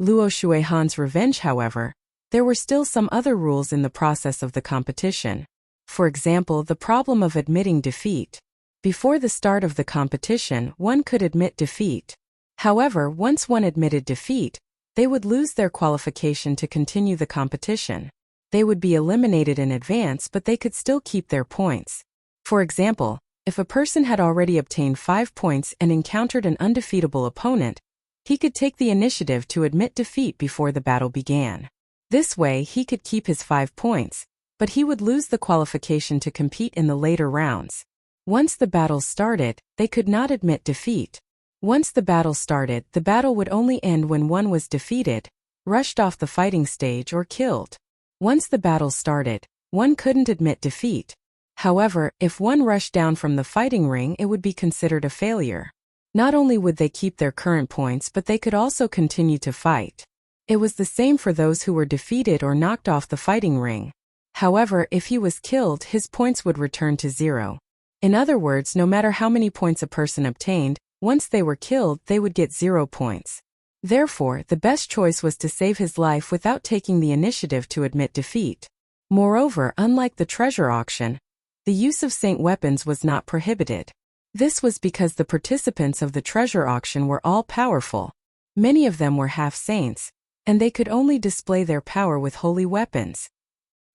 Luo Shuihan's revenge, however, there were still some other rules in the process of the competition. For example, the problem of admitting defeat. Before the start of the competition, one could admit defeat. However, once one admitted defeat, they would lose their qualification to continue the competition. They would be eliminated in advance, but they could still keep their points. For example, if a person had already obtained 5 points and encountered an undefeatable opponent, he could take the initiative to admit defeat before the battle began. This way, he could keep his 5 points, but he would lose the qualification to compete in the later rounds. Once the battle started, they could not admit defeat. Once the battle started, the battle would only end when one was defeated, rushed off the fighting stage, or killed. Once the battle started, one couldn't admit defeat. However, if one rushed down from the fighting ring, it would be considered a failure. Not only would they keep their current points, but they could also continue to fight. It was the same for those who were defeated or knocked off the fighting ring. However, if he was killed, his points would return to 0. In other words, no matter how many points a person obtained, once they were killed, they would get 0 points. Therefore, the best choice was to save his life without taking the initiative to admit defeat. Moreover, unlike the treasure auction, the use of saint weapons was not prohibited. This was because the participants of the treasure auction were all powerful. Many of them were half-saints, and they could only display their power with holy weapons.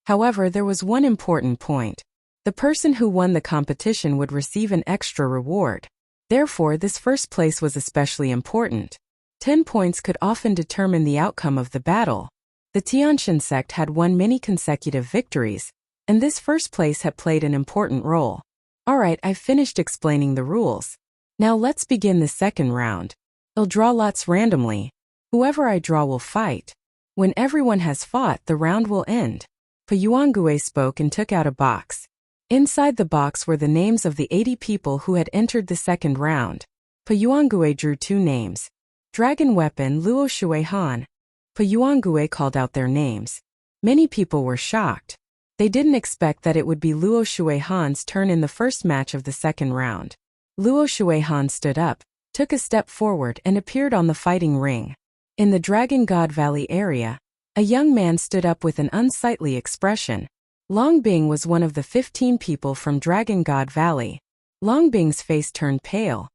However, there was one important point. The person who won the competition would receive an extra reward. Therefore, this first place was especially important. 10 points could often determine the outcome of the battle. The Tianxin sect had won many consecutive victories, and this first place had played an important role. Alright, I've finished explaining the rules. Now let's begin the second round. I'll draw lots randomly. Whoever I draw will fight. When everyone has fought, the round will end. Pa Yuangue spoke and took out a box. Inside the box were the names of the 80 people who had entered the second round. Pa Yuangue drew 2 names. Dragon Weapon, Luo Shuihan. Pa Yuangue called out their names. Many people were shocked. They didn't expect that it would be Luo Shuihan's turn in the first match of the second round. Luo Shuihan stood up, took a step forward, and appeared on the fighting ring. In the Dragon God Valley area, a young man stood up with an unsightly expression. Long Bing was one of the 15 people from Dragon God Valley. Long Bing's face turned pale.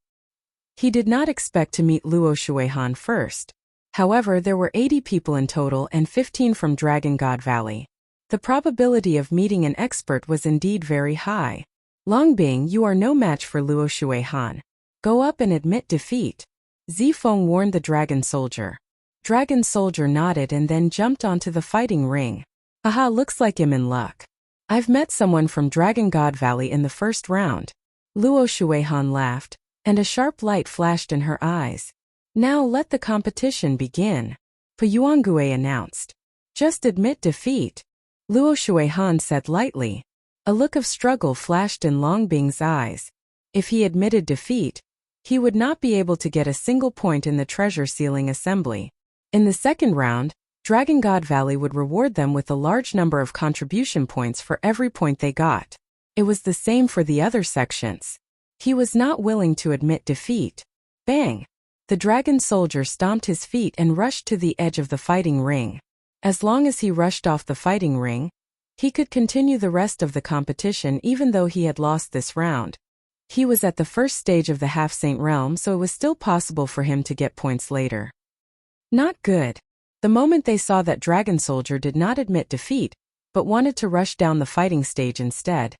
He did not expect to meet Luo Shuihan first. However, there were 80 people in total and 15 from Dragon God Valley. The probability of meeting an expert was indeed very high. Long Bing, you are no match for Luo Shuihan. Go up and admit defeat. Zifeng warned the dragon soldier. Dragon soldier nodded and then jumped onto the fighting ring. Haha, looks like I'm in luck. I've met someone from Dragon God Valley in the first round. Luo Shuihan laughed, and a sharp light flashed in her eyes. Now let the competition begin. Pa Yuangue announced. Just admit defeat. Luo Shuihan said lightly. A look of struggle flashed in Long Bing's eyes. If he admitted defeat, he would not be able to get a single point in the treasure sealing assembly. In the second round, Dragon God Valley would reward them with a large number of contribution points for every point they got. It was the same for the other sections. He was not willing to admit defeat. Bang! The dragon soldier stomped his feet and rushed to the edge of the fighting ring. As long as he rushed off the fighting ring, he could continue the rest of the competition even though he had lost this round. He was at the first stage of the half-saint realm, so it was still possible for him to get points later. Not good. The moment they saw that dragon soldier did not admit defeat, but wanted to rush down the fighting stage instead,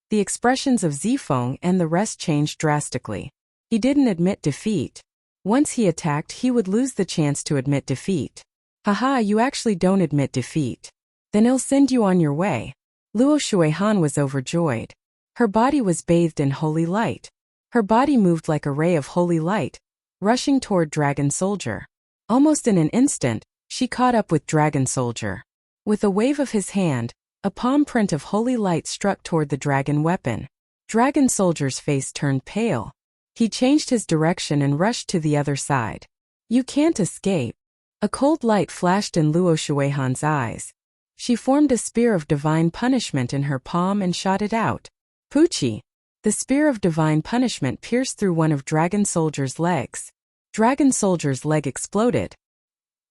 the expressions of Zifeng and the rest changed drastically. He didn't admit defeat. Once he attacked, he would lose the chance to admit defeat. Haha, you actually don't admit defeat. Then I'll send you on your way. Luo Shuihan was overjoyed. Her body was bathed in holy light. Her body moved like a ray of holy light, rushing toward Dragon Soldier. Almost in an instant, she caught up with Dragon Soldier. With a wave of his hand, a palm print of holy light struck toward the dragon weapon. Dragon Soldier's face turned pale. He changed his direction and rushed to the other side. You can't escape. A cold light flashed in Luo Shuihan's eyes. She formed a spear of divine punishment in her palm and shot it out. Poochie! The spear of divine punishment pierced through one of Dragon Soldier's legs. Dragon Soldier's leg exploded.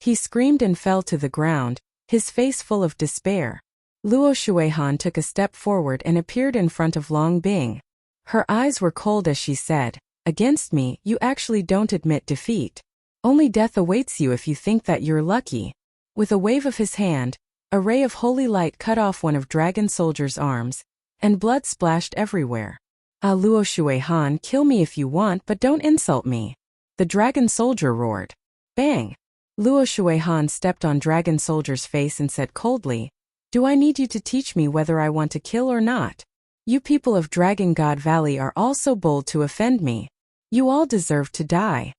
He screamed and fell to the ground, his face full of despair. Luo Shuihan took a step forward and appeared in front of Long Bing. Her eyes were cold as she said, "Against me, you actually don't admit defeat. Only death awaits you if you think that you're lucky." With a wave of his hand, a ray of holy light cut off one of Dragon Soldier's arms, and blood splashed everywhere. "Ah, Luo Shuihan, kill me if you want, but don't insult me," the Dragon Soldier roared. Bang! Luo Shuihan stepped on Dragon Soldier's face and said coldly, "Do I need you to teach me whether I want to kill or not? You people of Dragon God Valley are all so bold to offend me. You all deserve to die."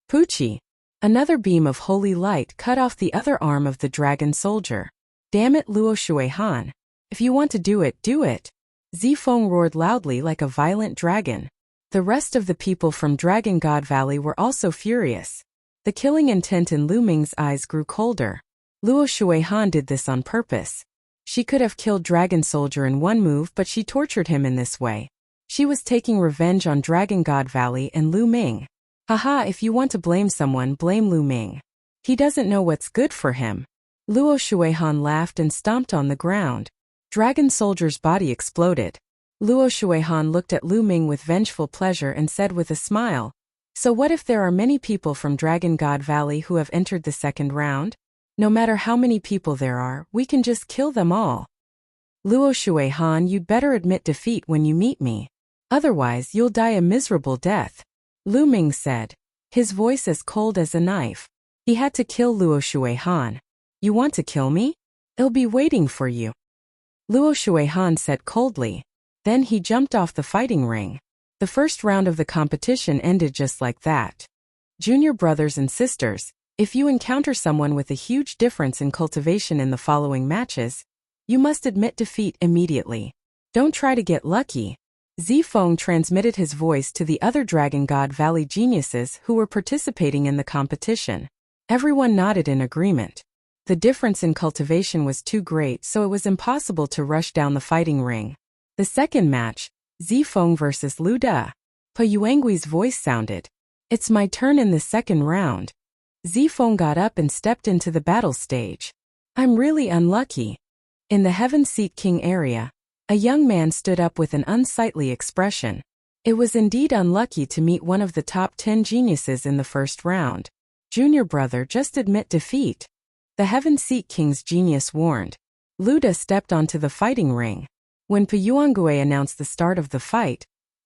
Poochie! Another beam of holy light cut off the other arm of the Dragon Soldier. "Damn it, Luo Shuihan. If you want to do it, do it." Zifeng roared loudly like a violent dragon. The rest of the people from Dragon God Valley were also furious. The killing intent in Lu Ming's eyes grew colder. Luo Shuihan did this on purpose. She could have killed Dragon Soldier in one move, but she tortured him in this way. She was taking revenge on Dragon God Valley and Lu Ming. Haha, if you want to blame someone, blame Lu Ming. He doesn't know what's good for him. Luo Shuihan laughed and stomped on the ground. Dragon Soldier's body exploded. Luo Shuihan looked at Lu Ming with vengeful pleasure and said with a smile, "So what if there are many people from Dragon God Valley who have entered the second round? No matter how many people there are, we can just kill them all." "Luo Shuihan, you'd better admit defeat when you meet me. Otherwise you'll die a miserable death," Lu Ming said, his voice as cold as a knife. He had to kill Luo Shuihan. "You want to kill me? I'll be waiting for you," Luo Shuihan said coldly. Then he jumped off the fighting ring. The first round of the competition ended just like that. Junior brothers and sisters, if you encounter someone with a huge difference in cultivation in the following matches, you must admit defeat immediately. Don't try to get lucky. Zifeng transmitted his voice to the other Dragon God Valley geniuses who were participating in the competition. Everyone nodded in agreement. The difference in cultivation was too great, so it was impossible to rush down the fighting ring. The second match, Zifeng versus Lu De. Pa Yuangui's voice sounded. "It's my turn in the second round." Zifeng got up and stepped into the battle stage. "I'm really unlucky." In the Heaven Seat King area, a young man stood up with an unsightly expression. It was indeed unlucky to meet one of the top 10 geniuses in the first round. "Junior brother, just admit defeat," the Heaven Seat King's genius warned. Lu De stepped onto the fighting ring. When Pa Yuangue announced the start of the fight,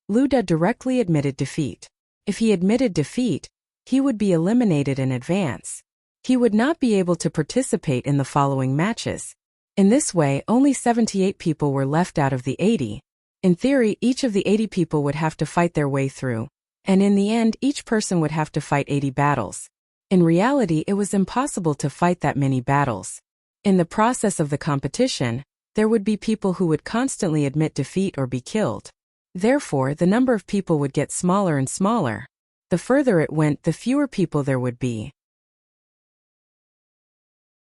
Lu De directly admitted defeat. If he admitted defeat, he would be eliminated in advance. He would not be able to participate in the following matches. In this way, only 78 people were left out of the 80. In theory, each of the 80 people would have to fight their way through, and in the end, each person would have to fight 80 battles. In reality, it was impossible to fight that many battles. In the process of the competition, there would be people who would constantly admit defeat or be killed. Therefore, the number of people would get smaller and smaller. The further it went, the fewer people there would be.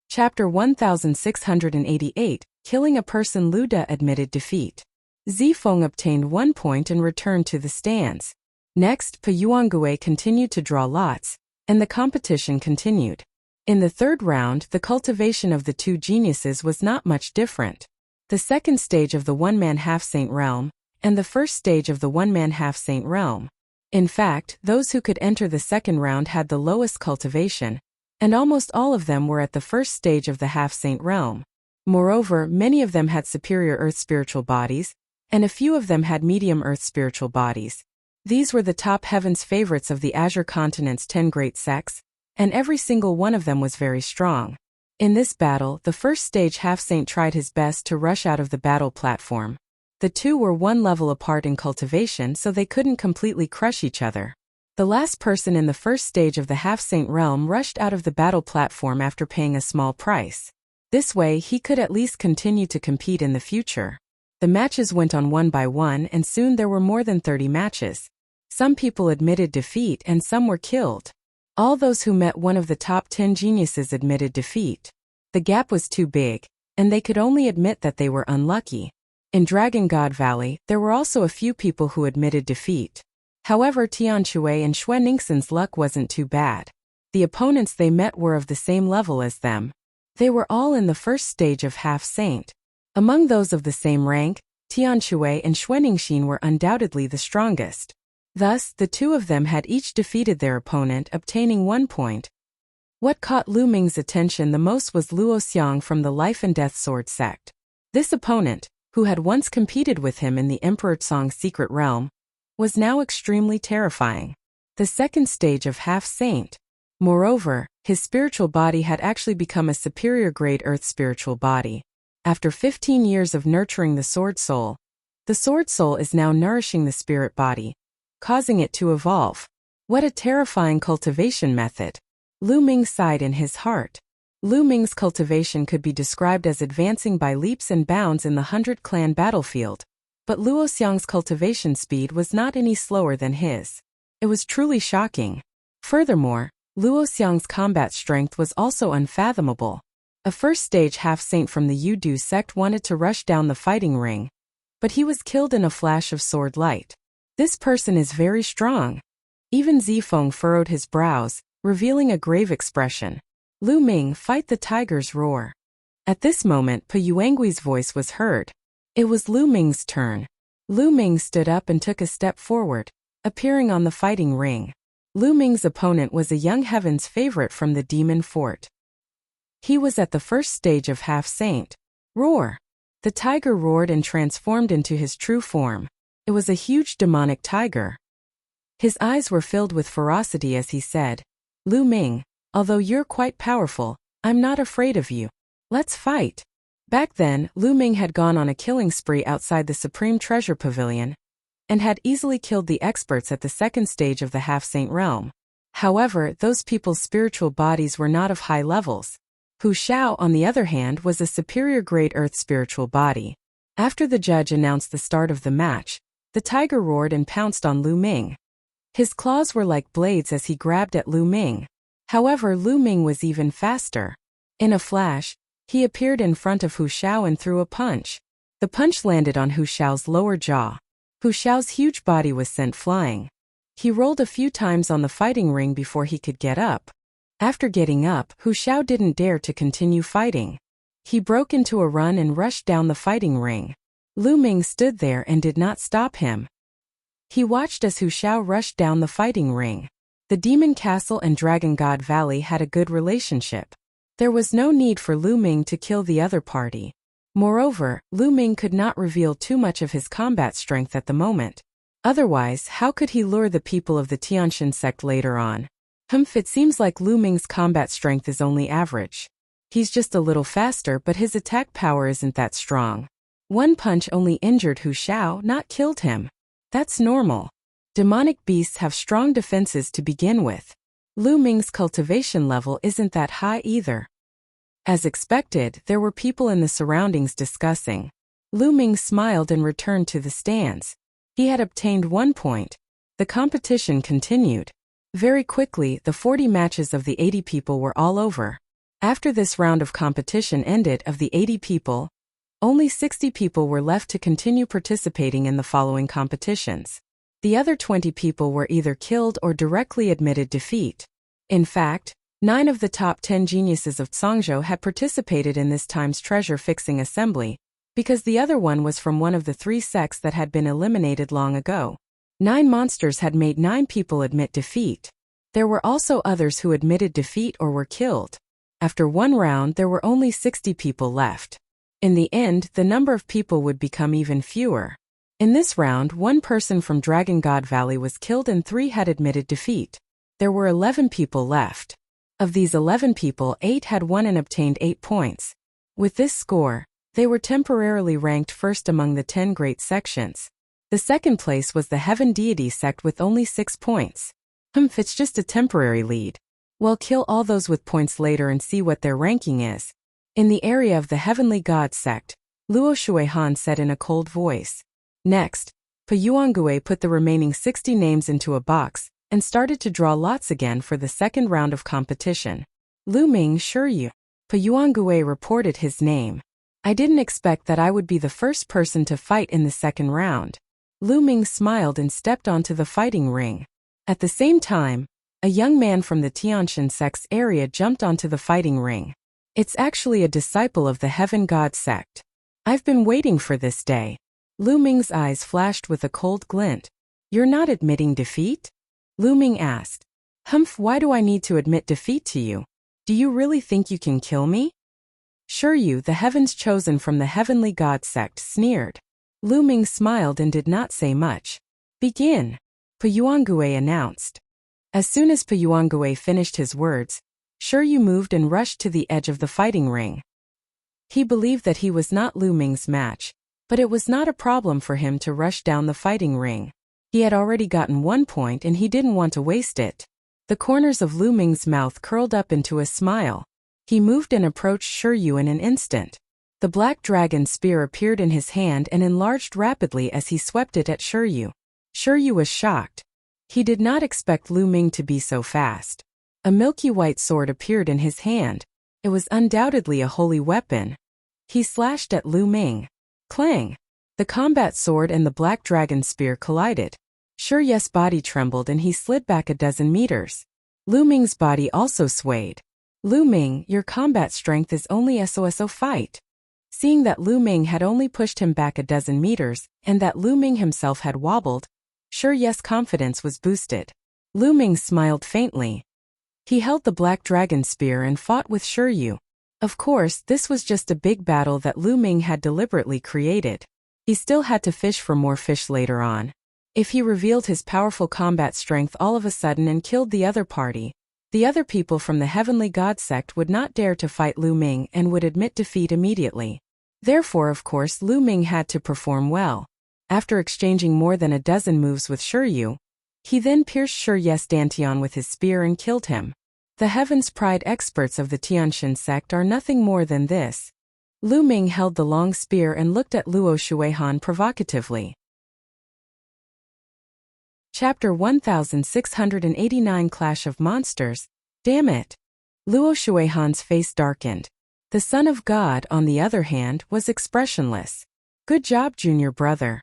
Chapter 1688, Killing a Person. Lu De admitted defeat. Zifeng obtained 1 point and returned to the stands. Next, Pa Yuangue continued to draw lots, and the competition continued. In the third round, the cultivation of the two geniuses was not much different. The second stage of the one-man half-saint realm, and the first stage of the one-man half-saint realm. In fact, those who could enter the second round had the lowest cultivation, and almost all of them were at the first stage of the half-saint realm. Moreover, many of them had superior earth spiritual bodies, and a few of them had medium earth spiritual bodies. These were the top heaven's favorites of the Azure Continent's 10 great sects, and every single one of them was very strong. In this battle, the first stage half-saint tried his best to rush out of the battle platform. The two were one level apart in cultivation, so they couldn't completely crush each other. The last person in the first stage of the half-saint realm rushed out of the battle platform after paying a small price. This way, he could at least continue to compete in the future. The matches went on one by one, and soon there were more than 30 matches. Some people admitted defeat and some were killed. All those who met one of the top 10 geniuses admitted defeat. The gap was too big, and they could only admit that they were unlucky. In Dragon God Valley, there were also a few people who admitted defeat. However, Tian Shui and Xue Ningxin's luck wasn't too bad. The opponents they met were of the same level as them. They were all in the first stage of half-saint. Among those of the same rank, Tianshui and Xuaningxin were undoubtedly the strongest. Thus, the two of them had each defeated their opponent, obtaining 1 point. What caught Lu Ming's attention the most was Luo Xiang from the Life and Death Sword sect. This opponent, who had once competed with him in the Emperor Tsong's secret realm, was now extremely terrifying. The second stage of half-saint. Moreover, his spiritual body had actually become a superior grade earth spiritual body. After 15 years of nurturing the sword soul is now nourishing the spirit body, causing it to evolve. What a terrifying cultivation method! Lu Ming sighed in his heart. Lu Ming's cultivation could be described as advancing by leaps and bounds in the 100-clan battlefield, but Luo Xiang's cultivation speed was not any slower than his. It was truly shocking. Furthermore, Luo Xiang's combat strength was also unfathomable. A first-stage half-saint from the Yudu sect wanted to rush down the fighting ring, but he was killed in a flash of sword light. This person is very strong. Even Zifeng furrowed his brows, revealing a grave expression. Lu Ming, fight the tiger's roar. At this moment, Pu Yuangui's voice was heard. It was Lu Ming's turn. Lu Ming stood up and took a step forward, appearing on the fighting ring. Lu Ming's opponent was a young heaven's favorite from the demon fort. He was at the first stage of half-saint. Roar! The tiger roared and transformed into his true form. It was a huge demonic tiger. His eyes were filled with ferocity as he said, Lu Ming, although you're quite powerful, I'm not afraid of you. Let's fight. Back then, Lu Ming had gone on a killing spree outside the Supreme Treasure Pavilion, and had easily killed the experts at the second stage of the half-saint realm. However, those people's spiritual bodies were not of high levels. Hu Xiao, on the other hand, was a superior grade earth spiritual body. After the judge announced the start of the match, the tiger roared and pounced on Lu Ming. His claws were like blades as he grabbed at Lu Ming. However, Lu Ming was even faster. In a flash, he appeared in front of Hu Xiao and threw a punch. The punch landed on Hu Xiao's lower jaw. Hu Xiao's huge body was sent flying. He rolled a few times on the fighting ring before he could get up. After getting up, Hu Xiao didn't dare to continue fighting. He broke into a run and rushed down the fighting ring. Lu Ming stood there and did not stop him. He watched as Hu Xiao rushed down the fighting ring. The Demon Castle and Dragon God Valley had a good relationship. There was no need for Lu Ming to kill the other party. Moreover, Lu Ming could not reveal too much of his combat strength at the moment. Otherwise, how could he lure the people of the Tianshan sect later on? It seems like Lu Ming's combat strength is only average. He's just a little faster, but his attack power isn't that strong. One punch only injured Hu Xiao, not killed him. That's normal. Demonic beasts have strong defenses to begin with. Lu Ming's cultivation level isn't that high either. As expected, there were people in the surroundings discussing. Lu Ming smiled and returned to the stands. He had obtained 1 point. The competition continued. Very quickly, the 40 matches of the 80 people were all over. After this round of competition ended, of the 80 people, only 60 people were left to continue participating in the following competitions. The other 20 people were either killed or directly admitted defeat. In fact, 9 of the top 10 geniuses of Zhangzhou had participated in this time's treasure-fixing assembly, because the other one was from one of the 3 sects that had been eliminated long ago. 9 monsters had made 9 people admit defeat. There were also others who admitted defeat or were killed. After 1 round, there were only 60 people left. In the end, the number of people would become even fewer. In this round, 1 person from Dragon God Valley was killed and 3 had admitted defeat. There were 11 people left. Of these 11 people, 8 had won and obtained 8 points. With this score, they were temporarily ranked first among the 10 great sections. The second place was the Heaven Deity sect with only 6 points. It's just a temporary lead. Well, kill all those with points later and see what their ranking is. In the area of the Heavenly God sect, Luo Shuihan said in a cold voice. Next, Pu Yuangue put the remaining 60 names into a box and started to draw lots again for the second round of competition. Lu Ming, sure you. Pu Yuangue reported his name. I didn't expect that I would be the first person to fight in the second round. Lu Ming smiled and stepped onto the fighting ring. At the same time, A young man from the Tianshan sect's area jumped onto the fighting ring. It's actually a disciple of the Heaven God sect. I've been waiting for this day. Lu Ming's eyes flashed with a cold glint. You're not admitting defeat? Lu Ming asked. Humph, why do I need to admit defeat to you? Do you really think you can kill me? Shiryu, the heavens chosen from the Heavenly God sect, sneered. Lu Ming smiled and did not say much. Begin, Puyuangue announced. As soon as Puyuangue finished his words, Shiryu moved and rushed to the edge of the fighting ring. He believed that he was not Lu Ming's match, but it was not a problem for him to rush down the fighting ring. He had already gotten 1 point and he didn't want to waste it. The corners of Lu Ming's mouth curled up into a smile. He moved and approached Shiryu in an instant. The black dragon spear appeared in his hand and enlarged rapidly as he swept it at Shiryu. Shiryu was shocked. He did not expect Lu Ming to be so fast. A milky white sword appeared in his hand. It was undoubtedly a holy weapon. He slashed at Lu Ming. Clang! The combat sword and the black dragon spear collided. Shiryu's body trembled and he slid back a dozen meters. Lu Ming's body also swayed. Lu Ming, your combat strength is only SOSO fight. Seeing that Lu Ming had only pushed him back a dozen meters, and that Lu Ming himself had wobbled, Shiryu's confidence was boosted. Lu Ming smiled faintly. He held the black dragon spear and fought with Shiryu. Of course, this was just a big battle that Lu Ming had deliberately created. He still had to fish for more fish later on. If he revealed his powerful combat strength all of a sudden and killed the other party, the other people from the Heavenly God sect would not dare to fight Lu Ming and would admit defeat immediately. Therefore, of course, Lu Ming had to perform well. After exchanging more than a dozen moves with Shiryu, he then pierced Shiryu's dantian with his spear and killed him. The Heaven's Pride experts of the Tianshan sect are nothing more than this. Lu Ming held the long spear and looked at Luo Shuihan provocatively. Chapter 1689 Clash of Monsters. Damn it! Luo Shuihan's face darkened. The Son of God, on the other hand, was expressionless. Good job, junior brother.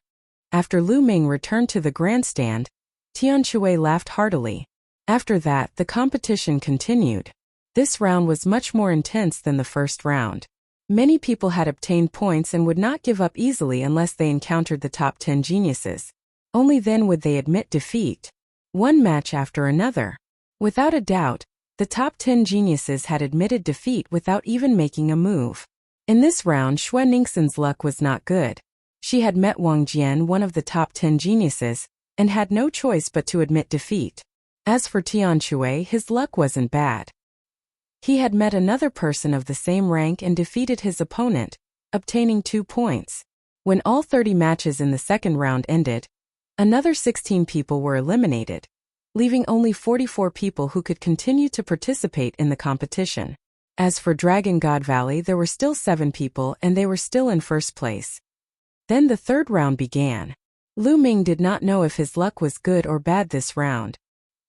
After Lu Ming returned to the grandstand, Tian Shui laughed heartily. After that, the competition continued. This round was much more intense than the first round. Many people had obtained points and would not give up easily unless they encountered the top 10 geniuses. Only then would they admit defeat. One match after another. Without a doubt, the top 10 geniuses had admitted defeat without even making a move. In this round, Xue Ningxin's luck was not good. She had met Wang Jian, one of the top 10 geniuses, and had no choice but to admit defeat. As for Tian Shui, his luck wasn't bad. He had met another person of the same rank and defeated his opponent, obtaining 2 points. When all 30 matches in the second round ended, another 16 people were eliminated, leaving only 44 people who could continue to participate in the competition. As for Dragon God Valley, there were still 7 people and they were still in first place. Then the third round began. Lu Ming did not know if his luck was good or bad this round.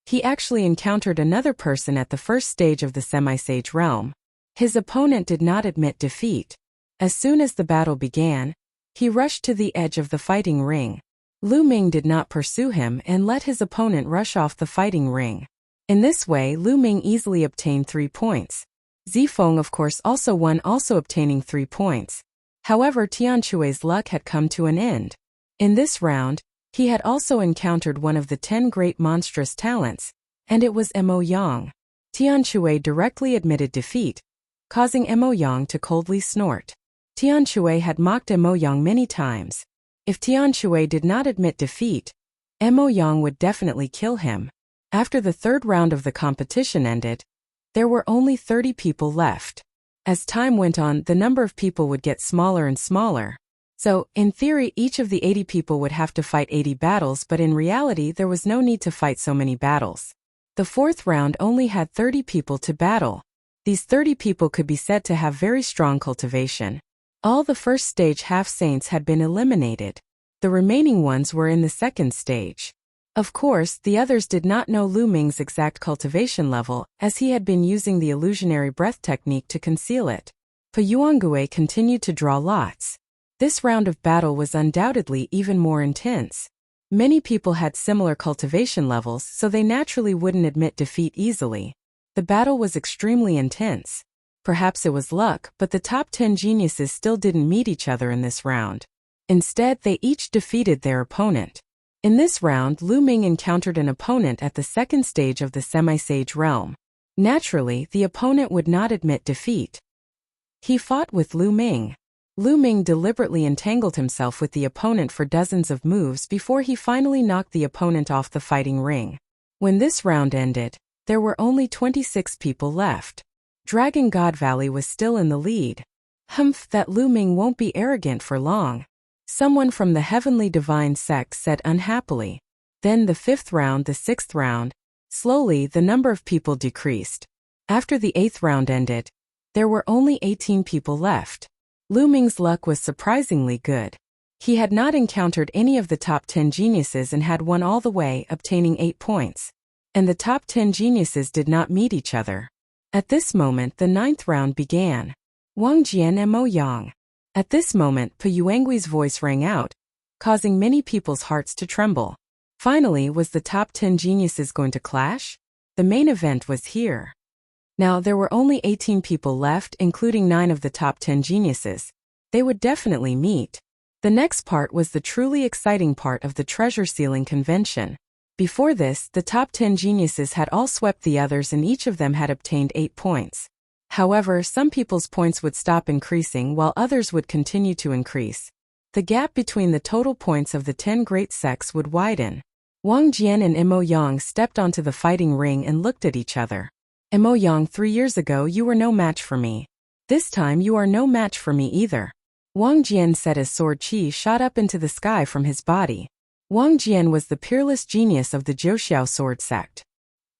He actually encountered another person at the first stage of the semi-sage realm. His opponent did not admit defeat. As soon as the battle began, he rushed to the edge of the fighting ring. Lu Ming did not pursue him and let his opponent rush off the fighting ring. In this way, Lu Ming easily obtained 3 points. Zifeng of course also won, also obtaining 3 points. However, Tian Shui's luck had come to an end. In this round, he had also encountered one of the 10 great monstrous talents, and it was Mo Yang. Tian Shui directly admitted defeat, causing Mo Yang to coldly snort. Tian Shui had mocked Mo Yang many times. If Tian Shui did not admit defeat, Mo Yang would definitely kill him. After the third round of the competition ended, there were only 30 people left. As time went on, the number of people would get smaller and smaller. So, in theory, each of the 80 people would have to fight 80 battles, but in reality there was no need to fight so many battles. The fourth round only had 30 people to battle. These 30 people could be said to have very strong cultivation. All the first stage half-saints had been eliminated. The remaining ones were in the second stage. Of course, the others did not know Lu Ming's exact cultivation level, as he had been using the illusionary breath technique to conceal it. Puyuangue continued to draw lots. This round of battle was undoubtedly even more intense. Many people had similar cultivation levels, so they naturally wouldn't admit defeat easily. The battle was extremely intense. Perhaps it was luck, but the top 10 geniuses still didn't meet each other in this round. Instead, they each defeated their opponent. In this round, Lu Ming encountered an opponent at the second stage of the semi-sage realm. Naturally, the opponent would not admit defeat. He fought with Lu Ming. Lu Ming deliberately entangled himself with the opponent for dozens of moves before he finally knocked the opponent off the fighting ring. When this round ended, there were only 26 people left. Dragon God Valley was still in the lead. Humph, that Lu Ming won't be arrogant for long. Someone from the Heavenly Divine Sect said unhappily. Then the 5th round, the 6th round. Slowly, the number of people decreased. After the 8th round ended, there were only 18 people left. Lu Ming's luck was surprisingly good. He had not encountered any of the top 10 geniuses and had won all the way, obtaining 8 points. And the top 10 geniuses did not meet each other. At this moment, the 9th round began. Wang Jian and Mo Yang. At this moment, Pu Yuangui's voice rang out, causing many people's hearts to tremble. Finally, was the top 10 geniuses going to clash? The main event was here. Now, there were only 18 people left, including 9 of the top 10 geniuses. They would definitely meet. The next part was the truly exciting part of the treasure sealing convention. Before this, the top 10 geniuses had all swept the others and each of them had obtained 8 points. However, some people's points would stop increasing while others would continue to increase. The gap between the total points of the 10 great sects would widen. Wang Jian and Mo Yang stepped onto the fighting ring and looked at each other. Mo Yang, 3 years ago you were no match for me. This time you are no match for me either. Wang Jian said as sword chi shot up into the sky from his body. Wang Jian was the peerless genius of the Zhouxiao sword sect.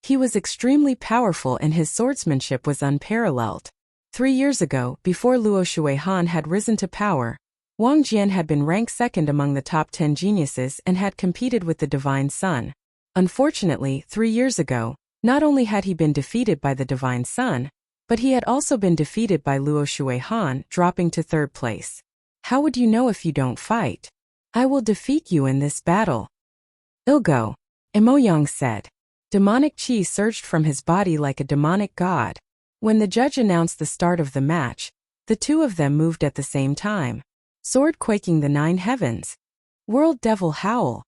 He was extremely powerful and his swordsmanship was unparalleled. 3 years ago, before Luo Shuihan had risen to power, Wang Jian had been ranked second among the top 10 geniuses and had competed with the Divine Sun. Unfortunately, 3 years ago, not only had he been defeated by the Divine Sun, but he had also been defeated by Luo Shuihan, dropping to 3rd place. How would you know if you don't fight? I will defeat you in this battle. I'll go, Mo Yang said. Demonic chi surged from his body like a demonic god. When the judge announced the start of the match, the two of them moved at the same time. Sword quaking the 9 heavens. World Devil Howl.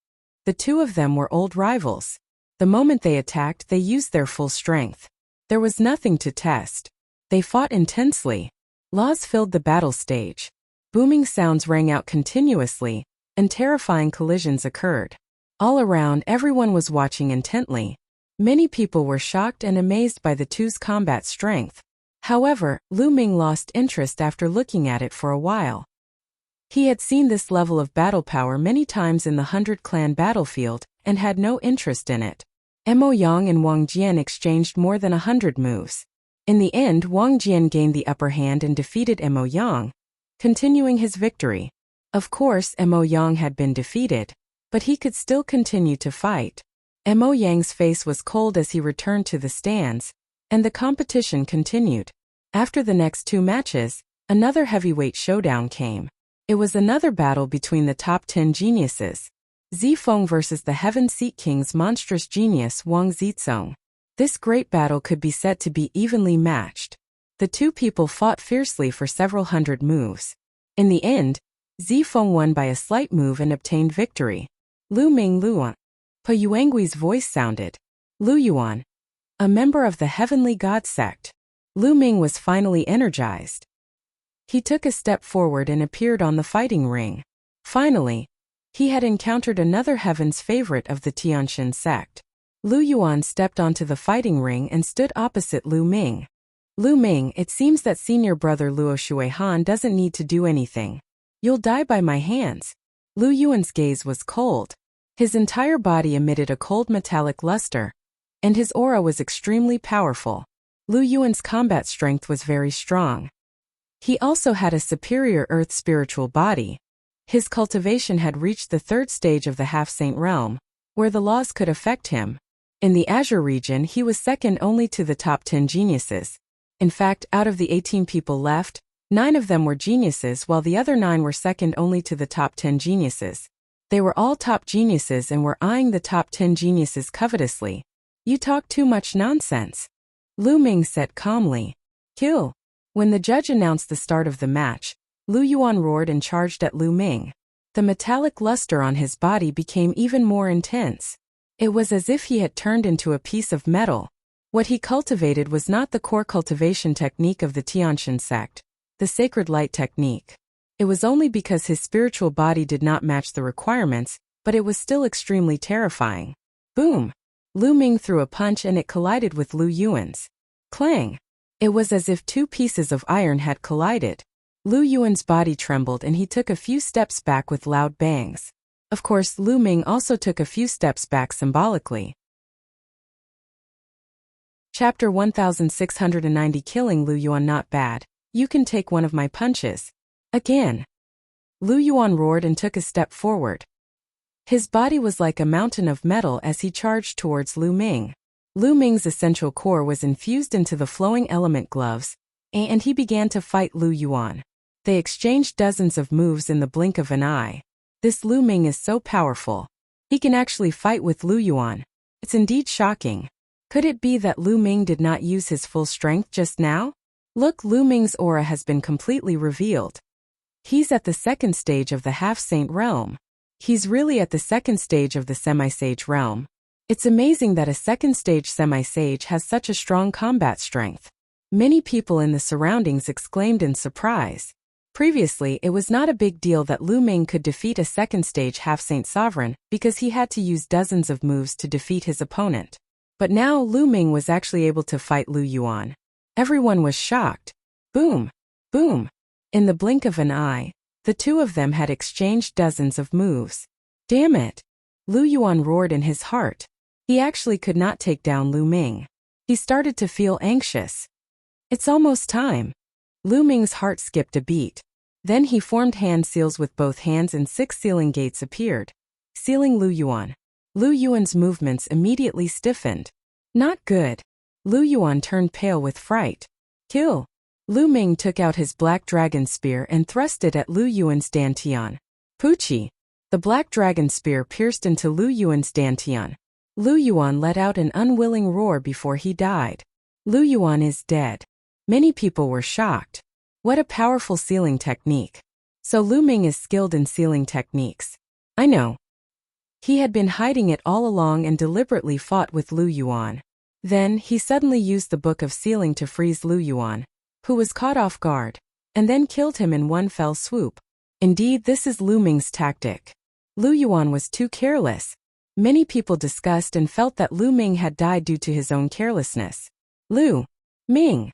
The two of them were old rivals. The moment they attacked, they used their full strength. There was nothing to test. They fought intensely. Laws filled the battle stage. Booming sounds rang out continuously, and terrifying collisions occurred. All around, everyone was watching intently. Many people were shocked and amazed by the two's combat strength. However, Lu Ming lost interest after looking at it for a while. He had seen this level of battle power many times in the 100-clan battlefield, and had no interest in it. Mo Yang and Wang Jian exchanged more than 100 moves. In the end, Wang Jian gained the upper hand and defeated Mo Yang, continuing his victory. Of course, Mo Yang had been defeated, but he could still continue to fight. Mo Yang's face was cold as he returned to the stands, and the competition continued. After the next 2 matches, another heavyweight showdown came. It was another battle between the top 10 geniuses. Zifeng versus the Heaven Seat King's monstrous genius Wang Zizong. This great battle could be said to be evenly matched. The two people fought fiercely for several hundred moves. In the end, Zifeng won by a slight move and obtained victory. Lu Ming Luan. Pu Yuangui's voice sounded. Lu Yuan. A member of the Heavenly God sect. Lu Ming was finally energized. He took a step forward and appeared on the fighting ring. Finally, he had encountered another heaven's favorite of the Tianxin sect. Lu Yuan stepped onto the fighting ring and stood opposite Lu Ming. Lu Ming, it seems that senior brother Luo Shuihan doesn't need to do anything. You'll die by my hands. Lu Yuan's gaze was cold. His entire body emitted a cold metallic luster, and his aura was extremely powerful. Lu Yuan's combat strength was very strong. He also had a superior earth spiritual body. His cultivation had reached the 3rd stage of the half-saint realm, where the laws could affect him. In the Azure region, he was second only to the top 10 geniuses. In fact, out of the 18 people left, 9 of them were geniuses while the other 9 were second only to the top 10 geniuses. They were all top geniuses and were eyeing the top 10 geniuses covetously. You talk too much nonsense. Lu Ming said calmly. Kill. When the judge announced the start of the match, Lu Yuan roared and charged at Lu Ming. The metallic luster on his body became even more intense. It was as if he had turned into a piece of metal. What he cultivated was not the core cultivation technique of the Tianshan sect, the sacred light technique. It was only because his spiritual body did not match the requirements, but it was still extremely terrifying. Boom! Lu Ming threw a punch and it collided with Lu Yuan's. Clang! It was as if two pieces of iron had collided. Lu Yuan's body trembled and he took a few steps back with loud bangs. Of course, Lu Ming also took a few steps back symbolically. Chapter 1690. Killing Lu Yuan. Not bad. You can take one of my punches. Again. Lu Yuan roared and took a step forward. His body was like a mountain of metal as he charged towards Lu Ming. Lu Ming's essential core was infused into the flowing element gloves, and he began to fight Lu Yuan. They exchanged dozens of moves in the blink of an eye. This Lu Ming is so powerful. He can actually fight with Lu Yuan. It's indeed shocking. Could it be that Lu Ming did not use his full strength just now? Look, Lu Ming's aura has been completely revealed. He's at the second stage of the half-saint realm. He's really at the second stage of the semi-sage realm. It's amazing that a second-stage semi-sage has such a strong combat strength. Many people in the surroundings exclaimed in surprise. Previously, it was not a big deal that Lu Ming could defeat a second-stage half-saint sovereign because he had to use dozens of moves to defeat his opponent. But now Lu Ming was actually able to fight Lu Yuan. Everyone was shocked. Boom! Boom! In the blink of an eye, the two of them had exchanged dozens of moves. Damn it! Lu Yuan roared in his heart. He actually could not take down Lu Ming. He started to feel anxious. It's almost time. Lu Ming's heart skipped a beat. Then he formed hand seals with both hands and 6 sealing gates appeared, sealing Lu Yuan. Lu Yuan's movements immediately stiffened. Not good. Lu Yuan turned pale with fright. Kill. Lu Ming took out his black dragon spear and thrust it at Lu Yuan's dantian. Poochie. The black dragon spear pierced into Lu Yuan's dantian. Lu Yuan let out an unwilling roar before he died. Lu Yuan is dead. Many people were shocked. What a powerful sealing technique. So Lu Ming is skilled in sealing techniques. I know. He had been hiding it all along and deliberately fought with Lu Yuan. Then, he suddenly used the book of sealing to freeze Lu Yuan, who was caught off guard, and then killed him in one fell swoop. Indeed, this is Lu Ming's tactic. Lu Yuan was too careless. Many people discussed and felt that Lu Ming had died due to his own carelessness. Lu Ming.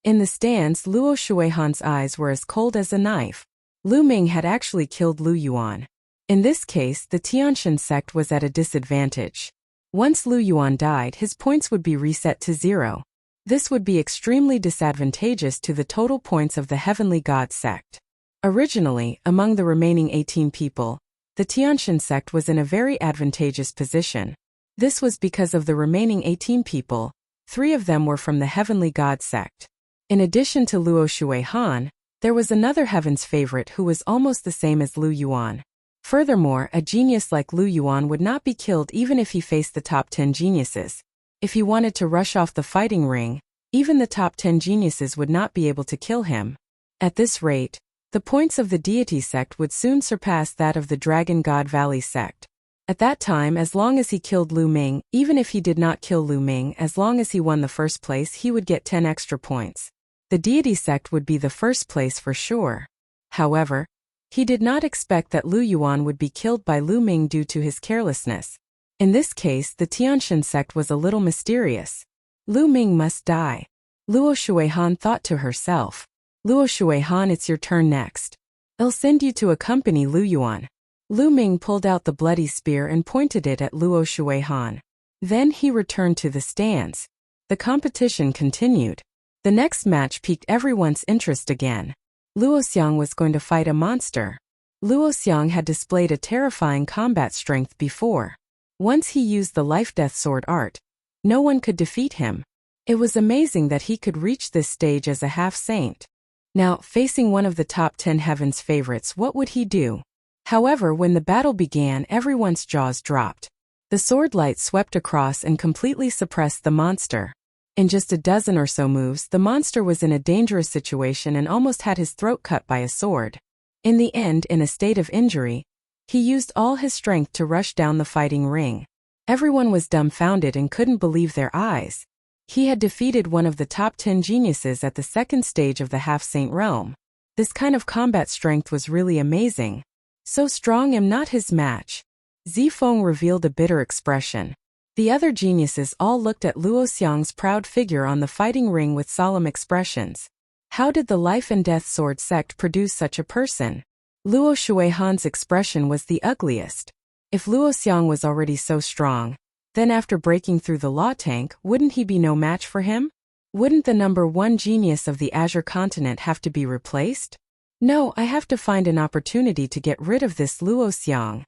In the stands, Luo Shuihan's eyes were as cold as a knife. Lu Ming had actually killed Lu Yuan. In this case, the Tianshan sect was at a disadvantage. Once Lu Yuan died, his points would be reset to 0. This would be extremely disadvantageous to the total points of the Heavenly God sect. Originally, among the remaining 18 people, the Tianshan sect was in a very advantageous position. This was because of the remaining 18 people, 3 of them were from the Heavenly God sect. In addition to Luo Shuihan, there was another heaven's favorite who was almost the same as Lu Yuan. Furthermore, a genius like Lu Yuan would not be killed even if he faced the top 10 geniuses. If he wanted to rush off the fighting ring, even the top 10 geniuses would not be able to kill him. At this rate, the points of the deity sect would soon surpass that of the Dragon God Valley sect. At that time, as long as he killed Lu Ming, even if he did not kill Lu Ming, as long as he won the first place, he would get 10 extra points. The deity sect would be the first place for sure. However, he did not expect that Lu Yuan would be killed by Lu Ming due to his carelessness. In this case, the Tianshan sect was a little mysterious. Lu Ming must die. Luo Shuihan thought to herself. Luo Shuihan, it's your turn next. I'll send you to accompany Lu Yuan. Lu Ming pulled out the bloody spear and pointed it at Luo Shuihan. Then he returned to the stands. The competition continued. The next match piqued everyone's interest again. Luo Xiang was going to fight a monster. Luo Xiang had displayed a terrifying combat strength before. Once he used the life-death sword art, no one could defeat him. It was amazing that he could reach this stage as a half-saint. Now, facing one of the top 10 heaven's favorites, what would he do? However, when the battle began, everyone's jaws dropped. The sword light swept across and completely suppressed the monster. In just a dozen or so moves, the monster was in a dangerous situation and almost had his throat cut by a sword. In the end, in a state of injury, he used all his strength to rush down the fighting ring. Everyone was dumbfounded and couldn't believe their eyes. He had defeated one of the top 10 geniuses at the second stage of the half-saint realm. This kind of combat strength was really amazing. So strong am not his match. Zifeng revealed a bitter expression. The other geniuses all looked at Luo Xiang's proud figure on the fighting ring with solemn expressions. How did the life and death sword sect produce such a person? Luo Shuihan's expression was the ugliest. If Luo Xiang was already so strong, then after breaking through the law tank, wouldn't he be no match for him? Wouldn't the number one genius of the Azure continent have to be replaced? No, I have to find an opportunity to get rid of this Luo Xiang.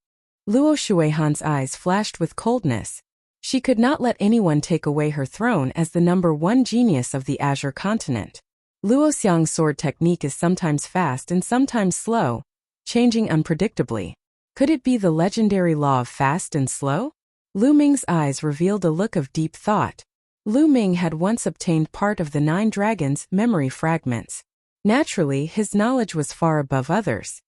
Luo Shuihan's eyes flashed with coldness. She could not let anyone take away her throne as the number one genius of the Azure continent. Luo Xiang's sword technique is sometimes fast and sometimes slow, changing unpredictably. Could it be the legendary law of fast and slow? Lu Ming's eyes revealed a look of deep thought. Lu Ming had once obtained part of the 9 dragons' memory fragments. Naturally, his knowledge was far above others.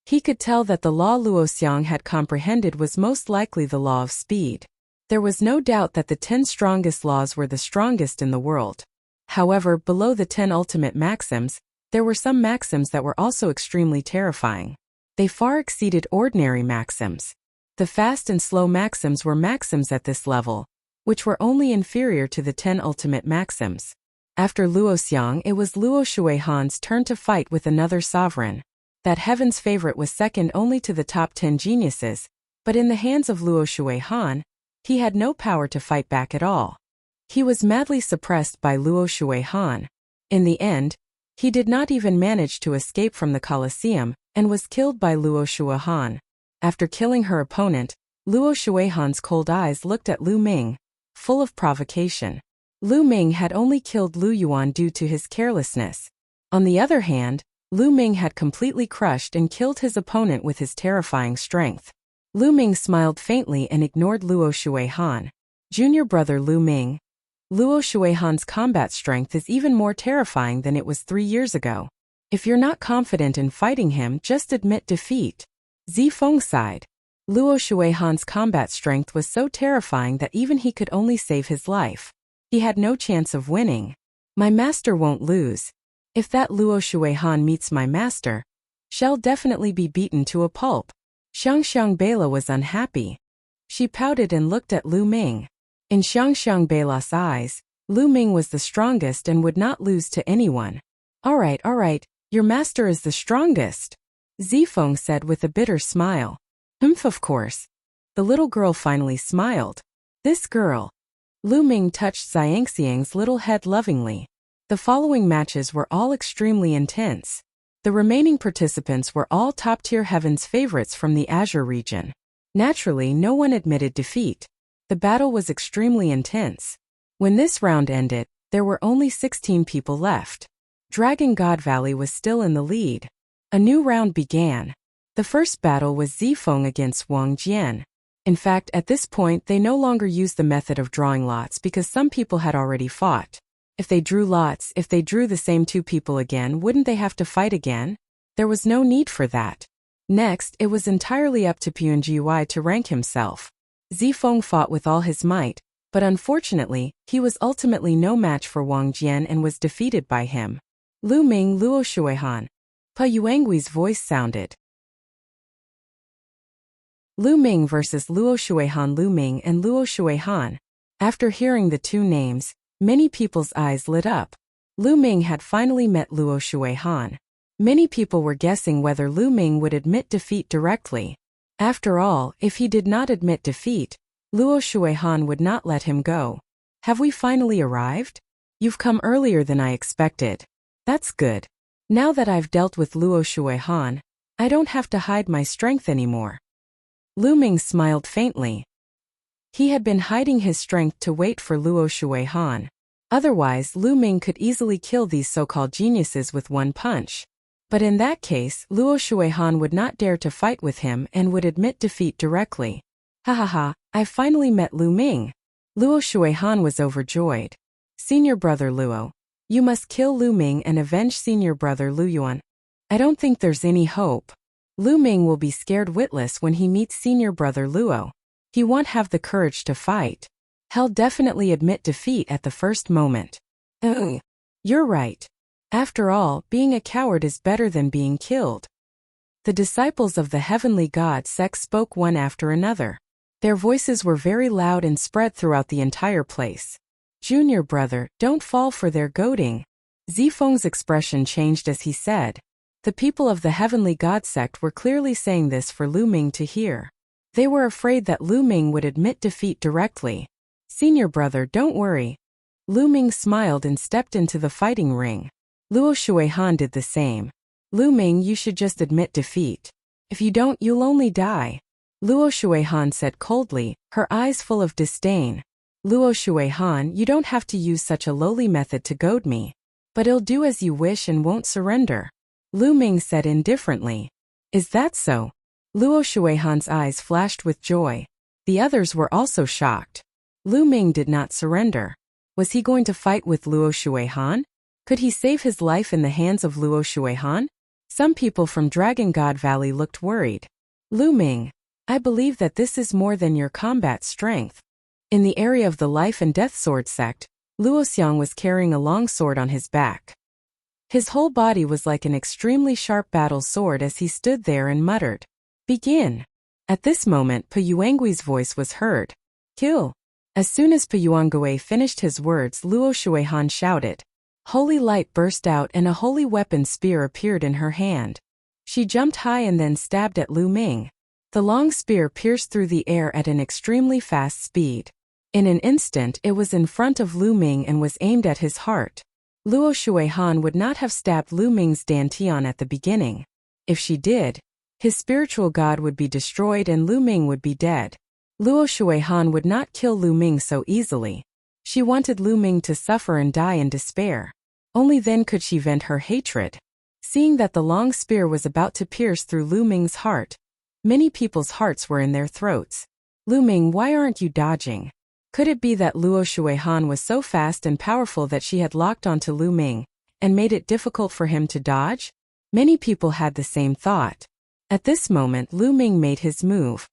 He could tell that the law Luo Xiang had comprehended was most likely the law of speed. There was no doubt that the 10 strongest laws were the strongest in the world. However, below the 10 ultimate maxims, there were some maxims that were also extremely terrifying. They far exceeded ordinary maxims. The fast and slow maxims were maxims at this level, which were only inferior to the 10 ultimate maxims. After Luo Xiang, it was Luo Shuihan's turn to fight with another sovereign. That heaven's favorite was second only to the top 10 geniuses, but in the hands of Luo Shuihan, he had no power to fight back at all. He was madly suppressed by Luo Shuihan. In the end, he did not even manage to escape from the Colosseum and was killed by Luo Shuihan. After killing her opponent, Luo Shuihan's cold eyes looked at Lu Ming, full of provocation. Lu Ming had only killed Lu Yuan due to his carelessness. On the other hand, Lu Ming had completely crushed and killed his opponent with his terrifying strength. Lu Ming smiled faintly and ignored Luo Shuihan. Junior brother Lu Ming. Luo Shuihan's combat strength is even more terrifying than it was 3 years ago. If you're not confident in fighting him, just admit defeat. Zifeng sighed. Luo Shuihan's combat strength was so terrifying that even he could only save his life. He had no chance of winning. My master won't lose. If that Luo Shuihan meets my master, she'll definitely be beaten to a pulp. Xiangxiang Bela was unhappy. She pouted and looked at Lu Ming. In Xiangxiang Bela's eyes, Lu Ming was the strongest and would not lose to anyone. All right, your master is the strongest, Zifeng said with a bitter smile. Of course. The little girl finally smiled. This girl. Lu Ming touched Xiangxiang's little head lovingly. The following matches were all extremely intense. The remaining participants were all top-tier heavens favorites from the Azure region. Naturally, no one admitted defeat. The battle was extremely intense. When this round ended, there were only 16 people left. Dragon God Valley was still in the lead. A new round began. The first battle was Zifeng against Wang Jian. In fact, at this point they no longer used the method of drawing lots because some people had already fought. If they drew the same 2 people again, wouldn't they have to fight again? There was no need for that. Next, it was entirely up to Puangui to rank himself. Zifeng fought with all his might, but unfortunately, he was ultimately no match for Wang Jian and was defeated by him. Lu Ming, Luo Shuihan. Pa Yuangui's voice sounded. Lu Ming versus Luo Shuihan. Lu Ming and Luo Shuihan. After hearing the 2 names, many people's eyes lit up. Lu Ming had finally met Luo Shuihan. Many people were guessing whether Lu Ming would admit defeat directly. After all, if he did not admit defeat, Luo Shuihan would not let him go. Have we finally arrived? You've come earlier than I expected. That's good. Now that I've dealt with Luo Shuihan, I don't have to hide my strength anymore. Lu Ming smiled faintly. He had been hiding his strength to wait for Luo Shuihan. Otherwise, Lu Ming could easily kill these so-called geniuses with one punch. But in that case, Luo Shuihan would not dare to fight with him and would admit defeat directly. Ha ha ha, I finally met Lu Ming. Luo Shuihan was overjoyed. Senior brother Luo. You must kill Lu Ming and avenge senior brother Lu Yuan. I don't think there's any hope. Lu Ming will be scared witless when he meets senior brother Luo. He won't have the courage to fight. He'll definitely admit defeat at the first moment. You're right. After all, being a coward is better than being killed. The disciples of the heavenly god sect spoke one after another. Their voices were very loud and spread throughout the entire place. Junior brother, don't fall for their goading. Zifeng's expression changed as he said. The people of the heavenly god sect were clearly saying this for Lu Ming to hear. They were afraid that Lu Ming would admit defeat directly. Senior brother, don't worry. Lu Ming smiled and stepped into the fighting ring. Luo Shuihan did the same. Lu Ming, you should just admit defeat. If you don't, you'll only die. Luo Shuihan said coldly, her eyes full of disdain. Luo Shuihan, you don't have to use such a lowly method to goad me. But I'll do as you wish and won't surrender. Lu Ming said indifferently. Is that so? Luo Shuihan's eyes flashed with joy. The others were also shocked. Lu Ming did not surrender. Was he going to fight with Luo Shuihan? Could he save his life in the hands of Luo Shuihan? Some people from Dragon God Valley looked worried. Lu Ming, I believe that this is more than your combat strength. In the area of the life and death sword sect, Luo Xiang was carrying a long sword on his back. His whole body was like an extremely sharp battle sword as he stood there and muttered, "Begin." At this moment, Pu Yuangui's voice was heard. "Kill." As soon as Pu Yuangui finished his words, Luo Shuihan shouted. Holy light burst out and a holy weapon spear appeared in her hand. She jumped high and then stabbed at Lu Ming. The long spear pierced through the air at an extremely fast speed. In an instant, it was in front of Lu Ming and was aimed at his heart. Luo Shuihan would not have stabbed Lu Ming's dantian at the beginning. If she did, his spiritual god would be destroyed and Lu Ming would be dead. Luo Shuihan would not kill Lu Ming so easily. She wanted Lu Ming to suffer and die in despair. Only then could she vent her hatred. Seeing that the long spear was about to pierce through Lu Ming's heart, many people's hearts were in their throats. Lu Ming, why aren't you dodging? Could it be that Luo Shuihan was so fast and powerful that she had locked onto Lu Ming and made it difficult for him to dodge? Many people had the same thought. At this moment, Lu Ming made his move.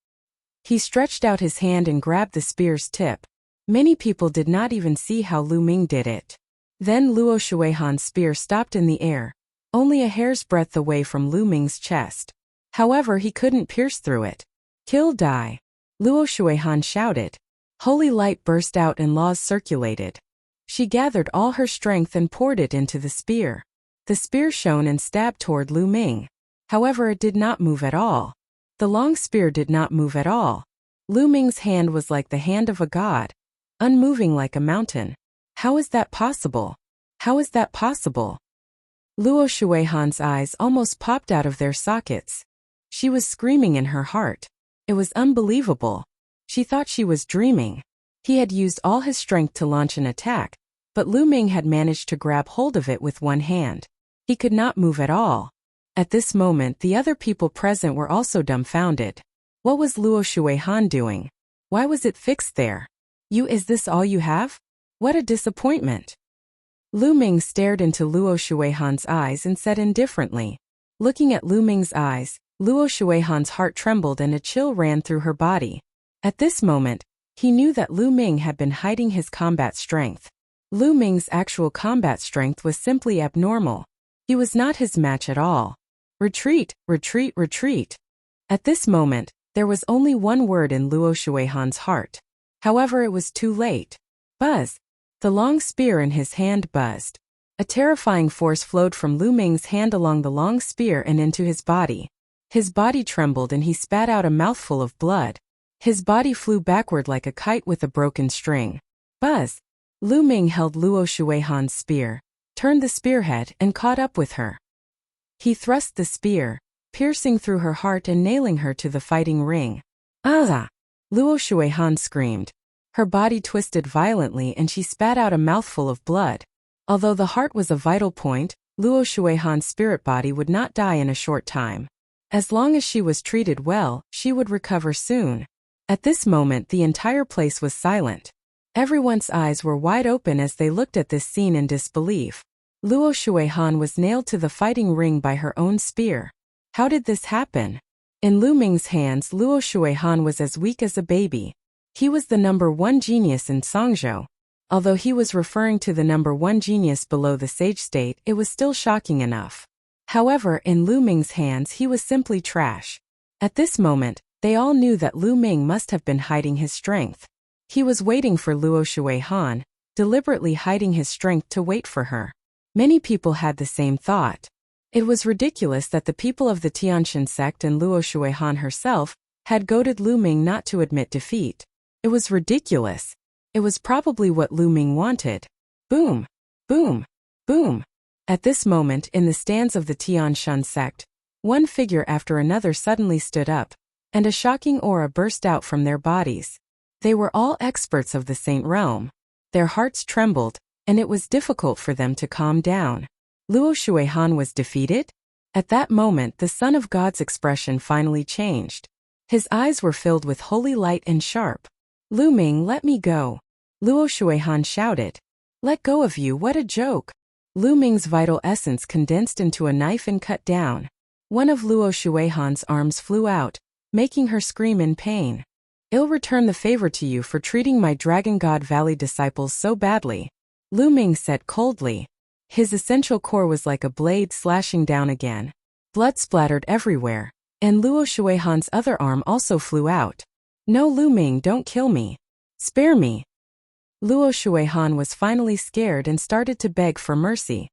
He stretched out his hand and grabbed the spear's tip. Many people did not even see how Lu Ming did it. Then Luo Shuihan's spear stopped in the air, only a hair's breadth away from Lu Ming's chest. However, he couldn't pierce through it. Kill, die. Luo Shuihan shouted. Holy light burst out and laws circulated. She gathered all her strength and poured it into the spear. The spear shone and stabbed toward Lu Ming. However, it did not move at all. The long spear did not move at all. Lu Ming's hand was like the hand of a god, unmoving like a mountain. How is that possible? How is that possible? Luo Shuihan's eyes almost popped out of their sockets. She was screaming in her heart. It was unbelievable. She thought she was dreaming. He had used all his strength to launch an attack, but Lu Ming had managed to grab hold of it with one hand. He could not move at all. At this moment, the other people present were also dumbfounded. What was Luo Shuihan doing? Why was it fixed there? Is this all you have? What a disappointment. Lu Ming stared into Luo Shuihan's eyes and said indifferently. Looking at Lu Ming's eyes, Luo Shuihan's heart trembled and a chill ran through her body. At this moment, he knew that Lu Ming had been hiding his combat strength. Lu Ming's actual combat strength was simply abnormal. He was not his match at all. Retreat, retreat, retreat. At this moment, there was only one word in Luo Shuihan's heart. However, it was too late. Buzz. The long spear in his hand buzzed. A terrifying force flowed from Lu Ming's hand along the long spear and into his body. His body trembled and he spat out a mouthful of blood. His body flew backward like a kite with a broken string. Buzz. Lu Ming held Luo Shuihan's spear, turned the spearhead and caught up with her. He thrust the spear, piercing through her heart and nailing her to the fighting ring. Ah! Luo Shuihan screamed. Her body twisted violently and she spat out a mouthful of blood. Although the heart was a vital point, Luo Shuihan's spirit body would not die in a short time. As long as she was treated well, she would recover soon. At this moment the entire place was silent. Everyone's eyes were wide open as they looked at this scene in disbelief. Luo Shuihan was nailed to the fighting ring by her own spear. How did this happen? In Lu Ming's hands, Luo Shuihan was as weak as a baby. He was the number one genius in Songzhou. Although he was referring to the number one genius below the sage state, it was still shocking enough. However, in Lu Ming's hands he was simply trash. At this moment, they all knew that Lu Ming must have been hiding his strength. He was waiting for Luo Shuihan, deliberately hiding his strength to wait for her. Many people had the same thought. It was ridiculous that the people of the Tianshan sect and Luo Shuihan herself had goaded Lu Ming not to admit defeat. It was ridiculous. It was probably what Lu Ming wanted. Boom! Boom! Boom! At this moment, in the stands of the Tianshan sect, one figure after another suddenly stood up, and a shocking aura burst out from their bodies. They were all experts of the Saint Realm. Their hearts trembled, and it was difficult for them to calm down. Luo Shuihan was defeated? At that moment the Son of God's expression finally changed. His eyes were filled with holy light and sharp. Lu Ming, let me go. Luo Shuihan shouted. Let go of you, what a joke. Lu Ming's vital essence condensed into a knife and cut down. One of Luo Shuihan's arms flew out, making her scream in pain. I'll return the favor to you for treating my Dragon God Valley disciples so badly. Lu Ming said coldly. His essential core was like a blade slashing down again. Blood splattered everywhere, and Luo Shuihan's other arm also flew out. No, Lu Ming, don't kill me. Spare me. Luo Shuihan was finally scared and started to beg for mercy.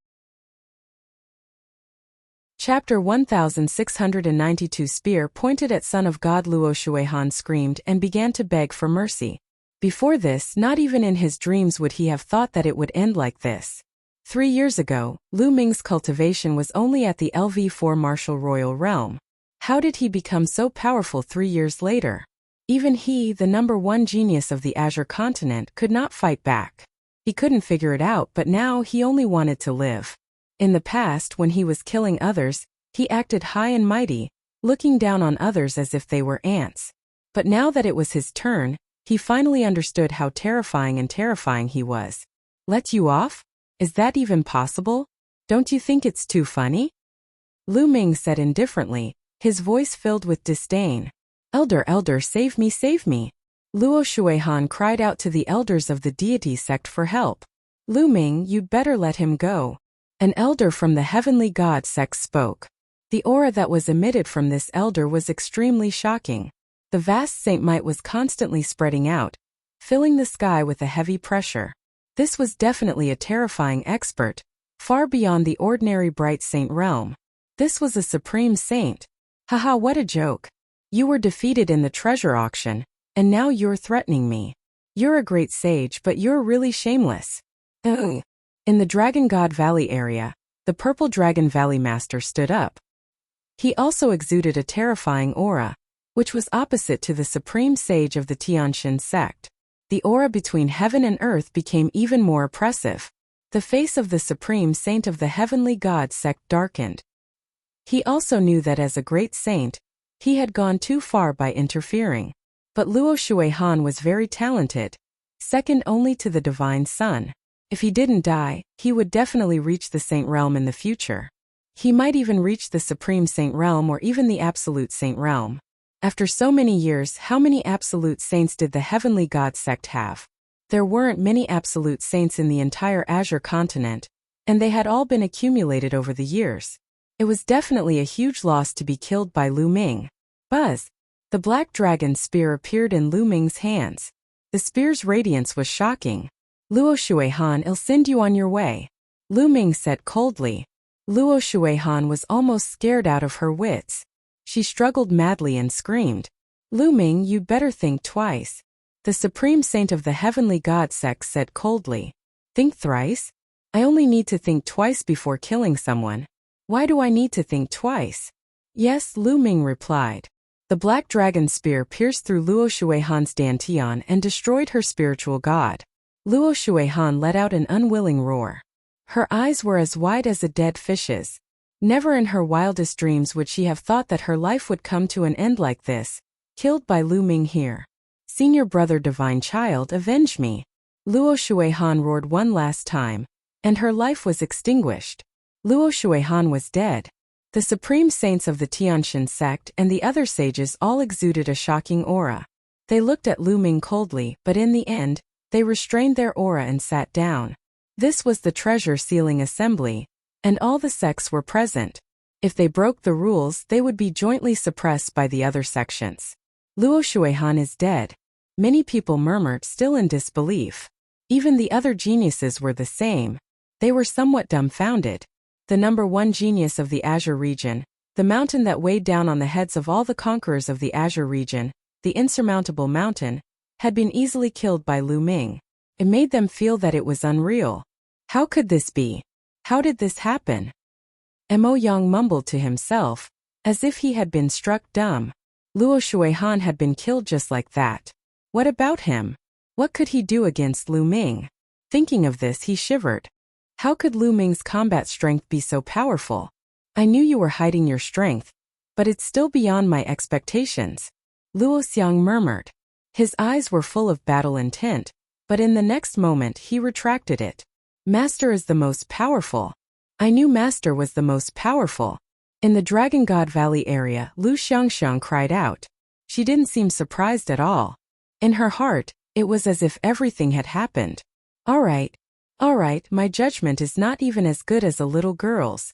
Chapter 1692 Spear pointed at Son of God. Luo Shuihan screamed and began to beg for mercy. Before this, not even in his dreams would he have thought that it would end like this. 3 years ago, Lu Ming's cultivation was only at the LV4 martial royal realm. How did he become so powerful 3 years later? Even he, the number one genius of the Azure continent, could not fight back. He couldn't figure it out, but now he only wanted to live. In the past, when he was killing others, he acted high and mighty, looking down on others as if they were ants. But now that it was his turn, he finally understood how terrifying he was. Let you off? Is that even possible? Don't you think it's too funny? Lu Ming said indifferently, his voice filled with disdain. Elder, save me, save me. Luo Shuihan cried out to the elders of the deity sect for help. Lu Ming, you'd better let him go. An elder from the heavenly god sect spoke. The aura that was emitted from this elder was extremely shocking. The vast saint might was constantly spreading out, filling the sky with a heavy pressure. This was definitely a terrifying expert, far beyond the ordinary bright saint realm. This was a supreme saint. Haha, what a joke. You were defeated in the treasure auction, and now you're threatening me. You're a great sage, but you're really shameless. Ugh. In the Dragon God Valley area, the Purple Dragon Valley Master stood up. He also exuded a terrifying aura, which was opposite to the supreme sage of the Tianshan sect. The aura between heaven and earth became even more oppressive. The face of the supreme saint of the heavenly god sect darkened. He also knew that as a great saint, he had gone too far by interfering. But Luo Shuihan was very talented, second only to the Divine Sun. If he didn't die, he would definitely reach the Saint Realm in the future. He might even reach the Supreme Saint Realm or even the Absolute Saint Realm. After so many years, how many Absolute Saints did the Heavenly God sect have? There weren't many Absolute Saints in the entire Azure continent, and they had all been accumulated over the years. It was definitely a huge loss to be killed by Lu Ming. Buzz! The black dragon spear appeared in Lu Ming's hands. The spear's radiance was shocking. Luo Shuihan, I'll send you on your way. Lu Ming said coldly. Luo Shuihan was almost scared out of her wits. She struggled madly and screamed. Lu Ming, you'd better think twice. The Supreme Saint of the Heavenly God sect said coldly. Think thrice? I only need to think twice before killing someone. Why do I need to think twice? Yes, Lu Ming replied. The black dragon spear pierced through Luo Shuihan's dantian and destroyed her spiritual god. Luo Shuihan let out an unwilling roar. Her eyes were as wide as a dead fish's. Never in her wildest dreams would she have thought that her life would come to an end like this, killed by Lu Ming here. Senior brother divine child, avenge me. Luo Shuihan roared one last time, and her life was extinguished. Luo Shuihan was dead. The supreme saints of the Tianxin sect and the other sages all exuded a shocking aura. They looked at Lu Ming coldly, but in the end, they restrained their aura and sat down. This was the treasure sealing assembly, and all the sects were present. If they broke the rules, they would be jointly suppressed by the other sections. Luo Shuihan is dead. Many people murmured, still in disbelief. Even the other geniuses were the same. They were somewhat dumbfounded. The number one genius of the Azure region, the mountain that weighed down on the heads of all the conquerors of the Azure region, the insurmountable mountain, had been easily killed by Lu Ming. It made them feel that it was unreal. How could this be? How did this happen? Mo Yang mumbled to himself, as if he had been struck dumb. Luo Shuihan had been killed just like that. What about him? What could he do against Lu Ming? Thinking of this, he shivered. How could Lu Ming's combat strength be so powerful? I knew you were hiding your strength, but it's still beyond my expectations. Luo Xiang murmured. His eyes were full of battle intent, but in the next moment he retracted it. Master is the most powerful. I knew Master was the most powerful. In the Dragon God Valley area, Lu Xiangxiang cried out. She didn't seem surprised at all. In her heart, it was as if everything had happened. All right, my judgment is not even as good as a little girl's.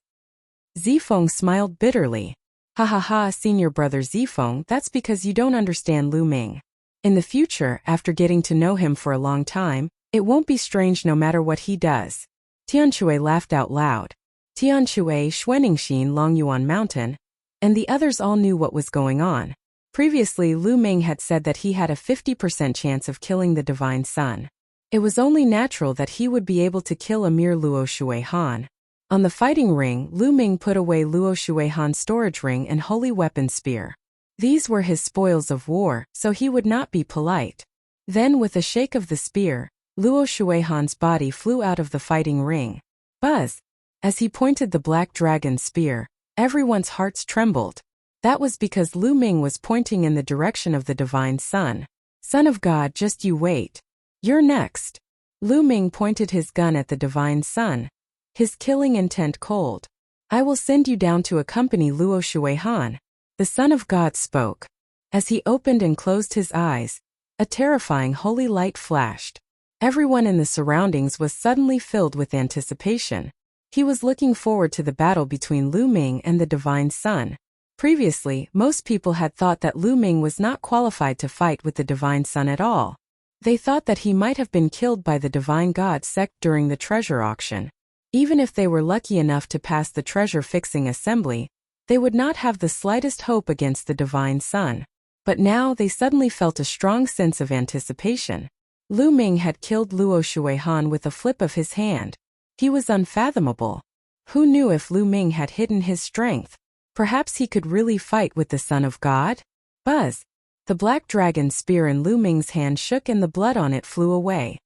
Zifeng smiled bitterly. Ha ha ha, senior brother Zifeng, that's because you don't understand Lu Ming. In the future, after getting to know him for a long time, it won't be strange no matter what he does. Tianque laughed out loud. Tianque, Xuaningxin, Longyuan Mountain, and the others all knew what was going on. Previously, Lu Ming had said that he had a 50% chance of killing the Divine Sun. It was only natural that he would be able to kill a mere Luo Shuihan. On the fighting ring, Lu Ming put away Luo Shuihan's storage ring and holy weapon spear. These were his spoils of war, so he would not be polite. Then, with a shake of the spear, Luo Shuihan's body flew out of the fighting ring. Buzz! As he pointed the black dragon spear, everyone's hearts trembled. That was because Lu Ming was pointing in the direction of the Divine Sun. Son of God, just you wait. You're next. Lu Ming pointed his gun at the Divine Sun, his killing intent cold. I will send you down to accompany Luo Shuihan. The Son of God spoke. As he opened and closed his eyes, a terrifying holy light flashed. Everyone in the surroundings was suddenly filled with anticipation. He was looking forward to the battle between Lu Ming and the Divine Sun. Previously, most people had thought that Lu Ming was not qualified to fight with the Divine Sun at all. They thought that he might have been killed by the Divine God sect during the treasure auction. Even if they were lucky enough to pass the treasure-fixing assembly, they would not have the slightest hope against the Divine Sun. But now they suddenly felt a strong sense of anticipation. Lu Ming had killed Luo Shuihan with a flip of his hand. He was unfathomable. Who knew if Lu Ming had hidden his strength? Perhaps he could really fight with the Son of God? Buzz! The black dragon spear in Lu Ming's hand shook and the blood on it flew away.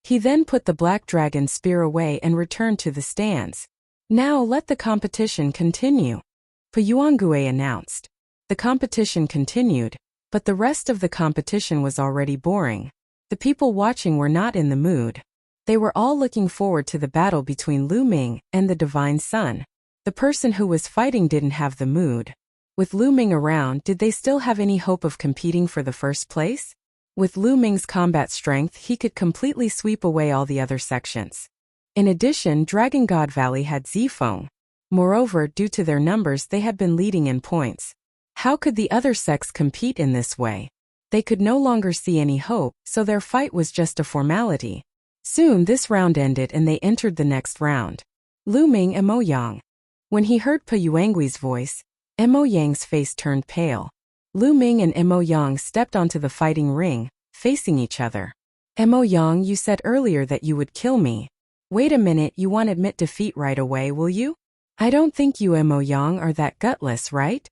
He then put the black dragon spear away and returned to the stands. Now let the competition continue. Puyuangue announced. The competition continued, but the rest of the competition was already boring. The people watching were not in the mood. They were all looking forward to the battle between Lu Ming and the Divine Sun. The person who was fighting didn't have the mood. With Lu Ming around, did they still have any hope of competing for the first place? With Lu Ming's combat strength, he could completely sweep away all the other sections. In addition, Dragon God Valley had Zifeng. Moreover, due to their numbers, they had been leading in points. How could the other sects compete in this way? They could no longer see any hope, so their fight was just a formality. Soon this round ended and they entered the next round. Lu Ming and Mo Yang. When he heard Puyuangui's voice, Mo Yang's face turned pale. Lu Ming and Mo Yang stepped onto the fighting ring, facing each other. Mo Yang, you said earlier that you would kill me. Wait a minute, you won't admit defeat right away, will you? I don't think you Mo Yang are that gutless, right?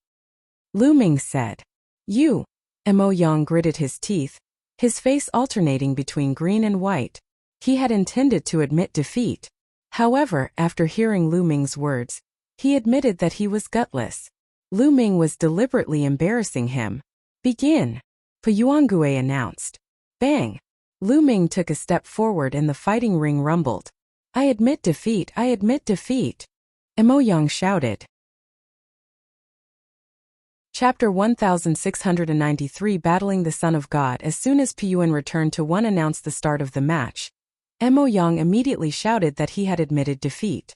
Lu Ming said. You. Mo Yang gritted his teeth, his face alternating between green and white. He had intended to admit defeat. However, after hearing Lu Ming's words, he admitted that he was gutless. Lu Ming was deliberately embarrassing him. Begin, Puyuangue announced. Bang! Lu Ming took a step forward and the fighting ring rumbled. I admit defeat, I admit defeat. Emoyang shouted. Chapter 1693 Battling the Son of God. As soon as Piyuan returned to one announced the start of the match, Emoyang immediately shouted that he had admitted defeat.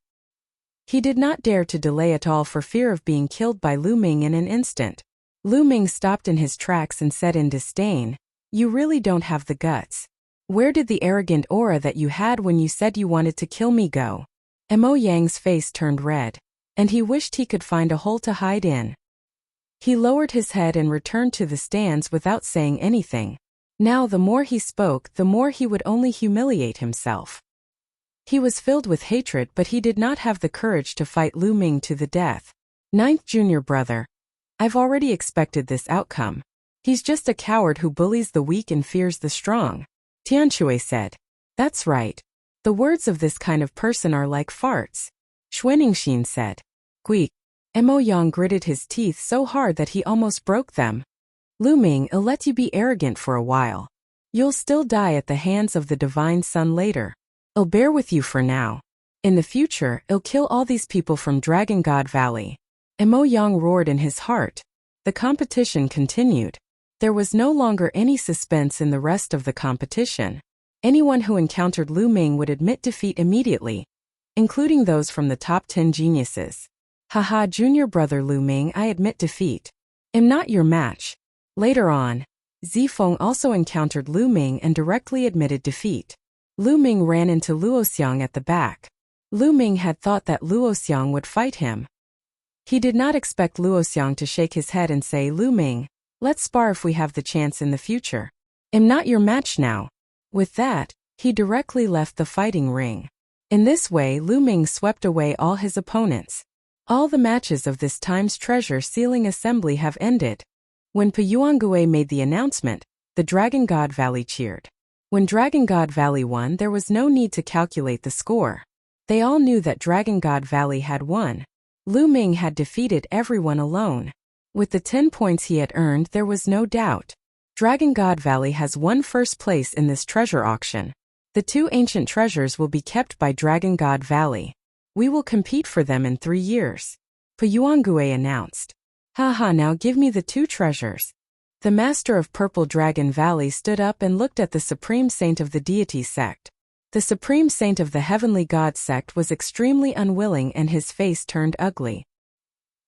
He did not dare to delay at all for fear of being killed by Lu Ming in an instant. Lu Ming stopped in his tracks and said in disdain, "You really don't have the guts. Where did the arrogant aura that you had when you said you wanted to kill me go?" Emoyang's face turned red, and he wished he could find a hole to hide in. He lowered his head and returned to the stands without saying anything. Now the more he spoke, the more he would only humiliate himself. He was filled with hatred, but he did not have the courage to fight Lu Ming to the death. Ninth junior brother. I've already expected this outcome. He's just a coward who bullies the weak and fears the strong. Tianxue said. That's right. The words of this kind of person are like farts. Xuaningxin said. Gui. Emoyang gritted his teeth so hard that he almost broke them. Lu Ming, I'll let you be arrogant for a while. You'll still die at the hands of the Divine Sun later. I'll bear with you for now. In the future, I'll kill all these people from Dragon God Valley. Emoyang roared in his heart. The competition continued. There was no longer any suspense in the rest of the competition. Anyone who encountered Lu Ming would admit defeat immediately, including those from the top 10 geniuses. Haha, junior brother Lu Ming, I admit defeat. Am not your match. Later on, Zifeng also encountered Lu Ming and directly admitted defeat. Lu Ming ran into Luoxiang at the back. Lu Ming had thought that Luoxiang would fight him. He did not expect Luoxiang to shake his head and say, Lu Ming, let's spar if we have the chance in the future. Am not your match now. With that, he directly left the fighting ring. In this way, Lu Ming swept away all his opponents. All the matches of this time's treasure sealing assembly have ended. When Puyuangue made the announcement, the Dragon God Valley cheered. When Dragon God Valley won, there was no need to calculate the score. They all knew that Dragon God Valley had won. Lu Ming had defeated everyone alone. With the 10 points he had earned, there was no doubt. Dragon God Valley has won first place in this treasure auction. The 2 ancient treasures will be kept by Dragon God Valley. We will compete for them in 3 years. Puyuangue announced. Haha, now give me the 2 treasures. The master of Purple Dragon Valley stood up and looked at the supreme saint of the deity sect. The supreme saint of the heavenly god sect was extremely unwilling and his face turned ugly.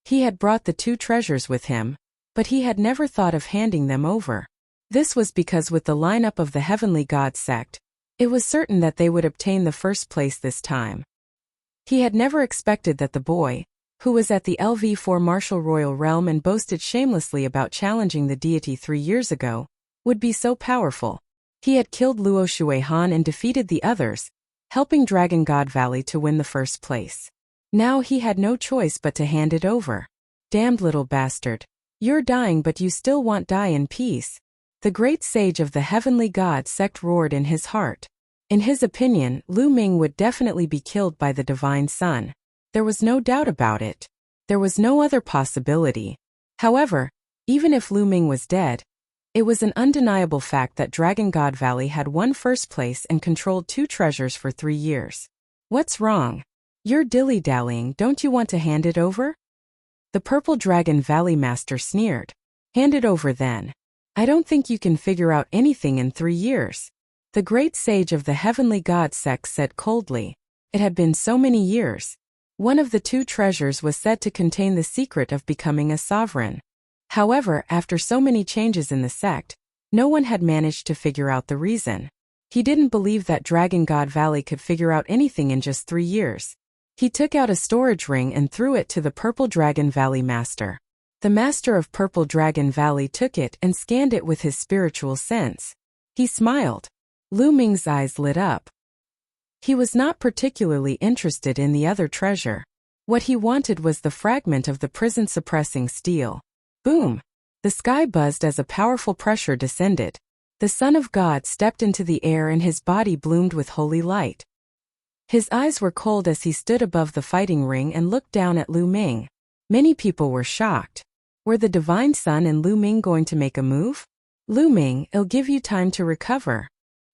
He had brought the 2 treasures with him, but he had never thought of handing them over. This was because with the lineup of the heavenly god sect, it was certain that they would obtain the first place this time. He had never expected that the boy, who was at the LV4 martial royal realm and boasted shamelessly about challenging the deity 3 years ago, would be so powerful. He had killed Luo Shuihan and defeated the others, helping Dragon God Valley to win the first place. Now he had no choice but to hand it over. Damned little bastard. You're dying but you still want die in peace. The great sage of the heavenly god sect roared in his heart. In his opinion, Lu Ming would definitely be killed by the Divine Sun. There was no doubt about it. There was no other possibility. However, even if Lu Ming was dead, it was an undeniable fact that Dragon God Valley had won first place and controlled 2 treasures for 3 years. What's wrong? You're dilly-dallying, don't you want to hand it over? The Purple Dragon Valley Master sneered. Hand it over then. I don't think you can figure out anything in 3 years. The great sage of the heavenly god sect said coldly. It had been so many years. One of the 2 treasures was said to contain the secret of becoming a sovereign. However, after so many changes in the sect, no one had managed to figure out the reason. He didn't believe that Dragon God Valley could figure out anything in just 3 years. He took out a storage ring and threw it to the Purple Dragon Valley Master. The Master of Purple Dragon Valley took it and scanned it with his spiritual sense. He smiled. Lu Ming's eyes lit up. He was not particularly interested in the other treasure. What he wanted was the fragment of the prison-suppressing steel. Boom! The sky buzzed as a powerful pressure descended. The Son of God stepped into the air and his body bloomed with holy light. His eyes were cold as he stood above the fighting ring and looked down at Lu Ming. Many people were shocked. Were the Divine Sun and Lu Ming going to make a move? Lu Ming, it'll give you time to recover.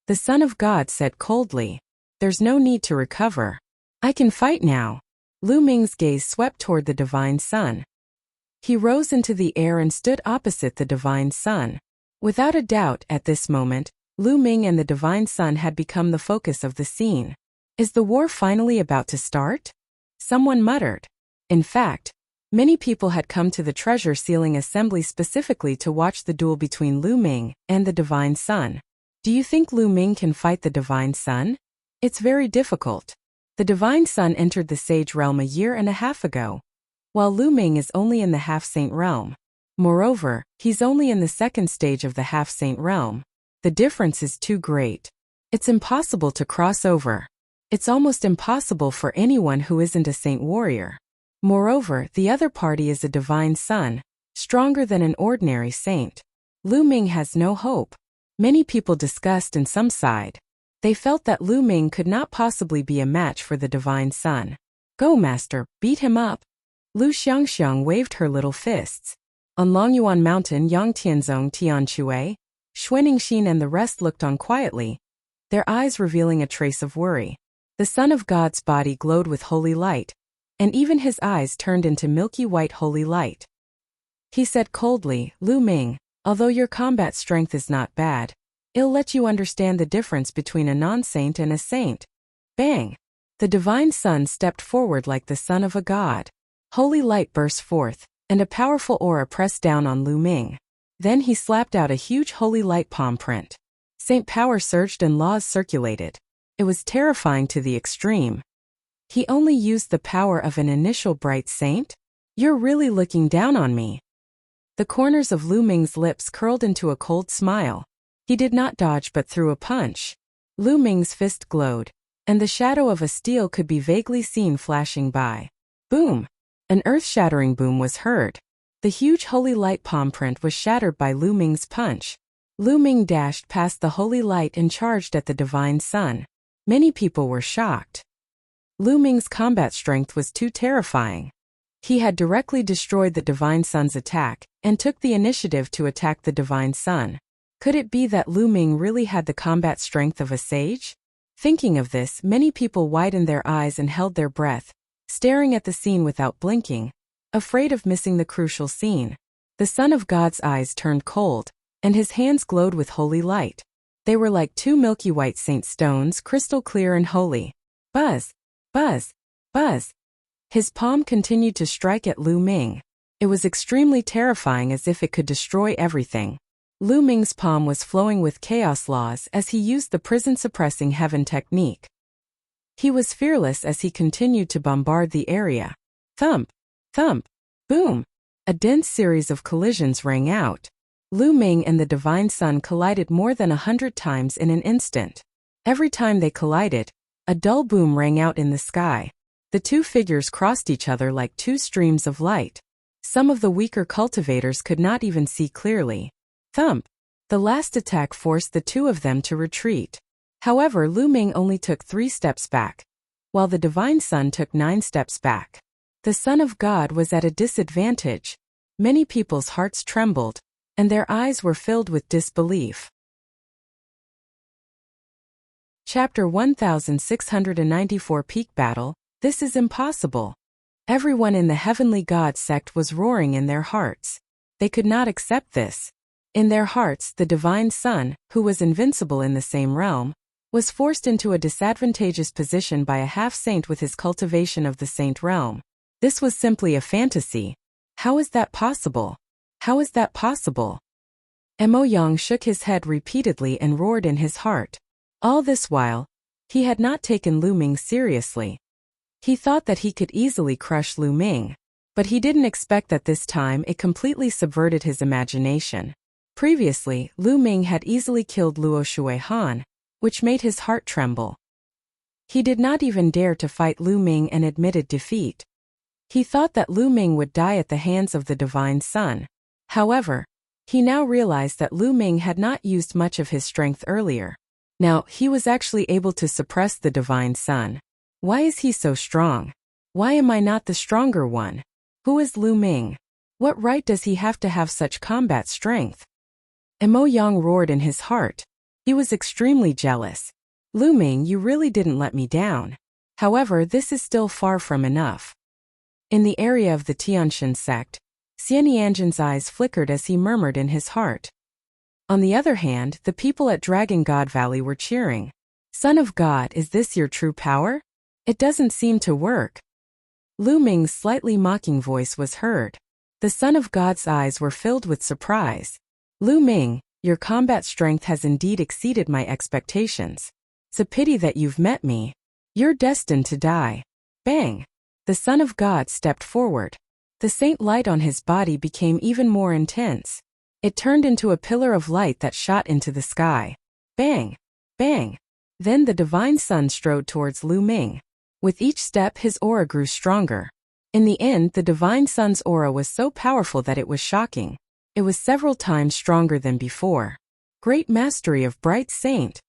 The Son of God said coldly. There's no need to recover. I can fight now. Lu Ming's gaze swept toward the Divine Sun. He rose into the air and stood opposite the Divine Sun. Without a doubt, at this moment, Lu Ming and the Divine Sun had become the focus of the scene. Is the war finally about to start? Someone muttered. In fact, many people had come to the treasure ceiling assembly specifically to watch the duel between Lu Ming and the Divine Sun. Do you think Lu Ming can fight the Divine Sun? It's very difficult. The Divine Sun entered the Sage realm a year and a half ago, while Lu Ming is only in the Half-Saint realm. Moreover, he's only in the second stage of the Half-Saint realm. The difference is too great. It's impossible to cross over. It's almost impossible for anyone who isn't a saint warrior. Moreover, the other party is a Divine Sun, stronger than an ordinary saint. Lu Ming has no hope. Many people discussed and some sighed. They felt that Lu Ming could not possibly be a match for the Divine Sun. Go, master, beat him up. Lu Xiangxiang waved her little fists. On Longyuan Mountain, Yang Tianzong Tianque, Xuaningxin and the rest looked on quietly, their eyes revealing a trace of worry. The Son of God's body glowed with holy light, and even his eyes turned into milky white holy light. He said coldly, Lu Ming, although your combat strength is not bad, it'll let you understand the difference between a non-saint and a saint. Bang! The Divine Sun stepped forward like the son of a god. Holy light burst forth, and a powerful aura pressed down on Lu Ming. Then he slapped out a huge holy light palm print. Saint power surged and laws circulated. It was terrifying to the extreme. He only used the power of an initial bright saint? You're really looking down on me. The corners of Lu Ming's lips curled into a cold smile. He did not dodge but threw a punch. Lu Ming's fist glowed, and the shadow of a steel could be vaguely seen flashing by. Boom! An earth-shattering boom was heard. The huge holy light palm print was shattered by Lu Ming's punch. Lu Ming dashed past the holy light and charged at the Divine Sun. Many people were shocked. Lu Ming's combat strength was too terrifying. He had directly destroyed the Divine Sun's attack, and took the initiative to attack the Divine Sun. Could it be that Lu Ming really had the combat strength of a sage? Thinking of this, many people widened their eyes and held their breath, staring at the scene without blinking, afraid of missing the crucial scene. The Son of God's eyes turned cold, and his hands glowed with holy light. They were like two milky white saint stones, crystal clear and holy. Buzz! Buzz! Buzz! His palm continued to strike at Lu Ming. It was extremely terrifying, as if it could destroy everything. Lu Ming's palm was flowing with chaos laws as he used the prison-suppressing heaven technique. He was fearless as he continued to bombard the area. Thump! Thump! Boom! A dense series of collisions rang out. Lu Ming and the Divine Sun collided more than 100 times in an instant. Every time they collided, a dull boom rang out in the sky. The two figures crossed each other like two streams of light. Some of the weaker cultivators could not even see clearly. Thump! The last attack forced the two of them to retreat. However, Lu Ming only took 3 steps back, while the Divine Sun took 9 steps back. The Son of God was at a disadvantage. Many people's hearts trembled, and their eyes were filled with disbelief. Chapter 1694 Peak Battle. This is impossible. Everyone in the Heavenly God sect was roaring in their hearts. They could not accept this. In their hearts, the Divine Sun, who was invincible in the same realm, was forced into a disadvantageous position by a half-saint with his cultivation of the saint realm. This was simply a fantasy. How is that possible? How is that possible? Mo Yang shook his head repeatedly and roared in his heart. All this while, he had not taken Lu Ming seriously. He thought that he could easily crush Lu Ming, but he didn't expect that this time it completely subverted his imagination. Previously, Lu Ming had easily killed Luo Shuihan, which made his heart tremble. He did not even dare to fight Lu Ming and admitted defeat. He thought that Lu Ming would die at the hands of the Divine Sun. However, he now realized that Lu Ming had not used much of his strength earlier. Now, he was actually able to suppress the Divine Sun. Why is he so strong? Why am I not the stronger one? Who is Lu Ming? What right does he have to have such combat strength? Mo Yang roared in his heart. He was extremely jealous. Lu Ming, you really didn't let me down. However, this is still far from enough. In the area of the Tianshan sect, Xianianjin's eyes flickered as he murmured in his heart. On the other hand, the people at Dragon God Valley were cheering. Son of God, is this your true power? It doesn't seem to work. Lu Ming's slightly mocking voice was heard. The Son of God's eyes were filled with surprise. Lu Ming, your combat strength has indeed exceeded my expectations. It's a pity that you've met me. You're destined to die. Bang! The Son of God stepped forward. The saint light on his body became even more intense. It turned into a pillar of light that shot into the sky. Bang! Bang! Then the divine sun strode towards Lu Ming. With each step his aura grew stronger. In the end, the divine sun's aura was so powerful that it was shocking. It was several times stronger than before. Great mastery of Bright Saint.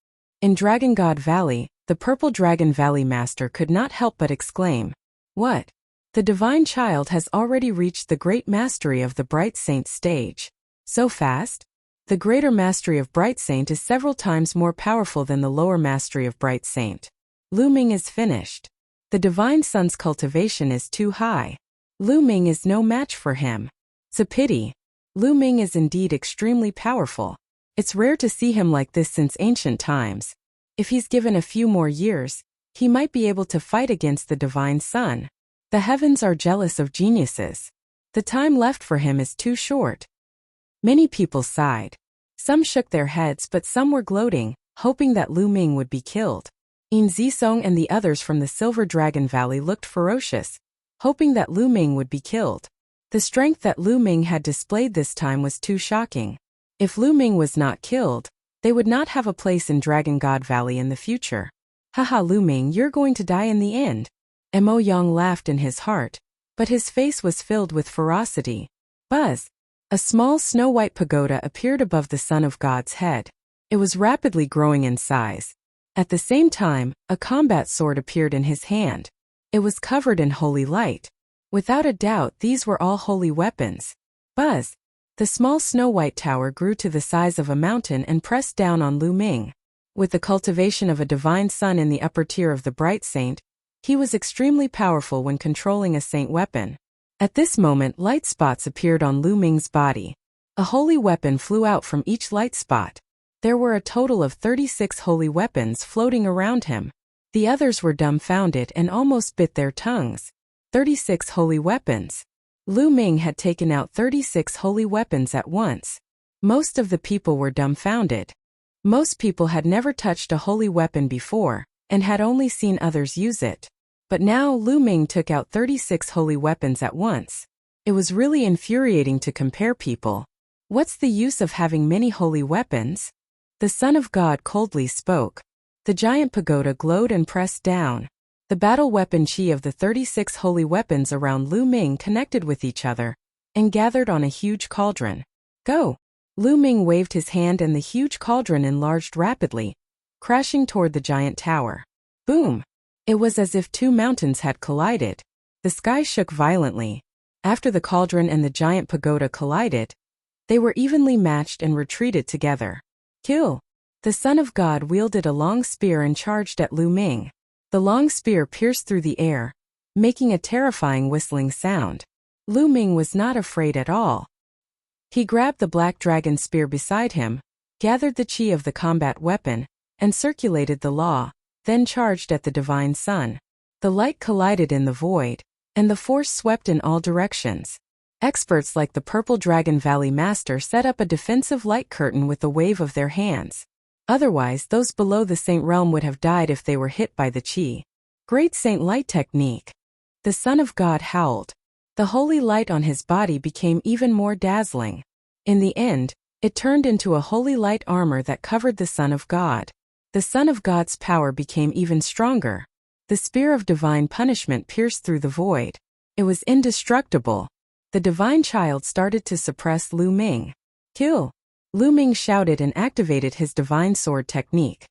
In Dragon God Valley, the Purple Dragon Valley Master could not help but exclaim, "What? The divine child has already reached the great mastery of the Bright Saint stage. So fast? The greater mastery of Bright Saint is several times more powerful than the lower mastery of Bright Saint. Lu Ming is finished. The divine sun's cultivation is too high. Lu Ming is no match for him. It's a pity. Lu Ming is indeed extremely powerful. It's rare to see him like this since ancient times. If he's given a few more years, he might be able to fight against the divine sun. The heavens are jealous of geniuses. The time left for him is too short." Many people sighed. Some shook their heads, but some were gloating, hoping that Lu Ming would be killed. Yin Zisong and the others from the Silver Dragon Valley looked ferocious, hoping that Lu Ming would be killed. The strength that Lu Ming had displayed this time was too shocking. If Lu Ming was not killed, they would not have a place in Dragon God Valley in the future. Haha, Lu Ming, you're going to die in the end. Mo Yang laughed in his heart, but his face was filled with ferocity. Buzz! A small snow-white pagoda appeared above the Son of God's head. It was rapidly growing in size. At the same time, a combat sword appeared in his hand. It was covered in holy light. Without a doubt, these were all holy weapons. Buzz! The small snow-white tower grew to the size of a mountain and pressed down on Lu Ming. With the cultivation of a divine sun in the upper tier of the Bright Saint, he was extremely powerful when controlling a saint weapon. At this moment, light spots appeared on Lu Ming's body. A holy weapon flew out from each light spot. There were a total of 36 holy weapons floating around him. The others were dumbfounded and almost bit their tongues. 36 holy weapons. Lu Ming had taken out 36 holy weapons at once. Most of the people were dumbfounded. Most people had never touched a holy weapon before, and had only seen others use it. But now Lu Ming took out 36 holy weapons at once. It was really infuriating to compare people. What's the use of having many holy weapons? The Son of God coldly spoke. The giant pagoda glowed and pressed down. The battle weapon chi of the 36 holy weapons around Lu Ming connected with each other, and gathered on a huge cauldron. Go! Lu Ming waved his hand and the huge cauldron enlarged rapidly, crashing toward the giant tower. Boom! It was as if two mountains had collided. The sky shook violently. After the cauldron and the giant pagoda collided, they were evenly matched and retreated together. Kill! The Son of God wielded a long spear and charged at Lu Ming. The long spear pierced through the air, making a terrifying whistling sound. Lu Ming was not afraid at all. He grabbed the black dragon spear beside him, gathered the chi of the combat weapon, and circulated the law, then charged at the divine sun. The light collided in the void, and the force swept in all directions. Experts like the Purple Dragon Valley Master set up a defensive light curtain with a wave of their hands. Otherwise, those below the Saint Realm would have died if they were hit by the chi. Great Saint Light technique. The Son of God howled. The holy light on his body became even more dazzling. In the end, it turned into a holy light armor that covered the Son of God. The Son of God's power became even stronger. The spear of divine punishment pierced through the void. It was indestructible. The divine child started to suppress Lu Ming. Kill! Lu Ming shouted and activated his divine sword technique.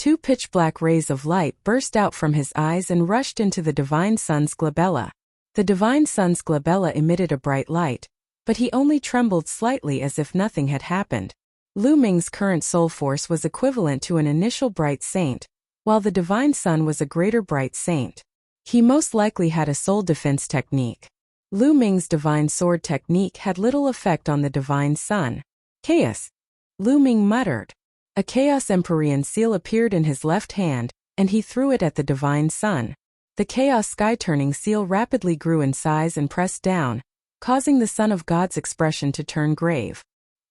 Two pitch-black rays of light burst out from his eyes and rushed into the Divine Son's glabella. The Divine Son's glabella emitted a bright light, but he only trembled slightly as if nothing had happened. Lu Ming's current soul force was equivalent to an initial bright saint, while the Divine Son was a greater bright saint. He most likely had a soul defense technique. Lu Ming's divine sword technique had little effect on the Divine Son. Chaos! Lu Ming muttered. A Chaos Empyrean seal appeared in his left hand, and he threw it at the Divine Son. The Chaos Sky-turning seal rapidly grew in size and pressed down, causing the Son of God's expression to turn grave.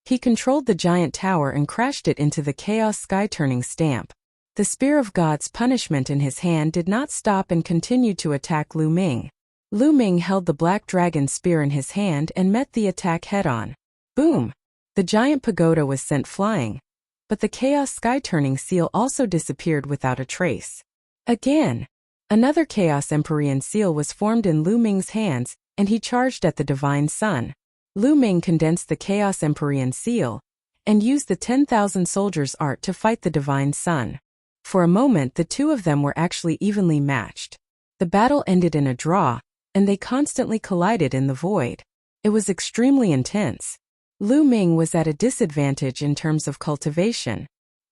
He controlled the giant tower and crashed it into the Chaos Sky-turning stamp. The Spear of God's punishment in his hand did not stop and continued to attack Lu Ming. Lu Ming held the Black Dragon spear in his hand and met the attack head-on. Boom! The giant pagoda was sent flying, but the Chaos Sky-turning seal also disappeared without a trace. Again, another Chaos Empyrean seal was formed in Lu Ming's hands, and he charged at the Divine Son. Lu Ming condensed the Chaos Empyrean seal and used the 10,000 soldiers' art to fight the Divine Son. For a moment, the two of them were actually evenly matched. The battle ended in a draw, and they constantly collided in the void. It was extremely intense. Lu Ming was at a disadvantage in terms of cultivation.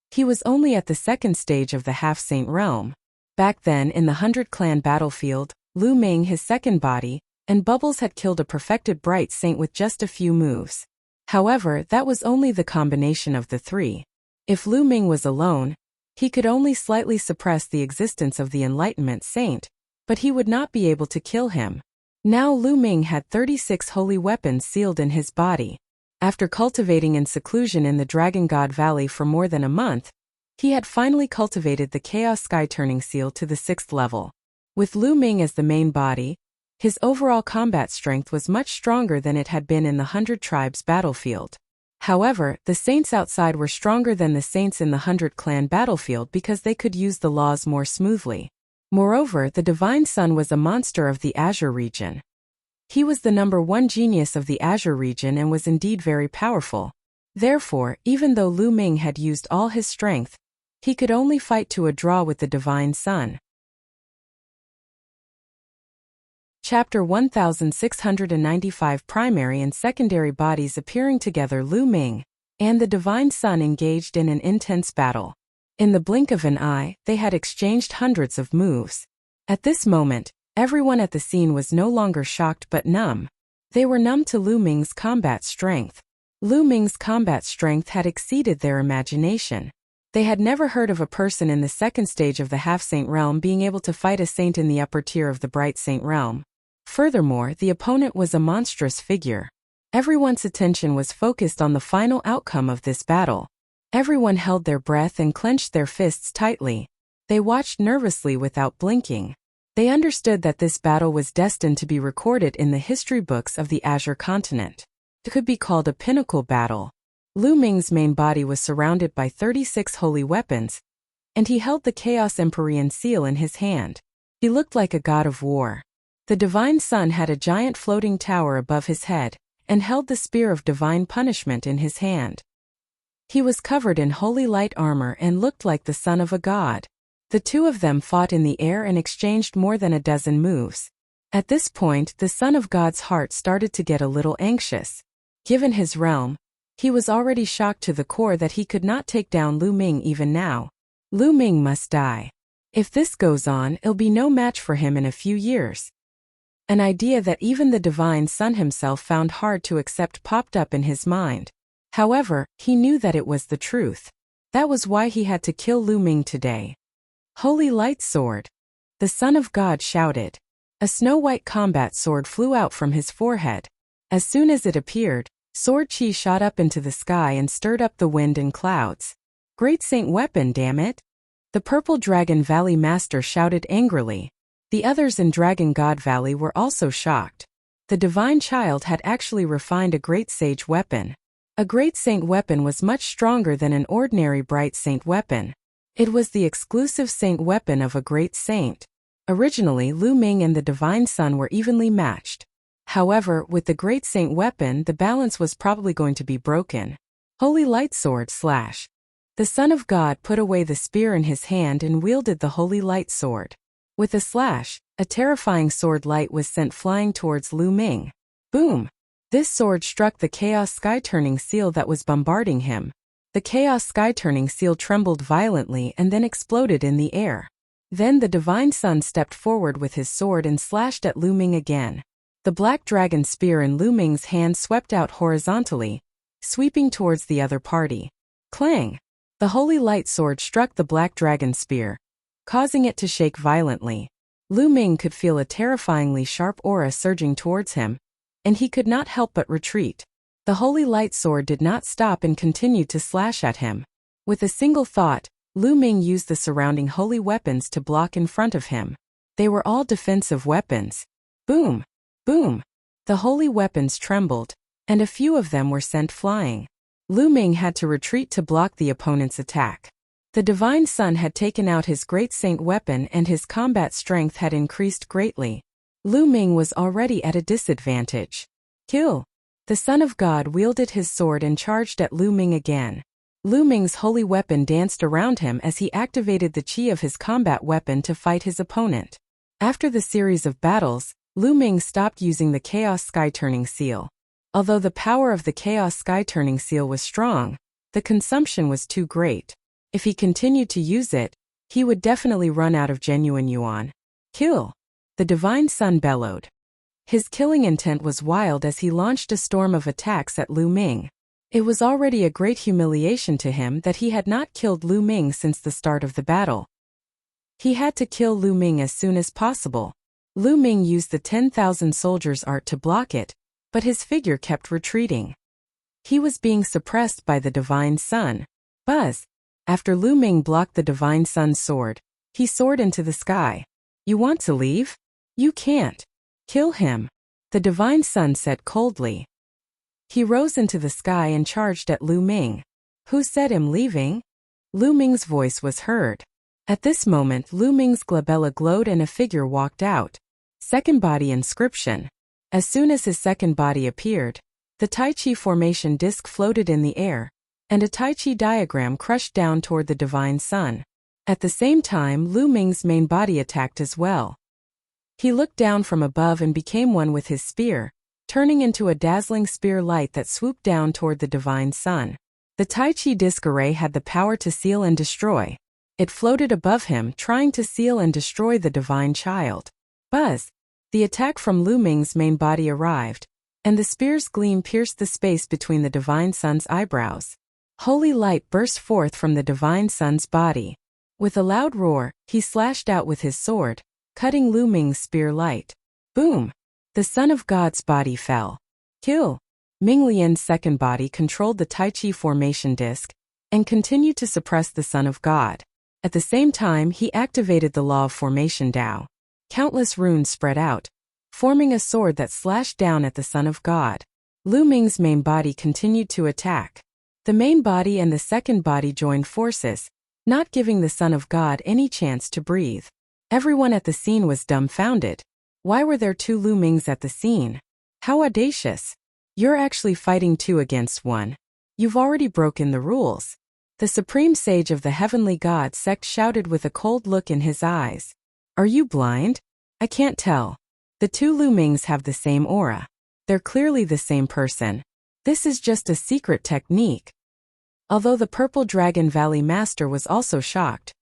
He was only at the second stage of the half-saint realm. Back then, in the 100-clan battlefield, Lu Ming, his second body, and Bubbles had killed a perfected bright saint with just a few moves. However, that was only the combination of the three. If Lu Ming was alone, he could only slightly suppress the existence of the Enlightenment Saint, but he would not be able to kill him. Now Lu Ming had 36 holy weapons sealed in his body. After cultivating in seclusion in the Dragon God Valley for more than a month, he had finally cultivated the Chaos Sky-turning seal to the 6th level. With Lu Ming as the main body, his overall combat strength was much stronger than it had been in the 100 Tribes battlefield. However, the saints outside were stronger than the saints in the 100-clan battlefield because they could use the laws more smoothly. Moreover, the Divine Son was a monster of the Azure region. He was the #1 genius of the Azure region and was indeed very powerful. Therefore, even though Lu Ming had used all his strength, he could only fight to a draw with the Divine Son. Chapter 1695 Primary and secondary bodies appearing together. Lu Ming and the Divine Son engaged in an intense battle. In the blink of an eye, they had exchanged hundreds of moves. At this moment, everyone at the scene was no longer shocked but numb. They were numb to Lu Ming's combat strength. Lu Ming's combat strength had exceeded their imagination. They had never heard of a person in the second stage of the half-saint realm being able to fight a saint in the upper tier of the bright saint realm. Furthermore, the opponent was a monstrous figure. Everyone's attention was focused on the final outcome of this battle. Everyone held their breath and clenched their fists tightly. They watched nervously without blinking. They understood that this battle was destined to be recorded in the history books of the Azure continent. It could be called a pinnacle battle. Lu Ming's main body was surrounded by 36 holy weapons, and he held the Chaos Empyrean seal in his hand. He looked like a god of war. The Divine Son had a giant floating tower above his head, and held the Spear of Divine Punishment in his hand. He was covered in holy light armor and looked like the son of a god. The two of them fought in the air and exchanged more than a dozen moves. At this point, the Son of God's heart started to get a little anxious. Given his realm, he was already shocked to the core that he could not take down Lu Ming even now. Lu Ming must die. If this goes on, it'll be no match for him in a few years. An idea that even the Divine Son himself found hard to accept popped up in his mind. However, he knew that it was the truth. That was why he had to kill Lu Ming today. Holy Light Sword! The Son of God shouted. A snow-white combat sword flew out from his forehead. As soon as it appeared, sword chi shot up into the sky and stirred up the wind and clouds. Great Saint weapon, damn it! The Purple Dragon Valley Master shouted angrily. The others in Dragon God Valley were also shocked. The Divine Child had actually refined a Great Sage weapon. A Great Saint weapon was much stronger than an ordinary Bright Saint weapon. It was the exclusive saint weapon of a Great Saint. Originally, Lu Ming and the Divine Son were evenly matched. However, with the Great Saint weapon, the balance was probably going to be broken. Holy Light Sword / The Son of God put away the spear in his hand and wielded the holy light sword. With a slash, a terrifying sword light was sent flying towards Lu Ming. Boom! This sword struck the chaos sky-turning seal that was bombarding him. The chaos sky-turning seal trembled violently and then exploded in the air. Then the Divine Son stepped forward with his sword and slashed at Lu Ming again. The black dragon spear in Lu Ming's hand swept out horizontally, sweeping towards the other party. Clang! The holy light sword struck the black dragon spear, causing it to shake violently. Lu Ming could feel a terrifyingly sharp aura surging towards him, and he could not help but retreat. The holy light sword did not stop and continued to slash at him. With a single thought, Lu Ming used the surrounding holy weapons to block in front of him. They were all defensive weapons. Boom! Boom! The holy weapons trembled, and a few of them were sent flying. Lu Ming had to retreat to block the opponent's attack. The Divine Son had taken out his great saint weapon and his combat strength had increased greatly. Lu Ming was already at a disadvantage. Kill! The Son of God wielded his sword and charged at Lu Ming again. Lu Ming's holy weapon danced around him as he activated the chi of his combat weapon to fight his opponent. After the series of battles, Lu Ming stopped using the Chaos Sky-Turning Seal. Although the power of the Chaos Sky-Turning Seal was strong, the consumption was too great. If he continued to use it, he would definitely run out of genuine yuan. Kill! The Divine Son bellowed. His killing intent was wild as he launched a storm of attacks at Lu Ming. It was already a great humiliation to him that he had not killed Lu Ming since the start of the battle. He had to kill Lu Ming as soon as possible. Lu Ming used the 10,000 soldiers art to block it, but his figure kept retreating. He was being suppressed by the Divine Son. Buzz! After Lu Ming blocked the Divine Son's sword, he soared into the sky. You want to leave? You can't. Kill him. The Divine Son said coldly. He rose into the sky and charged at Lu Ming. Who said him leaving? Lu Ming's voice was heard. At this moment Lu Ming's glabella glowed and a figure walked out. Second body inscription. As soon as his second body appeared, the Tai Chi formation disc floated in the air, and a Tai Chi diagram crushed down toward the Divine Son. At the same time Lu Ming's main body attacked as well. He looked down from above and became one with his spear, turning into a dazzling spear light that swooped down toward the Divine Son. The Tai Chi disc array had the power to seal and destroy. It floated above him, trying to seal and destroy the Divine Child. Buzz! The attack from Lu Ming's main body arrived, and the spear's gleam pierced the space between the Divine Son's eyebrows. Holy light burst forth from the Divine Son's body. With a loud roar, he slashed out with his sword, cutting Lu Ming's spear light. Boom! The Son of God's body fell. Kill! Ming Lian's second body controlled the Tai Chi formation disc, and continued to suppress the Son of God. At the same time he activated the law of formation Tao. Countless runes spread out, forming a sword that slashed down at the Son of God. Lu Ming's main body continued to attack. The main body and the second body joined forces, not giving the Son of God any chance to breathe. Everyone at the scene was dumbfounded. Why were there two Lu Mings at the scene? How audacious! You're actually fighting two against one. You've already broken the rules. The Supreme Sage of the Heavenly God sect shouted with a cold look in his eyes. Are you blind? I can't tell. The two Lu Mings have the same aura. They're clearly the same person. This is just a secret technique. Although the Purple Dragon Valley Master was also shocked,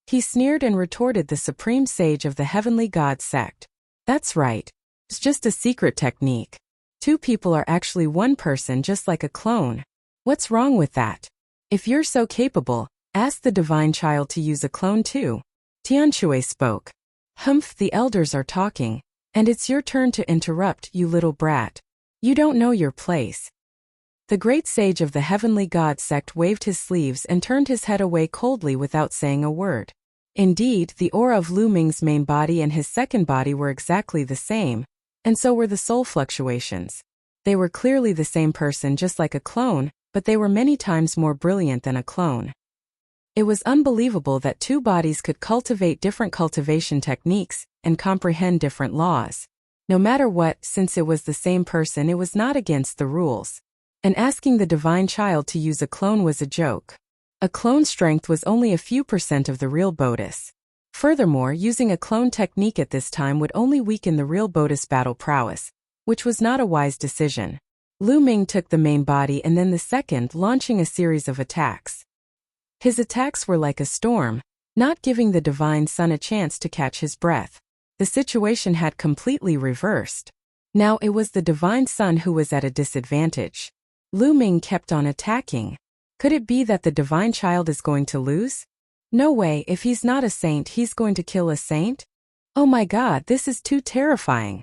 he sneered and retorted the Supreme Sage of the Heavenly God sect. That's right. It's just a secret technique. Two people are actually one person, just like a clone. What's wrong with that? If you're so capable, ask the Divine Child to use a clone too. Tianshui spoke. Humph, the elders are talking, and it's your turn to interrupt, you little brat. You don't know your place. The great sage of the Heavenly God sect waved his sleeves and turned his head away coldly without saying a word. Indeed, the aura of Lu Ming's main body and his second body were exactly the same, and so were the soul fluctuations. They were clearly the same person, just like a clone, but they were many times more brilliant than a clone. It was unbelievable that two bodies could cultivate different cultivation techniques and comprehend different laws. No matter what, since it was the same person, it was not against the rules. And asking the Divine Child to use a clone was a joke. A clone strength was only a few % of the real Botus. Furthermore, using a clone technique at this time would only weaken the real Botus battle prowess, which was not a wise decision. Lu Ming took the main body and then the second, launching a series of attacks. His attacks were like a storm, not giving the Divine Son a chance to catch his breath. The situation had completely reversed. Now it was the Divine Son who was at a disadvantage. Lu Ming kept on attacking. Could it be that the Divine Child is going to lose? No way, if he's not a saint, he's going to kill a saint? Oh my God, this is too terrifying.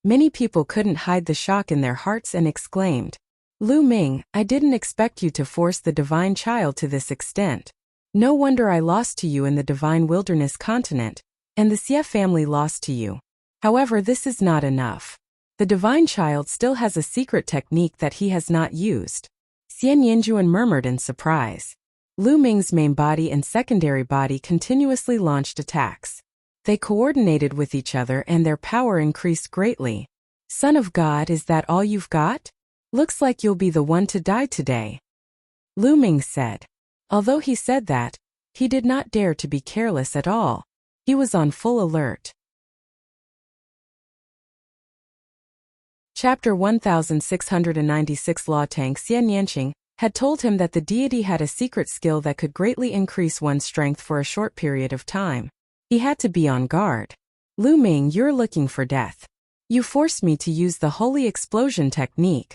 Many people couldn't hide the shock in their hearts and exclaimed, Lu Ming, I didn't expect you to force the Divine Child to this extent. No wonder I lost to you in the Divine Wilderness continent, and the Xie family lost to you. However, this is not enough. The Divine Child still has a secret technique that he has not used. Xian Yinjuan murmured in surprise. Lu Ming's main body and secondary body continuously launched attacks. They coordinated with each other and their power increased greatly. Son of God, is that all you've got? Looks like you'll be the one to die today. Lu Ming said. Although he said that, he did not dare to be careless at all. He was on full alert. Chapter 1696. Law Tang Xian Yanqing had told him that the deity had a secret skill that could greatly increase one's strength for a short period of time. He had to be on guard. Lu Ming, you're looking for death. You forced me to use the holy explosion technique.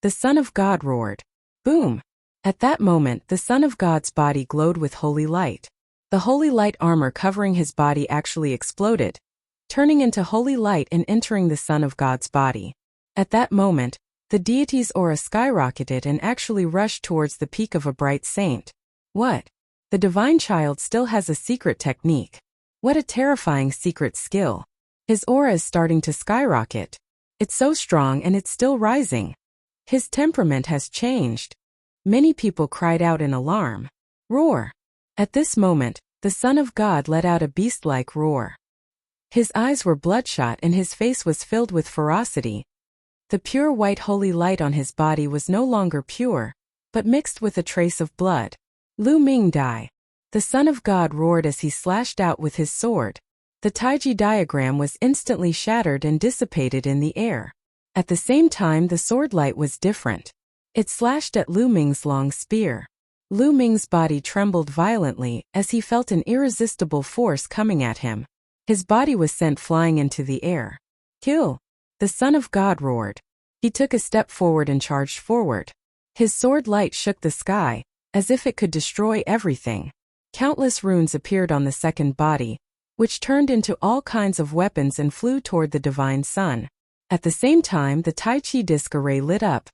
The Son of God roared. Boom! At that moment, the Son of God's body glowed with holy light. The holy light armor covering his body actually exploded, turning into holy light and entering the Son of God's body. At that moment, the deity's aura skyrocketed and actually rushed towards the peak of a bright saint. What? The Divine Child still has a secret technique. What a terrifying secret skill. His aura is starting to skyrocket. It's so strong and it's still rising. His temperament has changed. Many people cried out in alarm. Roar! At this moment, the Son of God let out a beast-like roar. His eyes were bloodshot and his face was filled with ferocity. The pure white holy light on his body was no longer pure, but mixed with a trace of blood. Lu Ming, die! The Son of God roared as he slashed out with his sword. The Taiji diagram was instantly shattered and dissipated in the air. At the same time, the sword light was different. It slashed at Lu Ming's long spear. Lu Ming's body trembled violently as he felt an irresistible force coming at him. His body was sent flying into the air. Kill! The Son of God roared. He took a step forward and charged forward. His sword light shook the sky, as if it could destroy everything. Countless runes appeared on the second body, which turned into all kinds of weapons and flew toward the Divine Son. At the same time, the Tai Chi disc array lit up,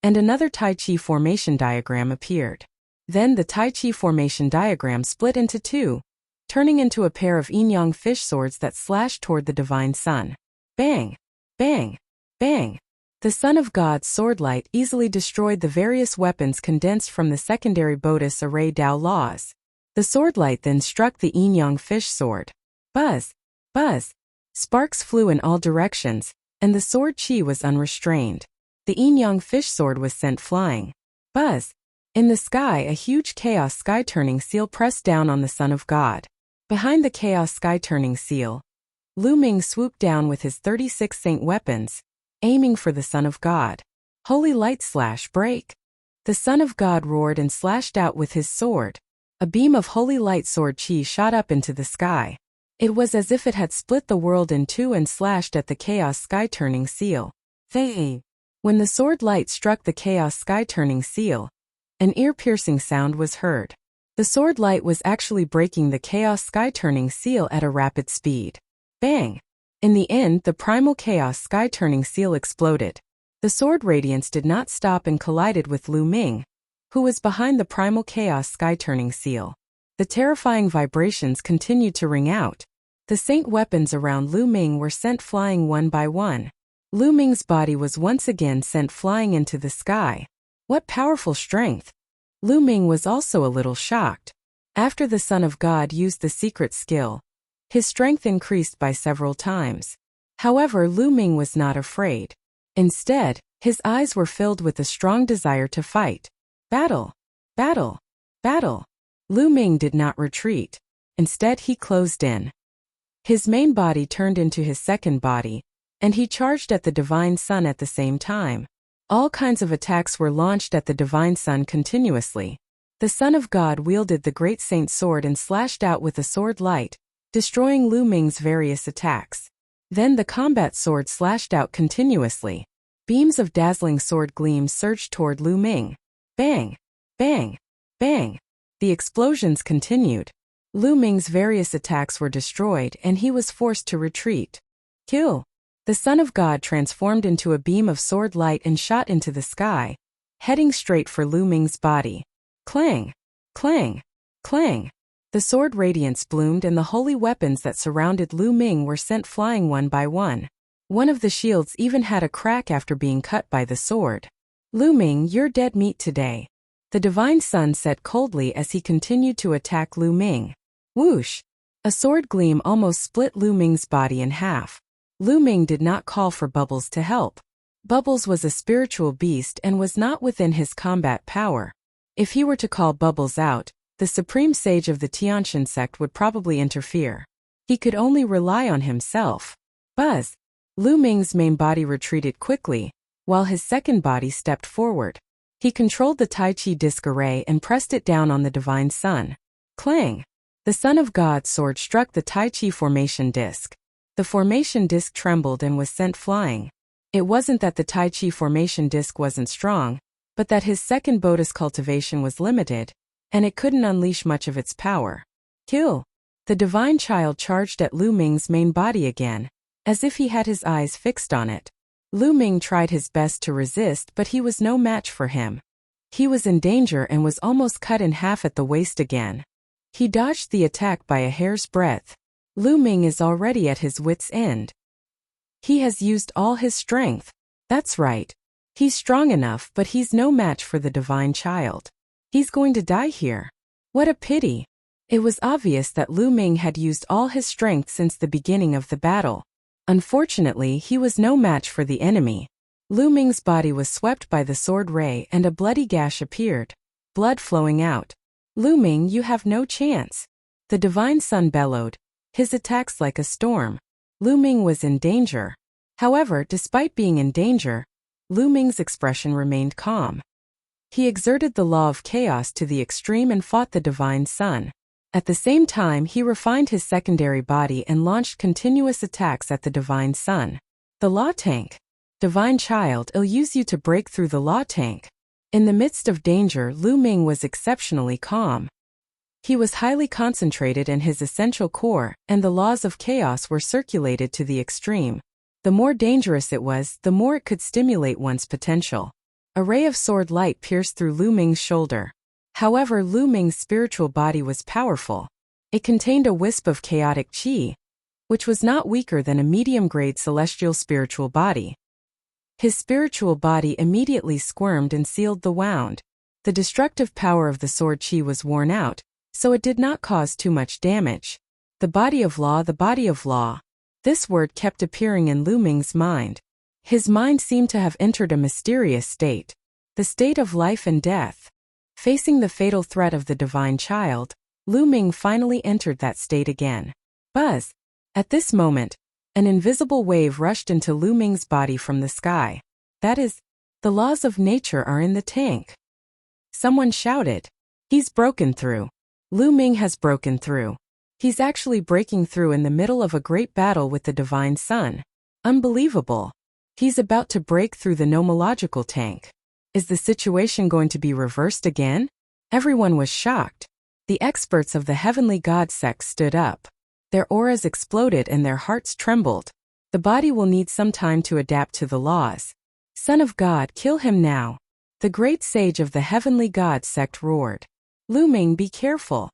and another Tai Chi formation diagram appeared. Then the Tai Chi formation diagram split into two, turning into a pair of yin-yang fish swords that slashed toward the Divine Son. Bang! Bang! Bang! The Son of God's sword light easily destroyed the various weapons condensed from the secondary Botus array Dao laws. The sword light then struck the yin-yang fish sword. Buzz! Buzz! Sparks flew in all directions, and the sword chi was unrestrained. The yin-yang fish sword was sent flying. Buzz! In the sky, a huge chaos sky-turning seal pressed down on the Son of God. Behind the chaos sky-turning seal, Lu Ming swooped down with his 36 saint weapons, aiming for the Son of God. Holy light slash break! The Son of God roared and slashed out with his sword. A beam of holy light sword chi shot up into the sky. It was as if it had split the world in two and slashed at the chaos sky-turning seal. When the sword light struck the chaos sky-turning seal, an ear-piercing sound was heard. The sword light was actually breaking the chaos sky-turning seal at a rapid speed. Bang! In the end, the primal chaos sky-turning seal exploded. The sword radiance did not stop and collided with Lu Ming, who was behind the primal chaos sky-turning seal. The terrifying vibrations continued to ring out. The saint weapons around Lu Ming were sent flying one by one. Lu Ming's body was once again sent flying into the sky. What powerful strength! Lu Ming was also a little shocked. After the Son of God used the secret skill, his strength increased by several times. However, Lu Ming was not afraid. Instead, his eyes were filled with a strong desire to fight. Battle! Battle! Battle. Lu Ming did not retreat. Instead, he closed in. His main body turned into his second body, and he charged at the Divine Sun at the same time. All kinds of attacks were launched at the Divine Sun continuously. The Son of God wielded the Great Saint Sword and slashed out with a sword light, destroying Lu Ming's various attacks. Then the combat sword slashed out continuously. Beams of dazzling sword gleams surged toward Lu Ming. Bang! Bang! Bang! The explosions continued. Lu Ming's various attacks were destroyed and he was forced to retreat. Kill! The Son of God transformed into a beam of sword light and shot into the sky, heading straight for Lu Ming's body. Clang! Clang! Clang! The sword radiance bloomed and the holy weapons that surrounded Lu Ming were sent flying one by one. One of the shields even had a crack after being cut by the sword. Lu Ming, you're dead meat today. The Divine Sun said coldly as he continued to attack Lu Ming. Whoosh! A sword gleam almost split Lu Ming's body in half. Lu Ming did not call for Bubbles to help. Bubbles was a spiritual beast and was not within his combat power. If he were to call Bubbles out, the supreme sage of the Tiantian sect would probably interfere. He could only rely on himself. Buzz! Lu Ming's main body retreated quickly, while his second body stepped forward. He controlled the Tai Chi disc array and pressed it down on the Divine Sun. Clang! The Son of God's sword struck the Tai Chi formation disc. The formation disc trembled and was sent flying. It wasn't that the Tai Chi formation disc wasn't strong, but that his second Bodhi's cultivation was limited, and it couldn't unleash much of its power. Kill! The Divine Child charged at Lu Ming's main body again, as if he had his eyes fixed on it. Lu Ming tried his best to resist, but he was no match for him. He was in danger and was almost cut in half at the waist again. He dodged the attack by a hair's breadth. Lu Ming is already at his wit's end. He has used all his strength. That's right. He's strong enough, but he's no match for the Divine Child. He's going to die here. What a pity. It was obvious that Lu Ming had used all his strength since the beginning of the battle. Unfortunately, he was no match for the enemy. Lu Ming's body was swept by the sword ray and a bloody gash appeared, blood flowing out. Lu Ming, you have no chance. The Divine Sun bellowed, his attacks like a storm. Lu Ming was in danger. However, despite being in danger, Lu Ming's expression remained calm. He exerted the law of chaos to the extreme and fought the Divine Sun. At the same time, he refined his secondary body and launched continuous attacks at the Divine Sun. The Law Tank. Divine Child, I'll use you to break through the Law Tank. In the midst of danger, Lu Ming was exceptionally calm. He was highly concentrated in his essential core, and the laws of chaos were circulated to the extreme. The more dangerous it was, the more it could stimulate one's potential. A ray of sword light pierced through Lu Ming's shoulder. However, Lu Ming's spiritual body was powerful. It contained a wisp of chaotic qi, which was not weaker than a medium-grade celestial spiritual body. His spiritual body immediately squirmed and sealed the wound. The destructive power of the sword qi was worn out, so it did not cause too much damage. The body of law, the body of law. This word kept appearing in Lu Ming's mind. His mind seemed to have entered a mysterious state. The state of life and death. Facing the fatal threat of the Divine Child, Lu Ming finally entered that state again. Buzz! At this moment, an invisible wave rushed into Lu Ming's body from the sky. That is, the laws of nature are in the tank. Someone shouted. He's broken through. Lu Ming has broken through. He's actually breaking through in the middle of a great battle with the Divine Sun. Unbelievable. He's about to break through the nomological tank. Is the situation going to be reversed again? Everyone was shocked. The experts of the Heavenly God sect stood up. Their auras exploded and their hearts trembled. The body will need some time to adapt to the laws. Son of God, kill him now. The great sage of the Heavenly God sect roared. Lu Ming, be careful.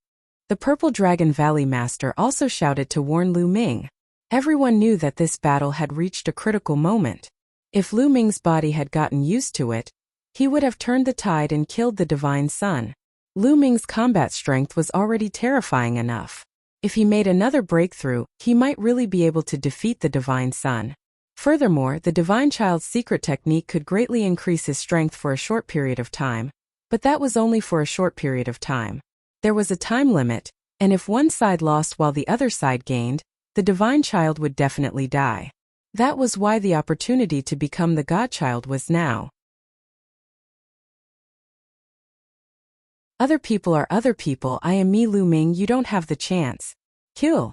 The Purple Dragon Valley Master also shouted to warn Lu Ming. Everyone knew that this battle had reached a critical moment. If Lu Ming's body had gotten used to it, he would have turned the tide and killed the Divine Sun. Lu Ming's combat strength was already terrifying enough. If he made another breakthrough, he might really be able to defeat the Divine Sun. Furthermore, the Divine Child's secret technique could greatly increase his strength for a short period of time. But that was only for a short period of time. There was a time limit, and if one side lost while the other side gained, the divine child would definitely die. That was why the opportunity to become the godchild was now. Other people are other people. I am me, Lu Ming. You don't have the chance. Kill.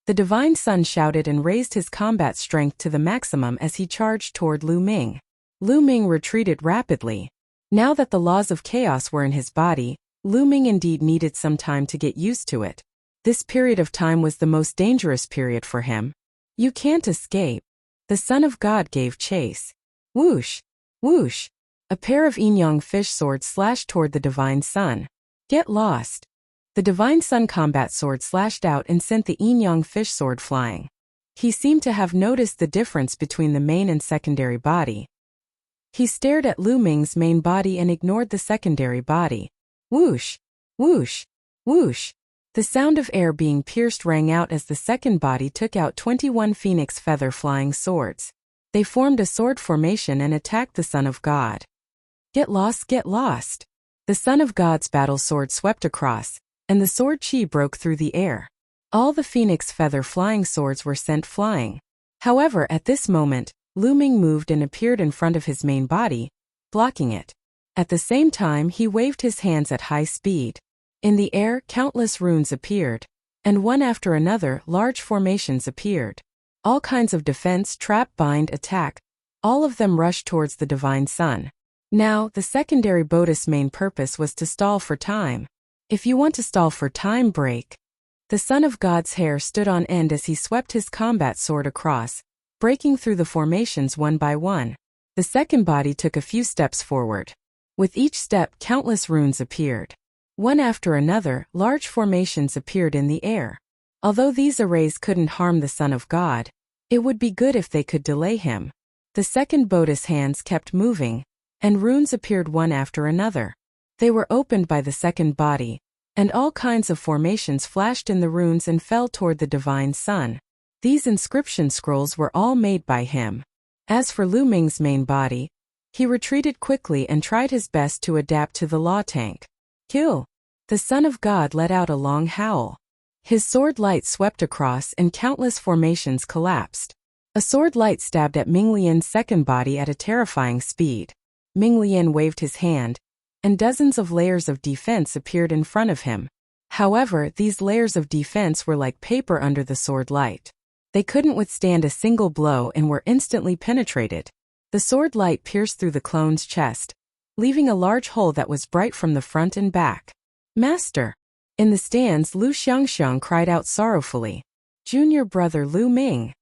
The divine son shouted and raised his combat strength to the maximum as he charged toward Lu Ming. Lu Ming retreated rapidly. Now that the laws of chaos were in his body, Lu Ming indeed needed some time to get used to it. This period of time was the most dangerous period for him. You can't escape. The Son of God gave chase. Whoosh! Whoosh! A pair of yin-yang fish swords slashed toward the divine son. Get lost! The divine son combat sword slashed out and sent the yin-yang fish sword flying. He seemed to have noticed the difference between the main and secondary body. He stared at Lu Ming's main body and ignored the secondary body. Whoosh! Whoosh! Whoosh! The sound of air being pierced rang out as the second body took out 21 phoenix feather flying swords. They formed a sword formation and attacked the Son of God. Get lost, get lost! The Son of God's battle sword swept across, and the sword chi broke through the air. All the phoenix feather flying swords were sent flying. However, at this moment, Lu Ming moved and appeared in front of his main body, blocking it. At the same time, he waved his hands at high speed. In the air, countless runes appeared, and one after another, large formations appeared. All kinds of defense, trap, bind, attack, all of them rushed towards the divine son. Now, the secondary Bodhi's main purpose was to stall for time. If you want to stall for time, break. The Son of God's hair stood on end as he swept his combat sword across, breaking through the formations one by one. The second body took a few steps forward. With each step, countless runes appeared. One after another, large formations appeared in the air. Although these arrays couldn't harm the Son of God, it would be good if they could delay him. The second Bodhi's hands kept moving, and runes appeared one after another. They were opened by the second body, and all kinds of formations flashed in the runes and fell toward the divine son. These inscription scrolls were all made by him. As for Lu Ming's main body, he retreated quickly and tried his best to adapt to the law tank. Kill! The Son of God let out a long howl. His sword light swept across and countless formations collapsed. A sword light stabbed at Ming Lian's second body at a terrifying speed. Ming Lian waved his hand, and dozens of layers of defense appeared in front of him. However, these layers of defense were like paper under the sword light. They couldn't withstand a single blow and were instantly penetrated. The sword light pierced through the clone's chest, leaving a large hole that was bright from the front and back. Master! In the stands, Lu Xiangxiang cried out sorrowfully. Junior brother Lu Ming.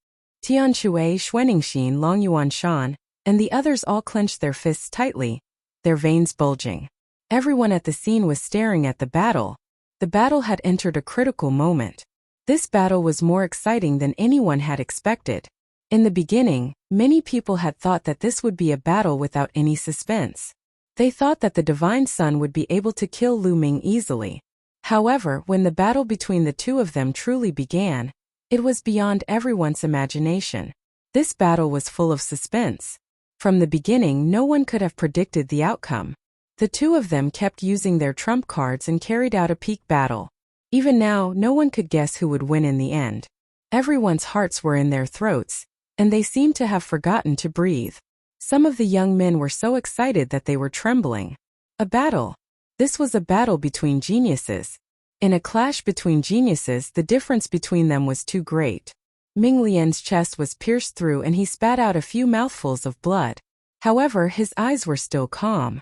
Tian Shui, Xuaningxin, Long Yuan Shan, and the others all clenched their fists tightly, their veins bulging. Everyone at the scene was staring at the battle. The battle had entered a critical moment. This battle was more exciting than anyone had expected. In the beginning, many people had thought that this would be a battle without any suspense. They thought that the divine son would be able to kill Lu Ming easily. However, when the battle between the two of them truly began, it was beyond everyone's imagination. This battle was full of suspense. From the beginning, no one could have predicted the outcome. The two of them kept using their trump cards and carried out a peak battle. Even now, no one could guess who would win in the end. Everyone's hearts were in their throats, and they seemed to have forgotten to breathe. Some of the young men were so excited that they were trembling. A battle. This was a battle between geniuses. In a clash between geniuses, the difference between them was too great. Ming Lian's chest was pierced through and he spat out a few mouthfuls of blood. However, his eyes were still calm.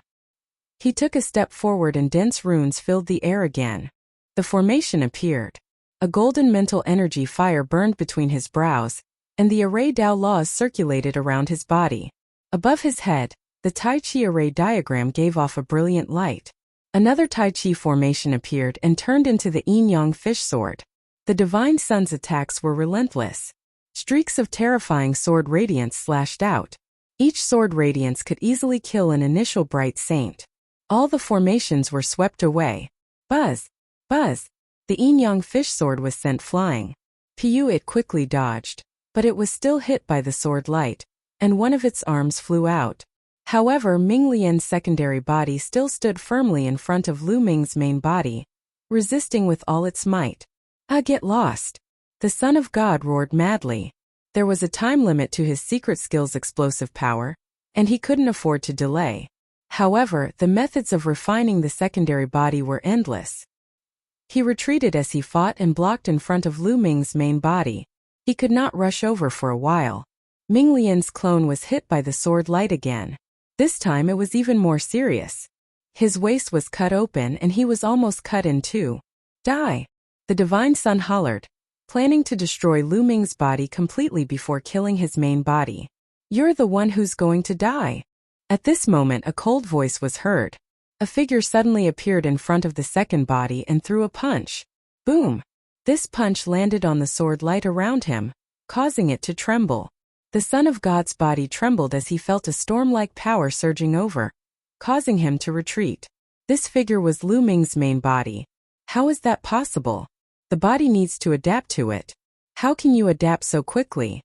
He took a step forward and dense runes filled the air again. The formation appeared. A golden mental energy fire burned between his brows, and the array Dao laws circulated around his body. Above his head, the Tai Chi array diagram gave off a brilliant light. Another Tai Chi formation appeared and turned into the yin-yang fish sword. The divine son's attacks were relentless. Streaks of terrifying sword radiance slashed out. Each sword radiance could easily kill an initial bright saint. All the formations were swept away. Buzz! Buzz! The yin-yang fish sword was sent flying. It quickly dodged, but it was still hit by the sword light, and one of its arms flew out. However, Ming Lian's secondary body still stood firmly in front of Lu Ming's main body, resisting with all its might. Get lost! The son of God roared madly. There was a time limit to his secret skill's explosive power, and he couldn't afford to delay. However, the methods of refining the secondary body were endless. He retreated as he fought and blocked in front of Lu Ming's main body. He could not rush over for a while. Ming Lian's clone was hit by the sword light again. This time it was even more serious. His waist was cut open and he was almost cut in two. Die! The divine son hollered, planning to destroy Lu Ming's body completely before killing his main body. You're the one who's going to die. At this moment a cold voice was heard. A figure suddenly appeared in front of the second body and threw a punch. Boom! This punch landed on the sword light around him, causing it to tremble. The Son of God's body trembled as he felt a storm-like power surging over, causing him to retreat. This figure was Lu Ming's main body. How is that possible? The body needs to adapt to it. How can you adapt so quickly?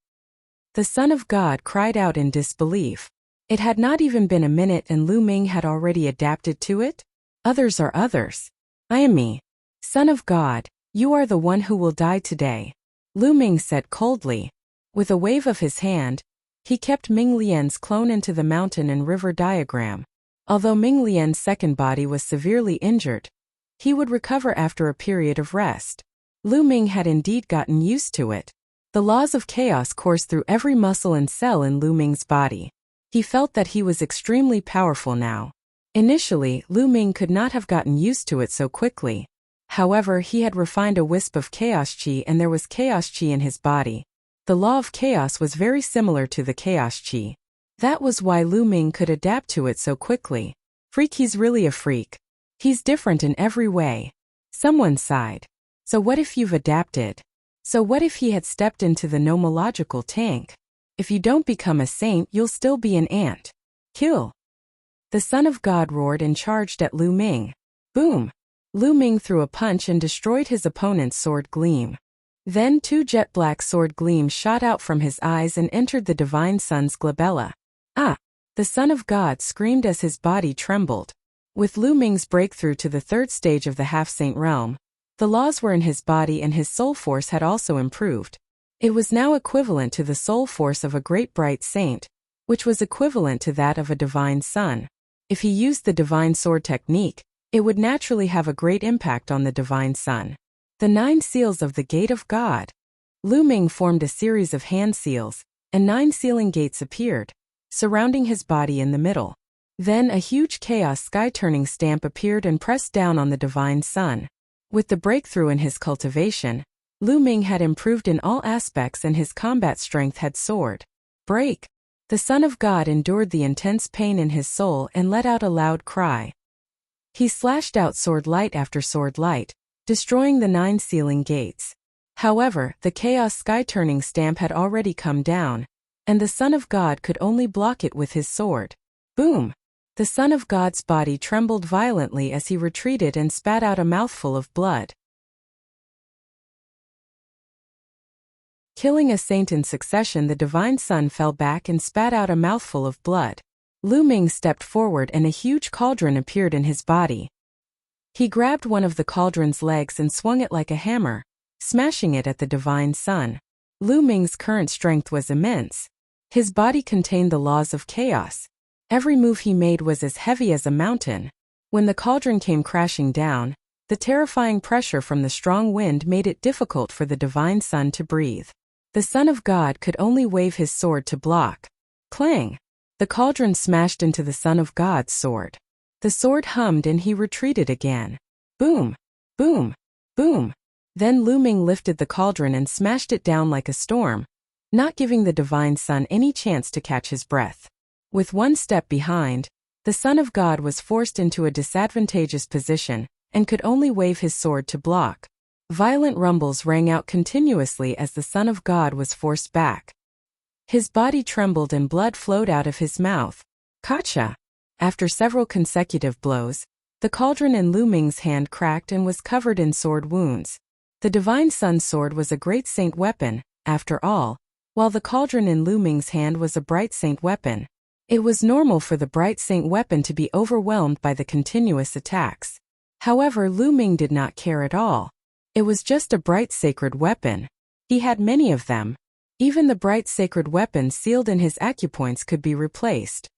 The Son of God cried out in disbelief. It had not even been a minute and Lu Ming had already adapted to it? Others are others. I am me. Son of God, you are the one who will die today. Lu Ming said coldly. With a wave of his hand, he kept Ming Lian's clone into the mountain and river diagram. Although Ming Lian's second body was severely injured, he would recover after a period of rest. Lu Ming had indeed gotten used to it. The laws of chaos coursed through every muscle and cell in Lu Ming's body. He felt that he was extremely powerful now. Initially, Lu Ming could not have gotten used to it so quickly. However, he had refined a wisp of chaos chi and there was chaos chi in his body. The law of chaos was very similar to the chaos chi. That was why Lu Ming could adapt to it so quickly. Freak, he's really a freak. He's different in every way. Someone sighed. So what if you've adapted? So what if he had stepped into the nomological tank? If you don't become a saint, you'll still be an ant. Kill! The Son of God roared and charged at Lu Ming. Boom! Lu Ming threw a punch and destroyed his opponent's sword gleam. Then two jet-black sword gleams shot out from his eyes and entered the Divine Son's glabella. Ah! The Son of God screamed as his body trembled. With Lu Ming's breakthrough to the third stage of the half-saint realm, the laws were in his body and his soul force had also improved. It was now equivalent to the soul force of a great bright saint, which was equivalent to that of a divine son. If he used the divine sword technique, it would naturally have a great impact on the divine son. The 9 seals of the Gate of God. Lu Ming formed a series of hand seals, and 9 sealing gates appeared, surrounding his body in the middle. Then a huge chaos sky-turning stamp appeared and pressed down on the divine son. With the breakthrough in his cultivation, Lu Ming had improved in all aspects and his combat strength had soared. Break! The Son of God endured the intense pain in his soul and let out a loud cry. He slashed out sword light after sword light, destroying the 9 sealing gates. However, the chaos sky-turning stamp had already come down, and the Son of God could only block it with his sword. Boom! The Son of God's body trembled violently as he retreated and spat out a mouthful of blood. Killing a saint in succession, the divine son fell back and spat out a mouthful of blood. Lu Ming stepped forward and a huge cauldron appeared in his body. He grabbed one of the cauldron's legs and swung it like a hammer, smashing it at the divine son. Lu Ming's current strength was immense. His body contained the laws of chaos. Every move he made was as heavy as a mountain. When the cauldron came crashing down, the terrifying pressure from the strong wind made it difficult for the divine son to breathe. The Son of God could only wave his sword to block. Clang! The cauldron smashed into the Son of God's sword. The sword hummed and he retreated again. Boom! Boom! Boom! Then Lu Ming lifted the cauldron and smashed it down like a storm, not giving the divine son any chance to catch his breath. With one step behind, the Son of God was forced into a disadvantageous position and could only wave his sword to block. Violent rumbles rang out continuously as the Son of God was forced back. His body trembled and blood flowed out of his mouth. Gotcha! After several consecutive blows, the cauldron in Lu Ming's hand cracked and was covered in sword wounds. The divine son's sword was a great saint weapon, after all, while the cauldron in Lu Ming's hand was a bright saint weapon. It was normal for the bright saint weapon to be overwhelmed by the continuous attacks. However, Lu Ming did not care at all. It was just a bright sacred weapon. He had many of them. Even the bright sacred weapon sealed in his acupoints could be replaced.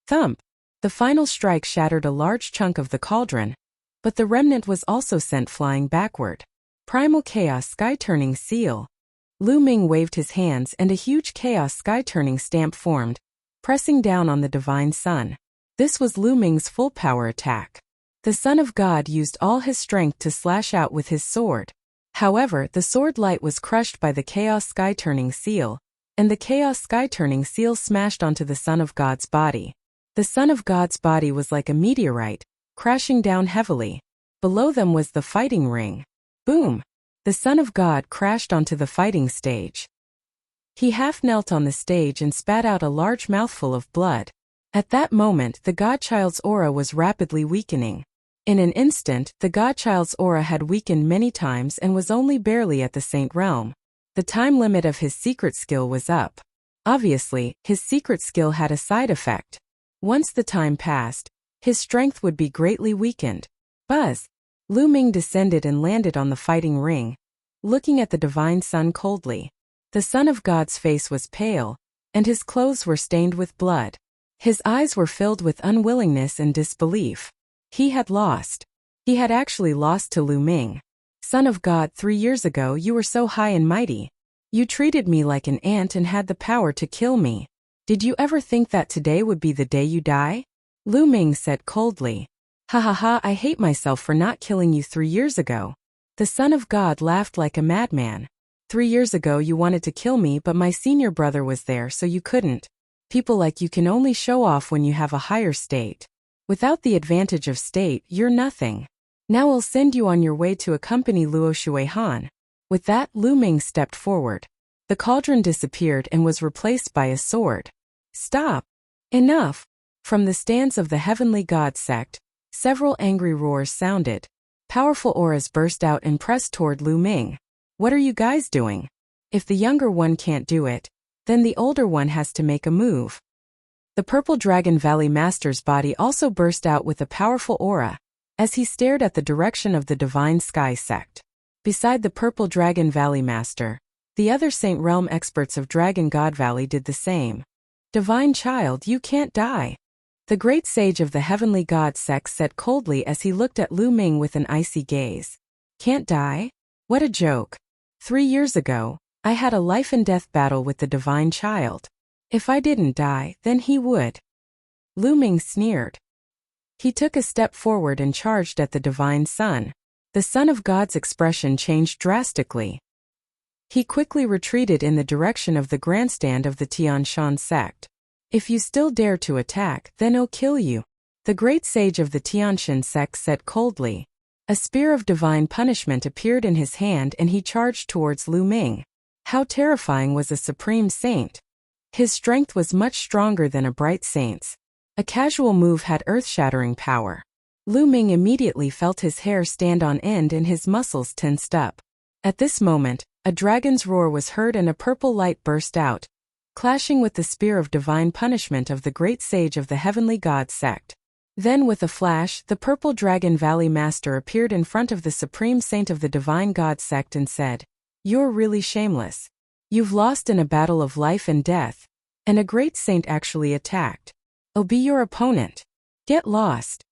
Thump! The final strike shattered a large chunk of the cauldron, but the remnant was also sent flying backward. Primal Chaos Sky-Turning Seal. Lu Ming waved his hands and a huge Chaos Sky-Turning stamp formed, pressing down on the Divine Sun. This was Lu Ming's full power attack. The Son of God used all his strength to slash out with his sword. However, the sword light was crushed by the Chaos Sky-Turning Seal, and the Chaos Sky-Turning Seal smashed onto the Son of God's body. The Son of God's body was like a meteorite, crashing down heavily. Below them was the fighting ring. Boom! The Son of God crashed onto the fighting stage. He half knelt on the stage and spat out a large mouthful of blood. At that moment, the Godchild's aura was rapidly weakening. In an instant, the Godchild's aura had weakened many times and was only barely at the Saint realm. The time limit of his secret skill was up. Obviously, his secret skill had a side effect. Once the time passed, his strength would be greatly weakened. Buzz! Lu Ming descended and landed on the fighting ring, looking at the Divine Sun coldly. The Son of God's face was pale, and his clothes were stained with blood. His eyes were filled with unwillingness and disbelief. He had lost. He had actually lost to Lu Ming. Son of God, 3 years ago you were so high and mighty. You treated me like an ant and had the power to kill me. Did you ever think that today would be the day you die? Lu Ming said coldly. Ha ha ha, I hate myself for not killing you 3 years ago. The Son of God laughed like a madman. 3 years ago you wanted to kill me, but my senior brother was there, so you couldn't. People like you can only show off when you have a higher state. Without the advantage of state, you're nothing. Now I'll send you on your way to accompany Luo Shuihan. With that, Lu Ming stepped forward. The cauldron disappeared and was replaced by a sword. Stop! Enough! From the stands of the Heavenly God sect, several angry roars sounded. Powerful auras burst out and pressed toward Lu Ming. What are you guys doing? If the younger one can't do it, then the older one has to make a move. The Purple Dragon Valley Master's body also burst out with a powerful aura, as he stared at the direction of the Divine Sky sect. Beside the Purple Dragon Valley Master, the other Saint Realm experts of Dragon God Valley did the same. Divine Child, you can't die. The great sage of the Heavenly God sect said coldly as he looked at Lu Ming with an icy gaze. Can't die? What a joke. 3 years ago, I had a life-and-death battle with the Divine Child. If I didn't die, then he would. Lu Ming sneered. He took a step forward and charged at the Divine Sun. The Son of God's expression changed drastically. He quickly retreated in the direction of the grandstand of the Tianshan sect. If you still dare to attack, then I'll kill you. The great sage of the Tianshan sect said coldly. A spear of divine punishment appeared in his hand and he charged towards Lu Ming. How terrifying was a supreme saint! His strength was much stronger than a bright saint's. A casual move had earth-shattering power. Lu Ming immediately felt his hair stand on end and his muscles tensed up. At this moment, a dragon's roar was heard and a purple light burst out, clashing with the spear of divine punishment of the great sage of the Heavenly God sect. Then with a flash, the Purple Dragon Valley Master appeared in front of the Supreme Saint of the Divine God sect and said, "You're really shameless. You've lost in a battle of life and death, and a great saint actually attacked. I'll be your opponent. Get lost."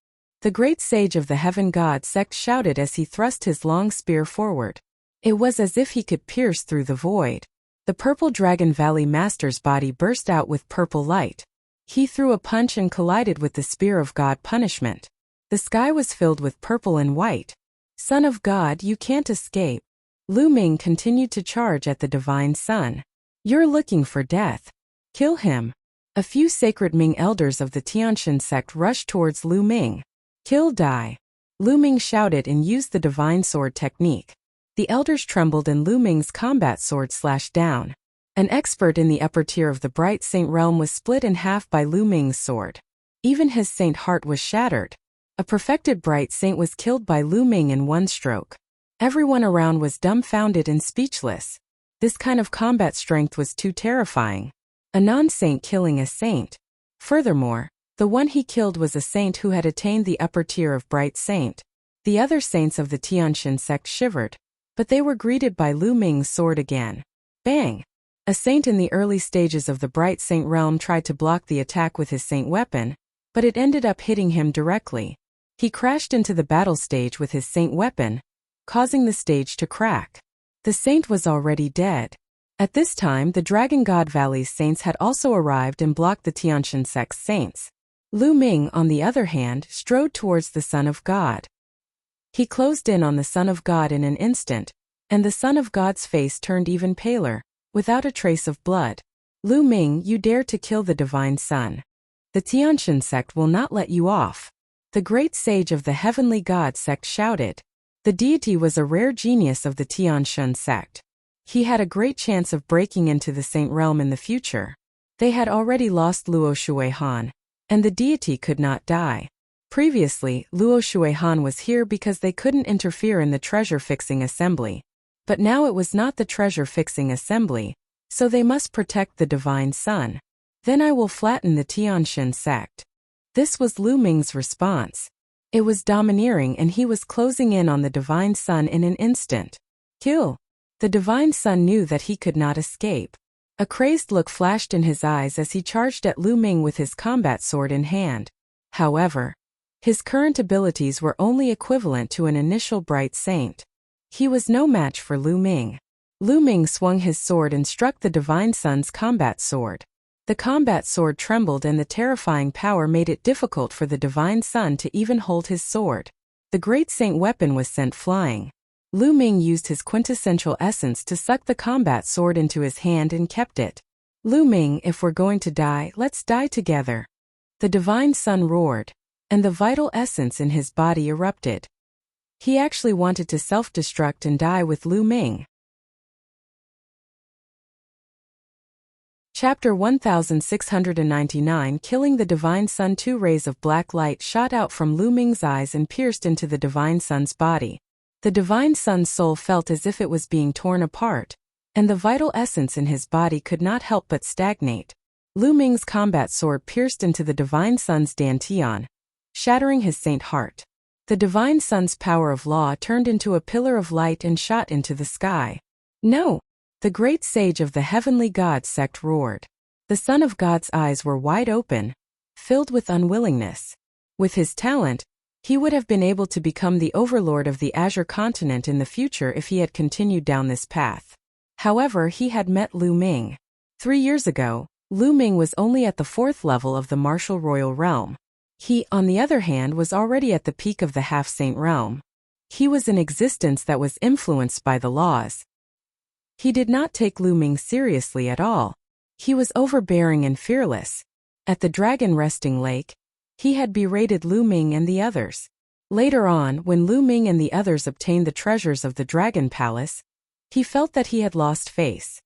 The great sage of the Heaven God sect shouted as he thrust his long spear forward. It was as if he could pierce through the void. The Purple Dragon Valley Master's body burst out with purple light. He threw a punch and collided with the spear of God punishment. The sky was filled with purple and white. Son of God, you can't escape. Lu Ming continued to charge at the Divine Sun. You're looking for death. Kill him. A few sacred Ming elders of the Tianshan sect rushed towards Lu Ming. Kill, die. Lu Ming shouted and used the divine sword technique. The elders trembled and Lu Ming's combat sword slashed down. An expert in the upper tier of the Bright Saint realm was split in half by Lu Ming's sword. Even his saint heart was shattered. A perfected Bright Saint was killed by Lu Ming in one stroke. Everyone around was dumbfounded and speechless. This kind of combat strength was too terrifying. A non-saint killing a saint. Furthermore, the one he killed was a saint who had attained the upper tier of bright saint. The other saints of the Tianxin sect shivered, but they were greeted by Lu Ming's sword again. Bang! A saint in the early stages of the bright saint realm tried to block the attack with his saint weapon, but it ended up hitting him directly. He crashed into the battle stage with his saint weapon, causing the stage to crack. The saint was already dead. At this time, the Dragon God Valley's saints had also arrived and blocked the Tianxin sect's saints. Lu Ming, on the other hand, strode towards the Son of God. He closed in on the Son of God in an instant, and the Son of God's face turned even paler, without a trace of blood. Lu Ming, you dare to kill the Divine Son. The Tianxin sect will not let you off. The great sage of the Heavenly God sect shouted. The deity was a rare genius of the Tianxin sect. He had a great chance of breaking into the saint realm in the future. They had already lost Luo Shuihan, and the deity could not die. Previously, Luo Shuihan was here because they couldn't interfere in the treasure-fixing assembly. But now it was not the treasure-fixing assembly, so they must protect the Divine Son. Then I will flatten the Tianxin sect. This was Lu Ming's response. It was domineering and he was closing in on the Divine Son in an instant. Kill! The Divine Son knew that he could not escape. A crazed look flashed in his eyes as he charged at Lu Ming with his combat sword in hand. However, his current abilities were only equivalent to an initial bright saint. He was no match for Lu Ming. Lu Ming swung his sword and struck the Divine Son's combat sword. The combat sword trembled and the terrifying power made it difficult for the Divine Son to even hold his sword. The great saint weapon was sent flying. Lu Ming used his quintessential essence to suck the combat sword into his hand and kept it. Lu Ming, if we're going to die, let's die together. The Divine Son roared, and the vital essence in his body erupted. He actually wanted to self-destruct and die with Lu Ming. Chapter 1699 Killing the Divine Son. 2 rays of black light shot out from Lu Ming's eyes and pierced into the Divine Son's body. The Divine Son's soul felt as if it was being torn apart, and the vital essence in his body could not help but stagnate. Lu Ming's combat sword pierced into the Divine Son's dantian, shattering his saint heart. The Divine Son's power of law turned into a pillar of light and shot into the sky. No! The great sage of the Heavenly God sect roared. The Son of God's eyes were wide open, filled with unwillingness. With his talent, he would have been able to become the overlord of the Azure continent in the future if he had continued down this path. However, he had met Lu Ming. 3 years ago, Lu Ming was only at the 4th level of the martial royal realm. He, on the other hand, was already at the peak of the half-saint realm. He was an existence that was influenced by the laws. He did not take Lu Ming seriously at all. He was overbearing and fearless. At the Dragon Resting Lake, he had berated Lu Ming and the others. Later on, when Lu Ming and the others obtained the treasures of the Dragon Palace, he felt that he had lost face.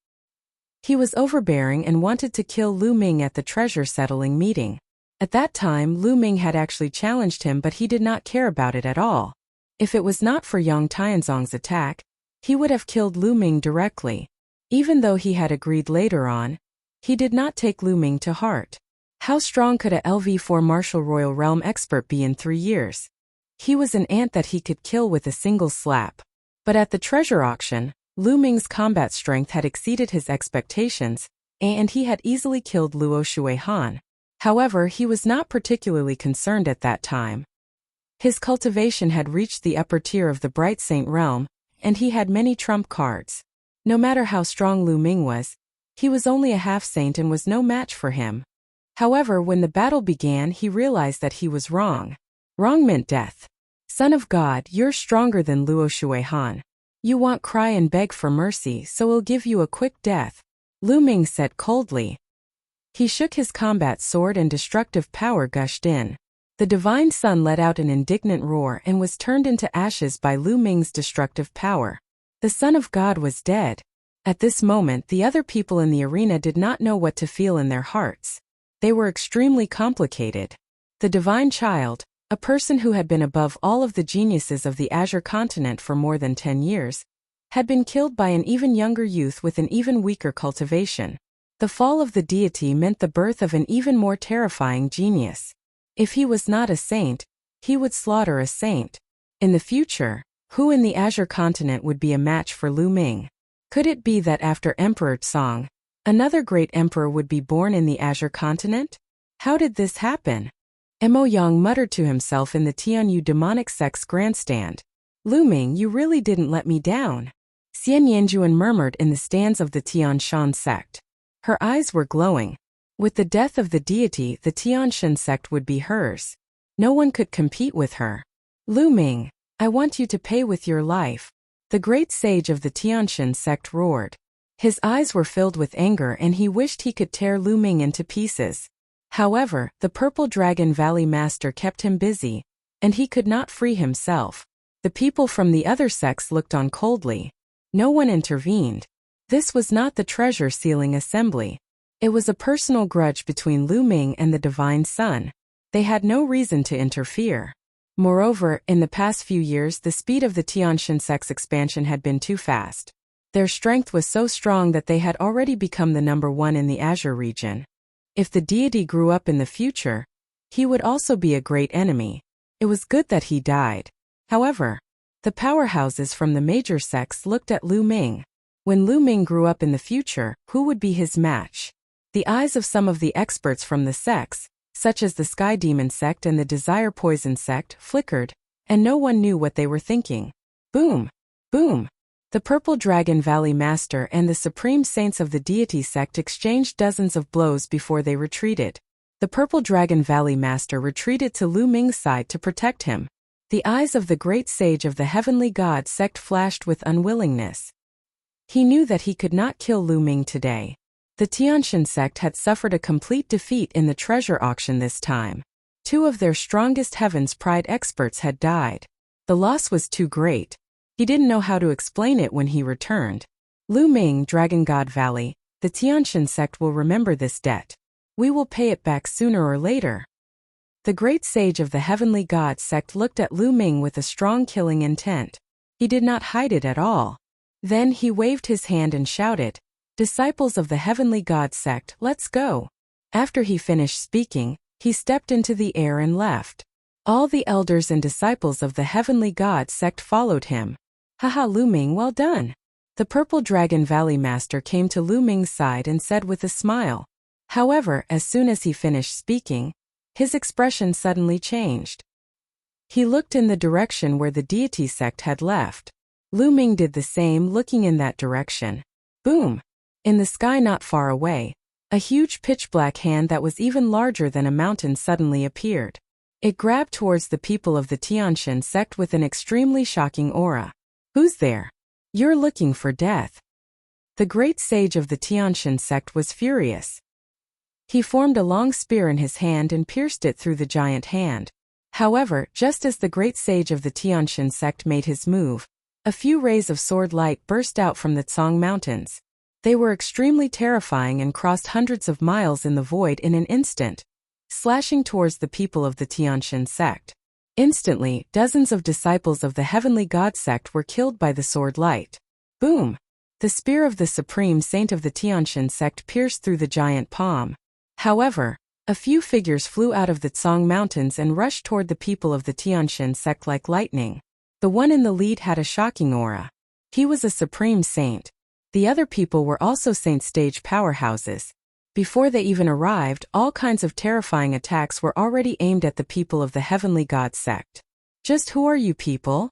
He was overbearing and wanted to kill Lu Ming at the treasure settling meeting. At that time, Lu Ming had actually challenged him, but he did not care about it at all. If it was not for Yang Tianzong's attack, he would have killed Lu Ming directly. Even though he had agreed later on, he did not take Lu Ming to heart. How strong could a LV4 martial royal realm expert be in 3 years? He was an ant that he could kill with a single slap. But at the treasure auction, Lu Ming's combat strength had exceeded his expectations, and he had easily killed Luo Shuihan. However, he was not particularly concerned at that time. His cultivation had reached the upper tier of the Bright Saint realm, and he had many trump cards. No matter how strong Lu Ming was, he was only a half-saint and was no match for him. However, when the battle began, he realized that he was wrong. Wrong meant death. Son of God, you're stronger than Luo Shuihan. You want cry and beg for mercy, so we'll give you a quick death, Lu Ming said coldly. He shook his combat sword and destructive power gushed in. The Divine Son let out an indignant roar and was turned into ashes by Lu Ming's destructive power. The Son of God was dead. At this moment, the other people in the arena did not know what to feel in their hearts. They were extremely complicated. The Divine Child, a person who had been above all of the geniuses of the Azure continent for more than 10 years, had been killed by an even younger youth with an even weaker cultivation. The fall of the deity meant the birth of an even more terrifying genius. If he was not a saint, he would slaughter a saint. In the future, who in the Azure continent would be a match for Lu Ming? Could it be that after Emperor Tsong, another great emperor would be born in the Azure continent? How did this happen? Mo Yang muttered to himself in the Tianyu demonic sect's grandstand. Lu Ming, you really didn't let me down. Xian Yanjuan murmured in the stands of the Tianshan sect. Her eyes were glowing. With the death of the deity, the Tianshan sect would be hers. No one could compete with her. Lu Ming, I want you to pay with your life. The great sage of the Tianshan sect roared. His eyes were filled with anger and he wished he could tear Lu Ming into pieces. However, the Purple Dragon Valley Master kept him busy, and he could not free himself. The people from the other sects looked on coldly. No one intervened. This was not the treasure sealing assembly. It was a personal grudge between Lu Ming and the Divine Sun. They had no reason to interfere. Moreover, in the past few years the speed of the Tianshan sect's expansion had been too fast. Their strength was so strong that they had already become the number one in the Azure region. If the deity grew up in the future, he would also be a great enemy. It was good that he died. However, the powerhouses from the major sects looked at Lu Ming. When Lu Ming grew up in the future, who would be his match? The eyes of some of the experts from the sects, such as the Sky Demon sect and the Desire Poison sect, flickered, and no one knew what they were thinking. Boom! Boom! The Purple Dragon Valley Master and the Supreme Saints of the Deity sect exchanged dozens of blows before they retreated. The Purple Dragon Valley Master retreated to Lu Ming's side to protect him. The eyes of the great sage of the Heavenly God sect flashed with unwillingness. He knew that he could not kill Lu Ming today. The Tianshan sect had suffered a complete defeat in the treasure auction this time. 2 of their strongest Heaven's Pride experts had died. The loss was too great. He didn't know how to explain it when he returned. Lu Ming, Dragon God Valley, the Tianshan sect will remember this debt. We will pay it back sooner or later. The great sage of the Heavenly God sect looked at Lu Ming with a strong killing intent. He did not hide it at all. Then he waved his hand and shouted, "Disciples of the Heavenly God sect, let's go." After he finished speaking, he stepped into the air and left. All the elders and disciples of the Heavenly God sect followed him. Haha, Lu Ming, well done. The Purple Dragon Valley Master came to Lu Ming's side and said with a smile. However, as soon as he finished speaking, his expression suddenly changed. He looked in the direction where the deity sect had left. Lu Ming did the same, looking in that direction. Boom! In the sky not far away, a huge pitch-black hand that was even larger than a mountain suddenly appeared. It grabbed towards the people of the Tianshan sect with an extremely shocking aura. Who's there? You're looking for death. The great sage of the Tianshan sect was furious. He formed a long spear in his hand and pierced it through the giant hand. However, just as the great sage of the Tianshan sect made his move, a few rays of sword light burst out from the Tsong Mountains. They were extremely terrifying and crossed hundreds of miles in the void in an instant, slashing towards the people of the Tianshan sect. Instantly, dozens of disciples of the Heavenly God sect were killed by the sword light. Boom! The spear of the Supreme Saint of the Tianshan sect pierced through the giant palm. However, a few figures flew out of the Tsong Mountains and rushed toward the people of the Tianshan sect like lightning. The one in the lead had a shocking aura. He was a Supreme Saint. The other people were also Saint stage powerhouses. Before they even arrived, all kinds of terrifying attacks were already aimed at the people of the Heavenly God sect. Just who are you people?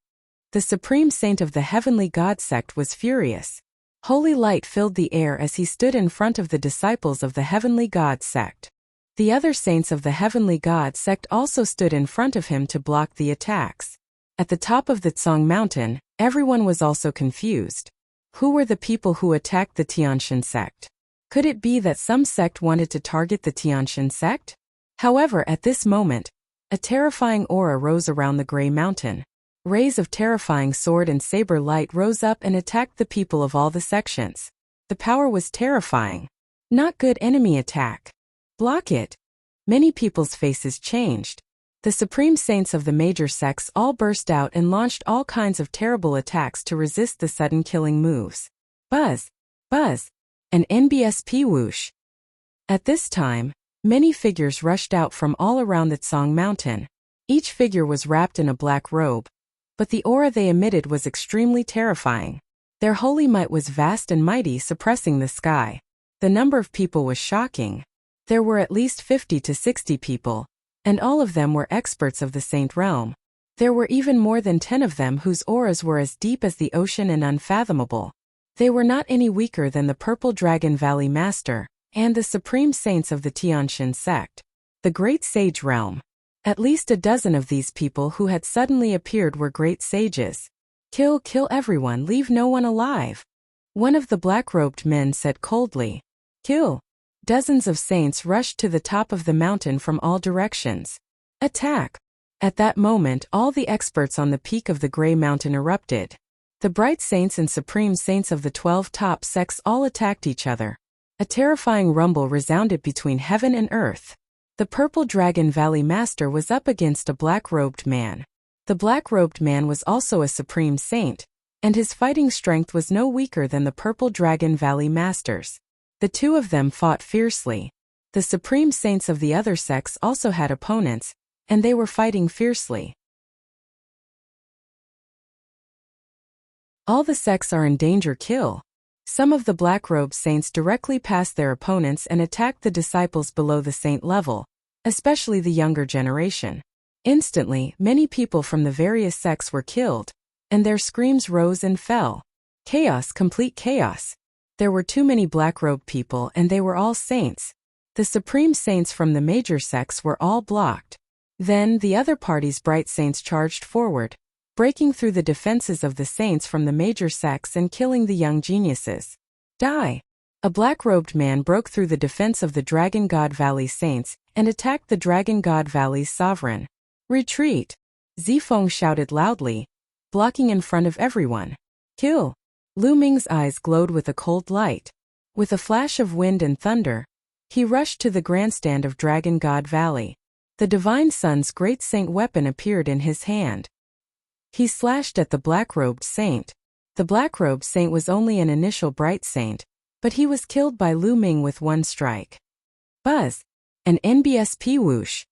The Supreme Saint of the Heavenly God sect was furious. Holy light filled the air as he stood in front of the disciples of the Heavenly God sect. The other saints of the Heavenly God sect also stood in front of him to block the attacks. At the top of the Tsong Mountain, everyone was also confused. Who were the people who attacked the Tianshan sect? Could it be that some sect wanted to target the Tianshan sect? However, at this moment, a terrifying aura rose around the Grey Mountain. Rays of terrifying sword and saber light rose up and attacked the people of all the sections. The power was terrifying. Not good enemy attack. Block it. Many people's faces changed. The Supreme Saints of the major sects all burst out and launched all kinds of terrible attacks to resist the sudden killing moves. Buzz! Buzz! An NBSP whoosh. At this time, many figures rushed out from all around the Tsang mountain. Each figure was wrapped in a black robe, but the aura they emitted was extremely terrifying. Their holy might was vast and mighty, suppressing the sky. The number of people was shocking. There were at least 50 to 60 people, and all of them were experts of the saint realm. There were even more than 10 of them whose auras were as deep as the ocean and unfathomable. They were not any weaker than the Purple Dragon Valley Master and the supreme saints of the Tianshan sect, the Great Sage realm. At least a dozen of these people who had suddenly appeared were great sages. Kill everyone, leave no one alive. One of the black-robed men said coldly. Kill. Dozens of saints rushed to the top of the mountain from all directions. Attack. At that moment, all the experts on the peak of the Grey Mountain erupted. The bright saints and supreme saints of the 12 top sects all attacked each other. A terrifying rumble resounded between heaven and earth. The Purple Dragon Valley Master was up against a black-robed man. The black-robed man was also a supreme saint, and his fighting strength was no weaker than the Purple Dragon Valley Masters. The two of them fought fiercely. The supreme saints of the other sects also had opponents, and they were fighting fiercely. All the sects are in danger. Kill. Some of the black-robed saints directly passed their opponents and attacked the disciples below the saint level, especially the younger generation. Instantly, many people from the various sects were killed, and their screams rose and fell. Chaos, complete chaos. There were too many black-robed people and they were all saints. The supreme saints from the major sects were all blocked. Then the other party's bright saints charged forward, breaking through the defenses of the saints from the major sects and killing the young geniuses. Die! A black-robed man broke through the defense of the Dragon God Valley saints and attacked the Dragon God Valley's sovereign. Retreat! Zifeng shouted loudly, blocking in front of everyone. Kill! Lu Ming's eyes glowed with a cold light. With a flash of wind and thunder, he rushed to the grandstand of Dragon God Valley. The Divine Sun's great saint weapon appeared in his hand. He slashed at the black-robed saint. The black-robed saint was only an initial bright saint, but he was killed by Lu Ming with one strike. Buzz! An NBSP whoosh.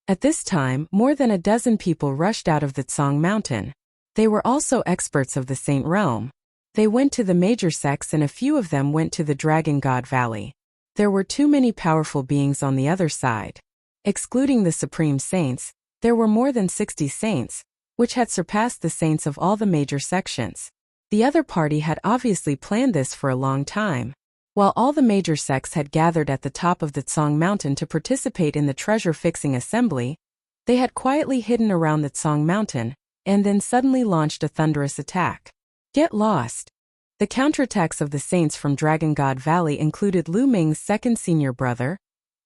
At this time, more than a dozen people rushed out of the Tsang mountain. They were also experts of the saint realm. They went to the major sects and a few of them went to the Dragon God Valley. There were too many powerful beings on the other side. Excluding the supreme saints, there were more than 60 saints, which had surpassed the saints of all the major sections. The other party had obviously planned this for a long time. While all the major sects had gathered at the top of the Tsang mountain to participate in the treasure-fixing assembly, they had quietly hidden around the Tsang mountain, and then suddenly launched a thunderous attack. Get lost! The counterattacks of the saints from Dragon God Valley included Lu Ming's second senior brother,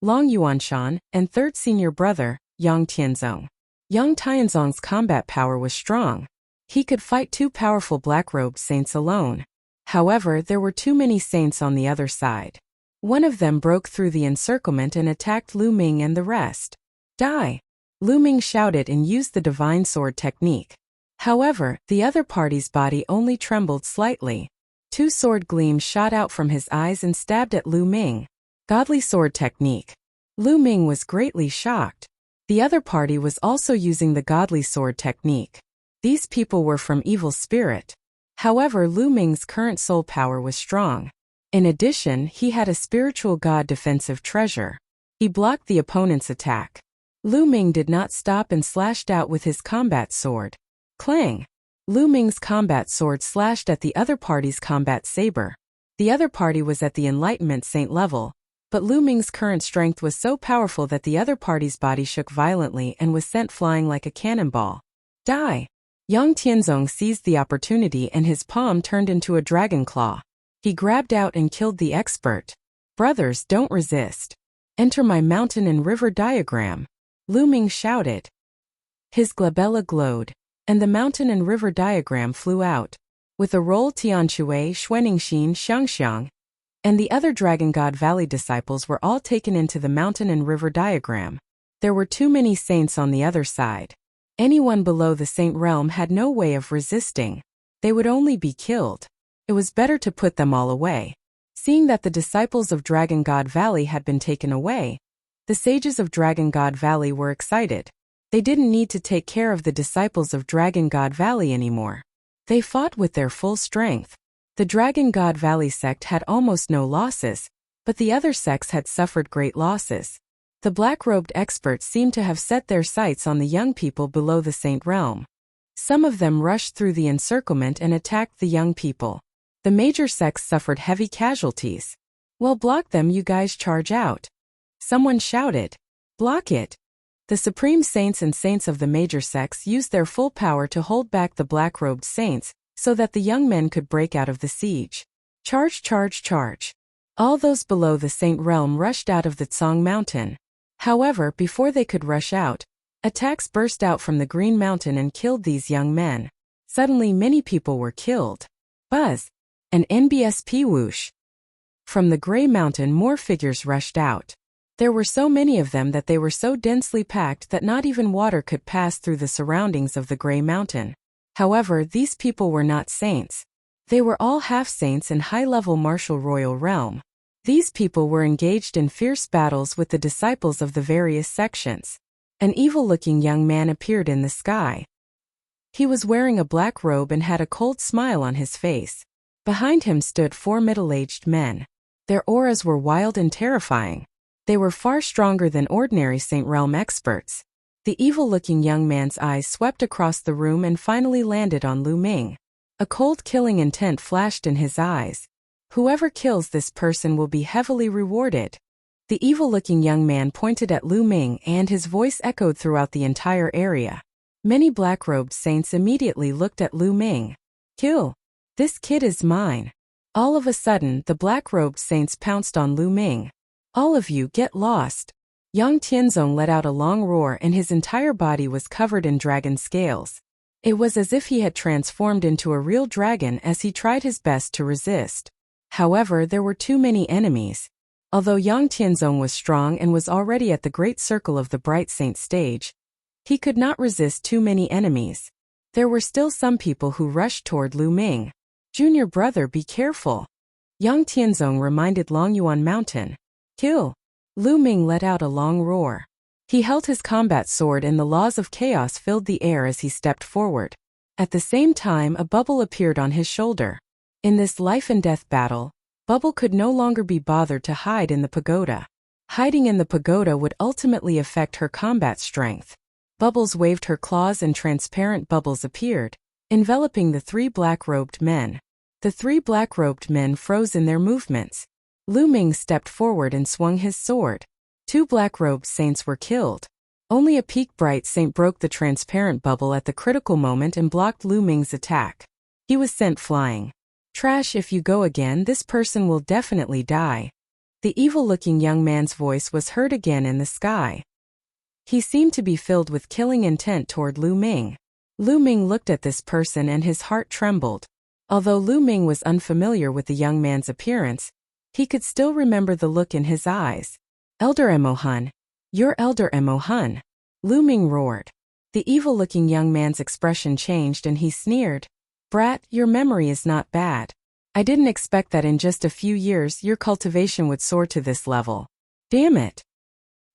Long Yuanshan, and third senior brother, Yang Tianzong. Yang Tianzong's combat power was strong. He could fight two powerful black-robed saints alone. However, there were too many saints on the other side. One of them broke through the encirclement and attacked Lu Ming and the rest. Die! Lu Ming shouted and used the divine sword technique. However, the other party's body only trembled slightly. Two sword gleams shot out from his eyes and stabbed at Lu Ming. Godly sword technique. Lu Ming was greatly shocked. The other party was also using the godly sword technique. These people were from evil spirit. However, Lu Ming's current soul power was strong. In addition, he had a spiritual god defensive treasure. He blocked the opponent's attack. Lu Ming did not stop and slashed out with his combat sword. Clang! Lu Ming's combat sword slashed at the other party's combat saber. The other party was at the Enlightenment Saint level, but Lu Ming's current strength was so powerful that the other party's body shook violently and was sent flying like a cannonball. Die! Yang Tianzong seized the opportunity and his palm turned into a dragon claw. He grabbed out and killed the expert. Brothers, don't resist. Enter my mountain and river diagram. Lu Ming shouted. His glabella glowed, and the mountain and river diagram flew out. With a roll, Tianque, Xuaningxin, Xiangxiang, and the other Dragon God Valley disciples were all taken into the mountain and river diagram. There were too many saints on the other side. Anyone below the saint realm had no way of resisting. They would only be killed. It was better to put them all away. Seeing that the disciples of Dragon God Valley had been taken away, the sages of Dragon God Valley were excited. They didn't need to take care of the disciples of Dragon God Valley anymore. They fought with their full strength. The Dragon God Valley sect had almost no losses, but the other sects had suffered great losses. The black-robed experts seemed to have set their sights on the young people below the Saint Realm. Some of them rushed through the encirclement and attacked the young people. The major sects suffered heavy casualties. "Well, block them, you guys, charge out!" Someone shouted. "Block it!" The supreme saints and saints of the major sects used their full power to hold back the black-robed saints, so that the young men could break out of the siege. Charge, charge, charge! All those below the Saint Realm rushed out of the Tsong Mountain. However, before they could rush out, attacks burst out from the Green Mountain and killed these young men. Suddenly many people were killed. Buzz! An NBSP whoosh! From the Gray Mountain more figures rushed out. There were so many of them that they were so densely packed that not even water could pass through the surroundings of the Gray Mountain. However, these people were not saints. They were all half-saints in high-level martial royal realm. These people were engaged in fierce battles with the disciples of the various sections. An evil-looking young man appeared in the sky. He was wearing a black robe and had a cold smile on his face. Behind him stood 4 middle-aged men. Their auras were wild and terrifying. They were far stronger than ordinary Saint Realm experts. The evil-looking young man's eyes swept across the room and finally landed on Lu Ming. A cold killing intent flashed in his eyes. Whoever kills this person will be heavily rewarded. The evil-looking young man pointed at Lu Ming and his voice echoed throughout the entire area. Many black-robed saints immediately looked at Lu Ming. "Kill! This kid is mine!" All of a sudden, the black-robed saints pounced on Lu Ming. "All of you get lost!" Yang Tianzong let out a long roar and his entire body was covered in dragon scales. It was as if he had transformed into a real dragon as he tried his best to resist. However, there were too many enemies. Although Yang Tianzong was strong and was already at the great circle of the Bright Saint stage, he could not resist too many enemies. There were still some people who rushed toward Lu Ming. "Junior brother, be careful!" Yang Tianzong reminded Longyuan Mountain. "Kill!" Lu Ming let out a long roar. He held his combat sword and the laws of chaos filled the air as he stepped forward. At the same time, a bubble appeared on his shoulder. In this life-and-death battle, Bubble could no longer be bothered to hide in the pagoda. Hiding in the pagoda would ultimately affect her combat strength. Bubbles waved her claws and transparent bubbles appeared, enveloping the 3 black-robed men. The 3 black-robed men froze in their movements. Lu Ming stepped forward and swung his sword. 2 black-robed saints were killed. Only a peak bright saint broke the transparent bubble at the critical moment and blocked Lu Ming's attack. He was sent flying. "Trash, if you go again, this person will definitely die." The evil-looking young man's voice was heard again in the sky. He seemed to be filled with killing intent toward Lu Ming. Lu Ming looked at this person and his heart trembled. Although Lu Ming was unfamiliar with the young man's appearance, he could still remember the look in his eyes. "Elder Emo Hun! You're Elder Emo Hun!" Lu Ming roared. The evil-looking young man's expression changed and he sneered. "Brat, your memory is not bad. I didn't expect that in just a few years your cultivation would soar to this level. Damn it!"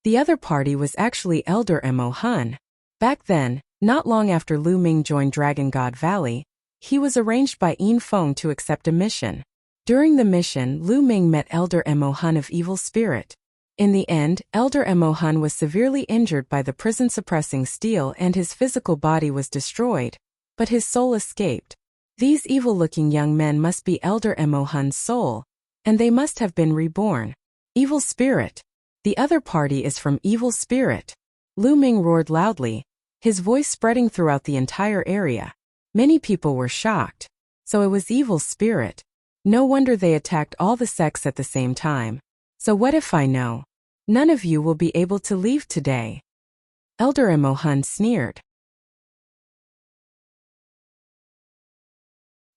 The other party was actually Elder Emo Hun. Back then, not long after Lu Ming joined Dragon God Valley, he was arranged by Yin Feng to accept a mission. During the mission, Lu Ming met Elder Emo Hun of Evil Spirit. In the end, Elder Emo Hun was severely injured by the prison-suppressing steel and his physical body was destroyed, but his soul escaped. These evil-looking young men must be Elder Emo Hun's soul, and they must have been reborn. Evil Spirit! The other party is from Evil Spirit! Lu Ming roared loudly, his voice spreading throughout the entire area. Many people were shocked. So it was Evil Spirit. No wonder they attacked all the sects at the same time. So what if I know? None of you will be able to leave today. Elder Emo Hun sneered.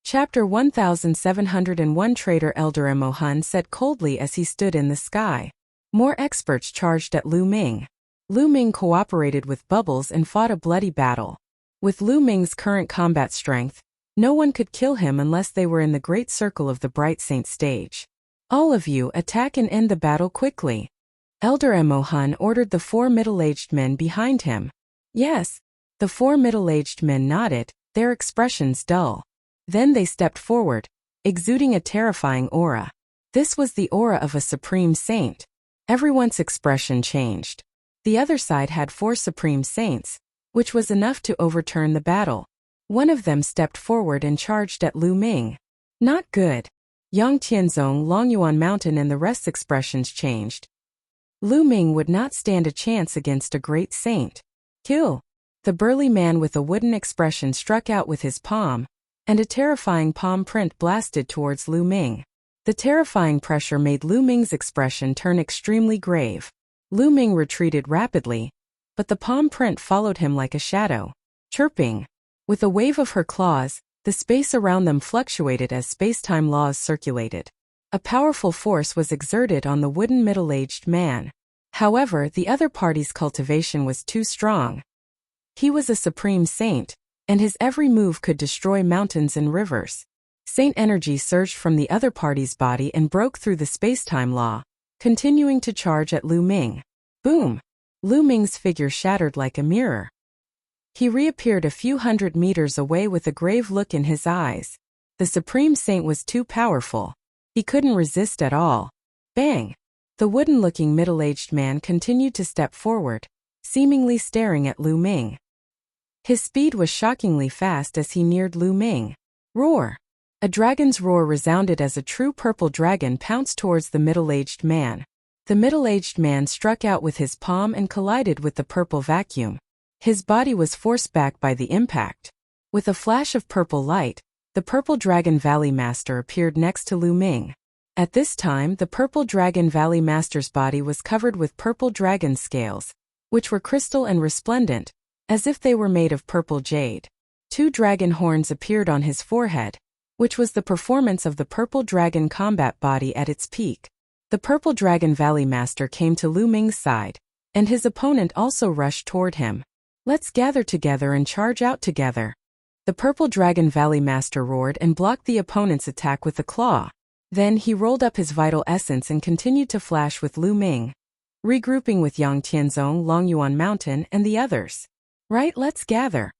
Chapter 1701 Traitor Elder Emo Hun said coldly as he stood in the sky. More experts charged at Lu Ming. Lu Ming cooperated with Bubbles and fought a bloody battle. With Lu Ming's current combat strength, no one could kill him unless they were in the great circle of the Bright Saint stage. All of you attack and end the battle quickly. Elder Emohun ordered the 4 middle-aged men behind him. Yes. The 4 middle-aged men nodded, their expressions dull. Then they stepped forward, exuding a terrifying aura. This was the aura of a supreme saint. Everyone's expression changed. The other side had 4 supreme saints, which was enough to overturn the battle. One of them stepped forward and charged at Lu Ming. Not good. Yang Tianzong, Longyuan Mountain and the rest's expressions changed. Lu Ming would not stand a chance against a great saint. Kill! The burly man with a wooden expression struck out with his palm, and a terrifying palm print blasted towards Lu Ming. The terrifying pressure made Lu Ming's expression turn extremely grave. Lu Ming retreated rapidly, but the palm print followed him like a shadow. Chirping. With a wave of her claws, the space around them fluctuated as space-time laws circulated. A powerful force was exerted on the wooden middle-aged man. However, the other party's cultivation was too strong. He was a supreme saint, and his every move could destroy mountains and rivers. Saint energy surged from the other party's body and broke through the space-time law, continuing to charge at Lu Ming. Boom! Lu Ming's figure shattered like a mirror. He reappeared a few hundred meters away with a grave look in his eyes. The supreme saint was too powerful. He couldn't resist at all. Bang! The wooden-looking middle-aged man continued to step forward, seemingly staring at Lu Ming. His speed was shockingly fast as he neared Lu Ming. Roar! A dragon's roar resounded as a true purple dragon pounced towards the middle-aged man. The middle-aged man struck out with his palm and collided with the purple vacuum. His body was forced back by the impact. With a flash of purple light, the Purple Dragon Valley Master appeared next to Lu Ming. At this time, the Purple Dragon Valley Master's body was covered with purple dragon scales, which were crystal and resplendent, as if they were made of purple jade. 2 dragon horns appeared on his forehead, which was the performance of the Purple Dragon combat body at its peak. The Purple Dragon Valley Master came to Lu Ming's side, and his opponent also rushed toward him. Let's gather together and charge out together. The Purple Dragon Valley Master roared and blocked the opponent's attack with a claw. Then he rolled up his vital essence and continued to flash with Lu Ming, regrouping with Yang Tianzong, Longyuan Mountain, and the others. Right, let's gather.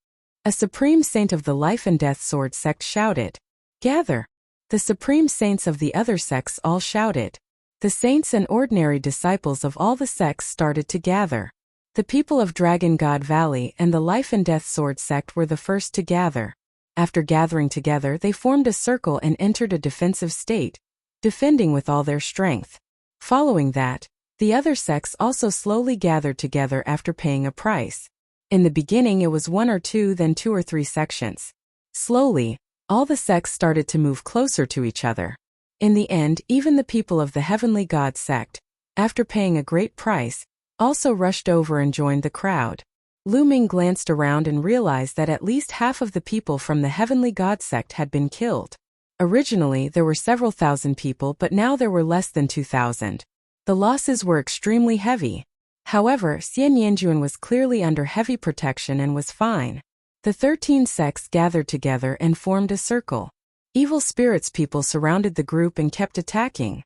A supreme saint of the Life and Death Sword sect shouted. Gather. The supreme saints of the other sects all shouted. The saints and ordinary disciples of all the sects started to gather. The people of Dragon God Valley and the Life and Death Sword sect were the first to gather. After gathering together, they formed a circle and entered a defensive state, defending with all their strength. Following that, the other sects also slowly gathered together after paying a price. In the beginning it was 1 or 2, then 2 or 3 sections. Slowly, all the sects started to move closer to each other. In the end, even the people of the Heavenly God sect, after paying a great price, also rushed over and joined the crowd. Lu Ming glanced around and realized that at least half of the people from the Heavenly God sect had been killed. Originally there were several thousand people, but now there were less than 2,000. The losses were extremely heavy. However, Xian Yanjuan was clearly under heavy protection and was fine. The 13 sects gathered together and formed a circle. Evil spirits people surrounded the group and kept attacking.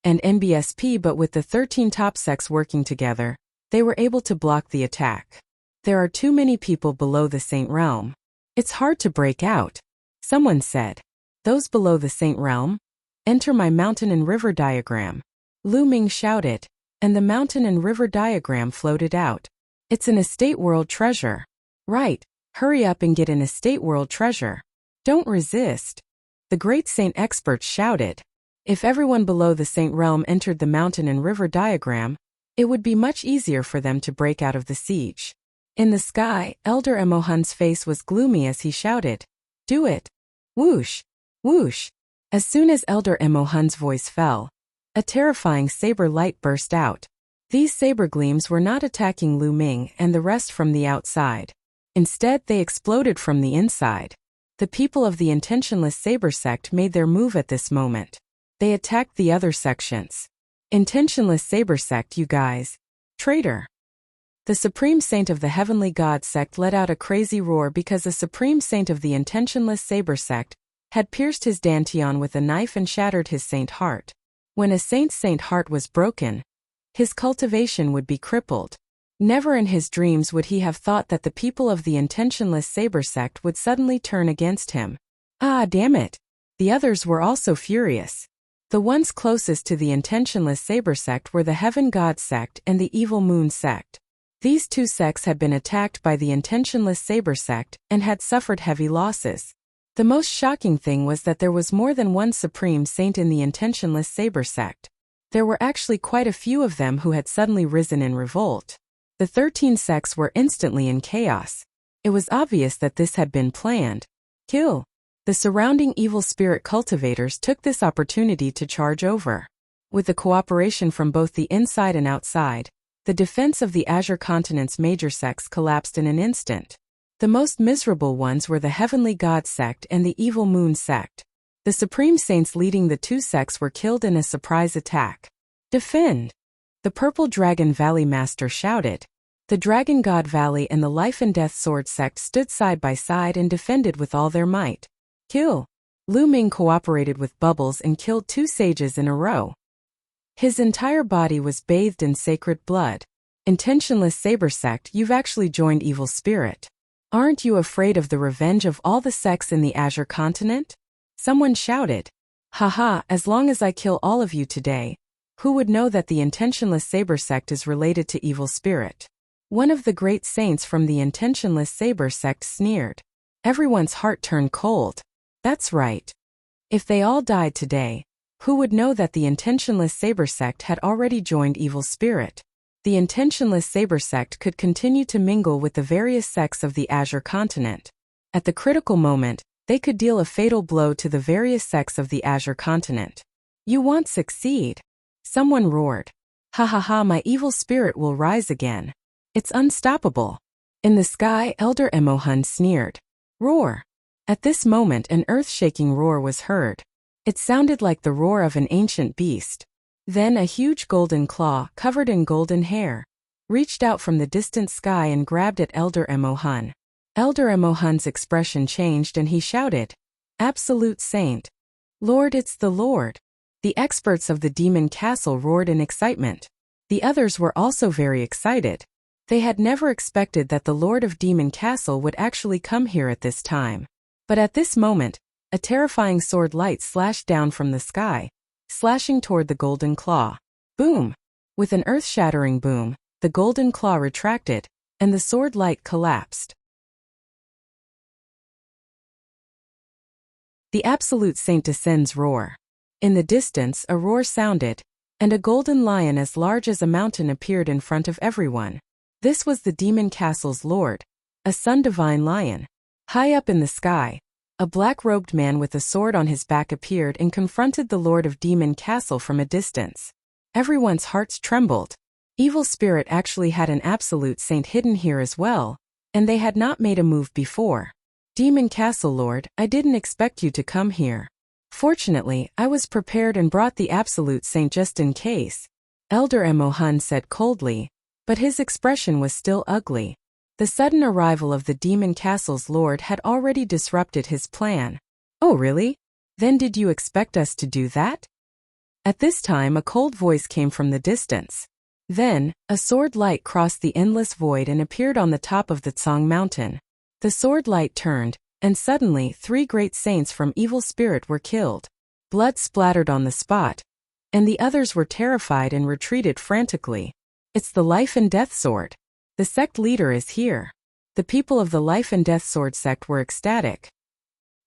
And NBSP, but with the 13 top sects working together, they were able to block the attack. There are too many people below the Saint Realm. It's hard to break out. Someone said. Those below the Saint Realm? Enter my mountain and river diagram. Lu Ming shouted, and the mountain and river diagram floated out. It's an estate world treasure. Right, hurry up and get an estate world treasure. Don't resist. The great saint experts shouted. If everyone below the Saint Realm entered the mountain and river diagram, it would be much easier for them to break out of the siege. In the sky, Elder Emohun's face was gloomy as he shouted, "Do it!" Whoosh! Whoosh! As soon as Elder Emohun's voice fell, a terrifying saber light burst out. These saber gleams were not attacking Lu Ming and the rest from the outside. Instead, they exploded from the inside. The people of the Intentionless Saber sect made their move at this moment. They attacked the other sections. Intentionless Saber sect, you guys. Traitor. The Supreme Saint of the Heavenly God sect let out a crazy roar because a Supreme Saint of the Intentionless Saber sect had pierced his dantian with a knife and shattered his saint heart. When a saint's heart was broken, his cultivation would be crippled. Never in his dreams would he have thought that the people of the intentionless saber sect would suddenly turn against him. Ah, damn it! The others were also furious. The ones closest to the intentionless saber sect were the Heaven God sect and the Evil Moon sect. These two sects had been attacked by the intentionless saber sect and had suffered heavy losses. The most shocking thing was that there was more than one supreme saint in the intentionless saber sect. There were actually quite a few of them who had suddenly risen in revolt. The 13 sects were instantly in chaos. It was obvious that this had been planned. Kill. The surrounding evil spirit cultivators took this opportunity to charge over. With the cooperation from both the inside and outside, the defense of the Azure Continent's major sects collapsed in an instant. The most miserable ones were the Heavenly God sect and the Evil Moon sect. The supreme saints leading the two sects were killed in a surprise attack. Defend! The Purple Dragon Valley Master shouted. The Dragon God Valley and the Life and Death Sword sect stood side by side and defended with all their might. Kill! Lu Ming cooperated with Bubbles and killed 2 sages in a row. His entire body was bathed in sacred blood. Intentionless saber sect, you've actually joined evil spirit. Aren't you afraid of the revenge of all the sects in the Azure Continent? Someone shouted. Haha, as long as I kill all of you today, who would know that the intentionless saber sect is related to evil spirit? One of the great saints from the intentionless saber sect sneered. Everyone's heart turned cold. That's right. If they all died today, who would know that the intentionless saber sect had already joined evil spirit? The intentionless saber sect could continue to mingle with the various sects of the Azure Continent. At the critical moment, they could deal a fatal blow to the various sects of the Azure Continent. You won't succeed. Someone roared. Ha ha ha, my evil spirit will rise again. It's unstoppable. In the sky, Elder Emohun sneered. Roar. At this moment an earth-shaking roar was heard. It sounded like the roar of an ancient beast. Then a huge golden claw, covered in golden hair, reached out from the distant sky and grabbed at Elder Emohun. Elder Emohun's expression changed and he shouted, Absolute Saint. Lord, it's the Lord. The experts of the Demon Castle roared in excitement. The others were also very excited. They had never expected that the Lord of Demon Castle would actually come here at this time. But at this moment, a terrifying sword light slashed down from the sky, slashing toward the golden claw. Boom! With an earth-shattering boom, the golden claw retracted, and the sword light collapsed. The Absolute Saint descends roar. In the distance, a roar sounded, and a golden lion as large as a mountain appeared in front of everyone. This was the Demon Castle's lord, a sun divine lion. High up in the sky, a black-robed man with a sword on his back appeared and confronted the Lord of Demon Castle from a distance. Everyone's hearts trembled. Evil spirit actually had an absolute saint hidden here as well, and they had not made a move before. Demon Castle Lord, I didn't expect you to come here. Fortunately, I was prepared and brought the absolute saint just in case, Elder Emohun said coldly, but his expression was still ugly. The sudden arrival of the Demon Castle's lord had already disrupted his plan. Oh really? Then did you expect us to do that? At this time a cold voice came from the distance. Then, a sword light crossed the endless void and appeared on the top of the Tsang Mountain. The sword light turned, and suddenly 3 great saints from evil spirit were killed. Blood splattered on the spot, and the others were terrified and retreated frantically. It's the Life and Death Sword. The sect leader is here. The people of the Life and Death Sword sect were ecstatic.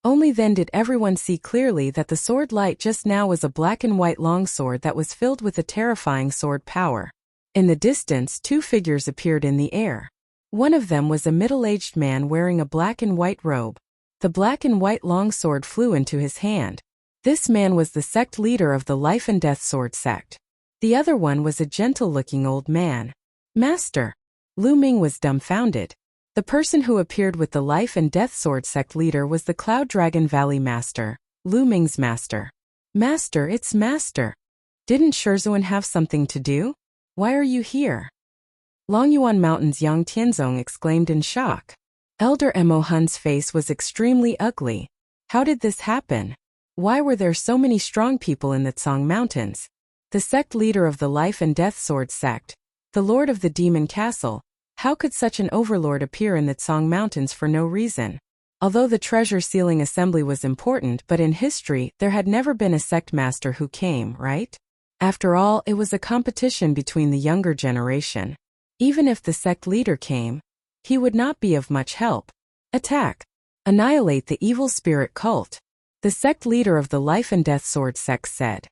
Only then did everyone see clearly that the sword light just now was a black and white longsword that was filled with a terrifying sword power. In the distance 2 figures appeared in the air. One of them was a middle-aged man wearing a black and white robe. The black and white longsword flew into his hand. This man was the sect leader of the Life and Death Sword sect. The other one was a gentle-looking old man. Master! Lu Ming was dumbfounded. The person who appeared with the Life and Death Sword sect leader was the Cloud Dragon Valley Master, Lu Ming's master. Master, it's Master. Didn't Shizhuan have something to do? Why are you here? Longyuan Mountain's Yang Tianzong exclaimed in shock. Elder Emohun's face was extremely ugly. How did this happen? Why were there so many strong people in the Tsang Mountains? The sect leader of the Life and Death Sword sect, the Lord of the Demon Castle. How could such an overlord appear in the Tsang Mountains for no reason? Although the treasure sealing assembly was important, but in history, there had never been a sect master who came, right? After all, it was a competition between the younger generation. Even if the sect leader came, he would not be of much help. Attack. Annihilate the evil spirit cult. The sect leader of the Life and Death Sword sect said.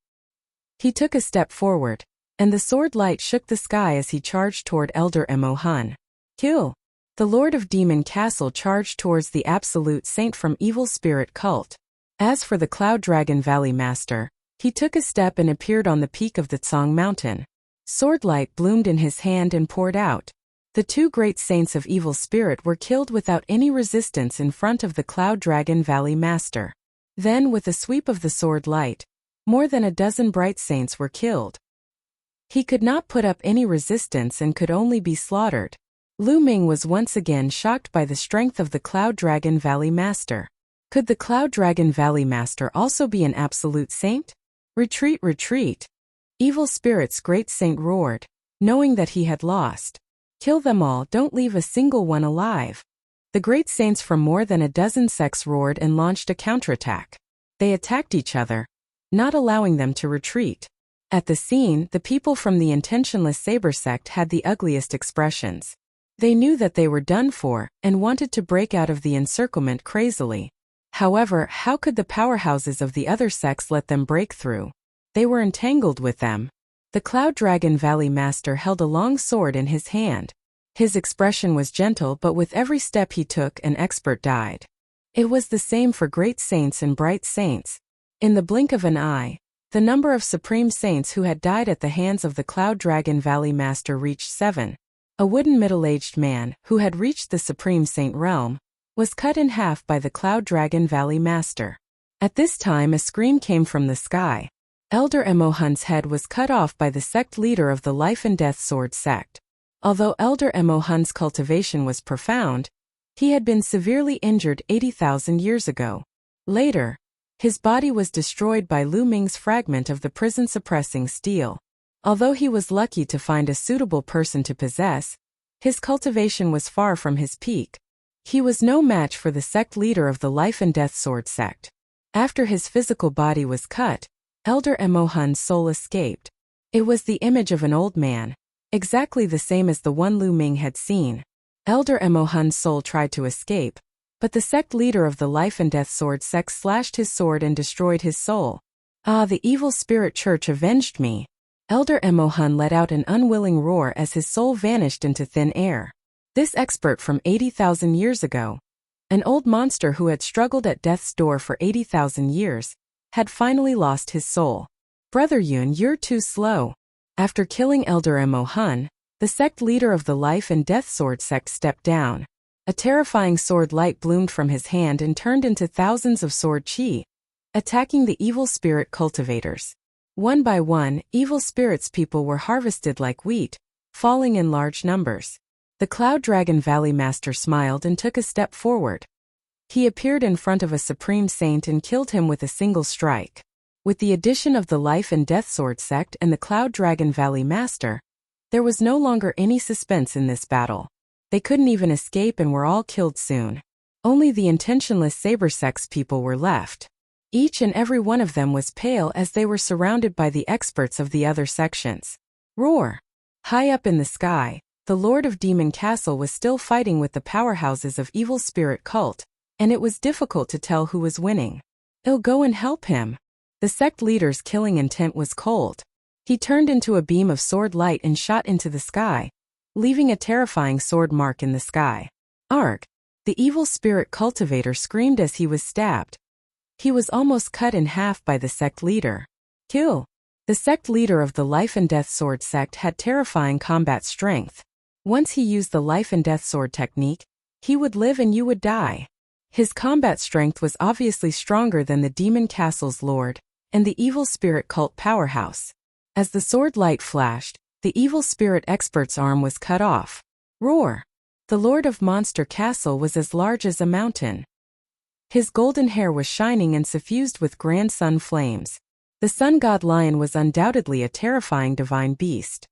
He took a step forward, and the sword light shook the sky as he charged toward Elder Mo Hun. Kill. The Lord of Demon Castle charged towards the absolute saint from evil spirit cult. As for the Cloud Dragon Valley Master, he took a step and appeared on the peak of the Tsang Mountain. Sword light bloomed in his hand and poured out. The two great saints of evil spirit were killed without any resistance in front of the Cloud Dragon Valley Master. Then, with a sweep of the sword light, more than a dozen bright saints were killed. He could not put up any resistance and could only be slaughtered. Lu Ming was once again shocked by the strength of the Cloud Dragon Valley Master. Could the Cloud Dragon Valley Master also be an absolute saint? Retreat, retreat! Evil Spirit's great saint roared, knowing that he had lost. Kill them all, don't leave a single one alive. The great saints from more than a dozen sects roared and launched a counterattack. They attacked each other, not allowing them to retreat. At the scene, the people from the intentionless saber sect had the ugliest expressions. They knew that they were done for, and wanted to break out of the encirclement crazily. However, how could the powerhouses of the other sects let them break through? They were entangled with them. The Cloud Dragon Valley Master held a long sword in his hand. His expression was gentle, but with every step he took, an expert died. It was the same for great saints and bright saints. In the blink of an eye, the number of supreme saints who had died at the hands of the Cloud Dragon Valley Master reached 7. A wooden middle-aged man, who had reached the Supreme Saint realm, was cut in half by the Cloud Dragon Valley Master. At this time a scream came from the sky. Elder Mo Hun's head was cut off by the sect leader of the Life and Death Sword sect. Although Elder Mo Hun's cultivation was profound, he had been severely injured 80,000 years ago. Later, his body was destroyed by Lu Ming's fragment of the prison-suppressing steel. Although he was lucky to find a suitable person to possess, his cultivation was far from his peak. He was no match for the sect leader of the Life and Death Sword sect. After his physical body was cut, Elder Mo Hun's soul escaped. It was the image of an old man, exactly the same as the one Lu Ming had seen. Elder Mo Hun's soul tried to escape, but the sect leader of the Life and Death Sword sect slashed his sword and destroyed his soul. Ah, the evil spirit church avenged me! Elder Mo Hun let out an unwilling roar as his soul vanished into thin air. This expert from 80,000 years ago, an old monster who had struggled at death's door for 80,000 years, had finally lost his soul. Brother Yun, you're too slow. After killing Elder Mo Hun, the sect leader of the Life and Death Sword sect stepped down. A terrifying sword light bloomed from his hand and turned into thousands of sword chi, attacking the evil spirit cultivators. One by one, evil spirits people were harvested like wheat, falling in large numbers. The Cloud Dragon Valley Master smiled and took a step forward. He appeared in front of a supreme saint and killed him with a single strike. With the addition of the Life and Death Sword sect and the Cloud Dragon Valley Master, there was no longer any suspense in this battle. They couldn't even escape and were all killed soon. Only the intentionless saber sects people were left. Each and every one of them was pale as they were surrounded by the experts of the other sections. Roar! High up in the sky, the Lord of Demon Castle was still fighting with the powerhouses of evil spirit cult, and it was difficult to tell who was winning. I'll go and help him. The sect leader's killing intent was cold. He turned into a beam of sword light and shot into the sky, leaving a terrifying sword mark in the sky. Arg! The evil spirit cultivator screamed as he was stabbed. He was almost cut in half by the sect leader. Kill! The sect leader of the Life and Death Sword sect had terrifying combat strength. Once he used the Life and Death Sword technique, he would live and you would die. His combat strength was obviously stronger than the Demon Castle's lord, and the evil spirit cult powerhouse. As the sword light flashed, the evil spirit expert's arm was cut off. Roar! The Lord of Monster Castle was as large as a mountain. His golden hair was shining and suffused with grand sun flames. The sun god lion was undoubtedly a terrifying divine beast.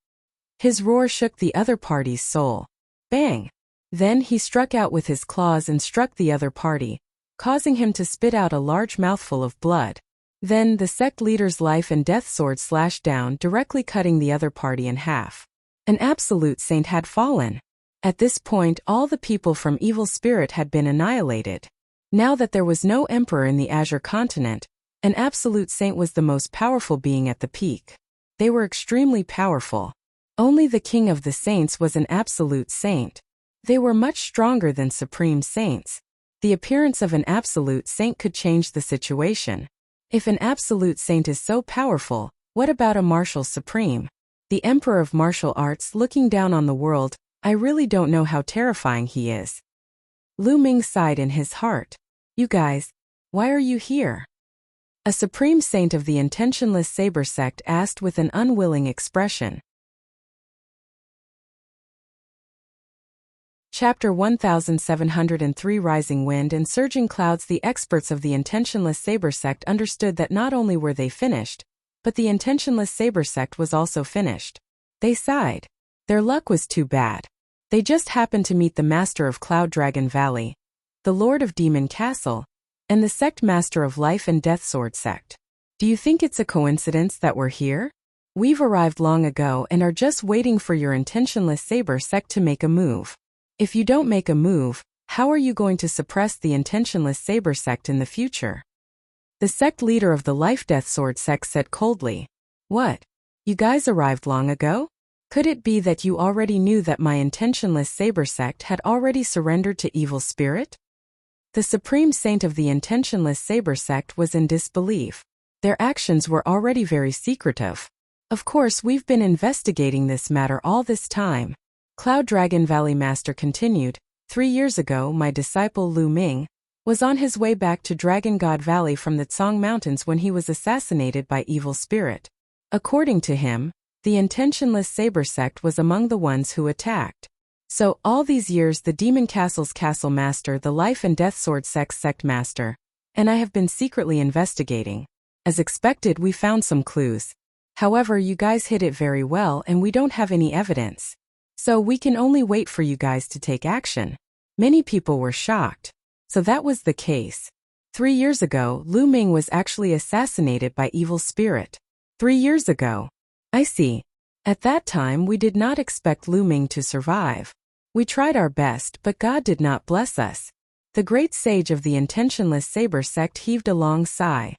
His roar shook the other party's soul. Bang! Then he struck out with his claws and struck the other party, causing him to spit out a large mouthful of blood. Then the sect leader's life and death sword slashed down, directly cutting the other party in half. An absolute saint had fallen. At this point, all the people from Evil Spirit had been annihilated. Now that there was no emperor in the Azure continent, an absolute saint was the most powerful being at the peak. They were extremely powerful. Only the king of the saints was an absolute saint. They were much stronger than supreme saints. The appearance of an absolute saint could change the situation. If an absolute saint is so powerful, what about a martial supreme? The emperor of martial arts looking down on the world, I really don't know how terrifying he is. Lu Ming sighed in his heart. You guys, why are you here? A supreme saint of the intentionless saber sect asked with an unwilling expression. Chapter 1703 Rising Wind and Surging Clouds. The experts of the intentionless saber sect understood that not only were they finished, but the intentionless saber sect was also finished. They sighed. Their luck was too bad. They just happened to meet the master of Cloud Dragon Valley, the lord of Demon Castle, and the sect master of Life and Death Sword sect. Do you think it's a coincidence that we're here? We've arrived long ago and are just waiting for your intentionless saber sect to make a move. If you don't make a move, how are you going to suppress the intentionless saber sect in the future? The sect leader of the Life-Death Sword sect said coldly. What? You guys arrived long ago? Could it be that you already knew that my intentionless saber sect had already surrendered to Evil Spirit? The supreme saint of the intentionless saber sect was in disbelief. Their actions were already very secretive. Of course, we've been investigating this matter all this time. Cloud Dragon Valley Master continued. 3 years ago, my disciple Lu Ming was on his way back to Dragon God Valley from the Tsong Mountains when he was assassinated by Evil Spirit. According to him, the intentionless saber sect was among the ones who attacked. So, all these years the Demon Castle's Castle Master, the Life and Death Sword sect's sect master, and I have been secretly investigating. As expected, we found some clues. However, you guys hid it very well and we don't have any evidence. So we can only wait for you guys to take action. Many people were shocked. So that was the case. 3 years ago, Lu Ming was actually assassinated by Evil Spirit. 3 years ago. I see. At that time we did not expect Lu Ming to survive. We tried our best, but God did not bless us. The great sage of the intentionless saber sect heaved a long sigh.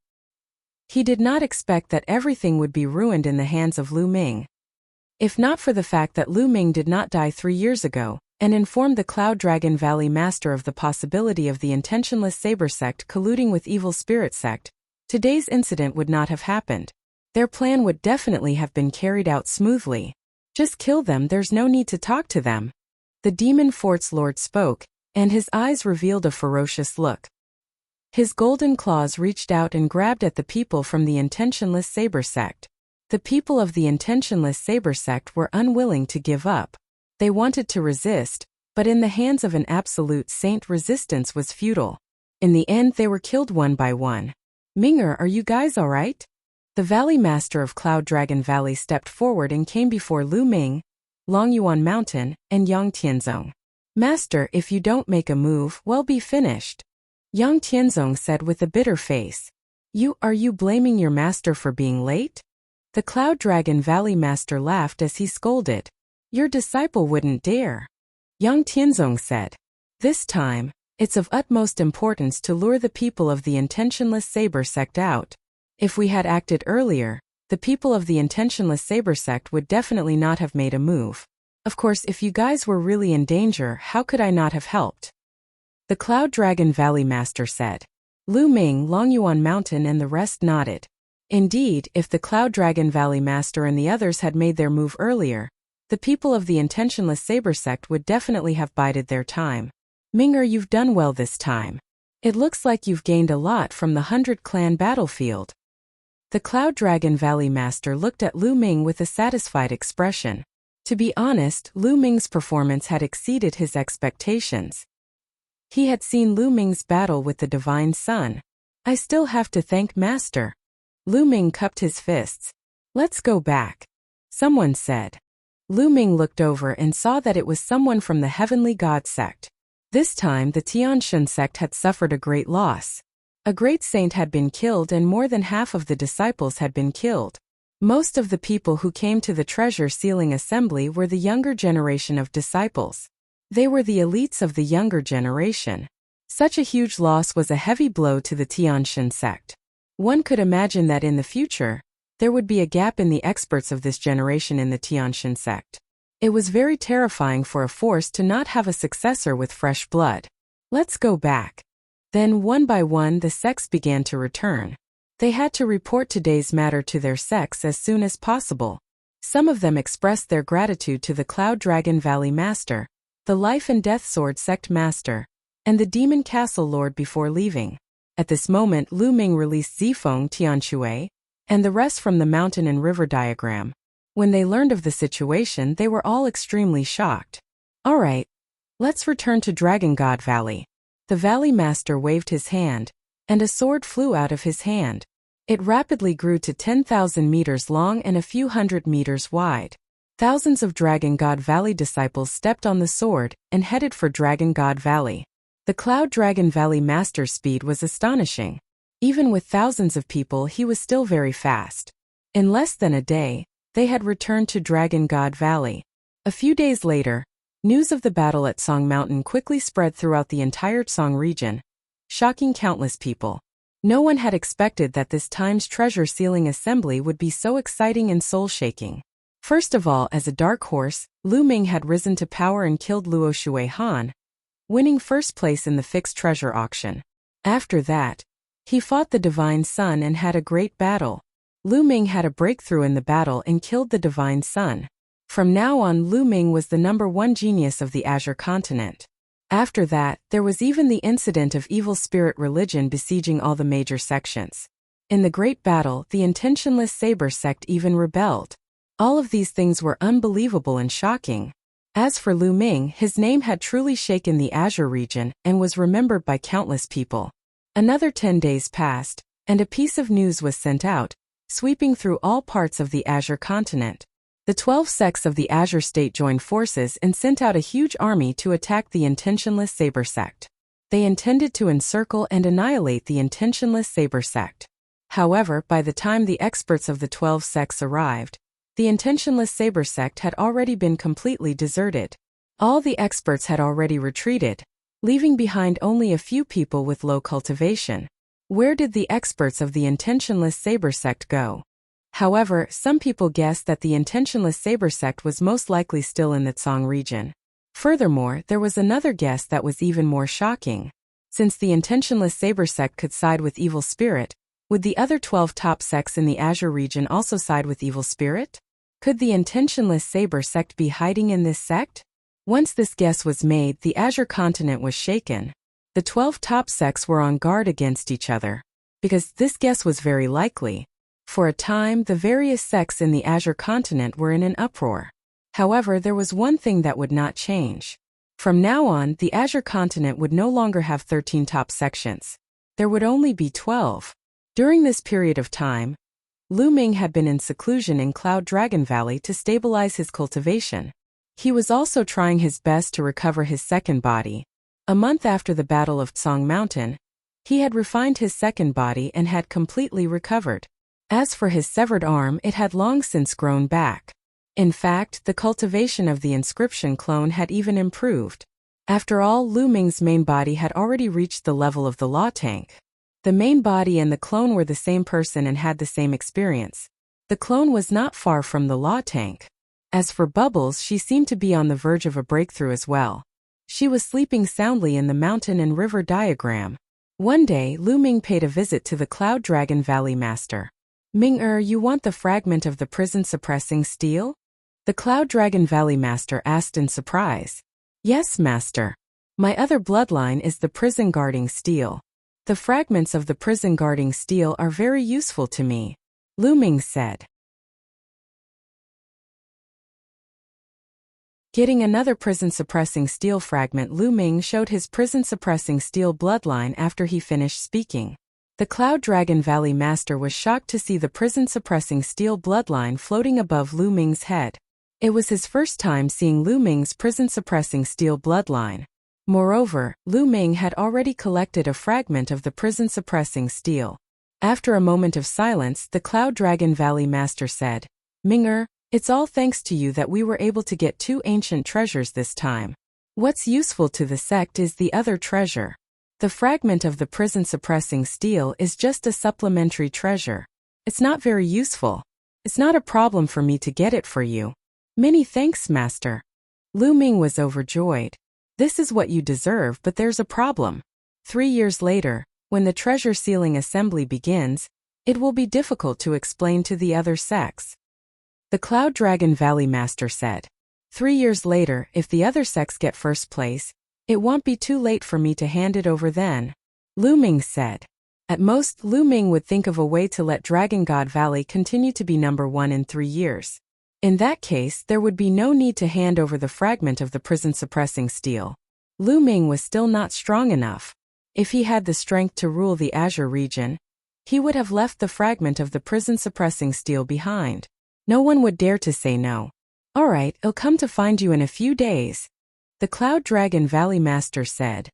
He did not expect that everything would be ruined in the hands of Lu Ming. If not for the fact that Lu Ming did not die 3 years ago, and informed the Cloud Dragon Valley Master of the possibility of the intentionless saber sect colluding with Evil Spirit sect, today's incident would not have happened. Their plan would definitely have been carried out smoothly. Just kill them, there's no need to talk to them. The Demon Fort's Lord spoke, and his eyes revealed a ferocious look. His golden claws reached out and grabbed at the people from the intentionless saber sect. The people of the intentionless saber sect were unwilling to give up. They wanted to resist, but in the hands of an absolute saint resistance was futile. In the end they were killed one by one. Minger, are you guys alright? The Valley Master of Cloud Dragon Valley stepped forward and came before Lu Ming, Long Yuan Mountain, and Yang Tianzong. Master, if you don't make a move, we'll be finished. Yang Tianzong said with a bitter face. Are you blaming your master for being late? The Cloud Dragon Valley Master laughed as he scolded. Your disciple wouldn't dare. Yang Tianzong said. This time, it's of utmost importance to lure the people of the intentionless saber sect out. If we had acted earlier, the people of the intentionless saber sect would definitely not have made a move. Of course, if you guys were really in danger, how could I not have helped? The Cloud Dragon Valley Master said. Lu Ming, Long Yuan Mountain and the rest nodded. Indeed, if the Cloud Dragon Valley Master and the others had made their move earlier, the people of the intentionless saber sect would definitely have bided their time. Minger, you've done well this time. It looks like you've gained a lot from the 100 Clan battlefield. The Cloud Dragon Valley Master looked at Lu Ming with a satisfied expression. To be honest, Lu Ming's performance had exceeded his expectations. He had seen Lu Ming's battle with the Divine Sun. I still have to thank Master. Lu Ming cupped his fists. Let's go back, someone said. Lu Ming looked over and saw that it was someone from the Heavenly God sect. This time the Tianshan sect had suffered a great loss. A great saint had been killed and more than half of the disciples had been killed. Most of the people who came to the treasure sealing assembly were the younger generation of disciples. They were the elites of the younger generation. Such a huge loss was a heavy blow to the Tianshan sect. One could imagine that in the future, there would be a gap in the experts of this generation in the Tianshan sect. It was very terrifying for a force to not have a successor with fresh blood. Let's go back. Then one by one the sects began to return. They had to report today's matter to their sects as soon as possible. Some of them expressed their gratitude to the Cloud Dragon Valley Master, the Life and Death Sword Sect Master, and the Demon Castle Lord before leaving. At this moment Lu Ming released Zifeng Tianxue and the rest from the mountain and river diagram. When they learned of the situation they were all extremely shocked. Alright, let's return to Dragon God Valley. The Valley Master waved his hand, and a sword flew out of his hand. It rapidly grew to 10,000 meters long and a few hundred meters wide. Thousands of Dragon God Valley disciples stepped on the sword and headed for Dragon God Valley. The Cloud Dragon Valley Master's speed was astonishing. Even with thousands of people he was still very fast. In less than a day, they had returned to Dragon God Valley. A few days later, news of the battle at Song Mountain quickly spread throughout the entire Song region, shocking countless people. No one had expected that this time's treasure sealing assembly would be so exciting and soul-shaking. First of all, as a dark horse, Lu Ming had risen to power and killed Luo Shui Han, winning first place in the fixed treasure auction. After that, he fought the Divine Sun and had a great battle. Lu Ming had a breakthrough in the battle and killed the Divine Sun. From now on Lu Ming was the #1 genius of the Azure continent. After that, there was even the incident of evil spirit religion besieging all the major sections. In the great battle, the intentionless Saber sect even rebelled. All of these things were unbelievable and shocking. As for Lu Ming, his name had truly shaken the Azure region and was remembered by countless people. Another 10 days passed, and a piece of news was sent out, sweeping through all parts of the Azure continent. The 12 sects of the Azure state joined forces and sent out a huge army to attack the intentionless Saber sect. They intended to encircle and annihilate the intentionless Saber sect. However, by the time the experts of the 12 sects arrived, the intentionless Saber sect had already been completely deserted. All the experts had already retreated, leaving behind only a few people with low cultivation. Where did the experts of the intentionless Saber sect go? However, some people guessed that the intentionless Saber sect was most likely still in the Tsong region. Furthermore, there was another guess that was even more shocking. Since the intentionless Saber sect could side with evil spirit, would the other 12 top sects in the Azure region also side with evil spirit? Could the intentionless Saber sect be hiding in this sect? Once this guess was made, the Azure continent was shaken. The 12 top sects were on guard against each other, because this guess was very likely. For a time, the various sects in the Azure continent were in an uproar. However, there was one thing that would not change. From now on, the Azure continent would no longer have 13 top sections. There would only be 12. During this period of time, Lu Ming had been in seclusion in Cloud Dragon Valley to stabilize his cultivation. He was also trying his best to recover his second body. A month after the Battle of Tsong Mountain, he had refined his second body and had completely recovered. As for his severed arm, it had long since grown back. In fact, the cultivation of the inscription clone had even improved. After all, Lu Ming's main body had already reached the level of the law tank. The main body and the clone were the same person and had the same experience. The clone was not far from the law tank. As for Bubbles, she seemed to be on the verge of a breakthrough as well. She was sleeping soundly in the mountain and river diagram. One day, Lu Ming paid a visit to the Cloud Dragon Valley Master. Ming-er, you want the fragment of the prison-suppressing steel? The Cloud Dragon Valley Master asked in surprise. Yes, Master. My other bloodline is the prison-guarding steel. The fragments of the prison-guarding steel are very useful to me, Lu Ming said. Getting another prison-suppressing steel fragment, Lu Ming showed his prison-suppressing steel bloodline after he finished speaking. The Cloud Dragon Valley Master was shocked to see the prison-suppressing steel bloodline floating above Lu Ming's head. It was his first time seeing Lu Ming's prison-suppressing steel bloodline. Moreover, Lu Ming had already collected a fragment of the prison-suppressing steel. After a moment of silence, the Cloud Dragon Valley Master said, "Ming-er, it's all thanks to you that we were able to get 2 ancient treasures this time. What's useful to the sect is the other treasure. The fragment of the prison-suppressing steel is just a supplementary treasure. It's not very useful. It's not a problem for me to get it for you." "Many thanks, Master." Lu Ming was overjoyed. "This is what you deserve, but there's a problem. 3 years later, when the treasure sealing assembly begins, it will be difficult to explain to the other sects." The Cloud Dragon Valley Master said, 3 years later, if the other sects get first place, it won't be too late for me to hand it over then." Lu Ming said. At most, Lu Ming would think of a way to let Dragon God Valley continue to be number 1 in 3 years. In that case, there would be no need to hand over the fragment of the prison-suppressing steel. Lu Ming was still not strong enough. If he had the strength to rule the Azure region, he would have left the fragment of the prison-suppressing steel behind. No one would dare to say no. "All right, I'll come to find you in a few days," the Cloud Dragon Valley Master said.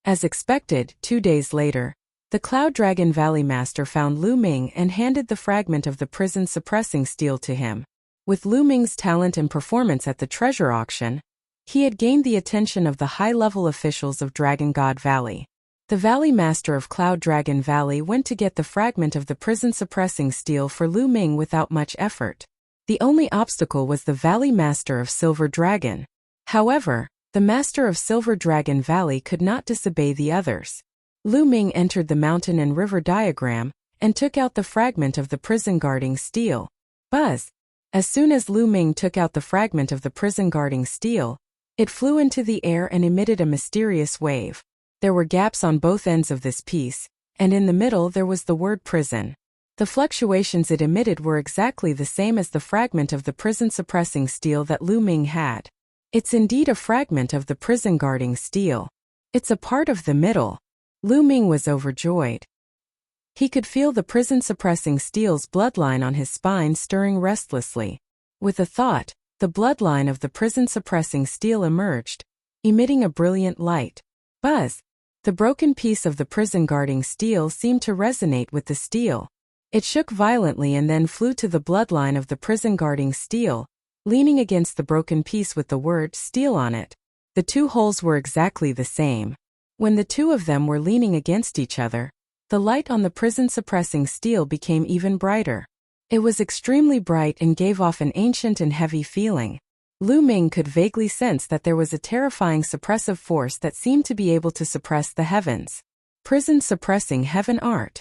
As expected, 2 days later, the Cloud Dragon Valley Master found Lu Ming and handed the fragment of the prison-suppressing steel to him. With Lu Ming's talent and performance at the treasure auction, he had gained the attention of the high-level officials of Dragon God Valley. The Valley Master of Cloud Dragon Valley went to get the fragment of the prison-suppressing steel for Lu Ming without much effort. The only obstacle was the Valley Master of Silver Dragon. However, the Master of Silver Dragon Valley could not disobey the others. Lu Ming entered the mountain and river diagram and took out the fragment of the prison-guarding steel. Buzz! As soon as Lu Ming took out the fragment of the prison-guarding steel, it flew into the air and emitted a mysterious wave. There were gaps on both ends of this piece, and in the middle there was the word prison. The fluctuations it emitted were exactly the same as the fragment of the prison-suppressing steel that Lu Ming had. It's indeed a fragment of the prison-guarding steel. It's a part of the middle. Lu Ming was overjoyed. He could feel the prison-suppressing steel's bloodline on his spine stirring restlessly. With a thought, the bloodline of the prison-suppressing steel emerged, emitting a brilliant light. Buzz! The broken piece of the prison-guarding steel seemed to resonate with the steel. It shook violently and then flew to the bloodline of the prison-guarding steel, leaning against the broken piece with the word steel on it. The 2 holes were exactly the same. When the 2 of them were leaning against each other, the light on the prison-suppressing steel became even brighter. It was extremely bright and gave off an ancient and heavy feeling. Lu Ming could vaguely sense that there was a terrifying suppressive force that seemed to be able to suppress the heavens. Prison-suppressing heaven art.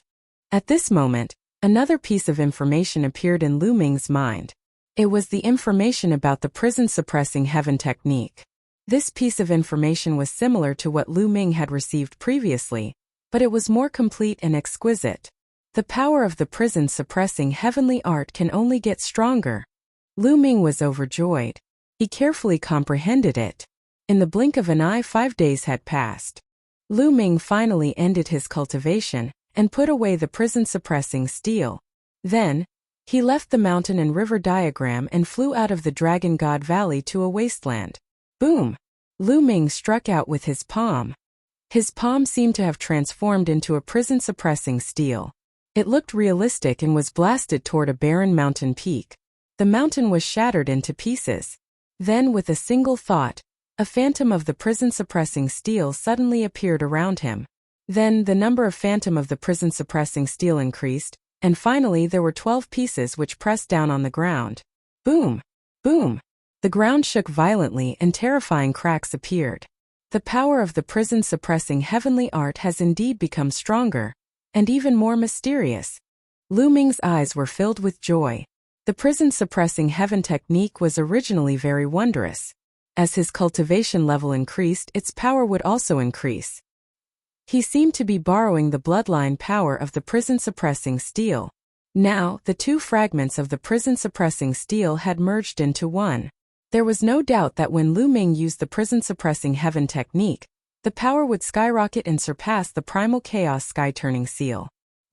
At this moment, another piece of information appeared in Lu Ming's mind. It was the information about the prison-suppressing heaven technique. This piece of information was similar to what Lu Ming had received previously, but it was more complete and exquisite. The power of the prison-suppressing heavenly art can only get stronger. Lu Ming was overjoyed. He carefully comprehended it. In the blink of an eye, 5 days had passed. Lu Ming finally ended his cultivation and put away the prison-suppressing steel. Then, he left the mountain and river diagram and flew out of the Dragon God Valley to a wasteland. Boom! Lu Ming struck out with his palm. His palm seemed to have transformed into a prison-suppressing steel. It looked realistic and was blasted toward a barren mountain peak. The mountain was shattered into pieces. Then, with a single thought, a phantom of the prison-suppressing steel suddenly appeared around him. Then, the number of phantom of the prison-suppressing steel increased, and finally there were 12 pieces which pressed down on the ground. Boom! Boom! The ground shook violently and terrifying cracks appeared. The power of the prison-suppressing heavenly art has indeed become stronger, and even more mysterious. Lu Ming's eyes were filled with joy. The prison-suppressing heaven technique was originally very wondrous. As his cultivation level increased, its power would also increase. He seemed to be borrowing the bloodline power of the prison-suppressing steel. Now, the 2 fragments of the prison-suppressing steel had merged into one. There was no doubt that when Lu Ming used the prison-suppressing heaven technique, the power would skyrocket and surpass the primal chaos sky-turning seal.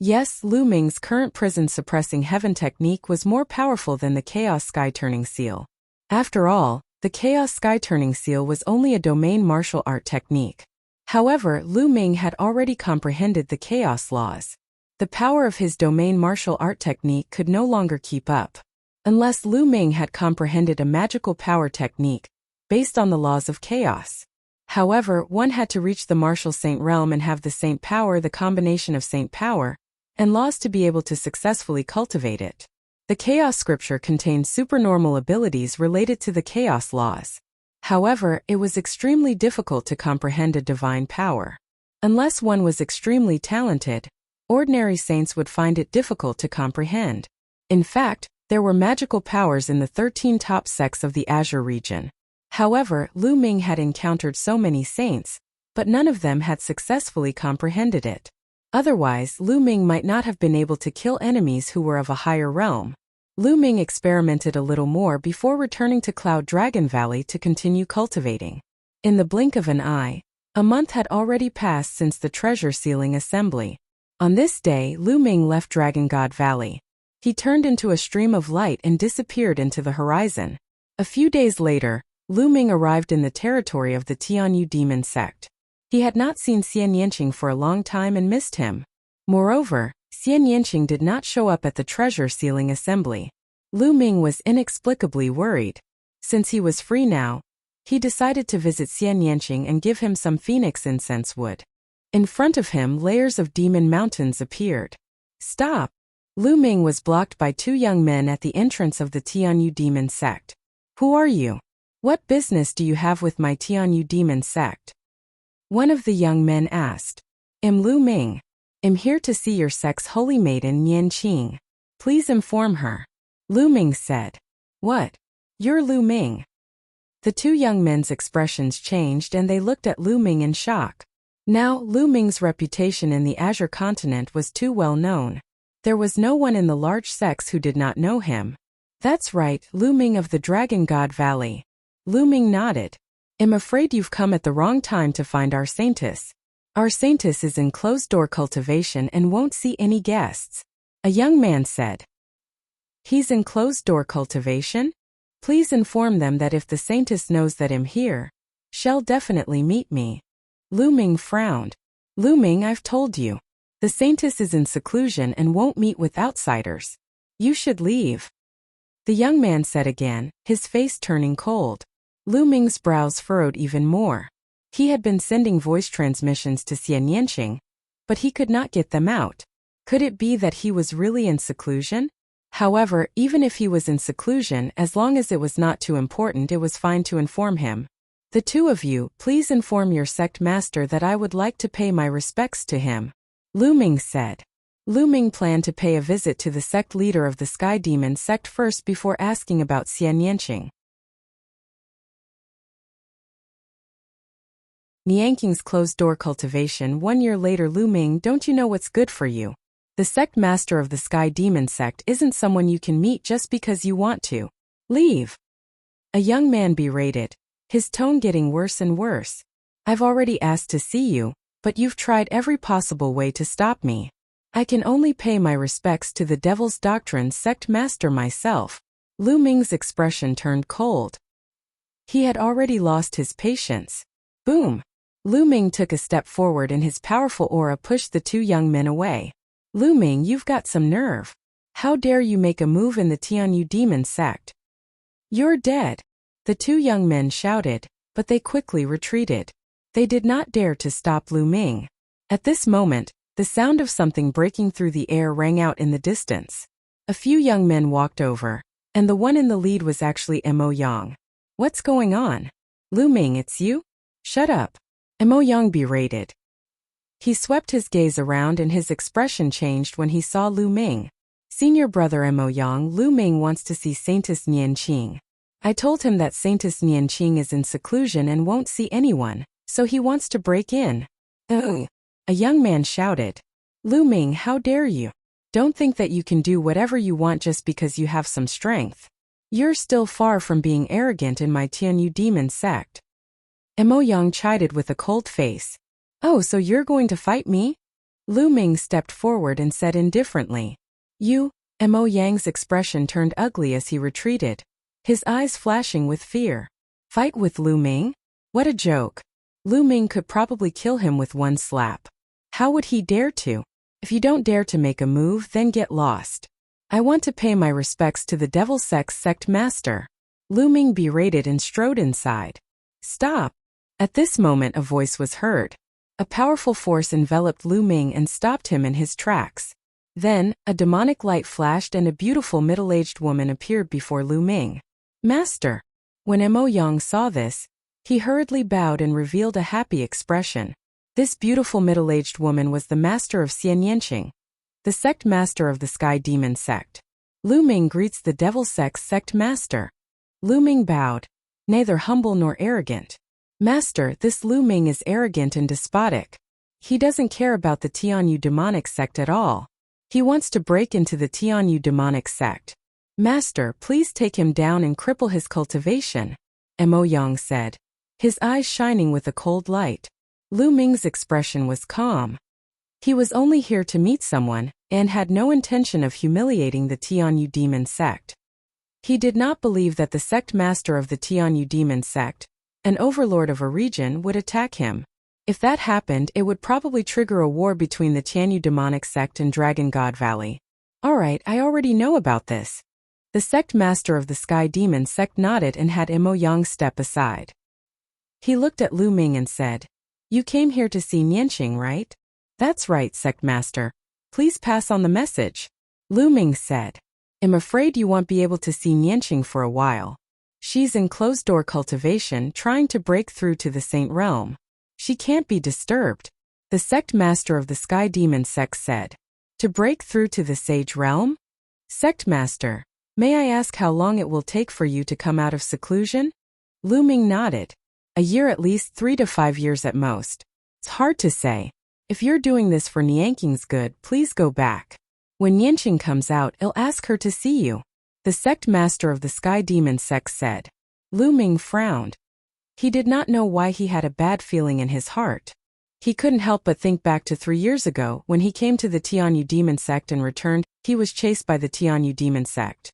Yes, Lu Ming's current prison-suppressing heaven technique was more powerful than the Chaos Sky-Turning Seal. After all, the Chaos Sky-Turning Seal was only a domain martial art technique. However, Lu Ming had already comprehended the chaos laws. The power of his domain martial art technique could no longer keep up. Unless Lu Ming had comprehended a magical power technique based on the laws of chaos. However, one had to reach the martial saint realm and have the saint power, the combination of saint power and laws to be able to successfully cultivate it. The chaos scripture contained supernormal abilities related to the chaos laws. However, it was extremely difficult to comprehend a divine power. Unless one was extremely talented, ordinary saints would find it difficult to comprehend. In fact, there were magical powers in the 13 top sects of the Azure region. However, Lu Ming had encountered so many saints, but none of them had successfully comprehended it. Otherwise, Lu Ming might not have been able to kill enemies who were of a higher realm. Lu Ming experimented a little more before returning to Cloud Dragon Valley to continue cultivating. In the blink of an eye, a month had already passed since the treasure sealing assembly. On this day, Lu Ming left Dragon God Valley. He turned into a stream of light and disappeared into the horizon. A few days later, Lu Ming arrived in the territory of the Tianyu demon sect. He had not seen Xian Yanqing for a long time and missed him. Moreover, Xian Yanqing did not show up at the treasure sealing assembly. Lu Ming was inexplicably worried. Since he was free now, he decided to visit Xian Yanqing and give him some phoenix incense wood. In front of him, layers of demon mountains appeared. Stop! Lu Ming was blocked by two young men at the entrance of the Tianyu demon sect. Who are you? What business do you have with my Tianyu demon sect? One of the young men asked. I'm Lu Ming. I'm here to see your sect's holy maiden Yanqing. Please inform her. Lu Ming said. What? You're Lu Ming. The two young men's expressions changed and they looked at Lu Ming in shock. Now, Lu Ming's reputation in the Azure continent was too well known. There was no one in the large sects who did not know him. That's right, Lu Ming of the Dragon God Valley. Lu Ming nodded. I'm afraid you've come at the wrong time to find our saintess. Our saintess is in closed-door cultivation and won't see any guests. A young man said. He's in closed-door cultivation? Please inform them that if the saintess knows that I'm here, she'll definitely meet me. Lu Ming frowned. Lu Ming, I've told you. The saintess is in seclusion and won't meet with outsiders. You should leave. The young man said again, his face turning cold. Lu Ming's brows furrowed even more. He had been sending voice transmissions to Xian Yanqing, but he could not get them out. Could it be that he was really in seclusion? However, even if he was in seclusion, as long as it was not too important, it was fine to inform him. The two of you, please inform your sect master that I would like to pay my respects to him. Lu Ming said. Lu Ming planned to pay a visit to the sect leader of the Sky Demon sect first before asking about Xian Yanqing. Nianqing's closed-door cultivation. 1 year later. Lu Ming, don't you know what's good for you? The sect master of the Sky Demon sect isn't someone you can meet just because you want to. Leave. A young man berated, his tone getting worse and worse. I've already asked to see you, but you've tried every possible way to stop me. I can only pay my respects to the Devil's Doctrine sect master myself. Lu Ming's expression turned cold. He had already lost his patience. Boom! Lu Ming took a step forward and his powerful aura pushed the two young men away. Lu Ming, you've got some nerve. How dare you make a move in the Tianyu demon sect? You're dead. The two young men shouted, but they quickly retreated. They did not dare to stop Lu Ming. At this moment, the sound of something breaking through the air rang out in the distance. A few young men walked over, and the one in the lead was actually Mo Yang. What's going on? Lu Ming, it's you? Shut up. Mo Yang berated. He swept his gaze around and his expression changed when he saw Lu Ming. Senior brother Mo Yang, Lu Ming wants to see Saintess Nianqing. I told him that Saintess Nianqing is in seclusion and won't see anyone, so he wants to break in. Ugh! A young man shouted. Lu Ming, how dare you? Don't think that you can do whatever you want just because you have some strength. You're still far from being arrogant in my Tianyu demon sect. Mo Yang chided with a cold face. Oh, so you're going to fight me? Lu Ming stepped forward and said indifferently. You? Mo Yang's expression turned ugly as he retreated, his eyes flashing with fear. Fight with Lu Ming? What a joke. Lu Ming could probably kill him with one slap. How would he dare to? If you don't dare to make a move, then get lost. I want to pay my respects to the Devil Sex Sect Master. Lu Ming berated and strode inside. Stop. At this moment a voice was heard. A powerful force enveloped Lu Ming and stopped him in his tracks. Then, a demonic light flashed and a beautiful middle-aged woman appeared before Lu Ming. Master. When Mo Yang saw this, he hurriedly bowed and revealed a happy expression. This beautiful middle-aged woman was the master of Xian Yanqing, the sect master of the Sky Demon Sect. Lu Ming greets the Devil Sex Sect Master. Lu Ming bowed, neither humble nor arrogant. Master, this Lu Ming is arrogant and despotic. He doesn't care about the Tianyu demonic sect at all. He wants to break into the Tianyu demonic sect. Master, please take him down and cripple his cultivation, Mo Yang said, his eyes shining with a cold light. Lu Ming's expression was calm. He was only here to meet someone, and had no intention of humiliating the Tianyu demon sect. He did not believe that the sect master of the Tianyu demon sect, an overlord of a region, would attack him. If that happened, it would probably trigger a war between the Tianyu demonic sect and Dragon God Valley. Alright, I already know about this. The sect master of the Sky Demon Sect nodded and had Mo Yang step aside. He looked at Lu Ming and said, You came here to see Nianqing, right? That's right, sect master. Please pass on the message. Lu Ming said, I'm afraid you won't be able to see Nianqing for a while. She's in closed-door cultivation trying to break through to the Saint Realm. She can't be disturbed. The sect master of the Sky Demon Sect said. To break through to the Sage Realm? Sect master, may I ask how long it will take for you to come out of seclusion? Lu Ming nodded. A year, at least 3 to 5 years at most. It's hard to say. If you're doing this for Nianqing's good, please go back. When Nianqing comes out, I'll ask her to see you. The sect master of the Sky Demon Sect said. Lu Ming frowned. He did not know why he had a bad feeling in his heart. He couldn't help but think back to 3 years ago when he came to the Tianyu Demon Sect and returned. He was chased by the Tianyu Demon Sect.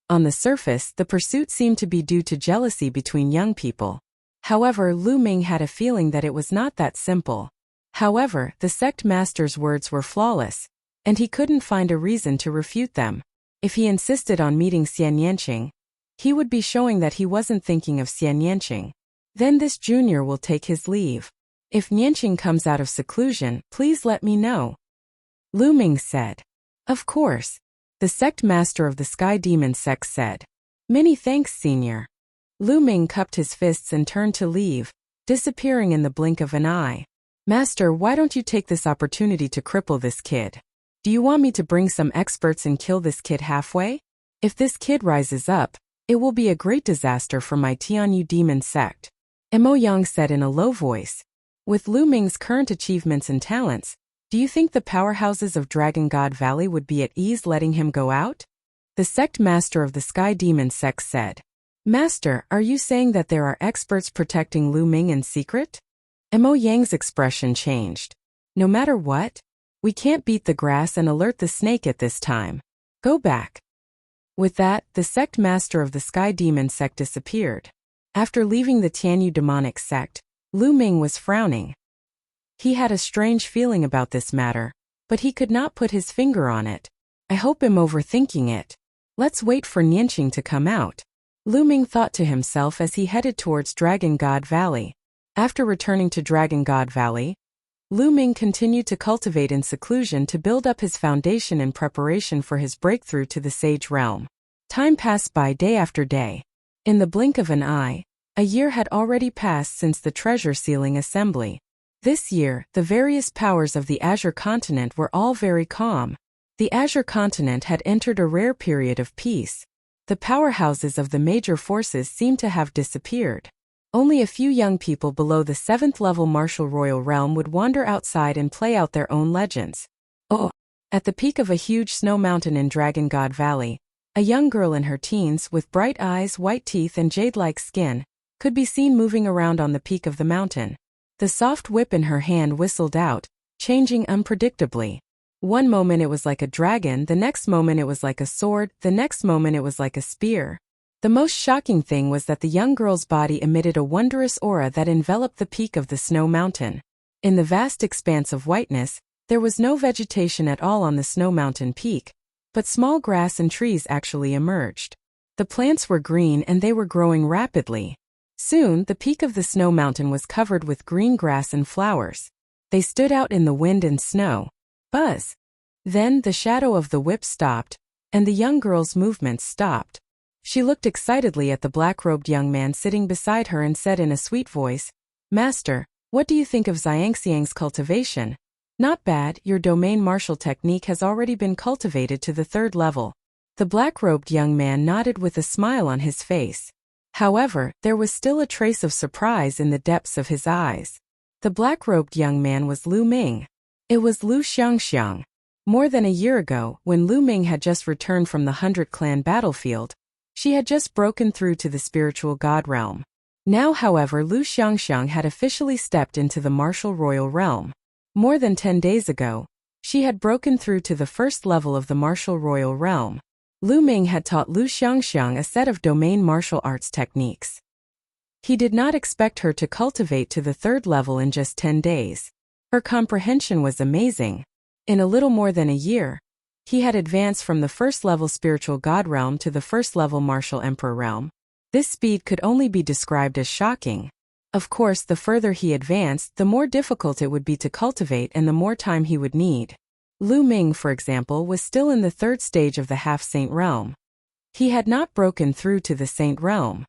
On the surface, the pursuit seemed to be due to jealousy between young people. However, Lu Ming had a feeling that it was not that simple. However, the sect master's words were flawless, and he couldn't find a reason to refute them. If he insisted on meeting Xian Yanqing, he would be showing that he wasn't thinking of Xian Yanqing. Then this junior will take his leave. If Nianqing comes out of seclusion, please let me know. Lu Ming said. Of course. The sect master of the Sky Demon Sect said. Many thanks, senior. Lu Ming cupped his fists and turned to leave, disappearing in the blink of an eye. Master, why don't you take this opportunity to cripple this kid? Do you want me to bring some experts and kill this kid halfway? If this kid rises up, it will be a great disaster for my Tianyu Demon Sect. Mo Yang said in a low voice. With Lu Ming's current achievements and talents, do you think the powerhouses of Dragon God Valley would be at ease letting him go out? The sect master of the Sky Demon Sect said. Master, are you saying that there are experts protecting Lu Ming in secret? Mo Yang's expression changed. No matter what, we can't beat the grass and alert the snake at this time. Go back. With that, the sect master of the Sky Demon Sect disappeared. After leaving the Tianyu demonic sect, Lu Ming was frowning. He had a strange feeling about this matter, but he could not put his finger on it. I hope I'm overthinking it. Let's wait for Nianqing to come out. Lu Ming thought to himself as he headed towards Dragon God Valley. After returning to Dragon God Valley, Lu Ming continued to cultivate in seclusion to build up his foundation in preparation for his breakthrough to the Sage Realm. Time passed by day after day. In the blink of an eye, a year had already passed since the treasure sealing assembly. This year, the various powers of the Azure Continent were all very calm. The Azure Continent had entered a rare period of peace. The powerhouses of the major forces seemed to have disappeared. Only a few young people below the 7th level martial royal realm would wander outside and play out their own legends. Oh! At the peak of a huge snow mountain in Dragon God Valley, a young girl in her teens with bright eyes, white teeth and jade-like skin could be seen moving around on the peak of the mountain. The soft whip in her hand whistled out, changing unpredictably. One moment it was like a dragon, the next moment it was like a sword, the next moment it was like a spear. The most shocking thing was that the young girl's body emitted a wondrous aura that enveloped the peak of the snow mountain. In the vast expanse of whiteness, there was no vegetation at all on the snow mountain peak, but small grass and trees actually emerged. The plants were green and they were growing rapidly. Soon, the peak of the snow mountain was covered with green grass and flowers. They stood out in the wind and snow. Buzz! Then the shadow of the whip stopped, and the young girl's movements stopped. She looked excitedly at the black-robed young man sitting beside her and said in a sweet voice, "Master, what do you think of Xiangxiang's cultivation?" "Not bad, your domain martial technique has already been cultivated to the 3rd level." The black-robed young man nodded with a smile on his face. However, there was still a trace of surprise in the depths of his eyes. The black-robed young man was Lu Ming. It was Lu Xiangxiang. More than a year ago, when Lu Ming had just returned from the 100 Clan battlefield, she had just broken through to the spiritual god realm. Now, however, Lu Xiangxiang had officially stepped into the martial royal realm. More than 10 days ago, she had broken through to the 1st level of the martial royal realm. Lu Ming had taught Lu Xiangxiang a set of domain martial arts techniques. He did not expect her to cultivate to the 3rd level in just 10 days. Her comprehension was amazing. In a little more than a year, he had advanced from the 1st level spiritual god realm to the 1st level martial emperor realm. This speed could only be described as shocking. Of course, the further he advanced, the more difficult it would be to cultivate and the more time he would need. Lu Ming, for example, was still in the 3rd stage of the half-saint realm. He had not broken through to the saint realm.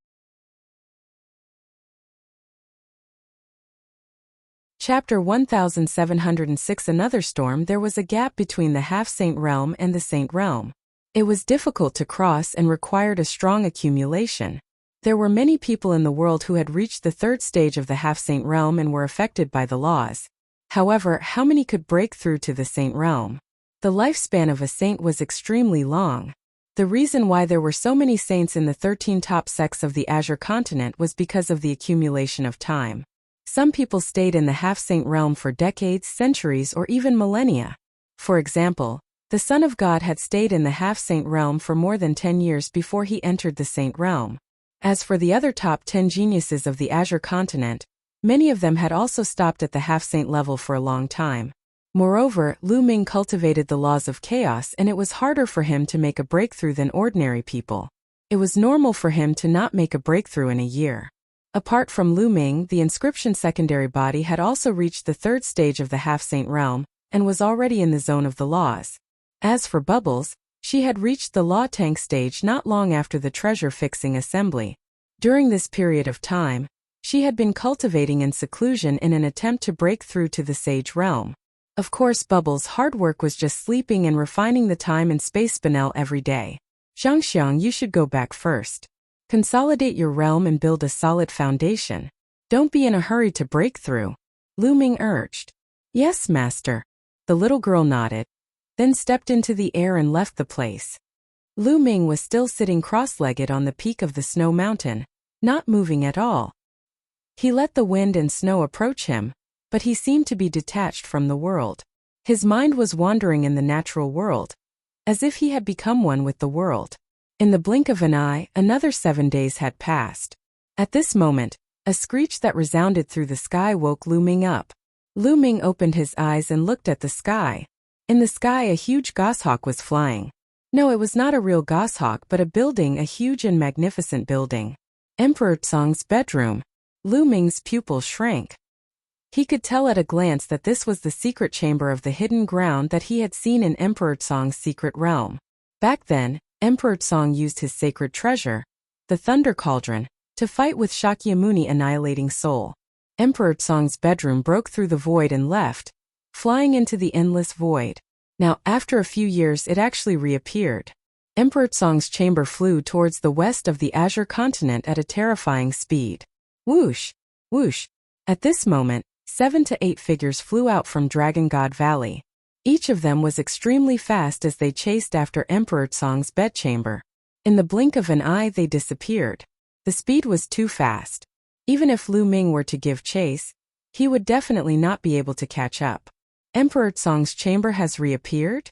Chapter 1706. Another storm. There was a gap between the half-saint realm and the saint realm. It was difficult to cross and required a strong accumulation. There were many people in the world who had reached the 3rd stage of the half-saint realm and were affected by the laws. However, how many could break through to the saint realm? The lifespan of a saint was extremely long. The reason why there were so many saints in the 13 top sects of the Azure continent was because of the accumulation of time. Some people stayed in the half-saint realm for decades, centuries, or even millennia. For example, the Son of God had stayed in the half-saint realm for more than 10 years before he entered the saint realm. As for the other top 10 geniuses of the Azure continent, many of them had also stopped at the half-saint level for a long time. Moreover, Lu Ming cultivated the laws of chaos and it was harder for him to make a breakthrough than ordinary people. It was normal for him to not make a breakthrough in a year. Apart from Lu Ming, the inscription secondary body had also reached the 3rd stage of the half-saint realm and was already in the zone of the laws. As for Bubbles, she had reached the law tank stage not long after the treasure-fixing assembly. During this period of time, she had been cultivating in seclusion in an attempt to break through to the sage realm. Of course, Bubbles' hard work was just sleeping and refining the time and space spinel every day. "Xiangxiang, you should go back first. Consolidate your realm and build a solid foundation. Don't be in a hurry to break through," Lu Ming urged. "Yes, master." The little girl nodded, then stepped into the air and left the place. Lu Ming was still sitting cross-legged on the peak of the snow mountain, not moving at all. He let the wind and snow approach him, but he seemed to be detached from the world. His mind was wandering in the natural world, as if he had become one with the world. In the blink of an eye, another 7 days had passed. At this moment, a screech that resounded through the sky woke Lu Ming up. Lu Ming opened his eyes and looked at the sky. In the sky, a huge goshawk was flying. No, it was not a real goshawk, but a building, a huge and magnificent building. Emperor Tsong's bedroom. Lu Ming's pupil shrank. He could tell at a glance that this was the secret chamber of the hidden ground that he had seen in Emperor Tsong's secret realm. Back then, Emperor Tsong used his sacred treasure, the Thunder Cauldron, to fight with Shakyamuni annihilating soul. Emperor Tsong's bedroom broke through the void and left, flying into the endless void. Now, after a few years it actually reappeared. Emperor Tsong's chamber flew towards the west of the Azure continent at a terrifying speed. Whoosh! Whoosh! At this moment, 7 to 8 figures flew out from Dragon God Valley. Each of them was extremely fast as they chased after Emperor Tsong's bedchamber. In the blink of an eye they disappeared. The speed was too fast. Even if Lu Ming were to give chase, he would definitely not be able to catch up. Emperor Song's chamber has reappeared?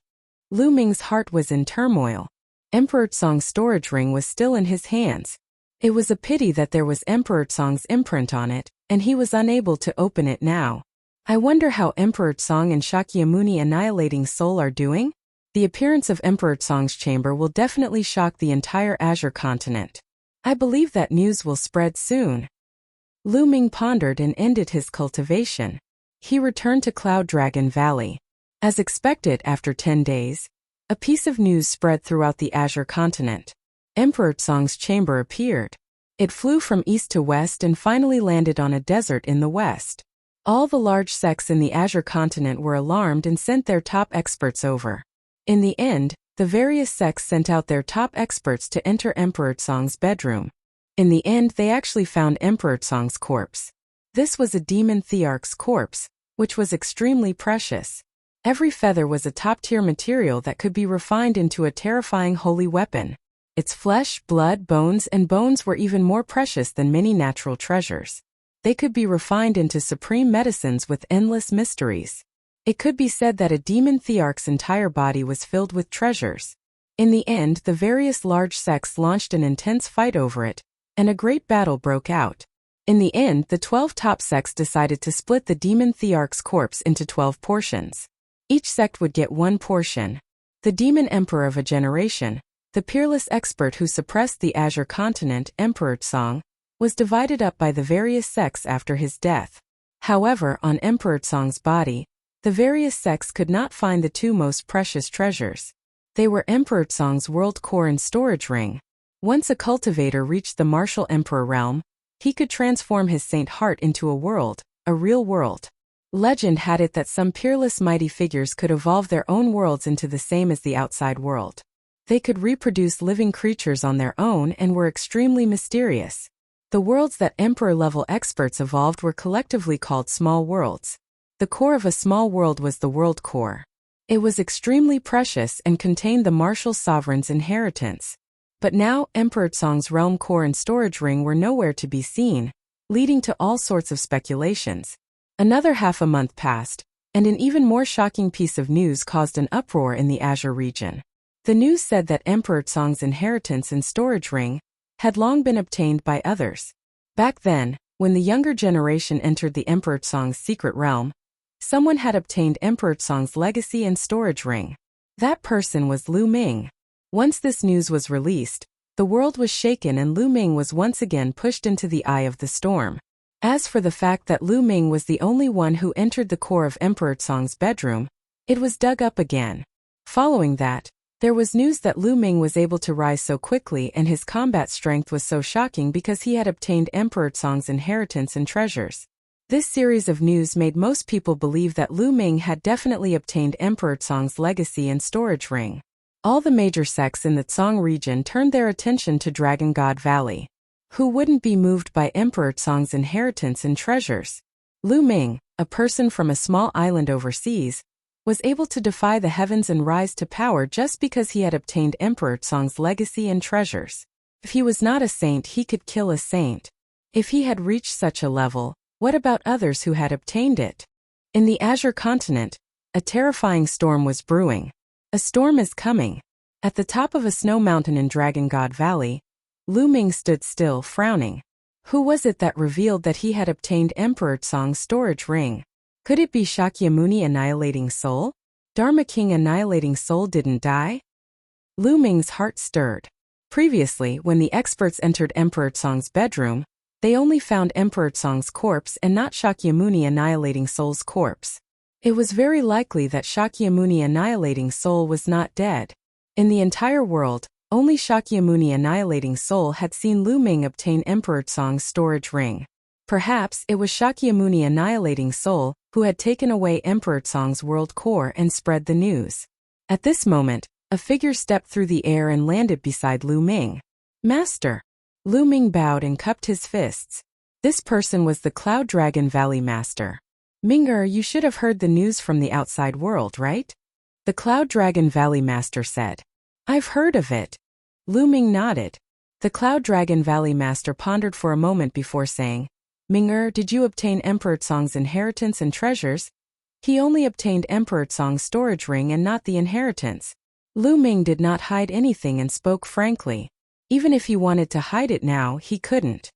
Lu Ming's heart was in turmoil. Emperor Song's storage ring was still in his hands. It was a pity that there was Emperor Song's imprint on it, and he was unable to open it now. I wonder how Emperor Song and Shakyamuni Annihilating Soul are doing? The appearance of Emperor Song's chamber will definitely shock the entire Azure continent. I believe that news will spread soon. Lu Ming pondered and ended his cultivation. He returned to Cloud Dragon Valley. As expected after 10 days, a piece of news spread throughout the Azure continent. Emperor Song's chamber appeared. It flew from east to west and finally landed on a desert in the west. All the large sects in the Azure continent were alarmed and sent their top experts over. In the end, the various sects sent out their top experts to enter Emperor Song's bedroom. In the end, they actually found Emperor Song's corpse. This was a demon Thearch's corpse, which was extremely precious. Every feather was a top-tier material that could be refined into a terrifying holy weapon. Its flesh, blood, and bones were even more precious than many natural treasures. They could be refined into supreme medicines with endless mysteries. It could be said that a demon Thearch's entire body was filled with treasures. In the end, the various large sects launched an intense fight over it, and a great battle broke out. In the end, the 12 top sects decided to split the demon Thearch's corpse into 12 portions. Each sect would get one portion. The demon emperor of a generation, the peerless expert who suppressed the Azure continent, Emperor Song, was divided up by the various sects after his death. However, on Emperor Song's body, the various sects could not find the two most precious treasures. They were Emperor Song's world core and storage ring. Once a cultivator reached the martial emperor realm, he could transform his saint heart into a world, a real world. Legend had it that some peerless mighty figures could evolve their own worlds into the same as the outside world. They could reproduce living creatures on their own and were extremely mysterious. The worlds that emperor-level experts evolved were collectively called small worlds. The core of a small world was the world core. It was extremely precious and contained the martial sovereign's inheritance. But now, Emperor Song's realm core and storage ring were nowhere to be seen, leading to all sorts of speculations. Another half a month passed, and an even more shocking piece of news caused an uproar in the Azure region. The news said that Emperor Song's inheritance and storage ring had long been obtained by others. Back then, when the younger generation entered the Emperor Song's secret realm, someone had obtained Emperor Song's legacy and storage ring. That person was Lu Ming. Once this news was released, the world was shaken and Lu Ming was once again pushed into the eye of the storm. As for the fact that Lu Ming was the only one who entered the core of Emperor Song's bedroom, it was dug up again. Following that, there was news that Lu Ming was able to rise so quickly and his combat strength was so shocking because he had obtained Emperor Song's inheritance and treasures. This series of news made most people believe that Lu Ming had definitely obtained Emperor Song's legacy and storage ring. All the major sects in the Tsong region turned their attention to Dragon God Valley. Who wouldn't be moved by Emperor Song's inheritance and treasures? Lu Ming, a person from a small island overseas, was able to defy the heavens and rise to power just because he had obtained Emperor Song's legacy and treasures. If he was not a saint, he could kill a saint. If he had reached such a level, what about others who had obtained it? In the Azure continent, a terrifying storm was brewing. A storm is coming. At the top of a snow mountain in Dragon God Valley, Lu Ming stood still, frowning. Who was it that revealed that he had obtained Emperor Song's storage ring? Could it be Shakyamuni Annihilating Soul? Dharma King Annihilating Soul didn't die? Lu Ming's heart stirred. Previously, when the experts entered Emperor Song's bedroom, they only found Emperor Song's corpse and not Shakyamuni Annihilating Soul's corpse. It was very likely that Shakyamuni Annihilating Soul was not dead. In the entire world, only Shakyamuni Annihilating Soul had seen Lu Ming obtain Emperor Song's storage ring. Perhaps it was Shakyamuni Annihilating Soul who had taken away Emperor Song's world core and spread the news. At this moment, a figure stepped through the air and landed beside Lu Ming. Master! Lu Ming bowed and cupped his fists. This person was the Cloud Dragon Valley Master. Minger, you should have heard the news from the outside world, right? The Cloud Dragon Valley Master said. I've heard of it. Lu Ming nodded. The Cloud Dragon Valley Master pondered for a moment before saying, Minger, did you obtain Emperor Song's inheritance and treasures? He only obtained Emperor Song's storage ring and not the inheritance. Lu Ming did not hide anything and spoke frankly. Even if he wanted to hide it now, he couldn't.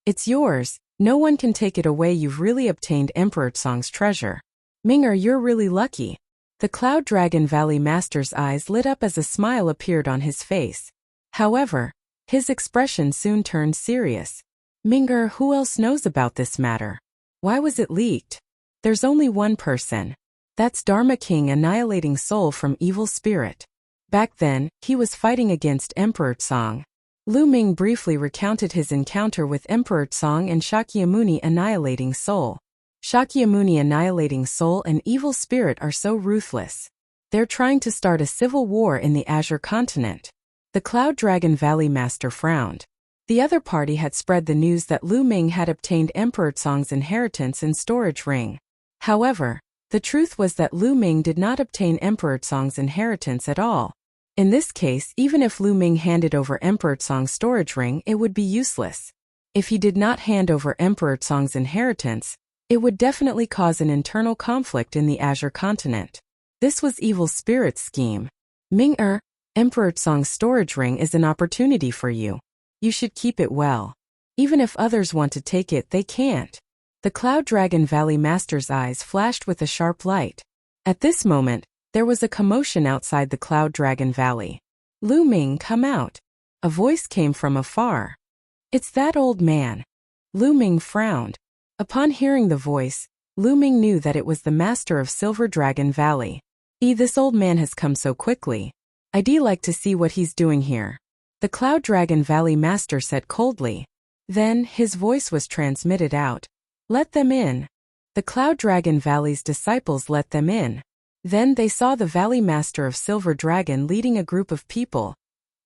It's yours. No one can take it away. You've really obtained Emperor Song's treasure. Ming'er, you're really lucky. The Cloud Dragon Valley Master's eyes lit up as a smile appeared on his face. However, his expression soon turned serious. Ming'er, who else knows about this matter? Why was it leaked? There's only one person. That's Dharma King, annihilating soul from evil spirit. Back then, he was fighting against Emperor Song. Lu Ming briefly recounted his encounter with Emperor Song and Shakyamuni, annihilating soul. Shakyamuni, annihilating soul, and evil spirit are so ruthless. They're trying to start a civil war in the Azure continent. The Cloud Dragon Valley Master frowned. The other party had spread the news that Lu Ming had obtained Emperor Song's inheritance and storage ring. However, the truth was that Lu Ming did not obtain Emperor Song's inheritance at all. In this case, even if Lu Ming handed over Emperor Song's storage ring, it would be useless. If he did not hand over Emperor Song's inheritance, it would definitely cause an internal conflict in the Azure continent. This was evil spirit's scheme. Ming'er, Emperor Song's storage ring is an opportunity for you. You should keep it well. Even if others want to take it, they can't. The Cloud Dragon Valley Master's eyes flashed with a sharp light. At this moment, there was a commotion outside the Cloud Dragon Valley. Lu Ming, come out. A voice came from afar. It's that old man. Lu Ming frowned. Upon hearing the voice, Lu Ming knew that it was the master of Silver Dragon Valley. This old man has come so quickly. I'd like to see what he's doing here. The Cloud Dragon Valley Master said coldly. Then, his voice was transmitted out. Let them in. The Cloud Dragon Valley's disciples let them in. Then they saw the Valley Master of Silver Dragon leading a group of people,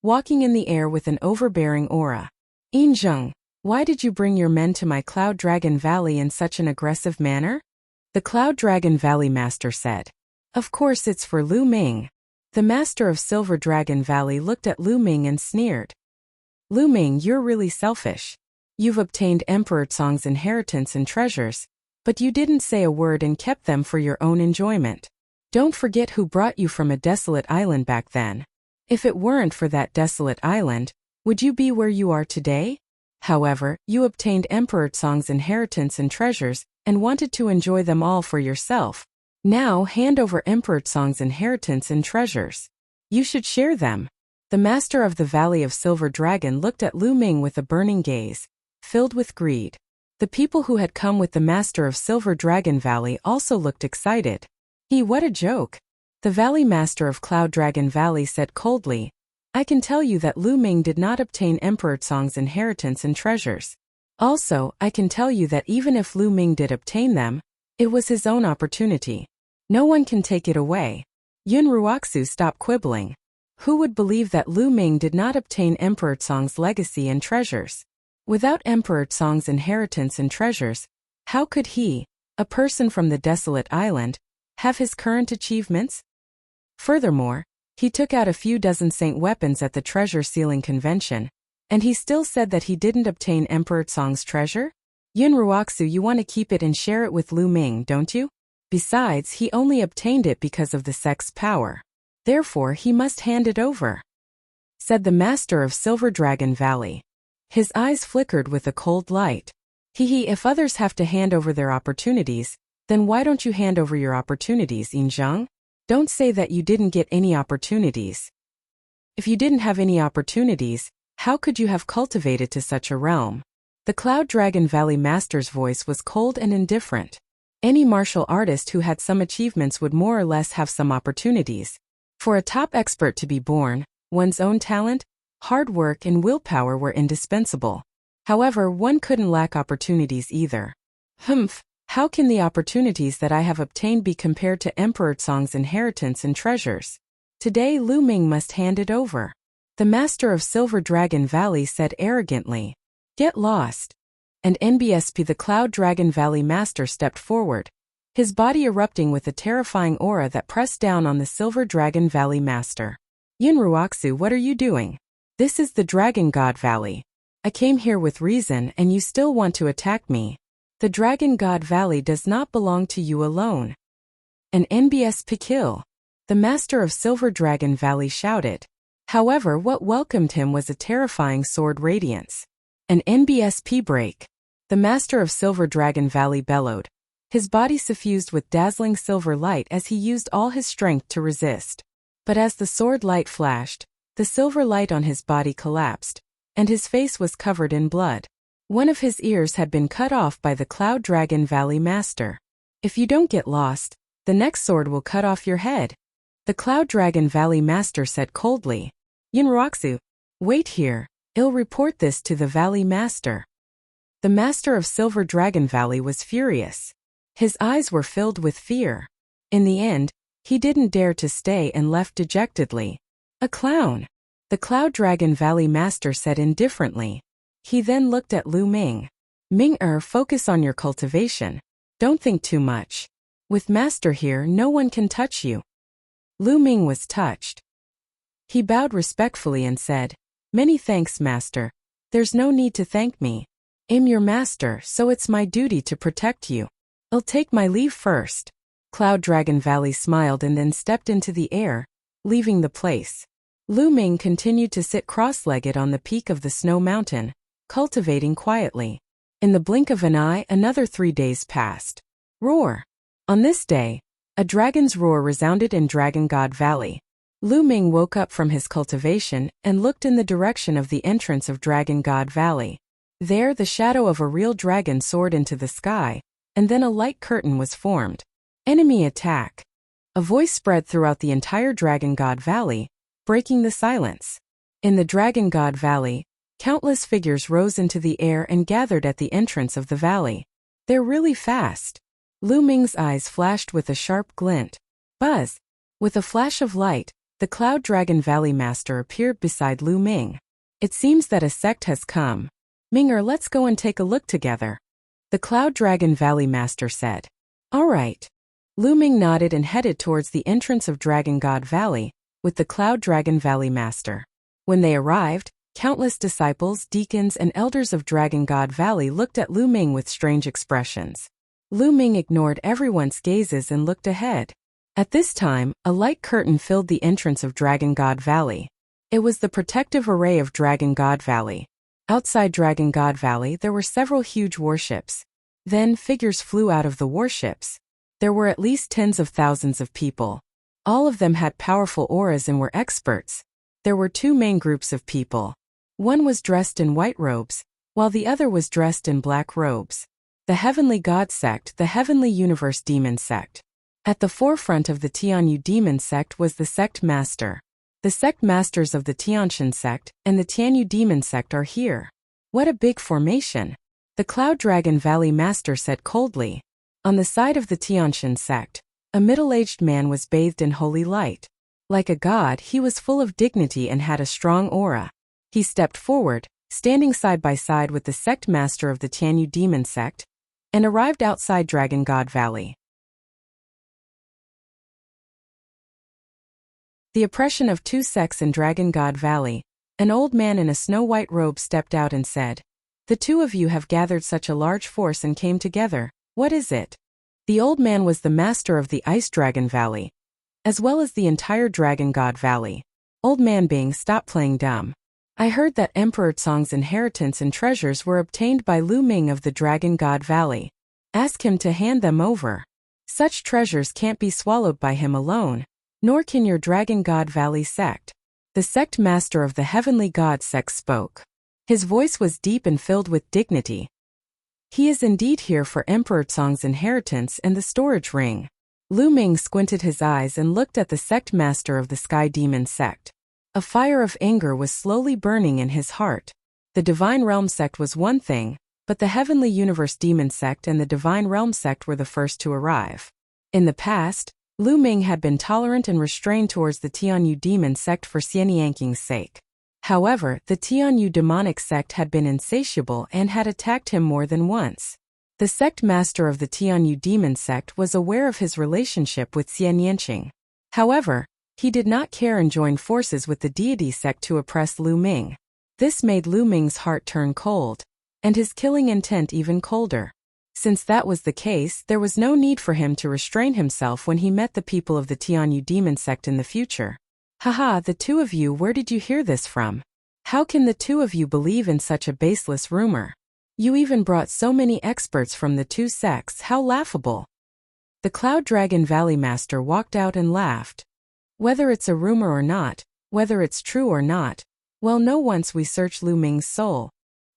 walking in the air with an overbearing aura. Injung, why did you bring your men to my Cloud Dragon Valley in such an aggressive manner? The Cloud Dragon Valley Master said. Of course it's for Lu Ming. The Master of Silver Dragon Valley looked at Lu Ming and sneered. Lu Ming, you're really selfish. You've obtained Emperor Song's inheritance and treasures, but you didn't say a word and kept them for your own enjoyment. Don't forget who brought you from a desolate island back then. If it weren't for that desolate island, would you be where you are today? However, you obtained Emperor Song's inheritance and treasures and wanted to enjoy them all for yourself. Now hand over Emperor Song's inheritance and treasures. You should share them. The Master of the Valley of Silver Dragon looked at Lu Ming with a burning gaze, filled with greed. The people who had come with the Master of Silver Dragon Valley also looked excited. What a joke. The Valley Master of Cloud Dragon Valley said coldly, I can tell you that Lu Ming did not obtain Emperor Song's inheritance and treasures. Also, I can tell you that even if Lu Ming did obtain them, it was his own opportunity. No one can take it away. Yun Ruoxu, stop quibbling. Who would believe that Lu Ming did not obtain Emperor Song's legacy and treasures? Without Emperor Song's inheritance and treasures, how could he, a person from the desolate island, have his current achievements? Furthermore, he took out a few dozen saint weapons at the treasure sealing convention, and he still said that he didn't obtain Emperor Song's treasure? Yun Ruoxu, you want to keep it and share it with Lu Ming, don't you? Besides, he only obtained it because of the sect's power. Therefore, he must hand it over, said the Master of Silver Dragon Valley. His eyes flickered with a cold light. If others have to hand over their opportunities, then why don't you hand over your opportunities, Injung? Don't say that you didn't get any opportunities. If you didn't have any opportunities, how could you have cultivated to such a realm? The Cloud Dragon Valley Master's voice was cold and indifferent. Any martial artist who had some achievements would more or less have some opportunities. For a top expert to be born, one's own talent, hard work and willpower were indispensable. However, one couldn't lack opportunities either. How can the opportunities that I have obtained be compared to Emperor Song's inheritance and treasures? Today Lu Ming must hand it over. The Master of Silver Dragon Valley said arrogantly. Get lost. And NBSP, the Cloud Dragon Valley Master, stepped forward, his body erupting with a terrifying aura that pressed down on the Silver Dragon Valley Master. Yun Ruoxu, what are you doing? This is the Dragon God Valley. I came here with reason and you still want to attack me. The Dragon God Valley does not belong to you alone. An NBS Pikil. The master of Silver Dragon Valley shouted. However, what welcomed him was a terrifying sword radiance. An NBSP break. The master of Silver Dragon Valley bellowed. His body suffused with dazzling silver light as he used all his strength to resist. But as the sword light flashed, the silver light on his body collapsed, and his face was covered in blood. One of his ears had been cut off by the Cloud Dragon Valley master. If you don't get lost, the next sword will cut off your head. The Cloud Dragon Valley master said coldly. Yunroxu, wait here, I'll report this to the Valley master. The master of Silver Dragon Valley was furious. His eyes were filled with fear. In the end, he didn't dare to stay and left dejectedly. A clown. The Cloud Dragon Valley master said indifferently. He then looked at Lu Ming. Ming-er, focus on your cultivation. Don't think too much. With master here, no one can touch you. Lu Ming was touched. He bowed respectfully and said, Many thanks, master. There's no need to thank me. I'm your master, so it's my duty to protect you. I'll take my leave first. Cloud Dragon Valley smiled and then stepped into the air, leaving the place. Lu Ming continued to sit cross-legged on the peak of the snow mountain, cultivating quietly. In the blink of an eye, another 3 days passed. Roar! On this day, a dragon's roar resounded in Dragon God Valley. Lu Ming woke up from his cultivation and looked in the direction of the entrance of Dragon God Valley. There, the shadow of a real dragon soared into the sky, and then a light curtain was formed. Enemy attack! A voice spread throughout the entire Dragon God Valley, breaking the silence. In the Dragon God Valley, countless figures rose into the air and gathered at the entrance of the valley. They're really fast. Lu Ming's eyes flashed with a sharp glint. Buzz! With a flash of light, the Cloud Dragon Valley master appeared beside Lu Ming. It seems that a sect has come. Ming-er, let's go and take a look together. The Cloud Dragon Valley master said. All right. Lu Ming nodded and headed towards the entrance of Dragon God Valley, with the Cloud Dragon Valley master. When they arrived, countless disciples, deacons, and elders of Dragon God Valley looked at Lu Ming with strange expressions. Lu Ming ignored everyone's gazes and looked ahead. At this time, a light curtain filled the entrance of Dragon God Valley. It was the protective array of Dragon God Valley. Outside Dragon God Valley, there were several huge warships. Then, figures flew out of the warships. There were at least tens of thousands of people. All of them had powerful auras and were experts. There were 2 main groups of people. One was dressed in white robes, while the other was dressed in black robes. The Heavenly God Sect, the Heavenly Universe Demon Sect. At the forefront of the Tianyu Demon Sect was the Sect Master. The Sect Masters of the Tianshan Sect and the Tianyu Demon Sect are here. What a big formation! The Cloud Dragon Valley Master said coldly. On the side of the Tianshan Sect, a middle-aged man was bathed in holy light. Like a god, he was full of dignity and had a strong aura. He stepped forward, standing side by side with the Sect Master of the Tianyu Demon Sect, and arrived outside Dragon God Valley. The oppression of 2 sects in Dragon God Valley. An old man in a snow-white robe stepped out and said, The 2 of you have gathered such a large force and came together. What is it? The old man was the master of the Ice Dragon Valley, as well as the entire Dragon God Valley. Old man Bing, stop playing dumb. I heard that Emperor Tsong's inheritance and treasures were obtained by Lu Ming of the Dragon God Valley. Ask him to hand them over. Such treasures can't be swallowed by him alone, nor can your Dragon God Valley sect. The sect master of the Heavenly God Sect spoke. His voice was deep and filled with dignity. He is indeed here for Emperor Tsong's inheritance and the storage ring. Lu Ming squinted his eyes and looked at the sect master of the Sky Demon Sect. A fire of anger was slowly burning in his heart. The Divine Realm Sect was one thing, but the Heavenly Universe Demon Sect and the Divine Realm Sect were the first to arrive. In the past, Lu Ming had been tolerant and restrained towards the Tianyu Demon Sect for Xianyang's sake. However, the Tianyu Demonic Sect had been insatiable and had attacked him more than once. The sect master of the Tianyu Demon Sect was aware of his relationship with Xianyang. However, he did not care and joined forces with the deity sect to oppress Lu Ming. This made Lu Ming's heart turn cold, and his killing intent even colder. Since that was the case, there was no need for him to restrain himself when he met the people of the Tianyu demon sect in the future. Haha, the two of you, where did you hear this from? How can the two of you believe in such a baseless rumor? You even brought so many experts from the two sects, how laughable. The Cloud Dragon Valley Master walked out and laughed. Whether it's a rumor or not, whether it's true or not, well, no, once we search Lu Ming's soul.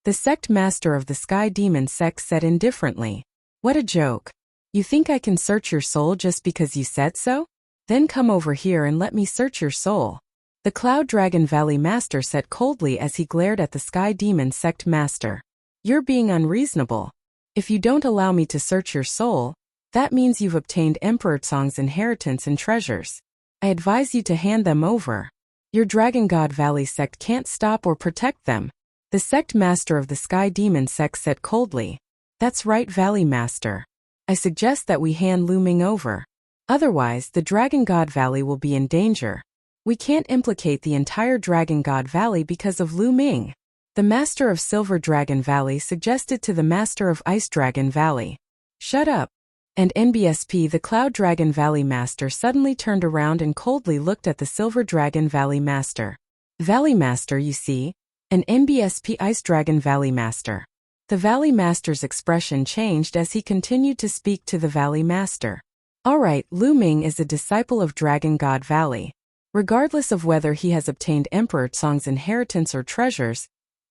The sect master of the Sky Demon sect said indifferently. What a joke. You think I can search your soul just because you said so? Then come over here and let me search your soul. The Cloud Dragon Valley Master said coldly as he glared at the Sky Demon sect master. You're being unreasonable. If you don't allow me to search your soul, that means you've obtained Emperor Tsong's inheritance and treasures. I advise you to hand them over. Your Dragon God Valley sect can't stop or protect them. The sect master of the Sky Demon sect said coldly. That's right, Valley Master. I suggest that we hand Lu Ming over. Otherwise, the Dragon God Valley will be in danger. We can't implicate the entire Dragon God Valley because of Lu Ming. The Master of Silver Dragon Valley suggested to the Master of Ice Dragon Valley. Shut up. And NBSP, the Cloud Dragon Valley Master, suddenly turned around and coldly looked at the Silver Dragon Valley Master. Valley Master, you see? An NBSP Ice Dragon Valley Master. The Valley Master's expression changed as he continued to speak to the Valley Master. Alright, Lu Ming is a disciple of Dragon God Valley. Regardless of whether he has obtained Emperor Tsong's inheritance or treasures,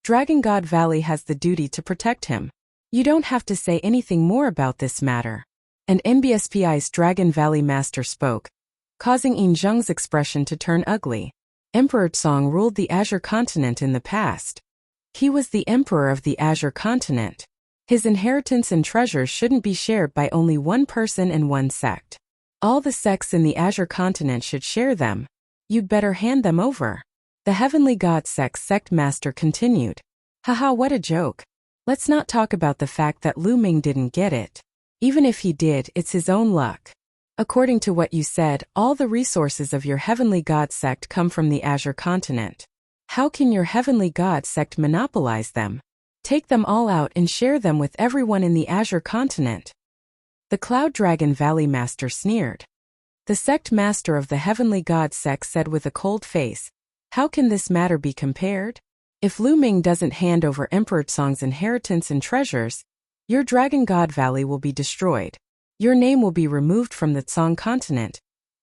Dragon God Valley has the duty to protect him. You don't have to say anything more about this matter. And NBSP Ice Dragon Valley Master spoke, causing Yin Zheng's expression to turn ugly. Emperor Tsong ruled the Azure Continent in the past. He was the emperor of the Azure Continent. His inheritance and treasures shouldn't be shared by only one person and one sect. All the sects in the Azure Continent should share them. You'd better hand them over. The Heavenly God sect master continued. Haha, what a joke. Let's not talk about the fact that Lu Ming didn't get it. Even if he did, it's his own luck. According to what you said, all the resources of your Heavenly God sect come from the Azure Continent. How can your Heavenly God sect monopolize them? Take them all out and share them with everyone in the Azure Continent. The Cloud Dragon Valley Master sneered. The sect master of the Heavenly God sect said with a cold face, how can this matter be compared? If Lu Ming doesn't hand over Emperor Tsong's inheritance and treasures, your Dragon God Valley will be destroyed. Your name will be removed from the Tsong continent,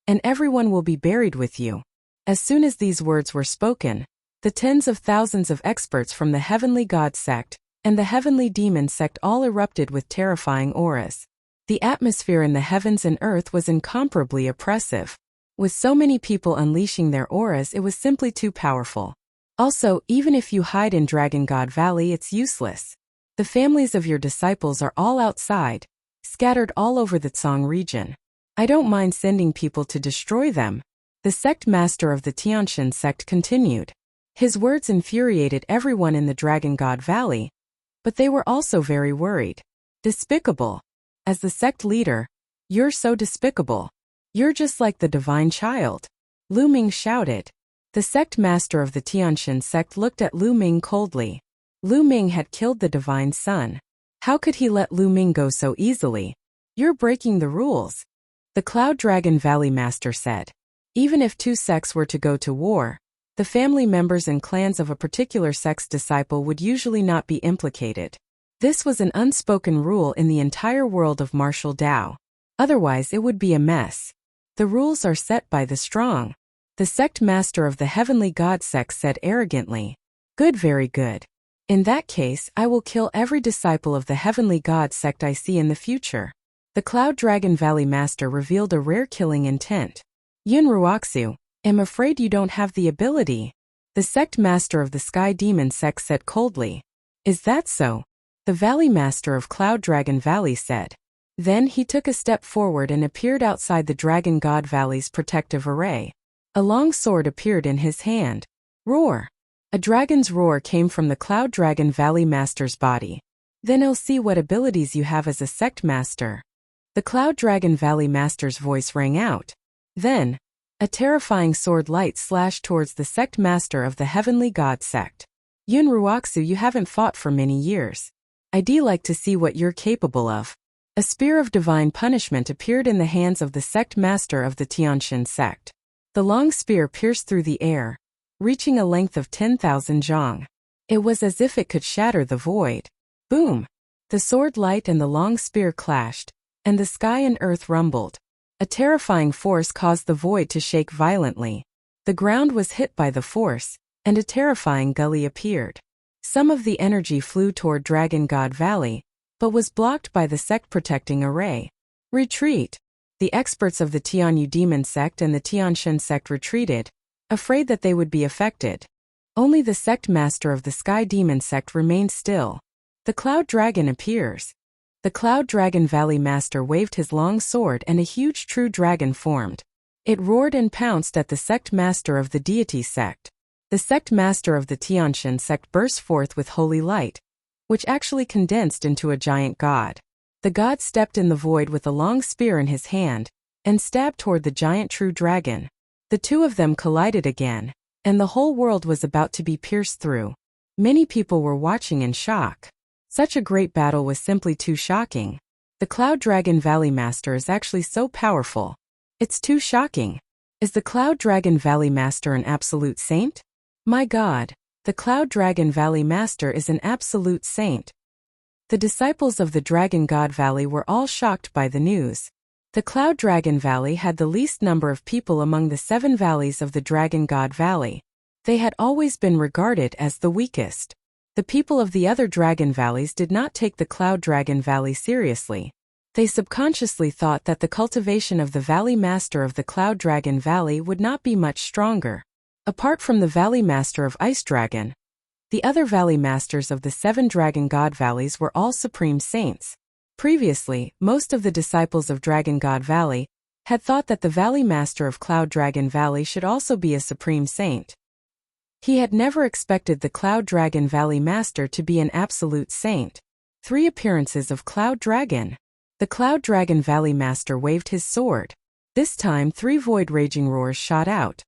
and everyone will be buried with you. As soon as these words were spoken, the tens of thousands of experts from the Heavenly God sect and the Heavenly Demon sect all erupted with terrifying auras. The atmosphere in the heavens and earth was incomparably oppressive. With so many people unleashing their auras, it was simply too powerful. Also, even if you hide in Dragon God Valley, it's useless. The families of your disciples are all outside, scattered all over the Tsong region. I don't mind sending people to destroy them. The sect master of the Tianshan sect continued. His words infuriated everyone in the Dragon God Valley, but they were also very worried. Despicable. As the sect leader, you're so despicable. You're just like the divine child. Lu Ming shouted. The sect master of the Tianshan sect looked at Lu Ming coldly. Lu Ming had killed the divine son. How could he let Lu Ming go so easily? You're breaking the rules. The Cloud Dragon Valley Master said. Even if two sects were to go to war, the family members and clans of a particular sect's disciple would usually not be implicated. This was an unspoken rule in the entire world of martial Tao. Otherwise it would be a mess. The rules are set by the strong. The sect master of the Heavenly God sect said arrogantly. Good, very good. In that case, I will kill every disciple of the Heavenly God sect I see in the future. The Cloud Dragon Valley Master revealed a rare killing intent. Yun Ruoxu, I'm afraid you don't have the ability. The sect master of the Sky Demon sect said coldly. Is that so? The Valley Master of Cloud Dragon Valley said. Then he took a step forward and appeared outside the Dragon God Valley's protective array. A long sword appeared in his hand. Roar! A dragon's roar came from the Cloud Dragon Valley Master's body. Then I'll see what abilities you have as a sect master. The Cloud Dragon Valley Master's voice rang out. Then, a terrifying sword light slashed towards the sect master of the Heavenly God sect. Yun Ruoxu, you haven't fought for many years. I'd like to see what you're capable of. A spear of divine punishment appeared in the hands of the sect master of the Tianxin sect. The long spear pierced through the air, reaching a length of 10,000 zhang. It was as if it could shatter the void. Boom! The sword light and the long spear clashed, and the sky and earth rumbled. A terrifying force caused the void to shake violently. The ground was hit by the force, and a terrifying gully appeared. Some of the energy flew toward Dragon God Valley, but was blocked by the sect protecting array. Retreat! The experts of the Tianyu Demon sect and the Tianxin sect retreated, afraid that they would be affected. Only the sect master of the Sky Demon sect remained still. The Cloud Dragon appears. The Cloud Dragon Valley master waved his long sword and a huge true dragon formed. It roared and pounced at the sect master of the Deity sect. The sect master of the Tianxin sect burst forth with holy light, which actually condensed into a giant god. The god stepped in the void with a long spear in his hand, and stabbed toward the giant true dragon. The two of them collided again, and the whole world was about to be pierced through. Many people were watching in shock. Such a great battle was simply too shocking. The Cloud Dragon Valley Master is actually so powerful. It's too shocking. Is the Cloud Dragon Valley Master an absolute saint? My God, the Cloud Dragon Valley Master is an absolute saint. The disciples of the Dragon God Valley were all shocked by the news. The Cloud Dragon Valley had the least number of people among the 7 valleys of the Dragon God Valley. They had always been regarded as the weakest. The people of the other dragon valleys did not take the Cloud Dragon Valley seriously. They subconsciously thought that the cultivation of the Valley Master of the Cloud Dragon Valley would not be much stronger. Apart from the Valley Master of Ice Dragon, the other Valley Masters of the 7 Dragon God Valleys were all supreme saints. Previously, most of the disciples of Dragon God Valley had thought that the Valley Master of Cloud Dragon Valley should also be a supreme saint. He had never expected the Cloud Dragon Valley Master to be an absolute saint. 3 appearances of Cloud Dragon. The Cloud Dragon Valley Master waved his sword. This time 3 void raging roars shot out.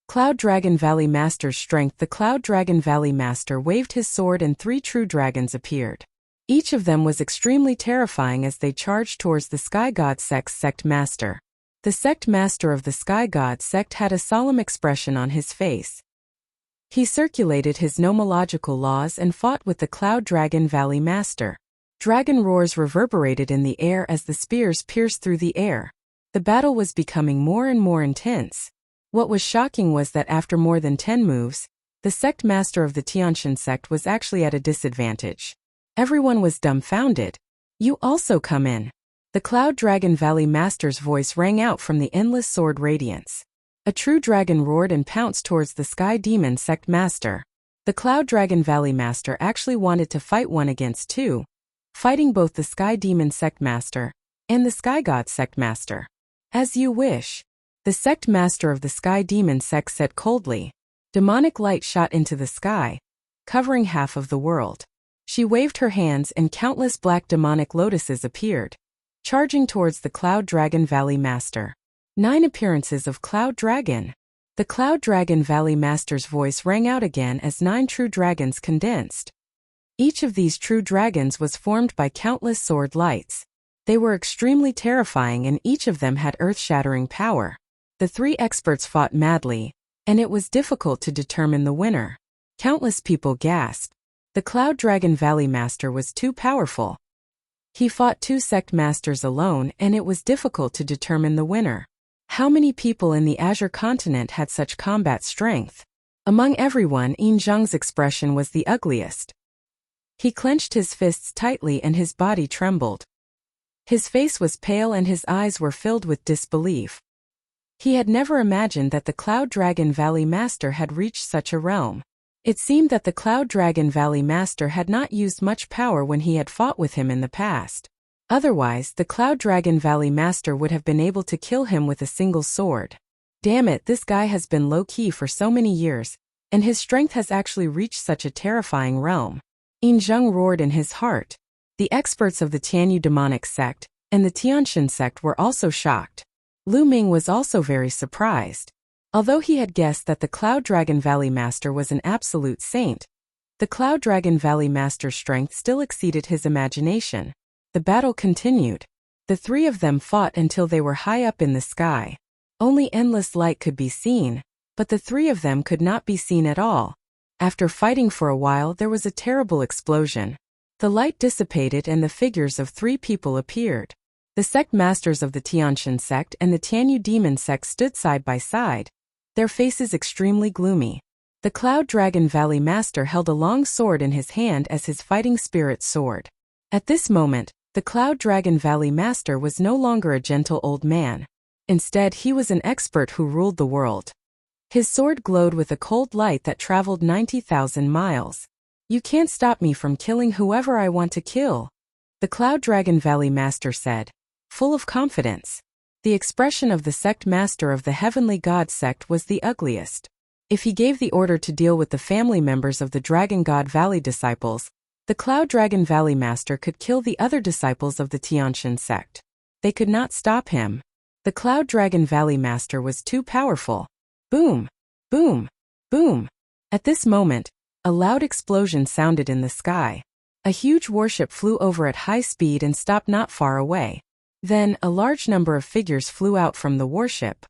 Cloud Dragon Valley Master's strength. The Cloud Dragon Valley Master waved his sword and 3 true dragons appeared. Each of them was extremely terrifying as they charged towards the Sky God Sect's sect master. The sect master of the Sky God sect had a solemn expression on his face. He circulated his nomological laws and fought with the Cloud Dragon Valley Master. Dragon roars reverberated in the air as the spears pierced through the air. The battle was becoming more and more intense. What was shocking was that after more than 10 moves, the sect master of the Tianxin sect was actually at a disadvantage. Everyone was dumbfounded. You also come in. The Cloud Dragon Valley Master's voice rang out from the endless sword radiance. A true dragon roared and pounced towards the Sky Demon sect master. The Cloud Dragon Valley Master actually wanted to fight 1 against 2, fighting both the Sky Demon sect master and the Sky God sect master. As you wish. The sect master of the Sky Demon sect said coldly. Demonic light shot into the sky, covering half of the world. She waved her hands and countless black demonic lotuses appeared, charging towards the Cloud Dragon Valley Master. 9 appearances of Cloud Dragon. The Cloud Dragon Valley Master's voice rang out again as 9 true dragons condensed. Each of these true dragons was formed by countless sword lights. They were extremely terrifying and each of them had earth-shattering power. The 3 experts fought madly, and it was difficult to determine the winner. Countless people gasped. The Cloud Dragon Valley Master was too powerful. He fought 2 sect masters alone and it was difficult to determine the winner. How many people in the Azure continent had such combat strength? Among everyone, Yin Zhang's expression was the ugliest. He clenched his fists tightly and his body trembled. His face was pale and his eyes were filled with disbelief. He had never imagined that the Cloud Dragon Valley Master had reached such a realm. It seemed that the Cloud Dragon Valley Master had not used much power when he had fought with him in the past. Otherwise, the Cloud Dragon Valley Master would have been able to kill him with a single sword. Damn it, this guy has been low-key for so many years, and his strength has actually reached such a terrifying realm. Yin Zhang roared in his heart. The experts of the Tianyu demonic sect and the Tianxin sect were also shocked. Lu Ming was also very surprised. Although he had guessed that the Cloud Dragon Valley Master was an absolute saint, the Cloud Dragon Valley Master's strength still exceeded his imagination. The battle continued. The three of them fought until they were high up in the sky. Only endless light could be seen, but the three of them could not be seen at all. After fighting for a while, there was a terrible explosion. The light dissipated and the figures of three people appeared. The sect masters of the Tianshan sect and the Tianyu demon sect stood side by side, their faces extremely gloomy. The Cloud Dragon Valley Master held a long sword in his hand as his fighting spirit soared. At this moment, the Cloud Dragon Valley Master was no longer a gentle old man. Instead, he was an expert who ruled the world. His sword glowed with a cold light that traveled 90,000 miles. "You can't stop me from killing whoever I want to kill," the Cloud Dragon Valley Master said, full of confidence. The expression of the sect master of the Heavenly God sect was the ugliest. If he gave the order to deal with the family members of the Dragon God Valley disciples, the Cloud Dragon Valley Master could kill the other disciples of the Tianshan sect. They could not stop him. The Cloud Dragon Valley Master was too powerful. Boom! Boom! Boom! At this moment, a loud explosion sounded in the sky. A huge warship flew over at high speed and stopped not far away. Then, a large number of figures flew out from the warship.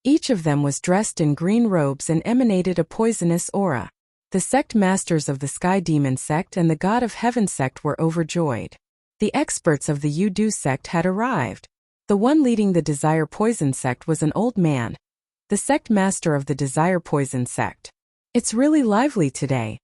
Each of them was dressed in green robes and emanated a poisonous aura. The sect masters of the Sky Demon sect and the God of Heaven sect were overjoyed. The experts of the Yudu sect had arrived. The one leading the Desire Poison sect was an old man, the sect master of the Desire Poison sect. "It's really lively today."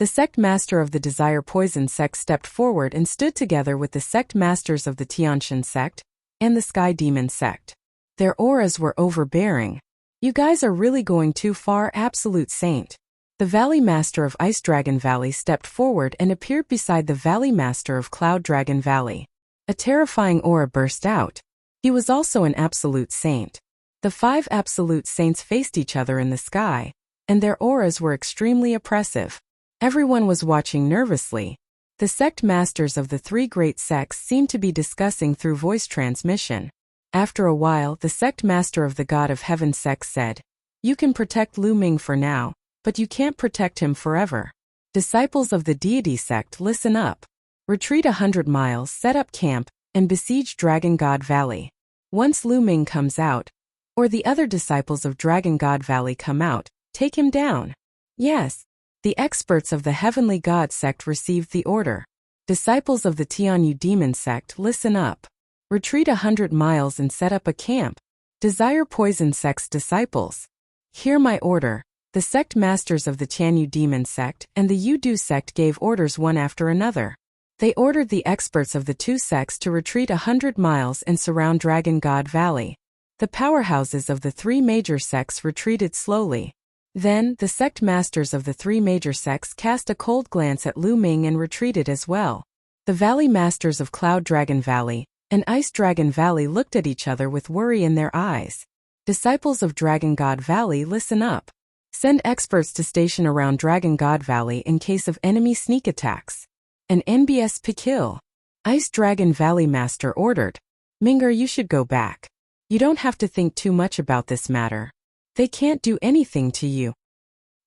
The sect master of the Desire Poison sect stepped forward and stood together with the sect masters of the Tianshan sect and the Sky Demon sect. Their auras were overbearing. "You guys are really going too far, absolute saint." The Valley Master of Ice Dragon Valley stepped forward and appeared beside the Valley Master of Cloud Dragon Valley. A terrifying aura burst out. He was also an absolute saint. The five absolute saints faced each other in the sky, and their auras were extremely oppressive. Everyone was watching nervously. The sect masters of the three great sects seemed to be discussing through voice transmission. After a while, the sect master of the God of Heaven sect said, "You can protect Lu Ming for now, but you can't protect him forever. Disciples of the deity sect, listen up. Retreat 100 miles, set up camp, and besiege Dragon God Valley. Once Lu Ming comes out, or the other disciples of Dragon God Valley come out, take him down." Yes, the experts of the Heavenly God sect received the order. Disciples of the Tianyu demon sect, listen up. Retreat 100 miles and set up a camp. Desire Poison sect's disciples, hear my order. The sect masters of the Tianyu demon sect and the Yudu sect gave orders one after another. They ordered the experts of the two sects to retreat 100 miles and surround Dragon God Valley. The powerhouses of the three major sects retreated slowly. Then, the sect masters of the three major sects cast a cold glance at Lu Ming and retreated as well. The Valley Masters of Cloud Dragon Valley and Ice Dragon Valley looked at each other with worry in their eyes. Disciples of Dragon God Valley, listen up. Send experts to station around Dragon God Valley in case of enemy sneak attacks. An NBS kill. Ice Dragon Valley Master ordered. "Minger, you should go back. You don't have to think too much about this matter. They can't do anything to you."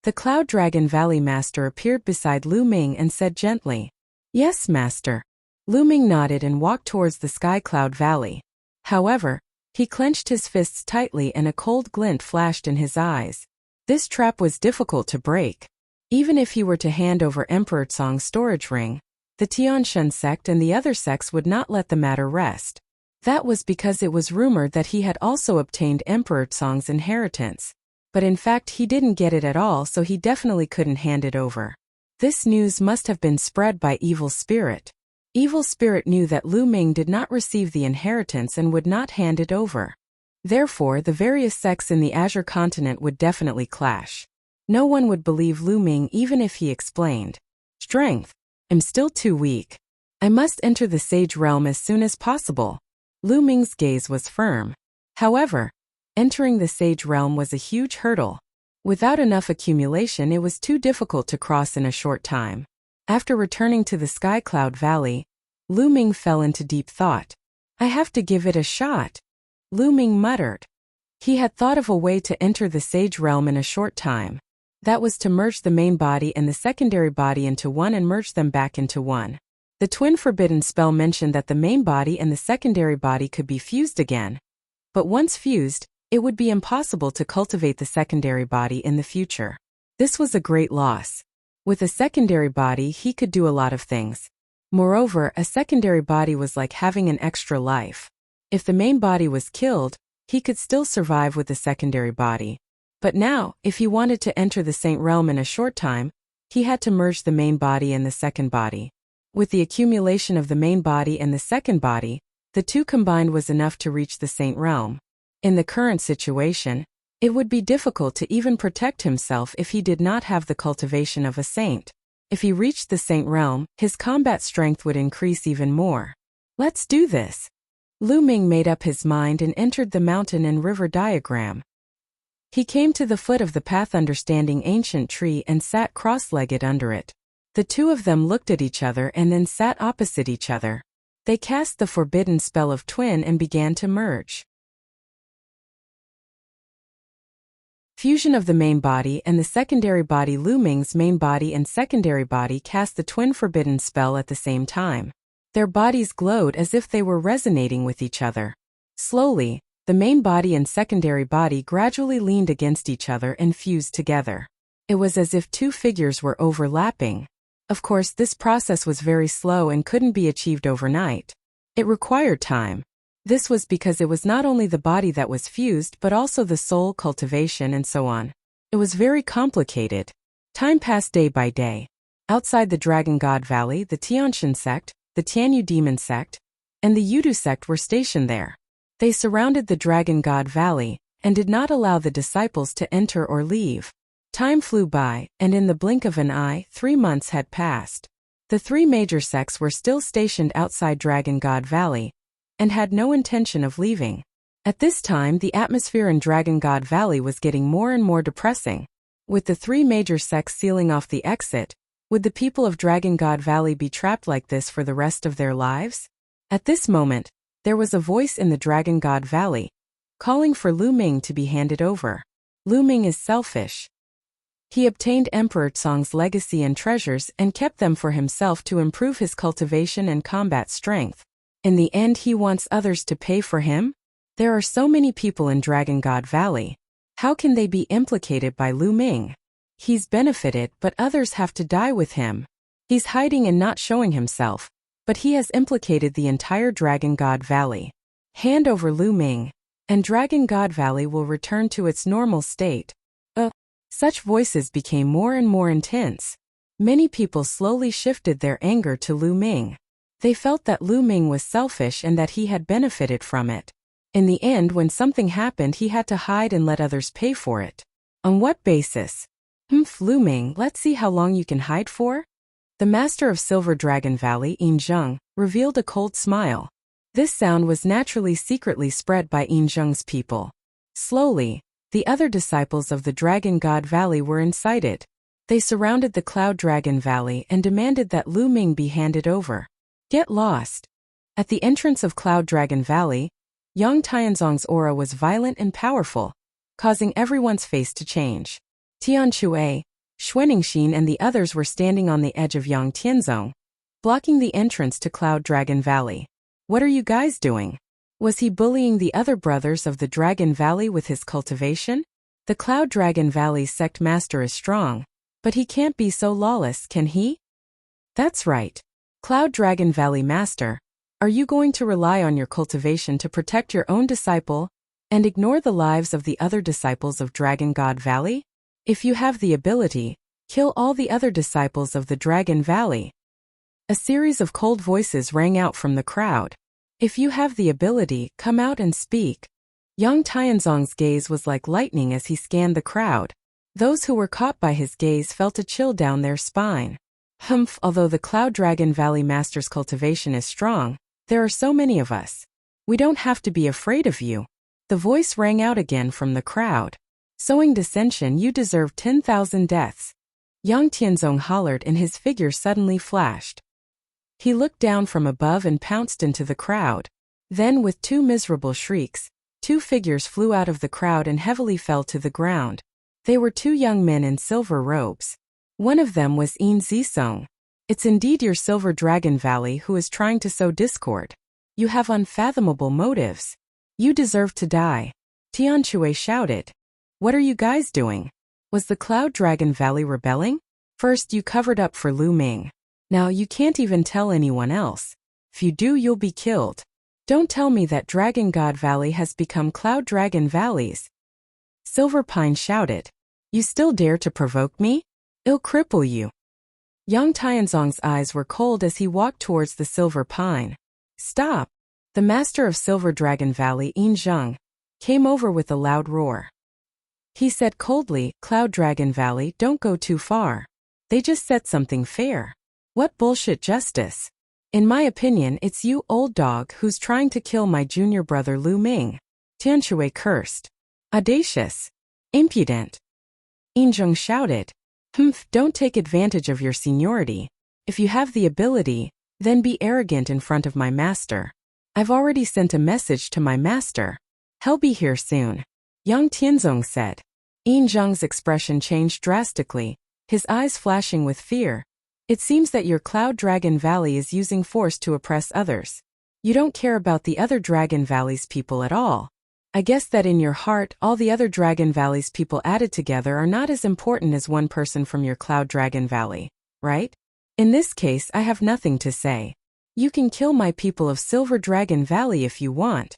The Cloud Dragon Valley Master appeared beside Lu Ming and said gently, "Yes, Master." Lu Ming nodded and walked towards the Sky Cloud Valley. However, he clenched his fists tightly and a cold glint flashed in his eyes. This trap was difficult to break. Even if he were to hand over Emperor Tsong's storage ring, the Tianshan sect and the other sects would not let the matter rest. That was because it was rumored that he had also obtained Emperor Tsong's inheritance. But in fact he didn't get it at all, so he definitely couldn't hand it over. This news must have been spread by Evil Spirit. Evil Spirit knew that Lu Ming did not receive the inheritance and would not hand it over. Therefore, the various sects in the Azure continent would definitely clash. No one would believe Lu Ming even if he explained. "Strength. I'm still too weak. I must enter the Sage Realm as soon as possible." Lu Ming's gaze was firm. However, entering the Sage Realm was a huge hurdle. Without enough accumulation, it was too difficult to cross in a short time. After returning to the Sky Cloud Valley, Lu Ming fell into deep thought. "I have to give it a shot," Lu Ming muttered. He had thought of a way to enter the sage realm in a short time. That was to merge the main body and the secondary body into one and merge them back into one. The twin forbidden spell mentioned that the main body and the secondary body could be fused again. But once fused, it would be impossible to cultivate the secondary body in the future. This was a great loss. With a secondary body, he could do a lot of things. Moreover, a secondary body was like having an extra life. If the main body was killed, he could still survive with the secondary body. But now, if he wanted to enter the saint realm in a short time, he had to merge the main body and the second body. With the accumulation of the main body and the second body, the two combined was enough to reach the saint realm. In the current situation, it would be difficult to even protect himself if he did not have the cultivation of a saint. If he reached the saint realm, his combat strength would increase even more. Let's do this. Lu Ming made up his mind and entered the mountain and river diagram. He came to the foot of the path understanding ancient tree and sat cross-legged under it. The two of them looked at each other and then sat opposite each other. They cast the forbidden spell of twin and began to merge. Fusion of the main body and the secondary body. Lu Ming's main body and secondary body cast the twin forbidden spell at the same time. Their bodies glowed as if they were resonating with each other. Slowly, the main body and secondary body gradually leaned against each other and fused together. It was as if two figures were overlapping. Of course, this process was very slow and couldn't be achieved overnight. It required time. This was because it was not only the body that was fused but also the soul, cultivation, and so on. It was very complicated. Time passed day by day. Outside the Dragon God Valley, the Tianshan sect, the Tianyu demon sect, and the Yudu sect were stationed there. They surrounded the Dragon God Valley and did not allow the disciples to enter or leave. Time flew by, and in the blink of an eye, 3 months had passed. The three major sects were still stationed outside Dragon God Valley and had no intention of leaving. At this time, the atmosphere in Dragon God Valley was getting more and more depressing. With the three major sects sealing off the exit, would the people of Dragon God Valley be trapped like this for the rest of their lives? At this moment, there was a voice in the Dragon God Valley, calling for Lu Ming to be handed over. Lu Ming is selfish. He obtained Emperor Tsong's legacy and treasures and kept them for himself to improve his cultivation and combat strength. In the end, he wants others to pay for him? There are so many people in Dragon God Valley. How can they be implicated by Lu Ming? He's benefited, but others have to die with him. He's hiding and not showing himself, but he has implicated the entire Dragon God Valley. Hand over Lu Ming, and Dragon God Valley will return to its normal state. Such voices became more and more intense. Many people slowly shifted their anger to Lu Ming. They felt that Lu Ming was selfish and that he had benefited from it. In the end, when something happened, he had to hide and let others pay for it. On what basis? Lu Ming, let's see how long you can hide for? The master of Silver Dragon Valley, Yin Zheng, revealed a cold smile. This sound was naturally secretly spread by Yin Zheng's people. Slowly, the other disciples of the Dragon God Valley were incited. They surrounded the Cloud Dragon Valley and demanded that Lu Ming be handed over. Get lost. At the entrance of Cloud Dragon Valley, Yang Tianzong's aura was violent and powerful, causing everyone's face to change. Tian Shui, Xuaningxin and the others were standing on the edge of Yang Tianzong, blocking the entrance to Cloud Dragon Valley. What are you guys doing? Was he bullying the other brothers of the Dragon Valley with his cultivation? The Cloud Dragon Valley's sect master is strong, but he can't be so lawless, can he? That's right. Cloud Dragon Valley Master, are you going to rely on your cultivation to protect your own disciple and ignore the lives of the other disciples of Dragon God Valley? If you have the ability, kill all the other disciples of the Dragon Valley. A series of cold voices rang out from the crowd. If you have the ability, come out and speak. Yang Tianzong's gaze was like lightning as he scanned the crowd. Those who were caught by his gaze felt a chill down their spine. Although the Cloud Dragon Valley Master's cultivation is strong, there are so many of us. We don't have to be afraid of you. The voice rang out again from the crowd. Sowing dissension, you deserve 10,000 deaths. Yang Tianzong hollered and his figure suddenly flashed. He looked down from above and pounced into the crowd. Then with two miserable shrieks, Two figures flew out of the crowd and heavily fell to the ground. They were two young men in silver robes. One of them was In Zisong. It's indeed your Silver Dragon Valley who is trying to sow discord. You have unfathomable motives. You deserve to die. Tianque shouted. What are you guys doing? Was the Cloud Dragon Valley rebelling? First you covered up for Lu Ming. Now you can't even tell anyone else. If you do, you'll be killed. Don't tell me that Dragon God Valley has become Cloud Dragon Valleys. Silver Pine shouted. You still dare to provoke me? I'll cripple you. Yang Tianzong's eyes were cold as he walked towards the Silver Pine. Stop! The master of Silver Dragon Valley, In Zheng, came over with a loud roar. He said coldly, Cloud Dragon Valley, don't go too far. They just said something fair. What bullshit justice? In my opinion, it's you, old dog, who's trying to kill my junior brother Lu Ming. Tianque cursed. Audacious. Impudent. In Zheng shouted. Humph, don't take advantage of your seniority. If you have the ability, then be arrogant in front of my master. I've already sent a message to my master. He'll be here soon. Yang Tianzong said. In Zheng's expression changed drastically, his eyes flashing with fear. It seems that your Cloud Dragon Valley is using force to oppress others. You don't care about the other Dragon Valley's people at all. I guess that in your heart, all the other Dragon Valley's people added together are not as important as one person from your Cloud Dragon Valley, right? In this case, I have nothing to say. You can kill my people of Silver Dragon Valley if you want.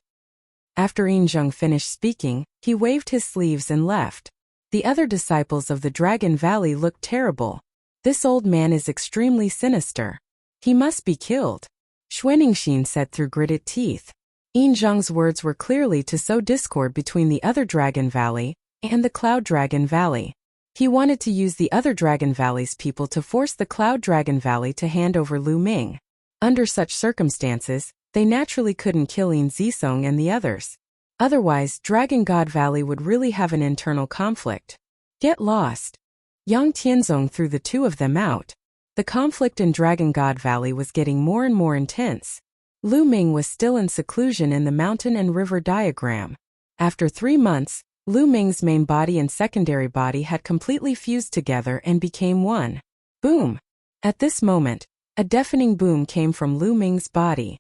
After In Zheng finished speaking, he waved his sleeves and left. The other disciples of the Dragon Valley looked terrible. This old man is extremely sinister. He must be killed. Xuaningxin said through gritted teeth. In Zheng's words were clearly to sow discord between the other Dragon Valley and the Cloud Dragon Valley. He wanted to use the other Dragon Valley's people to force the Cloud Dragon Valley to hand over Lu Ming. Under such circumstances, they naturally couldn't kill In Zisong and the others. Otherwise, Dragon God Valley would really have an internal conflict. Get lost. Yang Tianzong threw the two of them out. The conflict in Dragon God Valley was getting more and more intense. Lu Ming was still in seclusion in the mountain and river diagram. After 3 months, Lu Ming's main body and secondary body had completely fused together and became one. Boom! At this moment, a deafening boom came from Lu Ming's body.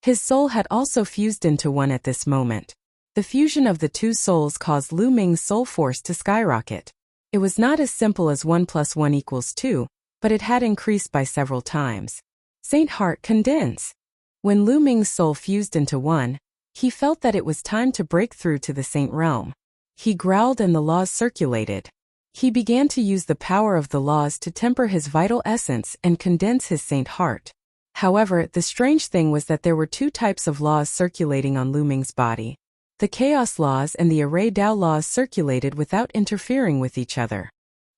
His soul had also fused into one at this moment. The fusion of the two souls caused Lu Ming's soul force to skyrocket. It was not as simple as 1 + 1 = 2, but it had increased by several times. Saint Heart condense. When Lu Ming's soul fused into one, he felt that it was time to break through to the Saint realm. He growled and the laws circulated. He began to use the power of the laws to temper his vital essence and condense his Saint Heart. However, the strange thing was that there were two types of laws circulating on Lu Ming's body. The chaos laws and the array Dao laws circulated without interfering with each other.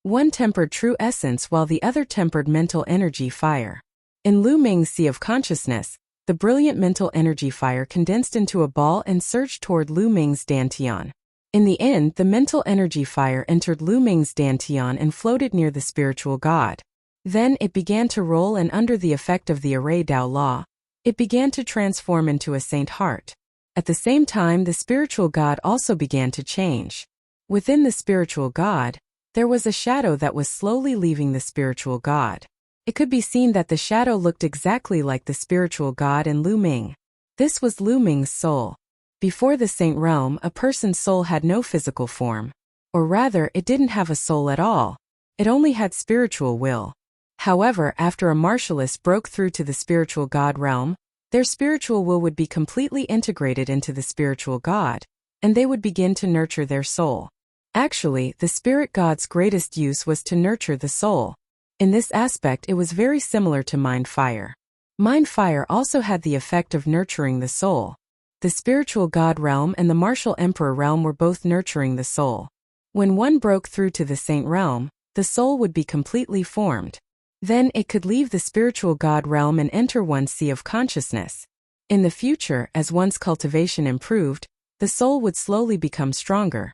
One tempered true essence while the other tempered mental energy fire. In Lu Ming's sea of consciousness, the brilliant mental energy fire condensed into a ball and surged toward Lu Ming's Dantian. In the end, the mental energy fire entered Lu Ming's Dantian and floated near the spiritual god. Then it began to roll, and under the effect of the array Dao law, it began to transform into a Saint Heart. At the same time, the spiritual god also began to change. Within the spiritual god, there was a shadow that was slowly leaving the spiritual god. It could be seen that the shadow looked exactly like the spiritual god and Lu Ming. This was Lu Ming's soul. Before the Saint realm, a person's soul had no physical form. Or rather, it didn't have a soul at all. It only had spiritual will. However, after a martialist broke through to the spiritual god realm, their spiritual will would be completely integrated into the spiritual god, and they would begin to nurture their soul. Actually, the spirit god's greatest use was to nurture the soul. In this aspect, it was very similar to Mind Fire. Mind Fire also had the effect of nurturing the soul. The spiritual god realm and the martial emperor realm were both nurturing the soul. When one broke through to the saint realm, the soul would be completely formed. Then it could leave the spiritual god realm and enter one's sea of consciousness. In the future, as one's cultivation improved, the soul would slowly become stronger.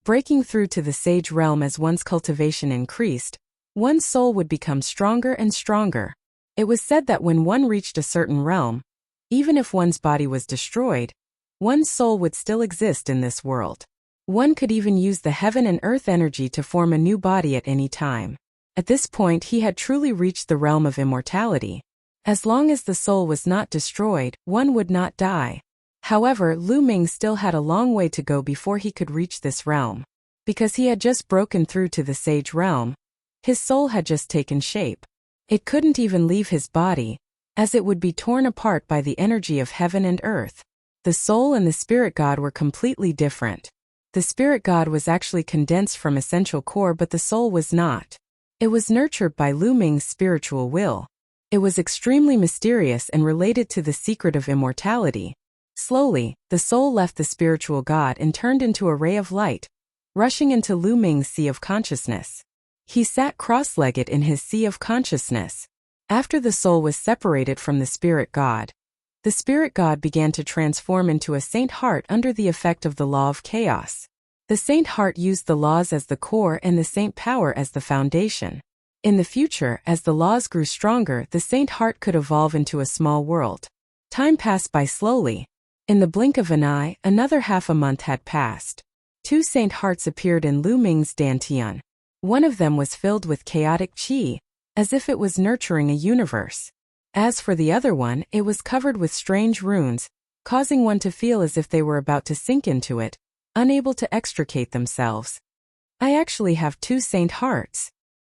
Breaking through to the sage realm as one's cultivation increased, one's soul would become stronger and stronger. It was said that when one reached a certain realm, Even if one's body was destroyed, one's soul would still exist in this world. One could even use the heaven and earth energy to form a new body at any time. At this point he had truly reached the realm of immortality. As long as the soul was not destroyed, one would not die. However, Lu Ming still had a long way to go before he could reach this realm. Because he had just broken through to the sage realm, his soul had just taken shape. It couldn't even leave his body, as it would be torn apart by the energy of heaven and earth. The soul and the spirit god were completely different. The spirit god was actually condensed from essential core, but the soul was not. It was nurtured by Lu Ming's spiritual will. It was extremely mysterious and related to the secret of immortality. Slowly, the soul left the spiritual god and turned into a ray of light, rushing into Lu Ming's sea of consciousness. He sat cross-legged in his sea of consciousness. After the soul was separated from the spirit god, the spirit god began to transform into a saint heart under the effect of the law of chaos. The saint heart used the laws as the core and the saint power as the foundation. In the future, as the laws grew stronger, the saint heart could evolve into a small world. Time passed by slowly. In the blink of an eye, another half a month had passed. 2 saint hearts appeared in Lu Ming's dantian. One of them was filled with chaotic qi, as if it was nurturing a universe. As for the other one, it was covered with strange runes, causing one to feel as if they were about to sink into it, unable to extricate themselves. I actually have 2 saint hearts.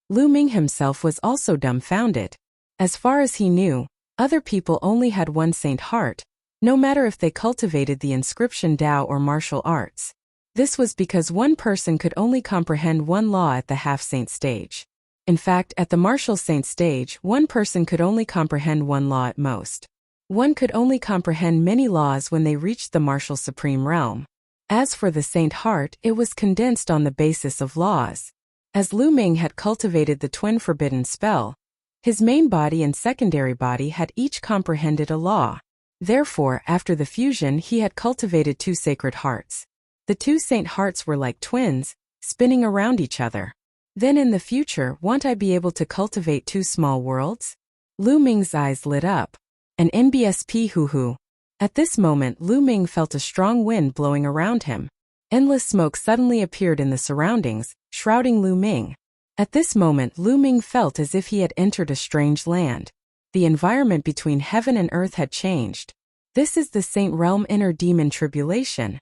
Lu Ming himself was also dumbfounded. As far as he knew, other people only had 1 saint heart, no matter if they cultivated the inscription Tao or martial arts. This was because one person could only comprehend one law at the half-saint stage. In fact, at the martial saint stage, one person could only comprehend one law at most. One could only comprehend many laws when they reached the martial supreme realm. As for the saint heart, it was condensed on the basis of laws. As Lu Ming had cultivated the twin forbidden spell, his main body and secondary body had each comprehended a law. Therefore, after the fusion, he had cultivated 2 sacred hearts. The 2 saint hearts were like twins, spinning around each other. Then in the future, won't I be able to cultivate 2 small worlds? Lu Ming's eyes lit up. An NBSP hoo-hoo. At this moment, Lu Ming felt a strong wind blowing around him. Endless smoke suddenly appeared in the surroundings, shrouding Lu Ming. At this moment, Lu Ming felt as if he had entered a strange land. The environment between heaven and earth had changed. This is the saint realm inner demon tribulation.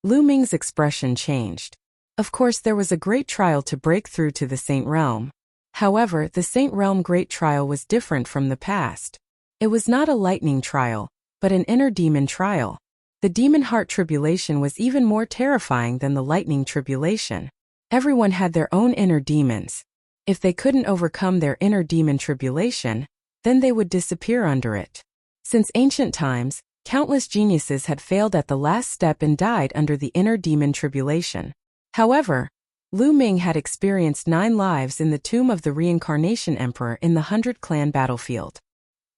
Lu Ming's expression changed. Of course, there was a great trial to break through to the saint realm. However, the saint realm great trial was different from the past. It was not a lightning trial, but an inner demon trial. The demon heart tribulation was even more terrifying than the lightning tribulation. Everyone had their own inner demons. If they couldn't overcome their inner demon tribulation, then they would disappear under it. Since ancient times, countless geniuses had failed at the last step and died under the inner demon tribulation. However, Lu Ming had experienced 9 lives in the tomb of the reincarnation emperor in the 100 Clan battlefield.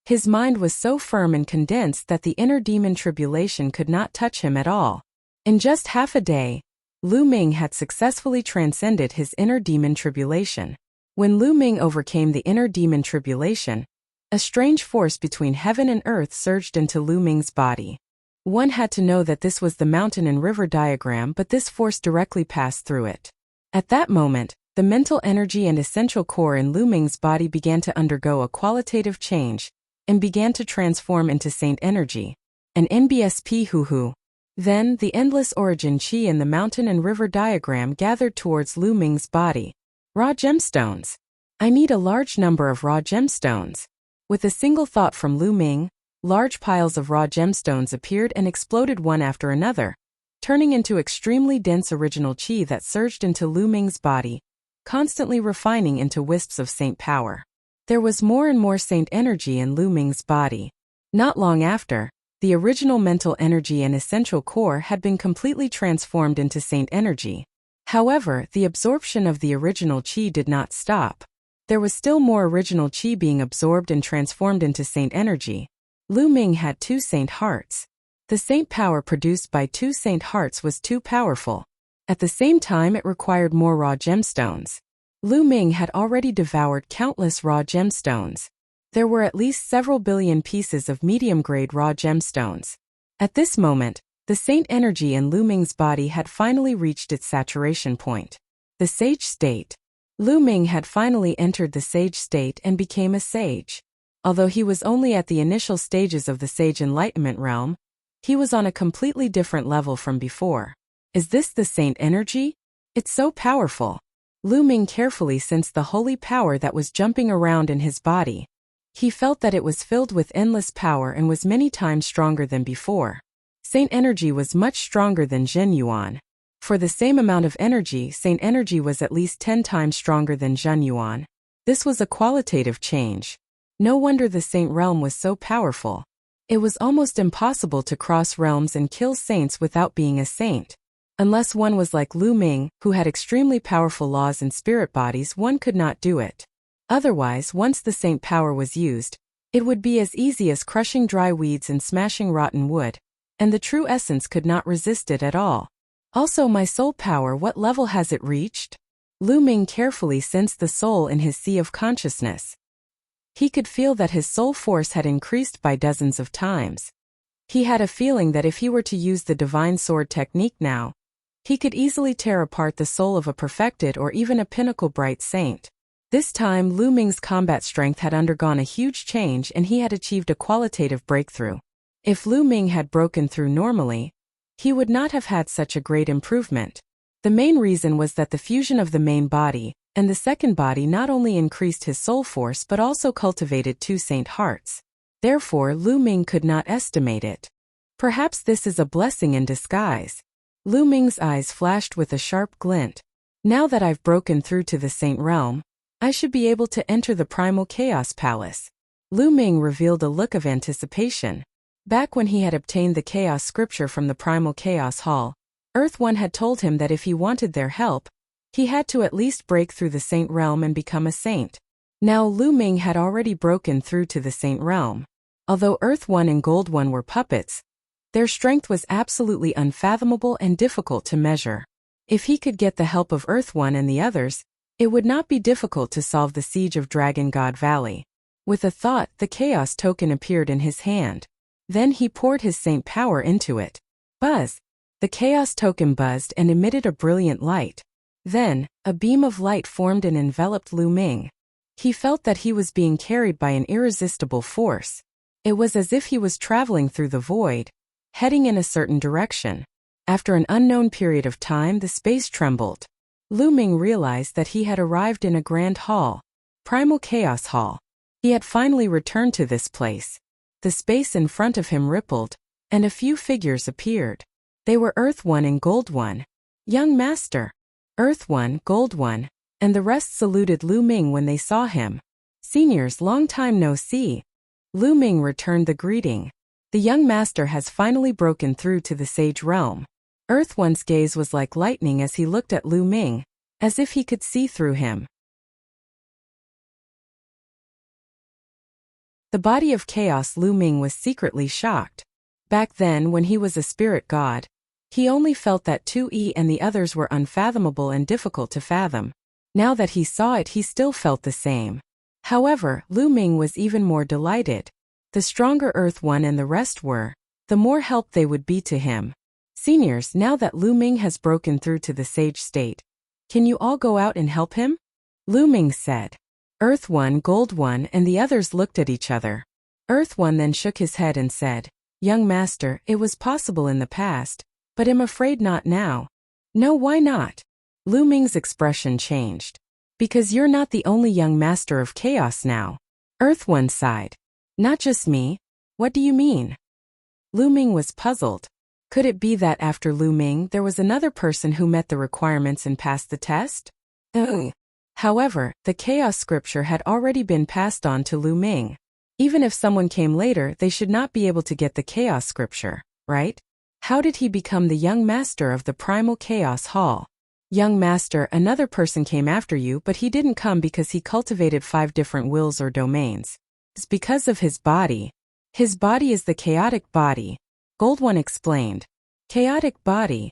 His mind was so firm and condensed that the inner demon tribulation could not touch him at all. In just half a day, Lu Ming had successfully transcended his inner demon tribulation. When Lu Ming overcame the inner demon tribulation, a strange force between heaven and earth surged into Lu Ming's body. One had to know that this was the mountain and river diagram, but this force directly passed through it. At that moment, the mental energy and essential core in Lu Ming's body began to undergo a qualitative change and began to transform into saint energy, an NBSP hoo-hoo. Then, the endless origin chi in the mountain and river diagram gathered towards Lu Ming's body. Raw gemstones. I need a large number of raw gemstones. With a single thought from Lu Ming, large piles of raw gemstones appeared and exploded one after another, turning into extremely dense original chi that surged into Lu Ming's body, constantly refining into wisps of saint power. There was more and more saint energy in Lu Ming's body. Not long after, the original mental energy and essential core had been completely transformed into saint energy. However, the absorption of the original chi did not stop. There was still more original chi being absorbed and transformed into saint energy. Lu Ming had 2 saint hearts. The saint power produced by 2 saint hearts was too powerful. At the same time, it required more raw gemstones. Lu Ming had already devoured countless raw gemstones. There were at least several billion pieces of medium-grade raw gemstones. At this moment, the saint energy in Lu Ming's body had finally reached its saturation point. The sage state. Lu Ming had finally entered the sage state and became a sage. Although he was only at the initial stages of the sage enlightenment realm, he was on a completely different level from before. Is this the saint energy? It's so powerful. Lu Ming carefully sensed the holy power that was jumping around in his body. He felt that it was filled with endless power and was many times stronger than before. Saint energy was much stronger than Zhen Yuan. For the same amount of energy, saint energy was at least 10 times stronger than Zhen Yuan. This was a qualitative change. No wonder the saint realm was so powerful. It was almost impossible to cross realms and kill saints without being a saint. Unless one was like Lu Ming, who had extremely powerful laws and spirit bodies, one could not do it. Otherwise, once the saint power was used, it would be as easy as crushing dry weeds and smashing rotten wood, and the true essence could not resist it at all. Also, my soul power, what level has it reached? Lu Ming carefully sensed the soul in his sea of consciousness. He could feel that his soul force had increased by dozens of times. He had a feeling that if he were to use the divine sword technique now, he could easily tear apart the soul of a perfected or even a pinnacle bright saint. This time, Lu Ming's combat strength had undergone a huge change and he had achieved a qualitative breakthrough. If Lu Ming had broken through normally, he would not have had such a great improvement. The main reason was that the fusion of the main body and the second body not only increased his soul force but also cultivated 2 saint hearts. Therefore, Lu Ming could not estimate it. Perhaps this is a blessing in disguise. Lu Ming's eyes flashed with a sharp glint. Now that I've broken through to the saint realm, I should be able to enter the primal chaos palace. Lu Ming revealed a look of anticipation. Back when he had obtained the chaos scripture from the primal chaos hall, Earth One had told him that if he wanted their help, he had to at least break through the saint realm and become a saint. Now Lu Ming had already broken through to the saint realm. Although Earth One and Gold One were puppets, their strength was absolutely unfathomable and difficult to measure. If he could get the help of Earth One and the others, it would not be difficult to solve the siege of Dragon God Valley. With a thought, the chaos token appeared in his hand. Then he poured his saint power into it. Buzz! The chaos token buzzed and emitted a brilliant light. Then, a beam of light formed and enveloped Lu Ming. He felt that he was being carried by an irresistible force. It was as if he was traveling through the void, heading in a certain direction. After an unknown period of time, the space trembled. Lu Ming realized that he had arrived in a grand hall, Primal Chaos Hall. He had finally returned to this place. The space in front of him rippled, and a few figures appeared. They were Earth One and Gold One. Young Master. Earth One, Gold One, and the rest saluted Lu Ming when they saw him. Seniors, long time no see. Lu Ming returned the greeting. The young master has finally broken through to the sage realm. Earth One's gaze was like lightning as he looked at Lu Ming, as if he could see through him. The body of chaos. Lu Ming was secretly shocked. Back then, when he was a spirit god, he only felt that 2E and the others were unfathomable and difficult to fathom. Now that he saw it, he still felt the same. However, Lu Ming was even more delighted. The stronger Earth One and the rest were, the more help they would be to him. Seniors, now that Lu Ming has broken through to the sage state, can you all go out and help him? Lu Ming said. Earth One, Gold One, and the others looked at each other. Earth One then shook his head and said, Young Master, it was possible in the past, but I'm afraid not now. No, why not? Lu Ming's expression changed. Because you're not the only young master of chaos now. Earth One sighed. Not just me. What do you mean? Lu Ming was puzzled. Could it be that after Lu Ming there was another person who met the requirements and passed the test? However, the chaos scripture had already been passed on to Lu Ming. Even if someone came later, they should not be able to get the chaos scripture, right? How did he become the young master of the primal chaos hall? Young master, another person came after you, but he didn't come because he cultivated 5 different wills or domains. It's because of his body. His body is the chaotic body. Gold One explained. Chaotic body.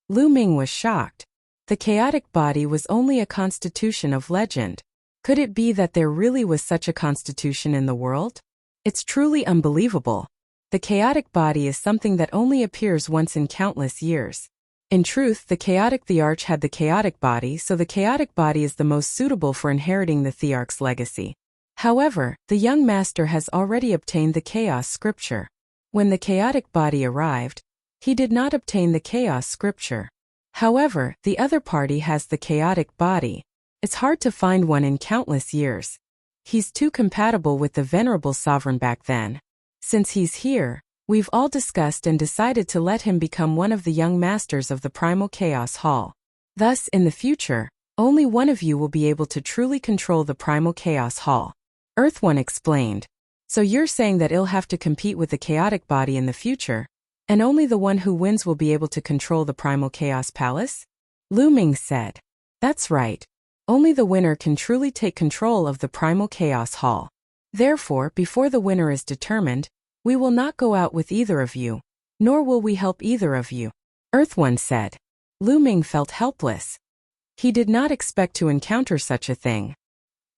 Lu Ming was shocked. The chaotic body was only a constitution of legend. Could it be that there really was such a constitution in the world? It's truly unbelievable. The chaotic body is something that only appears once in countless years. In truth, the chaotic thearch had the chaotic body, so the chaotic body is the most suitable for inheriting the thearch's legacy. However, the young master has already obtained the chaos scripture. When the chaotic body arrived, he did not obtain the chaos scripture. However, the other party has the chaotic body. It's hard to find one in countless years. He's too compatible with the venerable sovereign back then. Since he's here, we've all discussed and decided to let him become one of the young masters of the primal chaos hall. Thus, in the future, only one of you will be able to truly control the primal chaos hall. Earth One explained. So you're saying that it'll have to compete with the chaotic body in the future, and only the one who wins will be able to control the primal chaos palace? Lu Ming said. That's right. Only the winner can truly take control of the primal chaos hall. Therefore, before the winner is determined, we will not go out with either of you, nor will we help either of you. Earth One said. Lu Ming felt helpless. He did not expect to encounter such a thing.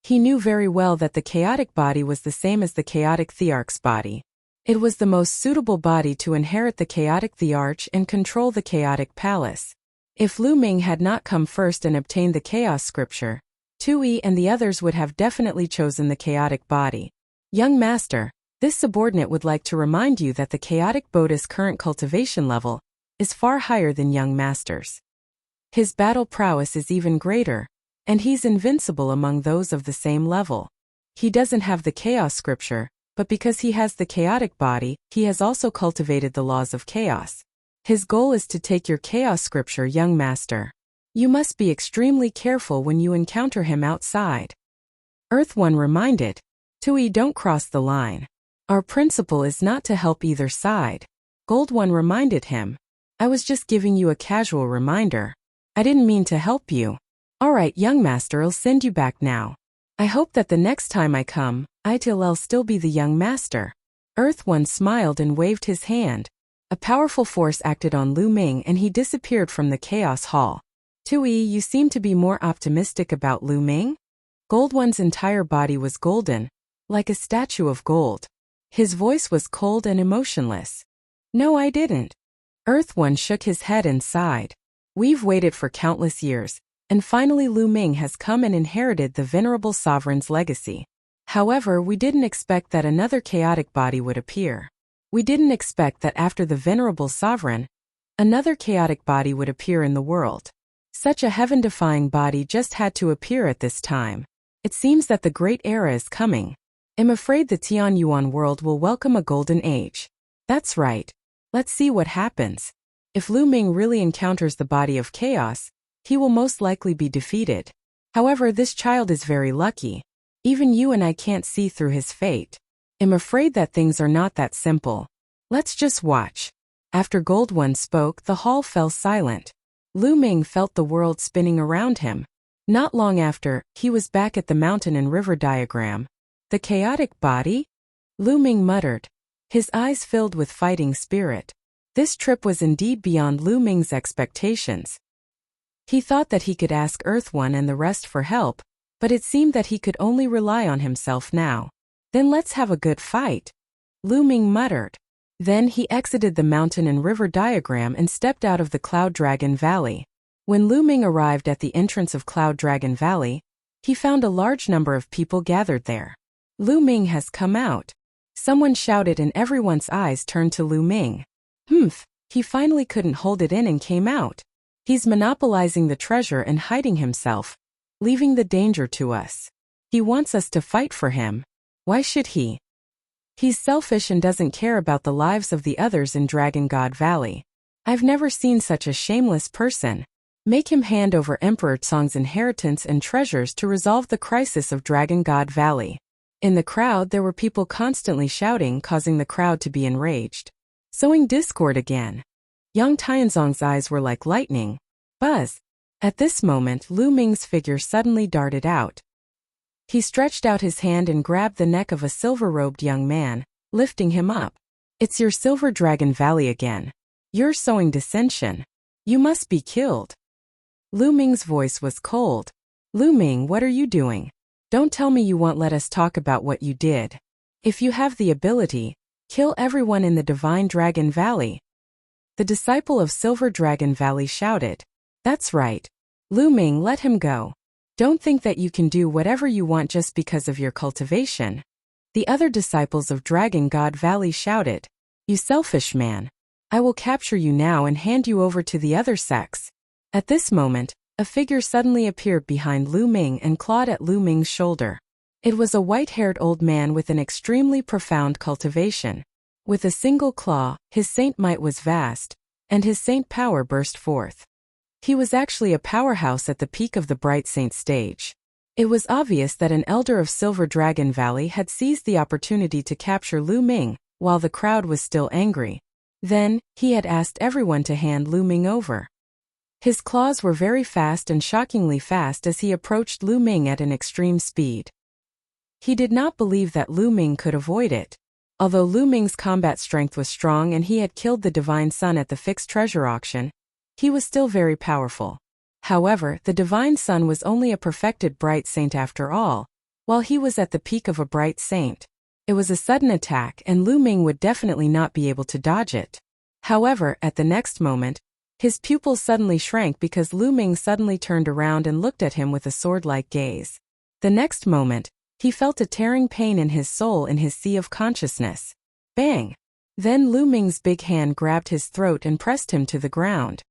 He knew very well that the chaotic body was the same as the chaotic thearch's body. It was the most suitable body to inherit the chaotic thearch and control the chaotic palace. If Lu Ming had not come first and obtained the chaos scripture, Tui and the others would have definitely chosen the chaotic body. Young master, this subordinate would like to remind you that the chaotic Bodhi's current cultivation level is far higher than young master's. His battle prowess is even greater, and he's invincible among those of the same level. He doesn't have the chaos scripture, but because he has the chaotic body, he has also cultivated the laws of chaos. His goal is to take your chaos scripture, young master. You must be extremely careful when you encounter him outside. Earth One reminded. Tui, don't cross the line. Our principle is not to help either side. Gold One reminded him. I was just giving you a casual reminder. I didn't mean to help you. Alright, young master, I'll send you back now. I hope that the next time I come, I'll still be the young master. Earth One smiled and waved his hand. A powerful force acted on Lu Ming and he disappeared from the chaos hall. Tui, you seem to be more optimistic about Lu Ming? Gold One's entire body was golden, like a statue of gold. His voice was cold and emotionless. No, I didn't. Earth One shook his head and sighed. We've waited for countless years, and finally Lu Ming has come and inherited the venerable sovereign's legacy. However, we didn't expect that another chaotic body would appear. We didn't expect that after the venerable sovereign, another chaotic body would appear in the world. Such a heaven-defying body just had to appear at this time. It seems that the great era is coming. I'm afraid the Tianyuan world will welcome a golden age. That's right. Let's see what happens. If Lu Ming really encounters the body of chaos, he will most likely be defeated. However, this child is very lucky. Even you and I can't see through his fate. I'm afraid that things are not that simple. Let's just watch. After Gold One spoke, the hall fell silent. Lu Ming felt the world spinning around him. Not long after, he was back at the mountain and river diagram. The chaotic body? Lu Ming muttered. His eyes filled with fighting spirit. This trip was indeed beyond Lu Ming's expectations. He thought that he could ask Earth One and the rest for help, but it seemed that he could only rely on himself now. Then let's have a good fight, Lu Ming muttered. Then he exited the mountain and river diagram and stepped out of the Cloud Dragon Valley. When Lu Ming arrived at the entrance of Cloud Dragon Valley, he found a large number of people gathered there. Lu Ming has come out. Someone shouted and everyone's eyes turned to Lu Ming. He finally couldn't hold it in and came out. He's monopolizing the treasure and hiding himself, leaving the danger to us. He wants us to fight for him. Why should he? He's selfish and doesn't care about the lives of the others in Dragon God Valley. I've never seen such a shameless person. Make him hand over Emperor Tsong's inheritance and treasures to resolve the crisis of Dragon God Valley. In the crowd there were people constantly shouting, causing the crowd to be enraged. Sowing discord again. Yang Tianzong's eyes were like lightning. Buzz. At this moment Lu Ming's figure suddenly darted out. He stretched out his hand and grabbed the neck of a silver-robed young man, lifting him up. It's your Silver Dragon Valley again. You're sowing dissension. You must be killed. Lu Ming's voice was cold. Lu Ming, what are you doing? Don't tell me you won't let us talk about what you did. If you have the ability, kill everyone in the Divine Dragon Valley. The disciple of Silver Dragon Valley shouted. That's right. Lu Ming, let him go. Don't think that you can do whatever you want just because of your cultivation. The other disciples of Dragon God Valley shouted. You selfish man. I will capture you now and hand you over to the other sects. At this moment, a figure suddenly appeared behind Lu Ming and clawed at Lu Ming's shoulder. It was a white-haired old man with an extremely profound cultivation. With a single claw, his saint might was vast, and his saint power burst forth. He was actually a powerhouse at the peak of the Bright Saint stage. It was obvious that an elder of Silver Dragon Valley had seized the opportunity to capture Lu Ming, while the crowd was still angry. Then, he had asked everyone to hand Lu Ming over. His claws were very fast and shockingly fast as he approached Lu Ming at an extreme speed. He did not believe that Lu Ming could avoid it. Although Lu Ming's combat strength was strong and he had killed the Divine Sun at the fixed treasure auction, he was still very powerful. However, the Divine Sun was only a perfected Bright Saint after all, while he was at the peak of a Bright Saint. It was a sudden attack and Lu Ming would definitely not be able to dodge it. However, at the next moment, his pupils suddenly shrank because Lu Ming suddenly turned around and looked at him with a sword-like gaze. The next moment, he felt a tearing pain in his soul in his sea of consciousness. Bang! Then Lu Ming's big hand grabbed his throat and pressed him to the ground.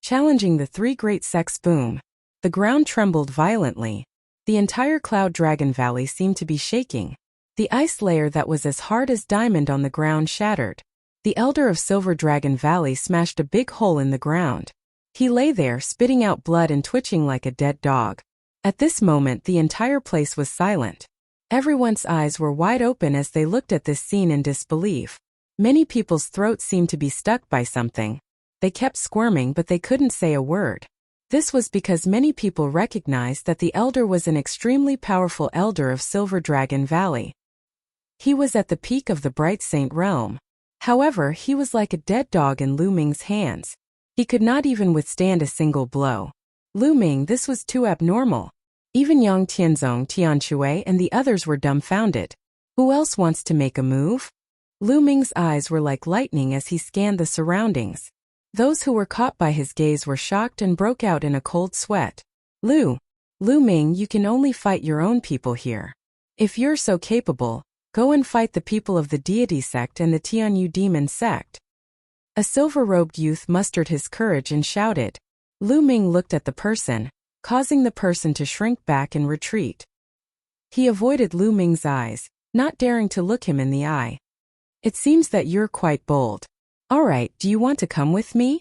Challenging the three great sects. Boom! The ground trembled violently. The entire Cloud Dragon Valley seemed to be shaking. The ice layer that was as hard as diamond on the ground shattered. The elder of Silver Dragon Valley smashed a big hole in the ground. He lay there spitting out blood and twitching like a dead dog. At this moment the entire place was silent. Everyone's eyes were wide open as they looked at this scene in disbelief. Many people's throats seemed to be stuck by something. They kept squirming but they couldn't say a word. This was because many people recognized that the elder was an extremely powerful elder of Silver Dragon Valley. He was at the peak of the Bright Saint realm. However, he was like a dead dog in Lu Ming's hands. He could not even withstand a single blow. Lu Ming, this was too abnormal. Even Yang Tianzong, Tianshui and the others were dumbfounded. Who else wants to make a move? Lu Ming's eyes were like lightning as he scanned the surroundings. Those who were caught by his gaze were shocked and broke out in a cold sweat. Lu Ming, you can only fight your own people here. If you're so capable, go and fight the people of the Deity sect and the Tianyu Demon sect. A silver-robed youth mustered his courage and shouted. Lu Ming looked at the person, causing the person to shrink back and retreat. He avoided Lu Ming's eyes, not daring to look him in the eye. It seems that you're quite bold. All right, do you want to come with me?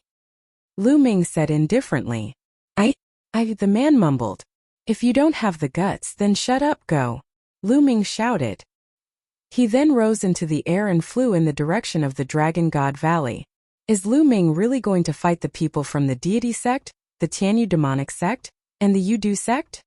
Lu Ming said indifferently. The man mumbled. If you don't have the guts, then shut up, go. Lu Ming shouted. He then rose into the air and flew in the direction of the Dragon God Valley. Is Lu Ming really going to fight the people from the Deity sect, the Tianyu Demonic sect, and the Yudu sect?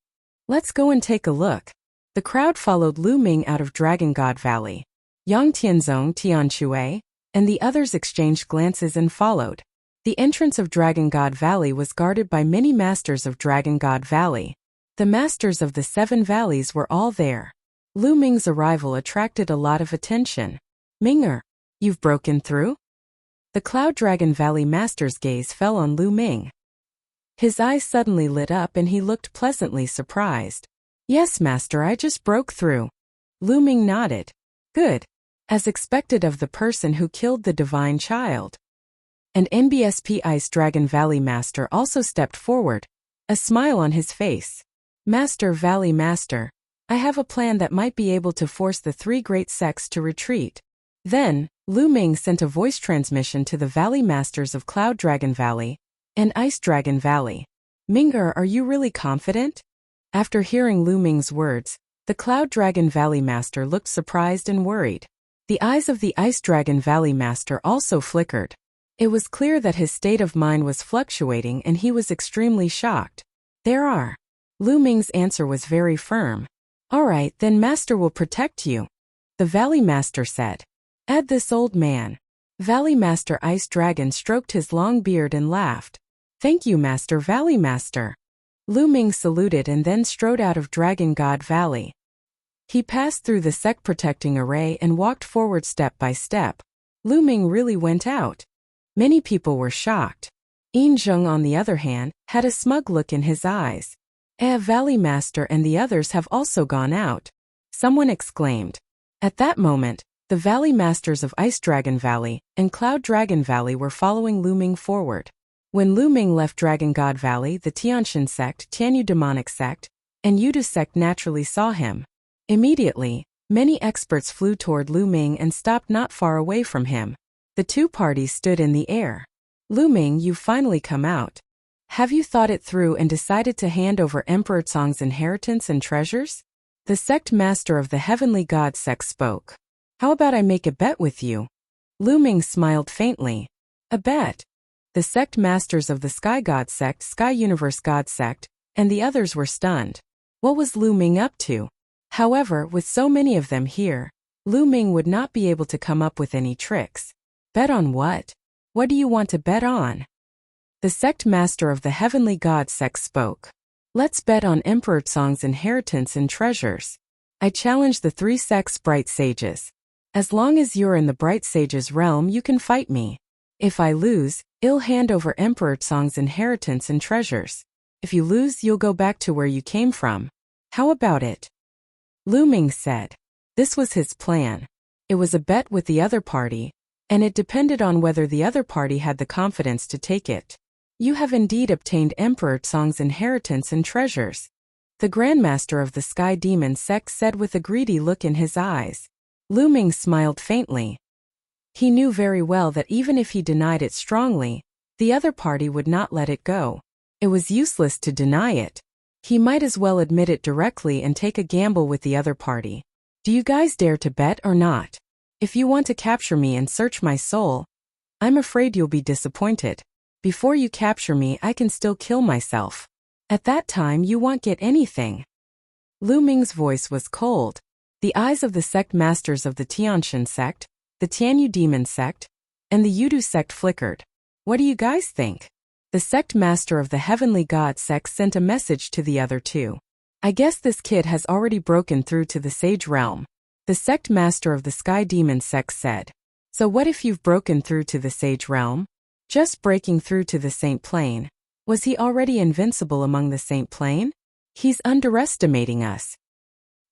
Let's go and take a look. The crowd followed Lu Ming out of Dragon God Valley. Yang Tianzong, Tianshui, and the others exchanged glances and followed. The entrance of Dragon God Valley was guarded by many masters of Dragon God Valley. The masters of the 7 valleys were all there. Lu Ming's arrival attracted a lot of attention. Minger, you've broken through? The Cloud Dragon Valley master's gaze fell on Lu Ming. His eyes suddenly lit up and he looked pleasantly surprised. Yes, master, I just broke through. Lu Ming nodded. Good. As expected of the person who killed the divine child. And NBSP Ice Dragon Valley Master also stepped forward, a smile on his face. Master, Valley Master, I have a plan that might be able to force the 3 great sects to retreat. Then, Lu Ming sent a voice transmission to the Valley Masters of Cloud Dragon Valley and Ice Dragon Valley. Minger, are you really confident? After hearing Lu Ming's words, the Cloud Dragon Valley Master looked surprised and worried. The eyes of the Ice Dragon Valley Master also flickered. It was clear that his state of mind was fluctuating and he was extremely shocked. There are. Lu Ming's answer was very firm. All right, then Master will protect you. The Valley Master said. Add this old man. Valley Master Ice Dragon stroked his long beard and laughed. Thank you, Master Valley Master. Lu Ming saluted and then strode out of Dragon God Valley. He passed through the sect protecting array and walked forward step by step. Lu Ming really went out. Many people were shocked. Yin Zheng, on the other hand, had a smug look in his eyes. Valley Master and the others have also gone out, someone exclaimed. At that moment, the Valley Masters of Ice Dragon Valley and Cloud Dragon Valley were following Lu Ming forward. When Lu Ming left Dragon God Valley, the Tianshan sect, Tianyu demonic sect, and Yudu sect naturally saw him. Immediately, many experts flew toward Lu Ming and stopped not far away from him. The two parties stood in the air. Lu Ming, you've finally come out. Have you thought it through and decided to hand over Emperor Cong's inheritance and treasures? The sect master of the Heavenly God sect spoke. How about I make a bet with you? Lu Ming smiled faintly. A bet? The sect masters of the Sky God sect, Sky Universe God sect, and the others were stunned. What was Lu Ming up to? However, with so many of them here, Lu Ming would not be able to come up with any tricks. Bet on what? What do you want to bet on? The sect master of the Heavenly God sect spoke. Let's bet on Emperor Cong's inheritance and treasures. I challenge the three sects' bright sages. As long as you're in the bright sages' realm, you can fight me. If I lose, I'll hand over Emperor Cong's inheritance and treasures. If you lose, you'll go back to where you came from. How about it? Lu Ming said. This was his plan. It was a bet with the other party, and it depended on whether the other party had the confidence to take it. You have indeed obtained Emperor Cong's inheritance and treasures, the Grandmaster of the Sky Demon sect said with a greedy look in his eyes. Lu Ming smiled faintly. He knew very well that even if he denied it strongly, the other party would not let it go. It was useless to deny it. He might as well admit it directly and take a gamble with the other party. Do you guys dare to bet or not? If you want to capture me and search my soul, I'm afraid you'll be disappointed. Before you capture me, I can still kill myself. At that time, you won't get anything. Lu Ming's voice was cold. The eyes of the sect masters of the Tianshan sect, the Tianyu demon sect, and the Yudu sect flickered. What do you guys think? The sect master of the Heavenly God sect sent a message to the other two. I guess this kid has already broken through to the sage realm. The sect master of the Sky Demon sect said. So what if you've broken through to the sage realm? Just breaking through to the Saint Plane. Was he already invincible among the Saint Plane? He's underestimating us.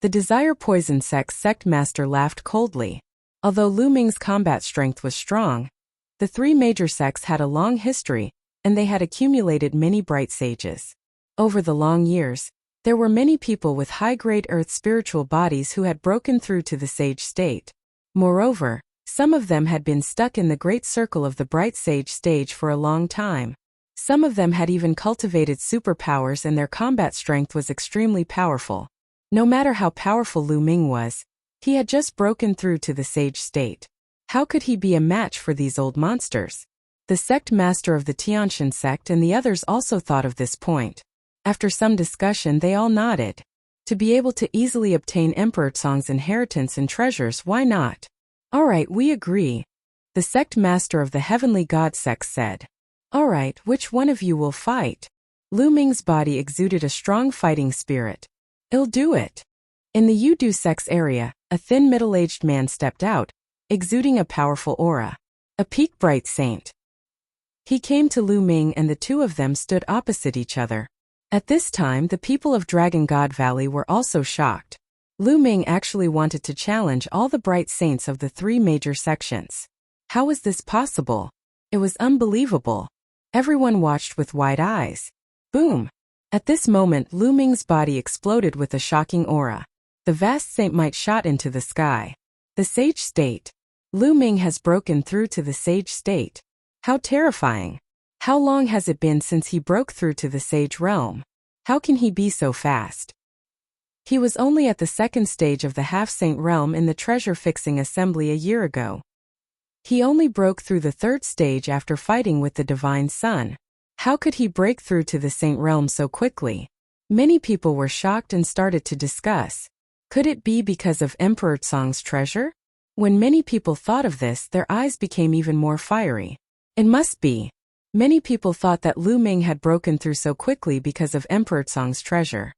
The Desire Poison sect master laughed coldly. Although Lu Ming's combat strength was strong, the three major sects had a long history, and they had accumulated many bright sages. Over the long years, there were many people with high-grade earth spiritual bodies who had broken through to the sage state. Moreover, some of them had been stuck in the great circle of the bright sage stage for a long time. Some of them had even cultivated superpowers and their combat strength was extremely powerful. No matter how powerful Lu Ming was, he had just broken through to the sage state. How could he be a match for these old monsters? The sect master of the Tianshan sect and the others also thought of this point. After some discussion, they all nodded. To be able to easily obtain Emperor Cong's inheritance and treasures, why not? All right, we agree. The sect master of the Heavenly God sect said. All right, which one of you will fight? Lu Ming's body exuded a strong fighting spirit. I'll do it. In the Yudu sect's area, a thin middle-aged man stepped out, exuding a powerful aura. A peak bright saint. He came to Lu Ming and the two of them stood opposite each other. At this time, the people of Dragon God Valley were also shocked. Lu Ming actually wanted to challenge all the bright saints of the three major sections. How was this possible? It was unbelievable. Everyone watched with wide eyes. Boom! At this moment, Lu Ming's body exploded with a shocking aura. The vast saint might shot into the sky. The sage state. Lu Ming has broken through to the sage state. How terrifying. How long has it been since he broke through to the sage realm? How can he be so fast? He was only at the second stage of the half-saint realm in the treasure-fixing assembly a year ago. He only broke through the third stage after fighting with the Divine Sun. How could he break through to the saint realm so quickly? Many people were shocked and started to discuss. Could it be because of Emperor Cong's treasure? When many people thought of this, their eyes became even more fiery. It must be. Many people thought that Lu Ming had broken through so quickly because of Emperor Tsong's treasure.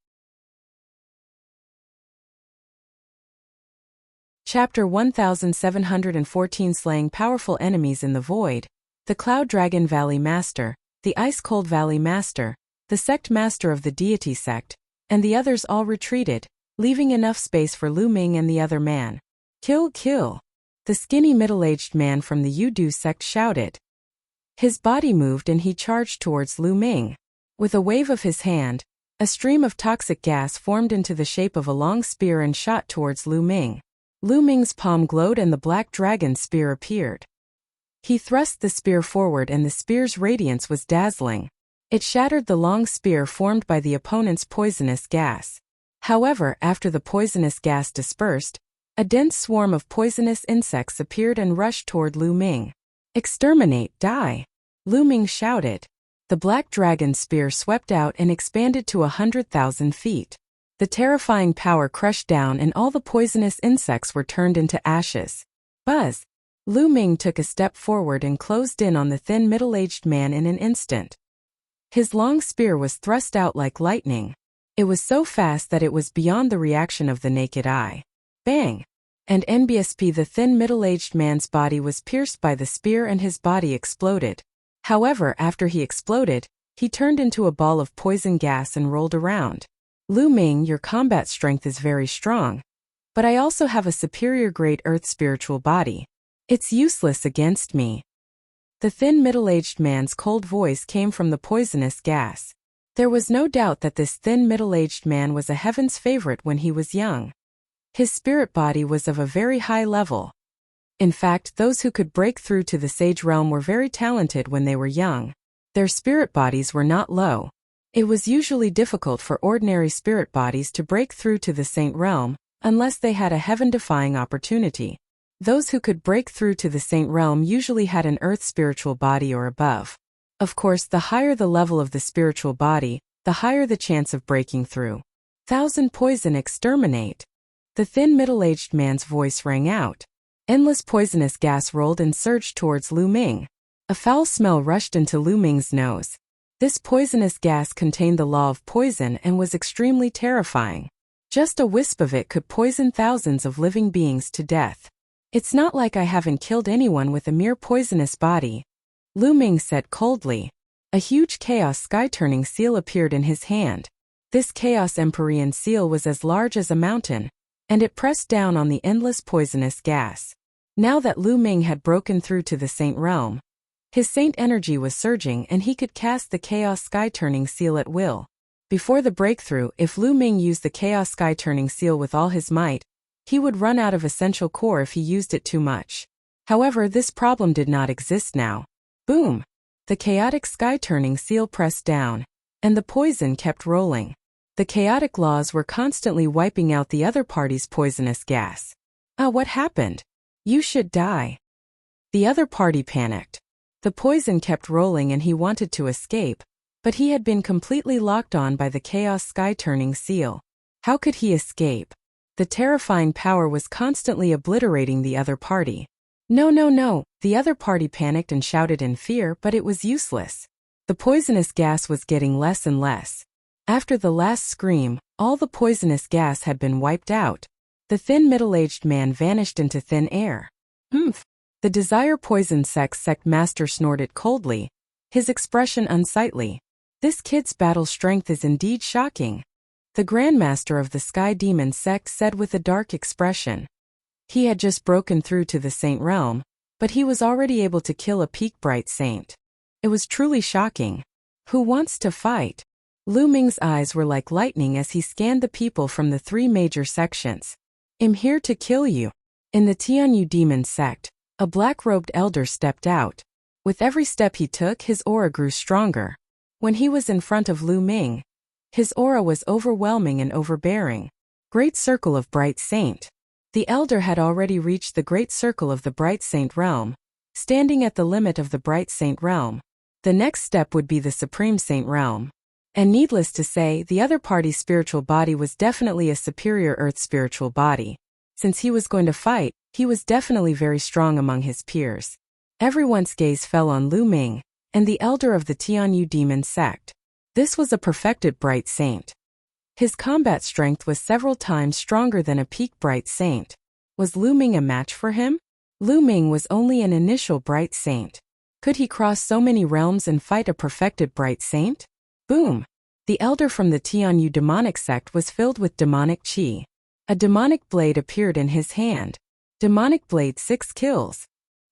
Chapter 1714 Slaying Powerful Enemies in the Void. The Cloud Dragon Valley Master, the Ice Cold Valley Master, the Sect Master of the Deity Sect, and the others all retreated, leaving enough space for Lu Ming and the other man. Kill, kill! The skinny middle-aged man from the Yudu sect shouted. His body moved and he charged towards Lu Ming. With a wave of his hand, a stream of toxic gas formed into the shape of a long spear and shot towards Lu Ming. Lu Ming's palm glowed and the black dragon spear appeared. He thrust the spear forward and the spear's radiance was dazzling. It shattered the long spear formed by the opponent's poisonous gas. However, after the poisonous gas dispersed, a dense swarm of poisonous insects appeared and rushed toward Lu Ming. Exterminate, die! Lu Ming shouted. The black dragon spear swept out and expanded to 100,000 feet. The terrifying power crushed down and all the poisonous insects were turned into ashes. Buzz! Lu Ming took a step forward and closed in on the thin middle-aged man in an instant. His long spear was thrust out like lightning. It was so fast that it was beyond the reaction of the naked eye. Bang! And NBSP, the thin middle-aged man's body was pierced by the spear and his body exploded. However, after he exploded, he turned into a ball of poison gas and rolled around. Lu Ming, your combat strength is very strong. But I also have a superior grade earth spiritual body. It's useless against me. The thin middle-aged man's cold voice came from the poisonous gas. There was no doubt that this thin middle-aged man was a heaven's favorite when he was young. His spirit body was of a very high level. In fact, those who could break through to the sage realm were very talented when they were young. Their spirit bodies were not low. It was usually difficult for ordinary spirit bodies to break through to the saint realm, unless they had a heaven-defying opportunity. Those who could break through to the saint realm usually had an earth spiritual body or above. Of course, the higher the level of the spiritual body, the higher the chance of breaking through. Thousand poison exterminate! The thin middle-aged man's voice rang out. Endless poisonous gas rolled and surged towards Lu Ming. A foul smell rushed into Lu Ming's nose. This poisonous gas contained the law of poison and was extremely terrifying. Just a wisp of it could poison thousands of living beings to death. It's not like I haven't killed anyone with a mere poisonous body, Lu Ming said coldly. A huge chaos sky-turning seal appeared in his hand. This chaos empyrean seal was as large as a mountain, and it pressed down on the endless poisonous gas. Now that Lu Ming had broken through to the saint realm, his saint energy was surging and he could cast the chaos sky-turning seal at will. Before the breakthrough, if Lu Ming used the chaos sky-turning seal with all his might, he would run out of essential core if he used it too much. However, this problem did not exist now. Boom! The chaotic sky-turning seal pressed down, and the poison kept rolling. The chaotic laws were constantly wiping out the other party's poisonous gas. What happened? You should die. The other party panicked. The poison kept rolling and he wanted to escape, but he had been completely locked on by the chaos sky-turning seal. How could he escape? The terrifying power was constantly obliterating the other party. No, no, no, the other party panicked and shouted in fear, but it was useless. The poisonous gas was getting less and less. After the last scream, all the poisonous gas had been wiped out. The thin middle-aged man vanished into thin air. Humph! The Desire Poison sect master snorted coldly, his expression unsightly. This kid's battle strength is indeed shocking. The Grandmaster of the Sky Demon sect said with a dark expression. He had just broken through to the saint realm, but he was already able to kill a peak bright saint. It was truly shocking. Who wants to fight? Lu Ming's eyes were like lightning as he scanned the people from the three major sections. I'm here to kill you. In the Tianyu Demon sect, a black-robed elder stepped out. With every step he took, his aura grew stronger. When he was in front of Lu Ming, his aura was overwhelming and overbearing. Great Circle of Bright Saint. The elder had already reached the Great Circle of the Bright Saint realm, standing at the limit of the Bright Saint realm. The next step would be the Supreme Saint realm. And needless to say, the other party's spiritual body was definitely a superior earth spiritual body. Since he was going to fight, he was definitely very strong among his peers. Everyone's gaze fell on Lu Ming. and the elder of the Tianyu demon sect. This was a perfected bright saint. His combat strength was several times stronger than a peak bright saint. Was Lu Ming a match for him? Lu Ming was only an initial bright saint. Could he cross so many realms and fight a perfected bright saint? Boom! The elder from the Tianyu demonic sect was filled with demonic qi. A demonic blade appeared in his hand. Demonic blade 6 kills.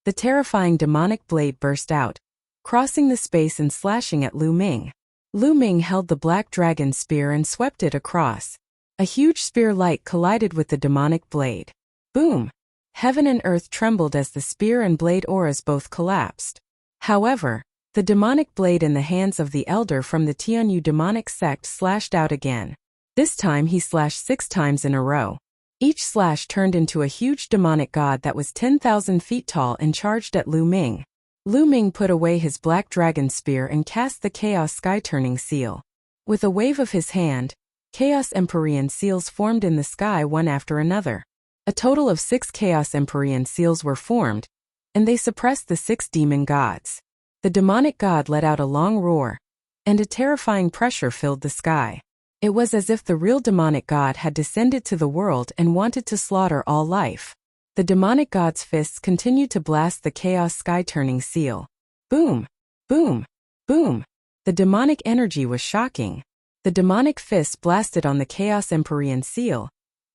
The terrifying demonic blade burst out, crossing the space and slashing at Lu Ming. Lu Ming held the black dragon spear and swept it across. A huge spear light collided with the demonic blade. Boom! Heaven and earth trembled as the spear and blade auras both collapsed. However, the demonic blade in the hands of the elder from the Tianyu demonic sect slashed out again. This time he slashed 6 times in a row. Each slash turned into a huge demonic god that was 10,000 feet tall and charged at Lu Ming. Lu Ming put away his black dragon spear and cast the Chaos Sky-turning seal. With a wave of his hand, Chaos Empyrean seals formed in the sky one after another. A total of 6 Chaos Empyrean seals were formed, and they suppressed the 6 demon gods. The demonic god let out a long roar, and a terrifying pressure filled the sky. It was as if the real demonic god had descended to the world and wanted to slaughter all life. The demonic god's fists continued to blast the Chaos Sky-turning seal. Boom! Boom! Boom! The demonic energy was shocking. The demonic fists blasted on the Chaos Empyrean seal,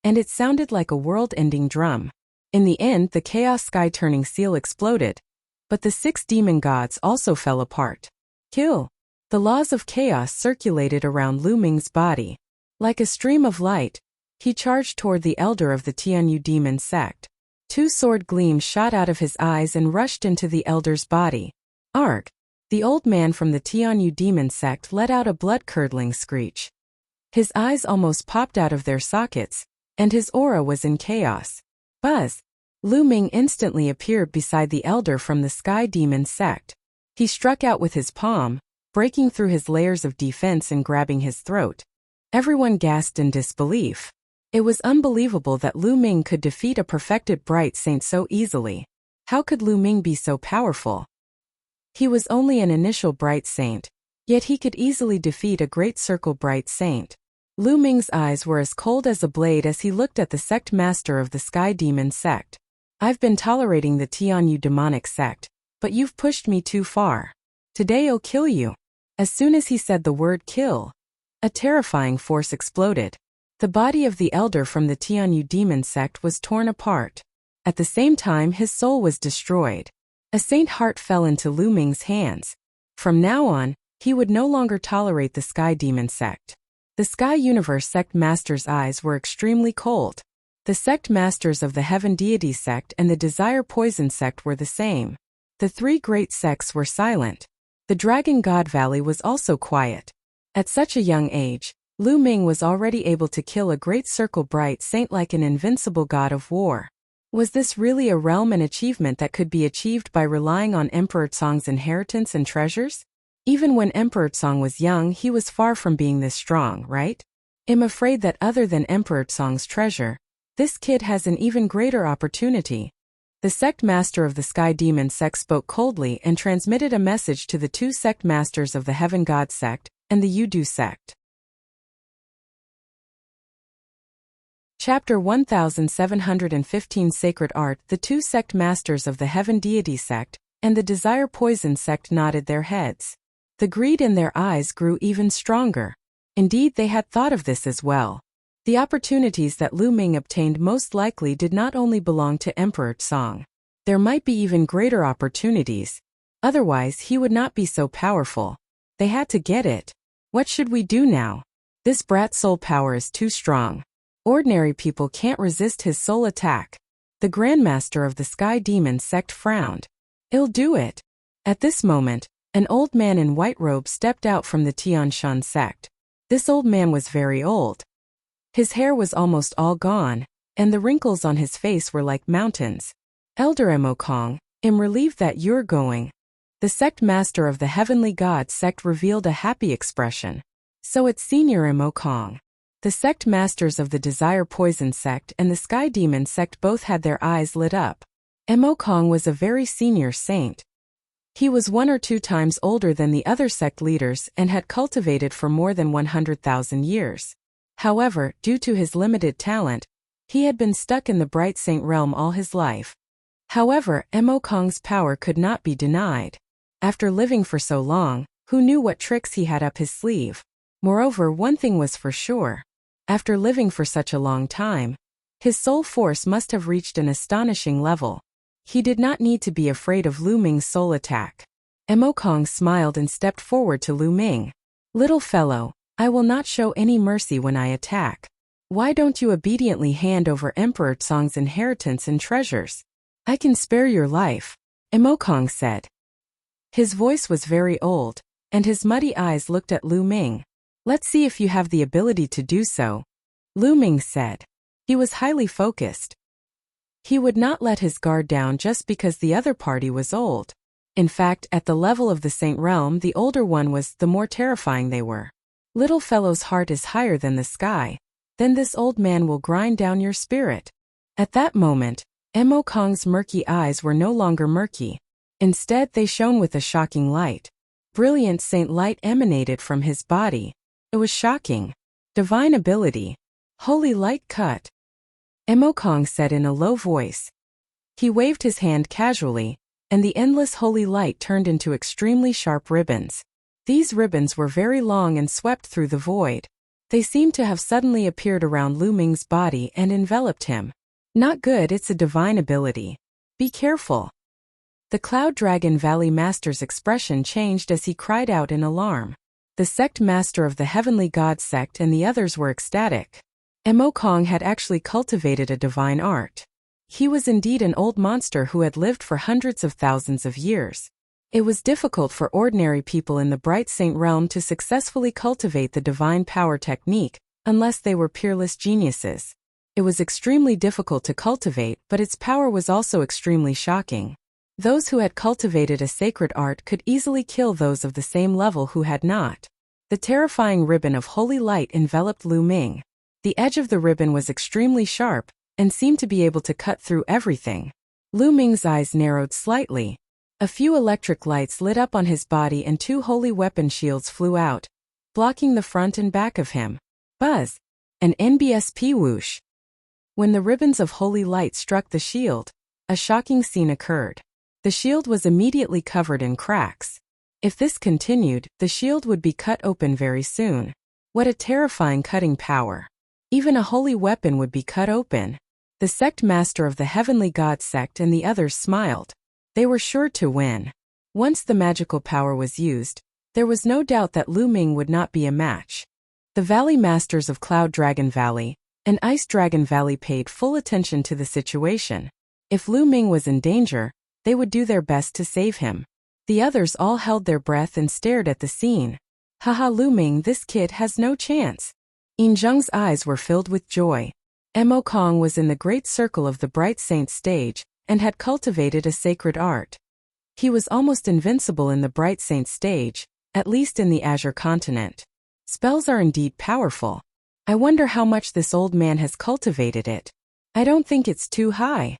and it sounded like a world-ending drum. In the end, the Chaos Sky-turning seal exploded, but the 6 demon gods also fell apart. Kill! The laws of chaos circulated around Lu Ming's body. Like a stream of light, he charged toward the elder of the Tianyu demon sect. 2 sword gleams shot out of his eyes and rushed into the elder's body. Arg! The old man from the Tianyu demon sect let out a blood-curdling screech. His eyes almost popped out of their sockets, and his aura was in chaos. Buzz! Lu Ming instantly appeared beside the elder from the Sky Demon sect. He struck out with his palm, breaking through his layers of defense and grabbing his throat. Everyone gasped in disbelief. It was unbelievable that Lu Ming could defeat a perfected bright saint so easily. How could Lu Ming be so powerful? He was only an initial bright saint, yet he could easily defeat a great circle bright saint. Lu Ming's eyes were as cold as a blade as he looked at the sect master of the Sky Demon sect. I've been tolerating the Tianyu demonic sect, but you've pushed me too far. Today I'll kill you. As soon as he said the word kill, a terrifying force exploded. The body of the elder from the Tianyu demon sect was torn apart. At the same time, his soul was destroyed. A saint heart fell into Lu Ming's hands. From now on, he would no longer tolerate the Sky Demon sect. The Sky Universe sect master's eyes were extremely cold. The sect masters of the Heaven Deity sect and the Desire Poison sect were the same. The 3 great sects were silent. The Dragon God Valley was also quiet. At such a young age, Lu Ming was already able to kill a great circle bright saint like an invincible god of war. Was this really a realm and achievement that could be achieved by relying on Emperor Tsong's inheritance and treasures? Even when Emperor Tsong was young, he was far from being this strong, right? I'm afraid that other than Emperor Tsong's treasure, this kid has an even greater opportunity. The sect master of the Sky Demon sect spoke coldly and transmitted a message to the 2 sect masters of the Heaven God sect and the Yudu sect. Chapter 1715 Sacred Art. The 2 sect masters of the Heaven Deity sect and the Desire Poison sect nodded their heads. The greed in their eyes grew even stronger. Indeed, they had thought of this as well. The opportunities that Lu Ming obtained most likely did not only belong to Emperor Tsong. There might be even greater opportunities. Otherwise, he would not be so powerful. They had to get it. What should we do now? This brat's soul power is too strong. Ordinary people can't resist his soul attack. The Grandmaster of the Sky Demon sect frowned. I'll do it. At this moment, an old man in white robe stepped out from the Tianshan sect. This old man was very old. His hair was almost all gone, and the wrinkles on his face were like mountains. Elder Emokong, I'm relieved that you're going. The sect master of the Heavenly God sect revealed a happy expression. So it's Senior Emokong. The sect masters of the Desire Poison sect and the Sky Demon sect both had their eyes lit up. Emokong was a very senior saint. He was 1 or 2 times older than the other sect leaders and had cultivated for more than 100,000 years. However, due to his limited talent, he had been stuck in the Bright Saint realm all his life. However, Mo Kong's power could not be denied. After living for so long, who knew what tricks he had up his sleeve? Moreover, one thing was for sure. After living for such a long time, his soul force must have reached an astonishing level. He did not need to be afraid of Lu Ming's soul attack. Mo Kong smiled and stepped forward to Lu Ming. "Little fellow, I will not show any mercy when I attack. Why don't you obediently hand over Emperor Tsong's inheritance and treasures? I can spare your life," Mo Kong said. His voice was very old, and his muddy eyes looked at Lu Ming. "Let's see if you have the ability to do so," Lu Ming said. He was highly focused. He would not let his guard down just because the other party was old. In fact, at the level of the Saint Realm, the older one was, the more terrifying they were. "Little fellow's heart is higher than the sky. Then this old man will grind down your spirit." At that moment, Mo Kong's murky eyes were no longer murky. Instead, they shone with a shocking light. Brilliant saint light emanated from his body. It was shocking. Divine ability. Holy light cut. Mo Kong said in a low voice. He waved his hand casually, and the endless holy light turned into extremely sharp ribbons. These ribbons were very long and swept through the void. They seemed to have suddenly appeared around Lu Ming's body and enveloped him. "Not good, it's a divine ability. Be careful." The Cloud Dragon Valley Master's expression changed as he cried out in alarm. The sect master of the Heavenly God sect and the others were ecstatic. Mo Kong had actually cultivated a divine art. He was indeed an old monster who had lived for hundreds of thousands of years. It was difficult for ordinary people in the Bright Saint realm to successfully cultivate the divine power technique, unless they were peerless geniuses. It was extremely difficult to cultivate, but its power was also extremely shocking. Those who had cultivated a sacred art could easily kill those of the same level who had not. The terrifying ribbon of holy light enveloped Lu Ming. The edge of the ribbon was extremely sharp, and seemed to be able to cut through everything. Lu Ming's eyes narrowed slightly. A few electric lights lit up on his body and 2 holy weapon shields flew out, blocking the front and back of him. Buzz! An NBSP whoosh! When the ribbons of holy light struck the shield, a shocking scene occurred. The shield was immediately covered in cracks. If this continued, the shield would be cut open very soon. What a terrifying cutting power. Even a holy weapon would be cut open. The sect master of the Heavenly God sect and the others smiled. They were sure to win. Once the magical power was used, there was no doubt that Lu Ming would not be a match. The Valley Masters of Cloud Dragon Valley and Ice Dragon Valley paid full attention to the situation. If Lu Ming was in danger, they would do their best to save him. The others all held their breath and stared at the scene. "Haha, Lu Ming, this kid has no chance." Yin Zheng's eyes were filled with joy. Mo Kong was in the great circle of the Bright Saint stage, and had cultivated a sacred art. He was almost invincible in the Bright Saint stage, at least in the Azure continent. Spells are indeed powerful. I wonder how much this old man has cultivated it. I don't think it's too high.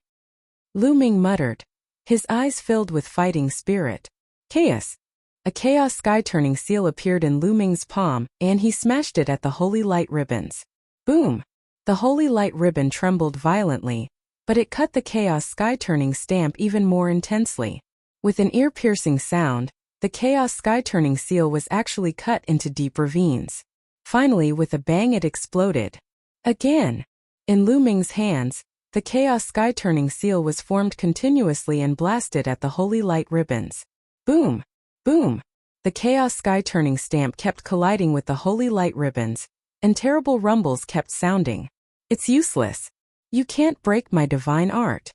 Lu Ming muttered. His eyes filled with fighting spirit. Chaos! A chaos sky-turning seal appeared in Lu Ming's palm, and he smashed it at the holy light ribbons. Boom! The holy light ribbon trembled violently, but it cut the chaos sky-turning stamp even more intensely. With an ear-piercing sound, the chaos sky-turning seal was actually cut into deep ravines. Finally, with a bang, it exploded. Again! In Lu Ming's hands, the chaos sky-turning seal was formed continuously and blasted at the holy light ribbons. Boom! Boom! The chaos sky-turning stamp kept colliding with the holy light ribbons, and terrible rumbles kept sounding. It's useless. You can't break my divine art.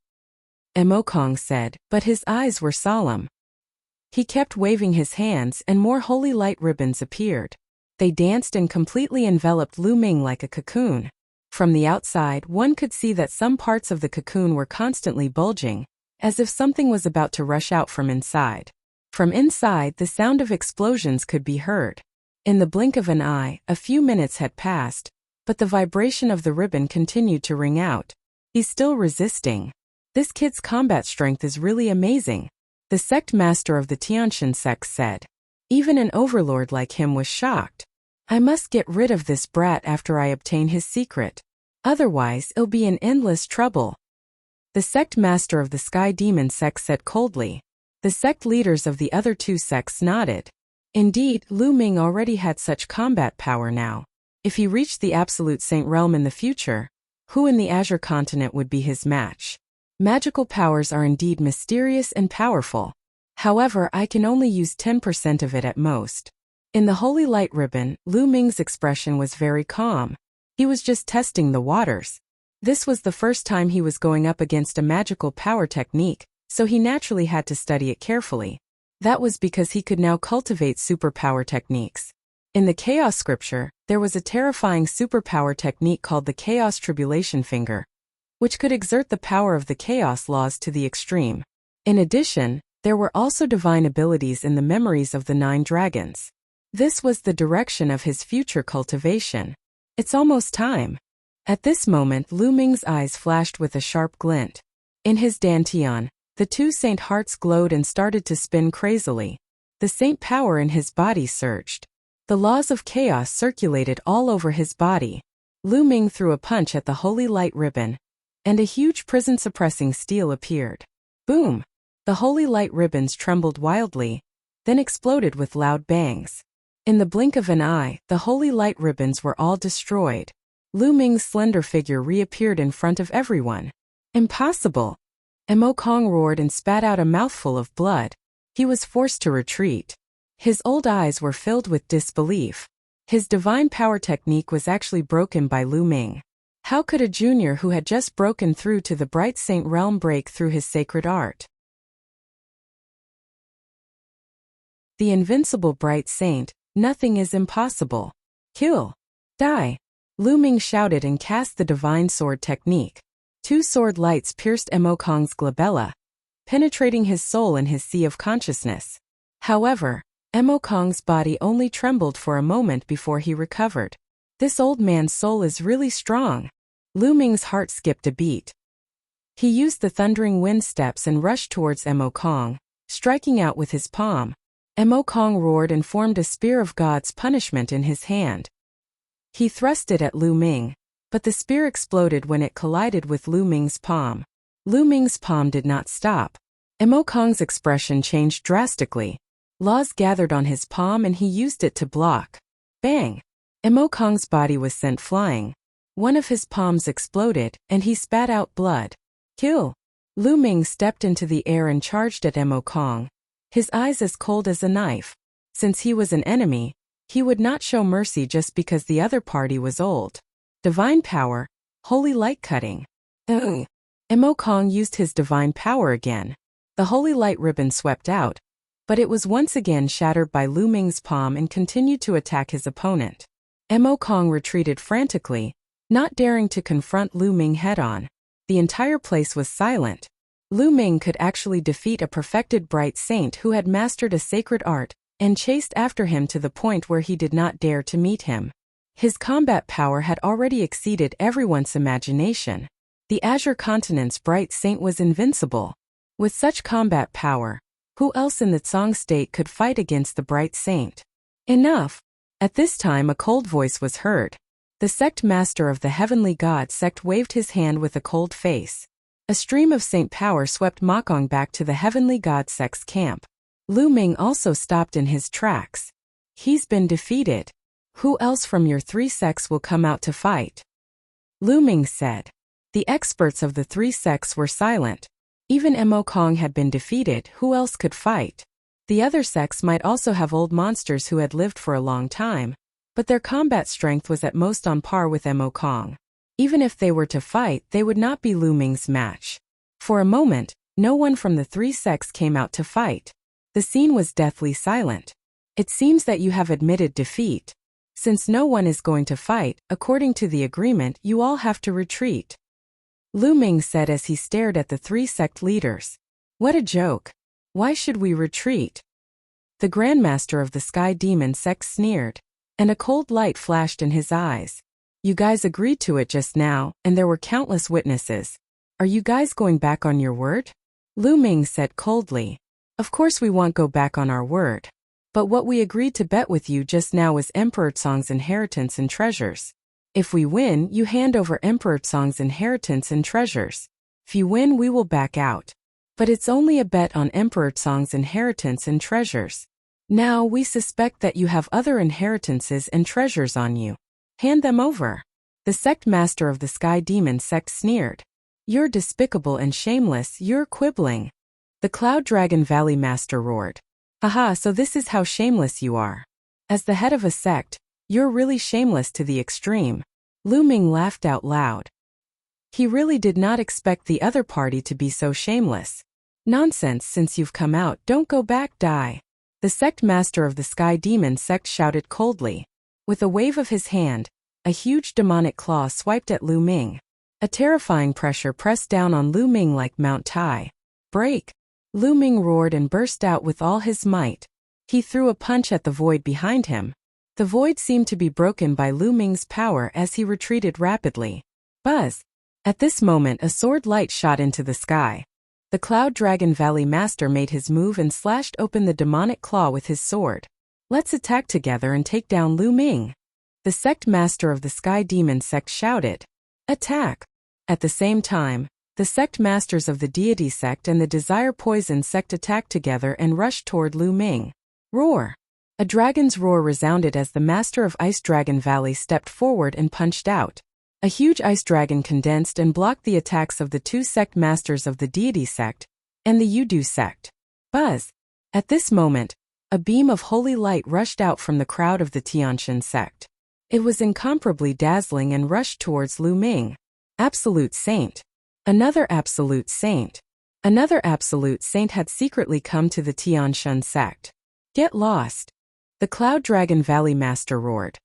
Mo Kong said, but his eyes were solemn. He kept waving his hands and more holy light ribbons appeared. They danced and completely enveloped Lu Ming like a cocoon. From the outside, one could see that some parts of the cocoon were constantly bulging, as if something was about to rush out from inside. From inside, the sound of explosions could be heard. In the blink of an eye, a few minutes had passed, but the vibration of the ribbon continued to ring out. He's still resisting. This kid's combat strength is really amazing. The sect master of the Tiantian sect said. Even an overlord like him was shocked. I must get rid of this brat after I obtain his secret. Otherwise, it'll be in endless trouble. The sect master of the Sky Demon sect said coldly. The sect leaders of the other two sects nodded. Indeed, Lu Ming already had such combat power now. If he reached the Absolute Saint realm in the future, who in the Azure continent would be his match? Magical powers are indeed mysterious and powerful. However, I can only use 10% of it at most. In the Holy Light Ribbon, Lu Ming's expression was very calm. He was just testing the waters. This was the first time he was going up against a magical power technique, so he naturally had to study it carefully. That was because he could now cultivate superpower techniques. In the Chaos Scripture, there was a terrifying superpower technique called the Chaos Tribulation Finger, which could exert the power of the Chaos laws to the extreme. In addition, there were also divine abilities in the memories of the 9 dragons. This was the direction of his future cultivation. It's almost time. At this moment, Lu Ming's eyes flashed with a sharp glint. In his dantian, the 2 saint hearts glowed and started to spin crazily. The saint power in his body surged. The laws of chaos circulated all over his body. Lu Ming threw a punch at the Holy Light Ribbon, and a huge prison-suppressing steel appeared. Boom! The Holy Light Ribbons trembled wildly, then exploded with loud bangs. In the blink of an eye, the Holy Light Ribbons were all destroyed. Lu Ming's slender figure reappeared in front of everyone. Impossible! Mo Kong roared and spat out a mouthful of blood. He was forced to retreat. His old eyes were filled with disbelief. His divine power technique was actually broken by Lu Ming. How could a junior who had just broken through to the Bright Saint realm break through his sacred art? The invincible Bright Saint, nothing is impossible. Kill. Die. Lu Ming shouted and cast the divine sword technique. 2 sword lights pierced Mo Kong's glabella, penetrating his soul and his sea of consciousness. However, Mo Kong's body only trembled for a moment before he recovered. This old man's soul is really strong. Lu Ming's heart skipped a beat. He used the thundering wind steps and rushed towards Mo Kong, striking out with his palm. Mo Kong roared and formed a spear of God's punishment in his hand. He thrust it at Lu Ming, but the spear exploded when it collided with Lu Ming's palm. Lu Ming's palm did not stop. Mo Kong's expression changed drastically. Laws gathered on his palm and he used it to block. Bang! Mo Kong's body was sent flying. One of his palms exploded, and he spat out blood. Kill! Lu Ming stepped into the air and charged at Mo Kong, his eyes as cold as a knife. Since he was an enemy, he would not show mercy just because the other party was old. Divine power, holy light cutting. Mo Kong used his divine power again. The holy light ribbon swept out, but it was once again shattered by Lu Ming's palm and continued to attack his opponent. Mo Kong retreated frantically, not daring to confront Lu Ming head-on. The entire place was silent. Lu Ming could actually defeat a perfected bright saint who had mastered a sacred art, and chased after him to the point where he did not dare to meet him. His combat power had already exceeded everyone's imagination. The Azure Continent's bright saint was invincible. With such combat power, who else in the Tsang state could fight against the bright saint? Enough! At this time a cold voice was heard. The sect master of the heavenly god sect waved his hand with a cold face. A stream of saint power swept Mokong back to the heavenly god sect's camp. Lu Ming also stopped in his tracks. He's been defeated. Who else from your 3 sects will come out to fight? Lu Ming said. The experts of the 3 sects were silent. Even Mo Kong had been defeated, who else could fight? The other sects might also have old monsters who had lived for a long time, but their combat strength was at most on par with Mo Kong. Even if they were to fight, they would not be Lu Ming's match. For a moment, no one from the 3 sects came out to fight. The scene was deathly silent. It seems that you have admitted defeat. Since no one is going to fight, according to the agreement, you all have to retreat. Lu Ming said as he stared at the 3 sect leaders. What a joke. Why should we retreat? The Grandmaster of the Sky Demon sect sneered, and a cold light flashed in his eyes. You guys agreed to it just now, and there were countless witnesses. Are you guys going back on your word? Lu Ming said coldly. Of course we won't go back on our word. But what we agreed to bet with you just now was Emperor Tsong's inheritance and treasures. If we win, you hand over Emperor Tsong's inheritance and treasures. If you win, we will back out. But it's only a bet on Emperor Tsong's inheritance and treasures. Now we suspect that you have other inheritances and treasures on you. Hand them over. The sect master of the Sky Demon sect sneered. You're despicable and shameless, you're quibbling. The Cloud Dragon Valley master roared. Haha, so this is how shameless you are. As the head of a sect, you're really shameless to the extreme. Lu Ming laughed out loud. He really did not expect the other party to be so shameless. Nonsense, since you've come out, don't go back, die. The sect master of the Sky Demon sect shouted coldly. With a wave of his hand, a huge demonic claw swiped at Lu Ming. A terrifying pressure pressed down on Lu Ming like Mount Tai. Break! Lu Ming roared and burst out with all his might. He threw a punch at the void behind him. The void seemed to be broken by Lu Ming's power as he retreated rapidly. Buzz! At this moment a sword light shot into the sky. The Cloud Dragon Valley master made his move and slashed open the demonic claw with his sword. Let's attack together and take down Lu Ming. The sect master of the Sky Demon sect shouted. Attack! At the same time, the sect masters of the Deity sect and the Desire Poison sect attacked together and rushed toward Lu Ming. Roar! A dragon's roar resounded as the master of Ice Dragon Valley stepped forward and punched out. A huge ice dragon condensed and blocked the attacks of the two sect masters of the Deity sect and the Yudu sect. Buzz! At this moment, a beam of holy light rushed out from the crowd of the Tianshan sect. It was incomparably dazzling and rushed towards Lu Ming. Absolute Saint. Another absolute saint. Another absolute saint had secretly come to the Tianshan sect. Get lost! The Cloud Dragon Valley master roared.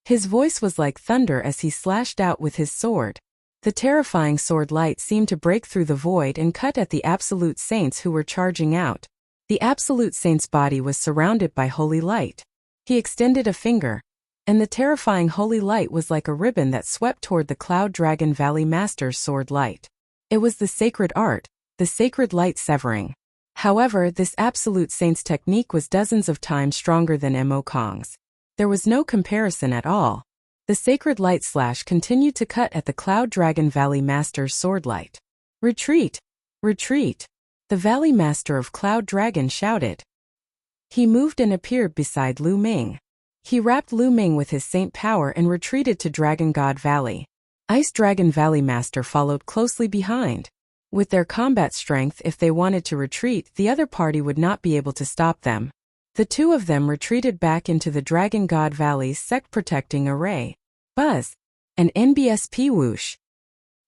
His voice was like thunder as he slashed out with his sword. The terrifying sword light seemed to break through the void and cut at the absolute saints who were charging out. The absolute saint's body was surrounded by holy light. He extended a finger, and the terrifying holy light was like a ribbon that swept toward the Cloud Dragon Valley master's sword light. It was the sacred art, the sacred light severing. However, this absolute saint's technique was dozens of times stronger than Mo Kong's. There was no comparison at all. The sacred light slash continued to cut at the Cloud Dragon Valley master's sword light. Retreat! Retreat! The Valley Master of Cloud Dragon shouted. He moved and appeared beside Lu Ming. He wrapped Lu Ming with his saint power and retreated to Dragon God Valley. Ice Dragon Valley Master followed closely behind. With their combat strength, if they wanted to retreat, the other party would not be able to stop them. The two of them retreated back into the Dragon God Valley's sect protecting array. Buzz! An NBSP whoosh!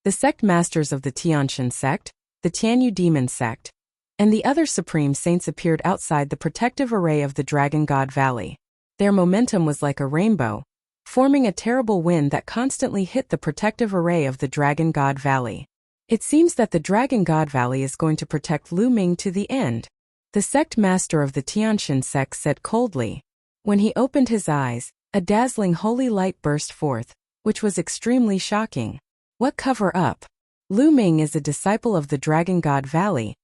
The sect masters of the Tianshan sect, the Tianyu Demon sect, and the other supreme saints appeared outside the protective array of the Dragon God Valley. Their momentum was like a rainbow, forming a terrible wind that constantly hit the protective array of the Dragon God Valley. It seems that the Dragon God Valley is going to protect Lu Ming to the end. The sect master of the Tianshan sect said coldly. When he opened his eyes, a dazzling holy light burst forth, which was extremely shocking. What cover-up? Lu Ming is a disciple of the Dragon God Valley,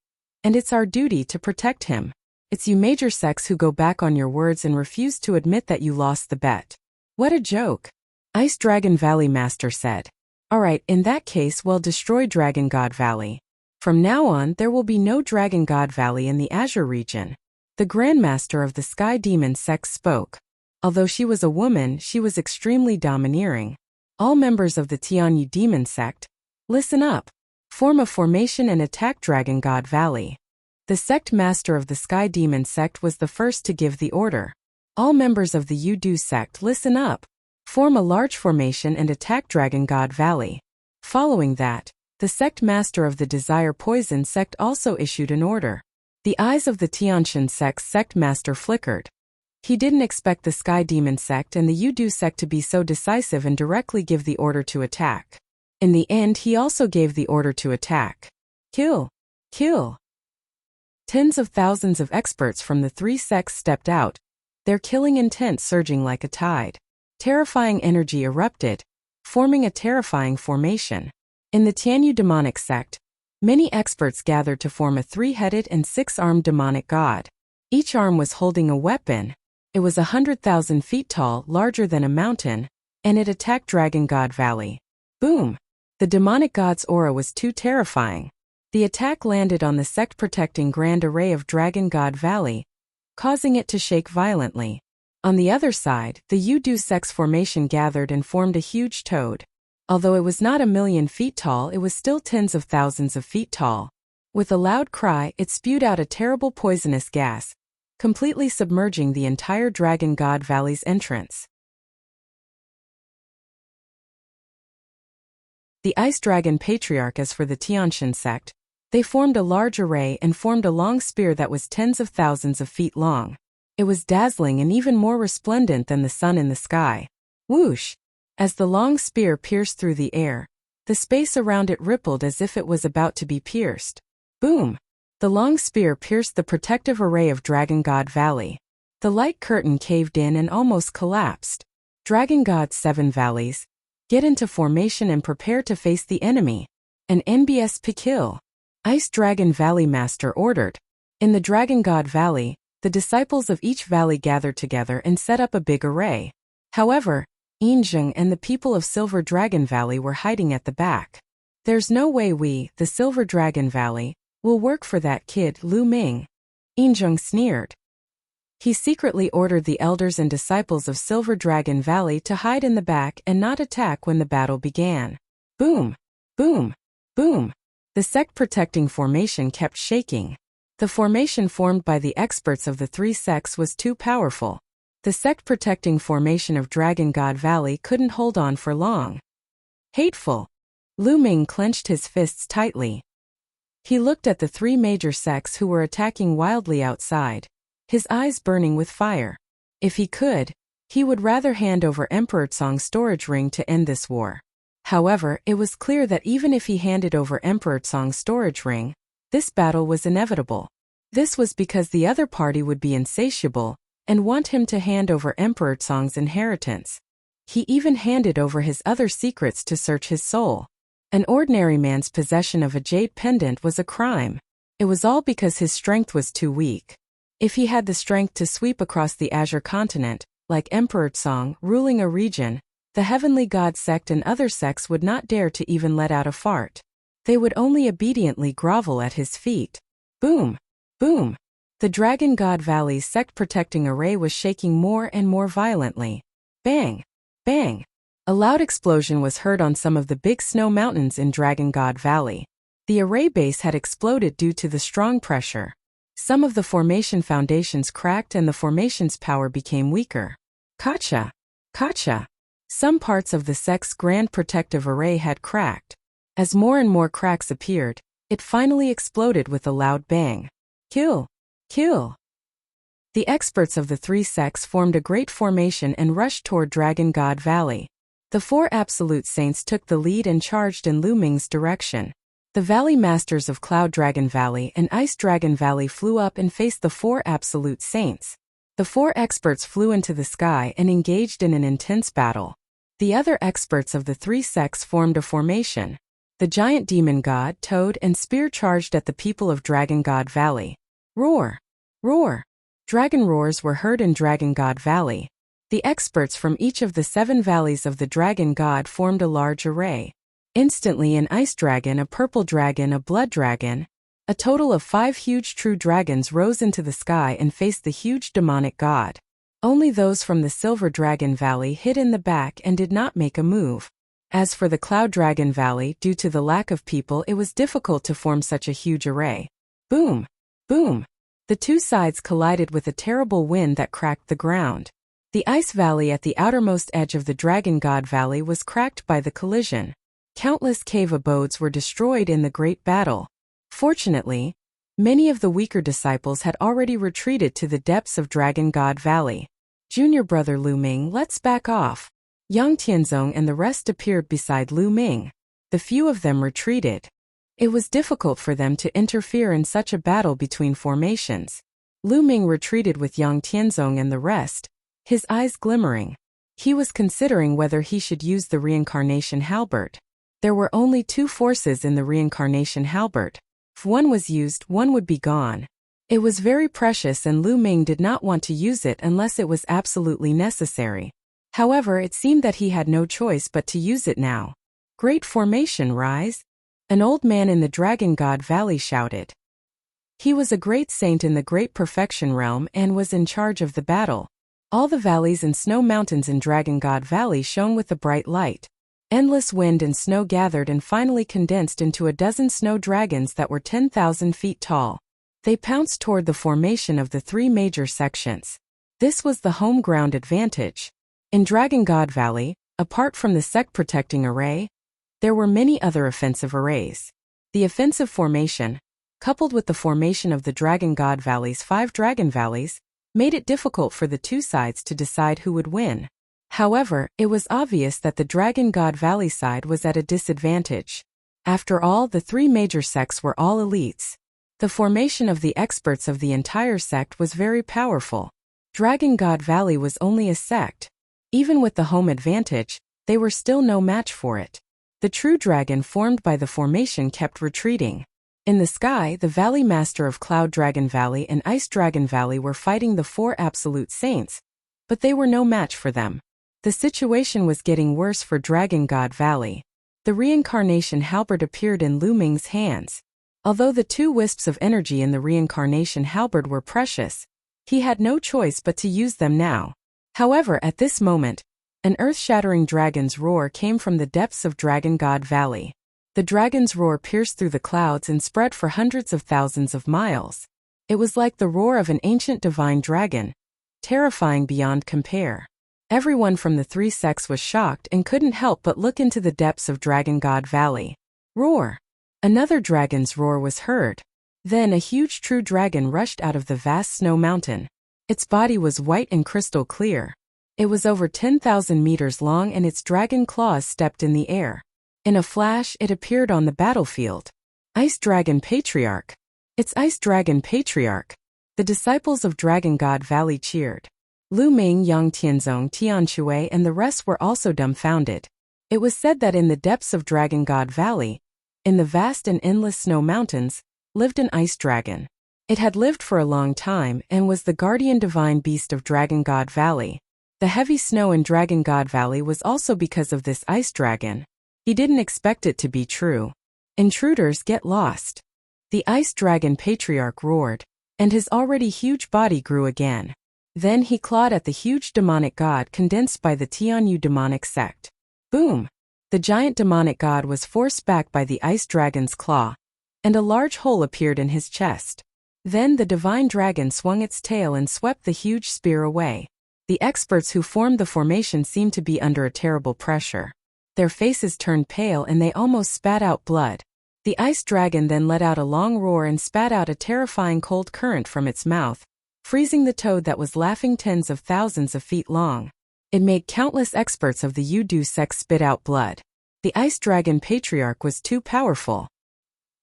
and it's our duty to protect him. It's you major sects who go back on your words and refuse to admit that you lost the bet. What a joke! Ice Dragon Valley Master said. Alright, in that case, we'll destroy Dragon God Valley. From now on, there will be no Dragon God Valley in the Azure region. The Grandmaster of the Sky Demon sect spoke. Although she was a woman, she was extremely domineering. All members of the Tianyu Demon sect, listen up. Form a formation and attack Dragon God Valley. The sect master of the Sky Demon sect was the first to give the order. All members of the Yudu sect, listen up. Form a large formation and attack Dragon God Valley. Following that, the sect master of the Desire Poison sect also issued an order. The eyes of the Tianshan sect's sect master flickered. He didn't expect the Sky Demon sect and the Yudu sect to be so decisive and directly give the order to attack. In the end, he also gave the order to attack. Kill! Kill! Tens of thousands of experts from the three sects stepped out, their killing intent surging like a tide. Terrifying energy erupted, forming a terrifying formation. In the Tianyu demonic sect, Many experts gathered to form a 3-headed and 6-armed demonic god. Each arm was holding a weapon. It was 100,000 feet tall, larger than a mountain, and it attacked Dragon God Valley. Boom! The demonic god's aura was too terrifying. The attack landed on the sect-protecting Grand Array of Dragon God Valley, causing it to shake violently. On the other side, the Yudu sect's formation gathered and formed a huge toad. Although it was not 1,000,000 feet tall, it was still tens of thousands of feet tall. With a loud cry, it spewed out a terrible poisonous gas, completely submerging the entire Dragon God Valley's entrance. The Ice Dragon Patriarch. As for the Tianshan sect, they formed a large array and formed a long spear that was tens of thousands of feet long. It was dazzling and even more resplendent than the sun in the sky. Whoosh! As the long spear pierced through the air, the space around it rippled as if it was about to be pierced. Boom! The long spear pierced the protective array of Dragon God Valley. The light curtain caved in and almost collapsed. Dragon God's 7 valleys, get into formation and prepare to face the enemy. An NBS Pikil. Ice Dragon Valley Master ordered. In the Dragon God Valley, the disciples of each valley gathered together and set up a big array. However, Yinzheng and the people of Silver Dragon Valley were hiding at the back. There's no way we, the Silver Dragon Valley, will work for that kid, Lu Ming. Yinzheng sneered. He secretly ordered the elders and disciples of Silver Dragon Valley to hide in the back and not attack when the battle began. Boom! Boom! Boom! The sect-protecting formation kept shaking. The formation formed by the experts of the 3 sects was too powerful. The sect-protecting formation of Dragon God Valley couldn't hold on for long. Hateful! Lu Ming clenched his fists tightly. He looked at the 3 major sects who were attacking wildly outside, his eyes burning with fire. If he could, he would rather hand over Emperor Tsong's storage ring to end this war. However, it was clear that even if he handed over Emperor Tsong's storage ring, this battle was inevitable. This was because the other party would be insatiable and want him to hand over Emperor Tsong's inheritance. He even handed over his other secrets to search his soul. An ordinary man's possession of a jade pendant was a crime. It was all because his strength was too weak. If he had the strength to sweep across the Azure continent, like Emperor Tsong ruling a region, the Heavenly God sect and other sects would not dare to even let out a fart. They would only obediently grovel at his feet. Boom! Boom! The Dragon God Valley's sect-protecting array was shaking more and more violently. Bang! Bang! A loud explosion was heard on some of the big snow mountains in Dragon God Valley. The array base had exploded due to the strong pressure. Some of the formation foundations cracked and the formation's power became weaker. Kacha! Kacha! Some parts of the sect's grand protective array had cracked. As more and more cracks appeared, it finally exploded with a loud bang. Kill! Kill! The experts of the 3 sects formed a great formation and rushed toward Dragon God Valley. The 4 Absolute Saints took the lead and charged in Lu Ming's direction. The Valley Masters of Cloud Dragon Valley and Ice Dragon Valley flew up and faced the 4 Absolute Saints. The 4 experts flew into the sky and engaged in an intense battle. The other experts of the 3 sects formed a formation. The giant demon god, Toad, and Spear charged at the people of Dragon God Valley. Roar! Roar! Dragon roars were heard in Dragon God Valley. The experts from each of the 7 valleys of the Dragon God formed a large array. Instantly an ice dragon, a purple dragon, a blood dragon, a total of 5 huge true dragons rose into the sky and faced the huge demonic god. Only those from the Silver Dragon Valley hid in the back and did not make a move. As for the Cloud Dragon Valley, due to the lack of people, it was difficult to form such a huge array. Boom! Boom! The 2 sides collided with a terrible wind that cracked the ground. The Ice Valley at the outermost edge of the Dragon God Valley was cracked by the collision. Countless cave abodes were destroyed in the great battle. Fortunately, many of the weaker disciples had already retreated to the depths of Dragon God Valley. Junior brother Lu Ming, let's back off. Yang Tianzong and the rest appeared beside Lu Ming. The few of them retreated. It was difficult for them to interfere in such a battle between formations. Lu Ming retreated with Yang Tianzong and the rest, his eyes glimmering. He was considering whether he should use the reincarnation halberd. There were only two forces in the reincarnation halberd. If one was used, one would be gone. It was very precious and Lu Ming did not want to use it unless it was absolutely necessary. However, it seemed that he had no choice but to use it now. Great formation, rise! An old man in the Dragon God Valley shouted. He was a great saint in the Great Perfection realm and was in charge of the battle. All the valleys and snow mountains in Dragon God Valley shone with a bright light. Endless wind and snow gathered and finally condensed into a dozen snow dragons that were 10,000 feet tall. They pounced toward the formation of the three major sections. This was the home ground advantage. In Dragon God Valley, apart from the sect-protecting array, there were many other offensive arrays. The offensive formation, coupled with the formation of the Dragon God Valley's 5 Dragon Valleys, made it difficult for the two sides to decide who would win. However, it was obvious that the Dragon God Valley side was at a disadvantage. After all, the three major sects were all elites. The formation of the experts of the entire sect was very powerful. Dragon God Valley was only a sect. Even with the home advantage, they were still no match for it. The true dragon formed by the formation kept retreating. In the sky, the Valley Master of Cloud Dragon Valley and Ice Dragon Valley were fighting the 4 Absolute Saints, but they were no match for them. The situation was getting worse for Dragon God Valley. The reincarnation halberd appeared in Lu Ming's hands. Although the 2 wisps of energy in the reincarnation halberd were precious, he had no choice but to use them now. However, at this moment, an earth-shattering dragon's roar came from the depths of Dragon God Valley. The dragon's roar pierced through the clouds and spread for hundreds of thousands of miles. It was like the roar of an ancient divine dragon, terrifying beyond compare. Everyone from the 3 sects was shocked and couldn't help but look into the depths of Dragon God Valley. Roar! Another dragon's roar was heard. Then a huge true dragon rushed out of the vast snow mountain. Its body was white and crystal clear. It was over 10,000 meters long and its dragon claws stepped in the air. In a flash, it appeared on the battlefield. Ice Dragon Patriarch! It's Ice Dragon Patriarch! The disciples of Dragon God Valley cheered. Lu Ming, Yang Tianzong, Tian Shui and the rest were also dumbfounded. It was said that in the depths of Dragon God Valley, in the vast and endless snow mountains, lived an ice dragon. It had lived for a long time and was the guardian divine beast of Dragon God Valley. The heavy snow in Dragon God Valley was also because of this ice dragon. He didn't expect it to be true. Intruders get lost. The Ice Dragon Patriarch roared, and his already huge body grew again. Then he clawed at the huge demonic god condensed by the Tianyu demonic sect. Boom! The giant demonic god was forced back by the ice dragon's claw, and a large hole appeared in his chest. Then the divine dragon swung its tail and swept the huge spear away. The experts who formed the formation seemed to be under a terrible pressure. Their faces turned pale and they almost spat out blood. The ice dragon then let out a long roar and spat out a terrifying cold current from its mouth, freezing the toad that was laughing tens of thousands of feet long. It made countless experts of the Yudu sect spit out blood. The Ice Dragon Patriarch was too powerful.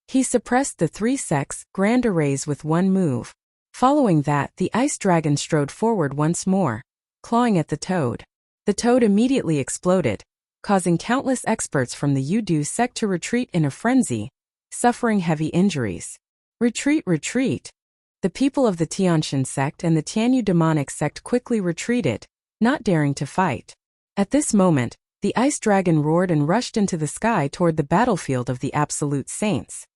He suppressed the 3 sects' grand arrays with one move. Following that, the Ice Dragon strode forward once more, clawing at the toad. The toad immediately exploded, causing countless experts from the Yudu sect to retreat in a frenzy, suffering heavy injuries. Retreat, retreat! The people of the Tianshan sect and the Tianyu demonic sect quickly retreated, not daring to fight. At this moment, the ice dragon roared and rushed into the sky toward the battlefield of the Absolute Saints.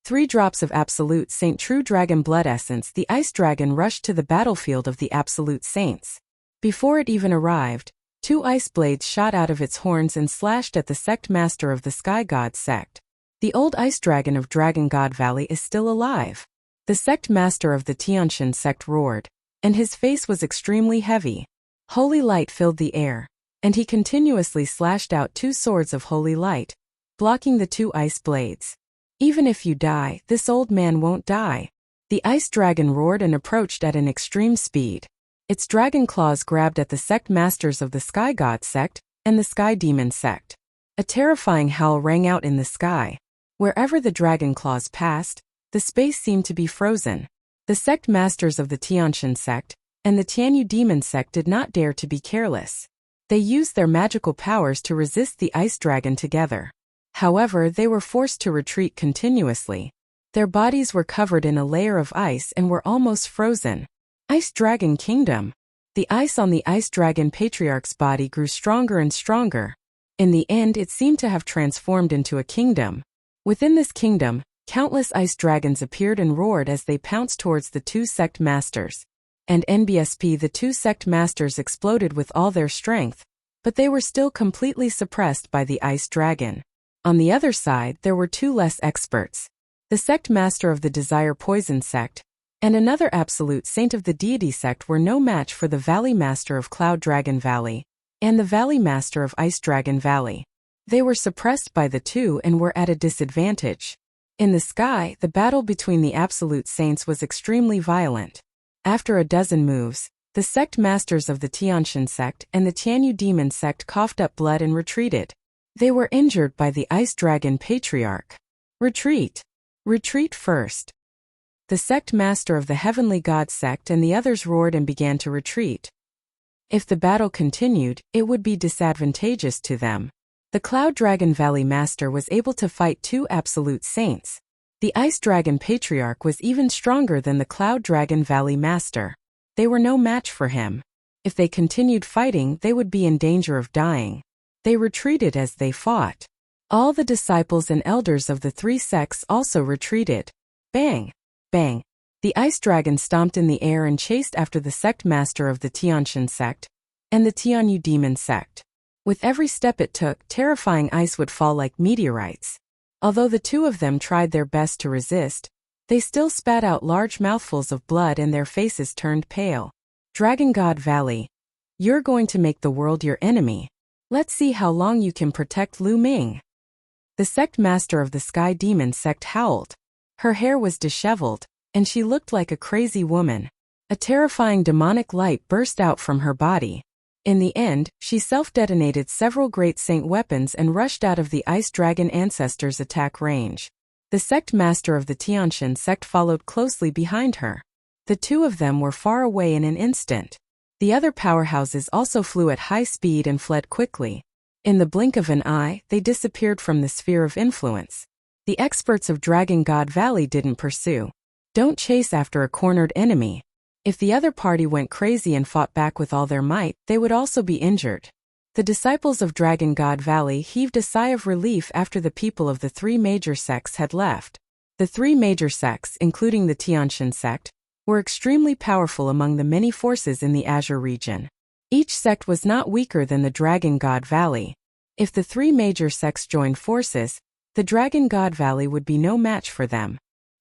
3 drops of Absolute Saint True Dragon Blood Essence. The ice dragon rushed to the battlefield of the Absolute Saints. Before it even arrived, 2 ice blades shot out of its horns and slashed at the sect master of the Sky God sect. The old ice dragon of Dragon God Valley is still alive. The sect master of the Tianshan sect roared, and his face was extremely heavy. Holy light filled the air, and he continuously slashed out 2 swords of holy light, blocking the 2 ice blades. Even if you die, this old man won't die. The ice dragon roared and approached at an extreme speed. Its dragon claws grabbed at the sect masters of the Sky God sect and the Sky Demon sect. A terrifying howl rang out in the sky. Wherever the dragon claws passed, the space seemed to be frozen. The sect masters of the Tianshan sect and the Tianyu demon sect did not dare to be careless. They used their magical powers to resist the ice dragon together. However, they were forced to retreat continuously. Their bodies were covered in a layer of ice and were almost frozen. Ice Dragon Kingdom. The ice on the Ice Dragon Patriarch's body grew stronger and stronger. In the end, it seemed to have transformed into a kingdom. Within this kingdom, countless ice dragons appeared and roared as they pounced towards the two sect masters. And NBSP, the two sect masters exploded with all their strength, but they were still completely suppressed by the ice dragon. On the other side, there were two less experts. The sect master of the Desire Poison sect, and another absolute saint of the Deity sect were no match for the Valley Master of Cloud Dragon Valley, and the Valley Master of Ice Dragon Valley. They were suppressed by the two and were at a disadvantage. In the sky, the battle between the absolute saints was extremely violent. After a dozen moves, the sect masters of the Tianshan sect and the Tianyu demon sect coughed up blood and retreated. They were injured by the Ice Dragon Patriarch. Retreat. Retreat first. The sect master of the Heavenly God sect and the others roared and began to retreat. If the battle continued, it would be disadvantageous to them. The Cloud Dragon Valley Master was able to fight two absolute saints. The Ice Dragon Patriarch was even stronger than the Cloud Dragon Valley Master. They were no match for him. If they continued fighting, they would be in danger of dying. They retreated as they fought. All the disciples and elders of the three sects also retreated. Bang! Bang! The ice dragon stomped in the air and chased after the sect master of the Tianshan sect and the Tianyu demon sect. With every step it took, terrifying ice would fall like meteorites. Although the two of them tried their best to resist, they still spat out large mouthfuls of blood and their faces turned pale. Dragon God Valley. You're going to make the world your enemy. Let's see how long you can protect Lu Ming. The sect master of the Sky Demon sect howled. Her hair was disheveled, and she looked like a crazy woman. A terrifying demonic light burst out from her body. In the end, she self-detonated several great saint weapons and rushed out of the Ice Dragon Ancestor's attack range. The sect master of the Tianshan sect followed closely behind her. The two of them were far away in an instant. The other powerhouses also flew at high speed and fled quickly. In the blink of an eye, they disappeared from the sphere of influence. The experts of Dragon God Valley didn't pursue. Don't chase after a cornered enemy. If the other party went crazy and fought back with all their might, they would also be injured. The disciples of Dragon God Valley heaved a sigh of relief after the people of the three major sects had left. The three major sects, including the Tianshan sect, were extremely powerful among the many forces in the Azure region. Each sect was not weaker than the Dragon God Valley. If the three major sects joined forces, the Dragon God Valley would be no match for them.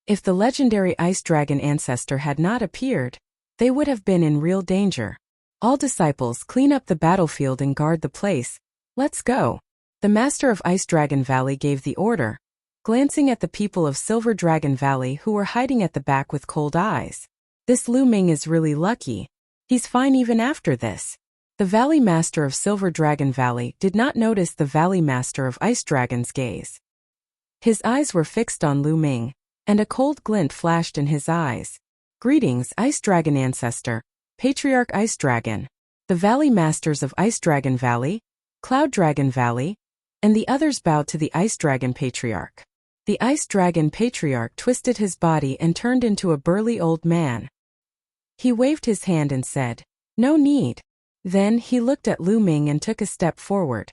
If the legendary Ice Dragon Ancestor had not appeared, they would have been in real danger. All disciples, clean up the battlefield and guard the place. Let's go. The master of Ice Dragon Valley gave the order, glancing at the people of Silver Dragon Valley who were hiding at the back with cold eyes. This Lu Ming is really lucky. He's fine even after this. The Valley Master of Silver Dragon Valley did not notice the Valley Master of Ice Dragon's gaze. His eyes were fixed on Lu Ming, and a cold glint flashed in his eyes. Greetings, Ice Dragon Ancestor, Patriarch Ice Dragon. The Valley Masters of Ice Dragon Valley, Cloud Dragon Valley, and the others bowed to the Ice Dragon Patriarch. The Ice Dragon Patriarch twisted his body and turned into a burly old man. He waved his hand and said, "No need." Then he looked at Lu Ming and took a step forward.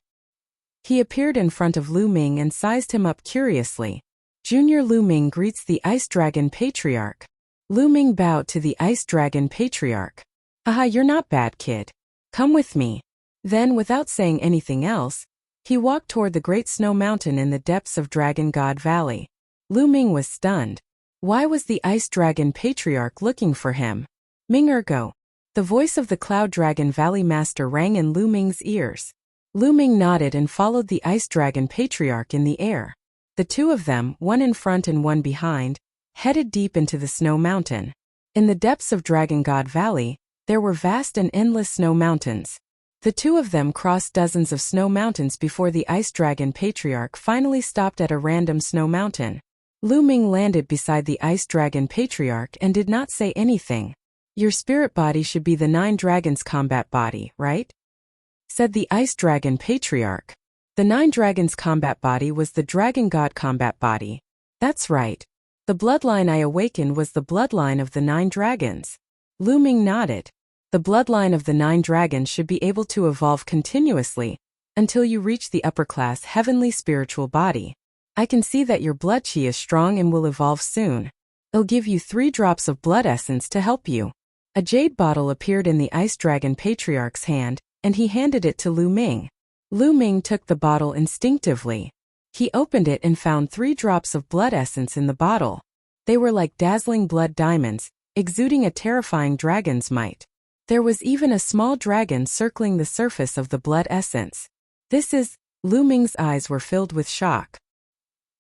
He appeared in front of Lu Ming and sized him up curiously. Junior Lu Ming greets the Ice Dragon Patriarch. Lu Ming bowed to the Ice Dragon Patriarch. "Aha, you're not bad, kid. Come with me." Then, without saying anything else, he walked toward the great snow mountain in the depths of Dragon God Valley. Lu Ming was stunned. Why was the Ice Dragon Patriarch looking for him? Ming Ergo. The voice of the Cloud Dragon Valley Master rang in Lu Ming's ears. Lu Ming nodded and followed the Ice Dragon Patriarch in the air. The two of them, one in front and one behind, headed deep into the snow mountain. In the depths of Dragon God Valley, there were vast and endless snow mountains. The two of them crossed dozens of snow mountains before the Ice Dragon Patriarch finally stopped at a random snow mountain. Lu Ming landed beside the Ice Dragon Patriarch and did not say anything. Your spirit body should be the 9 dragons combat body, right? said the Ice Dragon Patriarch. The 9 dragons combat body was the Dragon God combat body. That's right. The bloodline I awakened was the bloodline of the 9 dragons. Lu Ming nodded. The bloodline of the 9 dragons should be able to evolve continuously until you reach the upper-class heavenly spiritual body. I can see that your blood chi is strong and will evolve soon. I'll give you 3 drops of blood essence to help you. A jade bottle appeared in the Ice Dragon Patriarch's hand, and he handed it to Lu Ming. Lu Ming took the bottle instinctively. He opened it and found 3 drops of blood essence in the bottle. They were like dazzling blood diamonds, exuding a terrifying dragon's might. There was even a small dragon circling the surface of the blood essence. Lu Ming's eyes were filled with shock.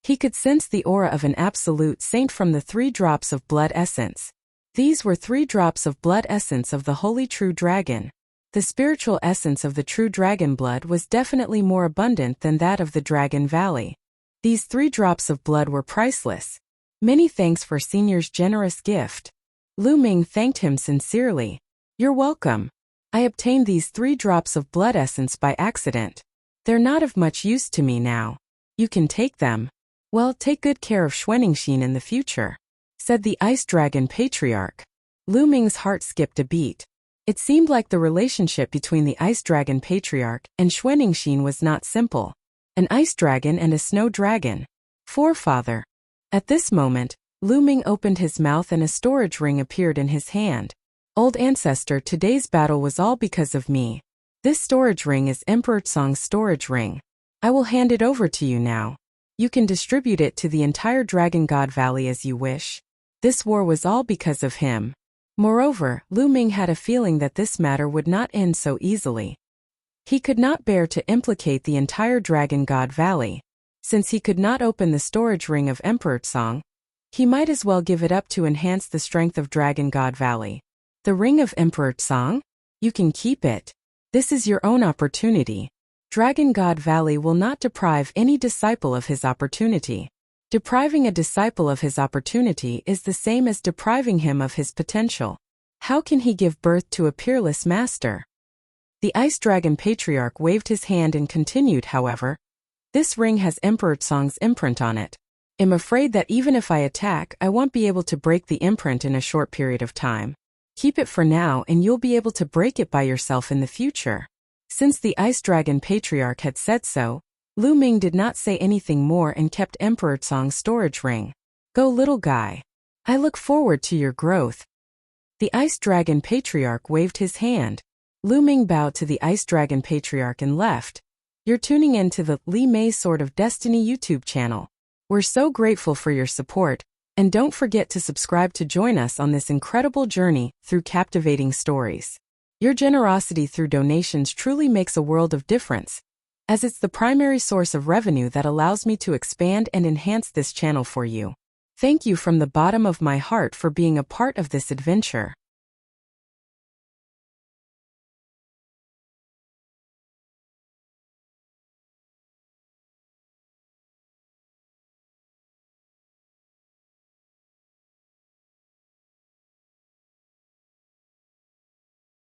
He could sense the aura of an absolute saint from the 3 drops of blood essence. These were 3 drops of blood essence of the holy true dragon. The spiritual essence of the true dragon blood was definitely more abundant than that of the Dragon Valley. These 3 drops of blood were priceless. Many thanks for Senior's generous gift. Lu Ming thanked him sincerely. You're welcome. I obtained these 3 drops of blood essence by accident. They're not of much use to me now. You can take them. Well, take good care of Xuanixin in the future, said the Ice Dragon Patriarch. Lu Ming's heart skipped a beat. It seemed like the relationship between the Ice Dragon Patriarch and Xuanixin was not simple. An ice dragon and a snow dragon. Forefather. At this moment, Lu Ming opened his mouth and a storage ring appeared in his hand. Old ancestor, today's battle was all because of me. This storage ring is Emperor Song's storage ring. I will hand it over to you now. You can distribute it to the entire Dragon God Valley as you wish. This war was all because of him. Moreover, Lu Ming had a feeling that this matter would not end so easily. He could not bear to implicate the entire Dragon God Valley. Since he could not open the storage ring of Emperor Song, he might as well give it up to enhance the strength of Dragon God Valley. The ring of Emperor Song? You can keep it. This is your own opportunity. Dragon God Valley will not deprive any disciple of his opportunity. Depriving a disciple of his opportunity is the same as depriving him of his potential. How can he give birth to a peerless master? The Ice Dragon Patriarch waved his hand and continued, however. This ring has Emperor Song's imprint on it. I'm afraid that even if I attack, I won't be able to break the imprint in a short period of time. Keep it for now and you'll be able to break it by yourself in the future. Since the Ice Dragon Patriarch had said so, Lu Ming did not say anything more and kept Emperor Song's storage ring. Go, little guy. I look forward to your growth. The Ice Dragon Patriarch waved his hand. Lu Ming bowed to the Ice Dragon Patriarch and left. You're tuning in to the Li Mei Sword of Destiny YouTube channel. We're so grateful for your support, and don't forget to subscribe to join us on this incredible journey through captivating stories. Your generosity through donations truly makes a world of difference, as it's the primary source of revenue that allows me to expand and enhance this channel for you. Thank you from the bottom of my heart for being a part of this adventure.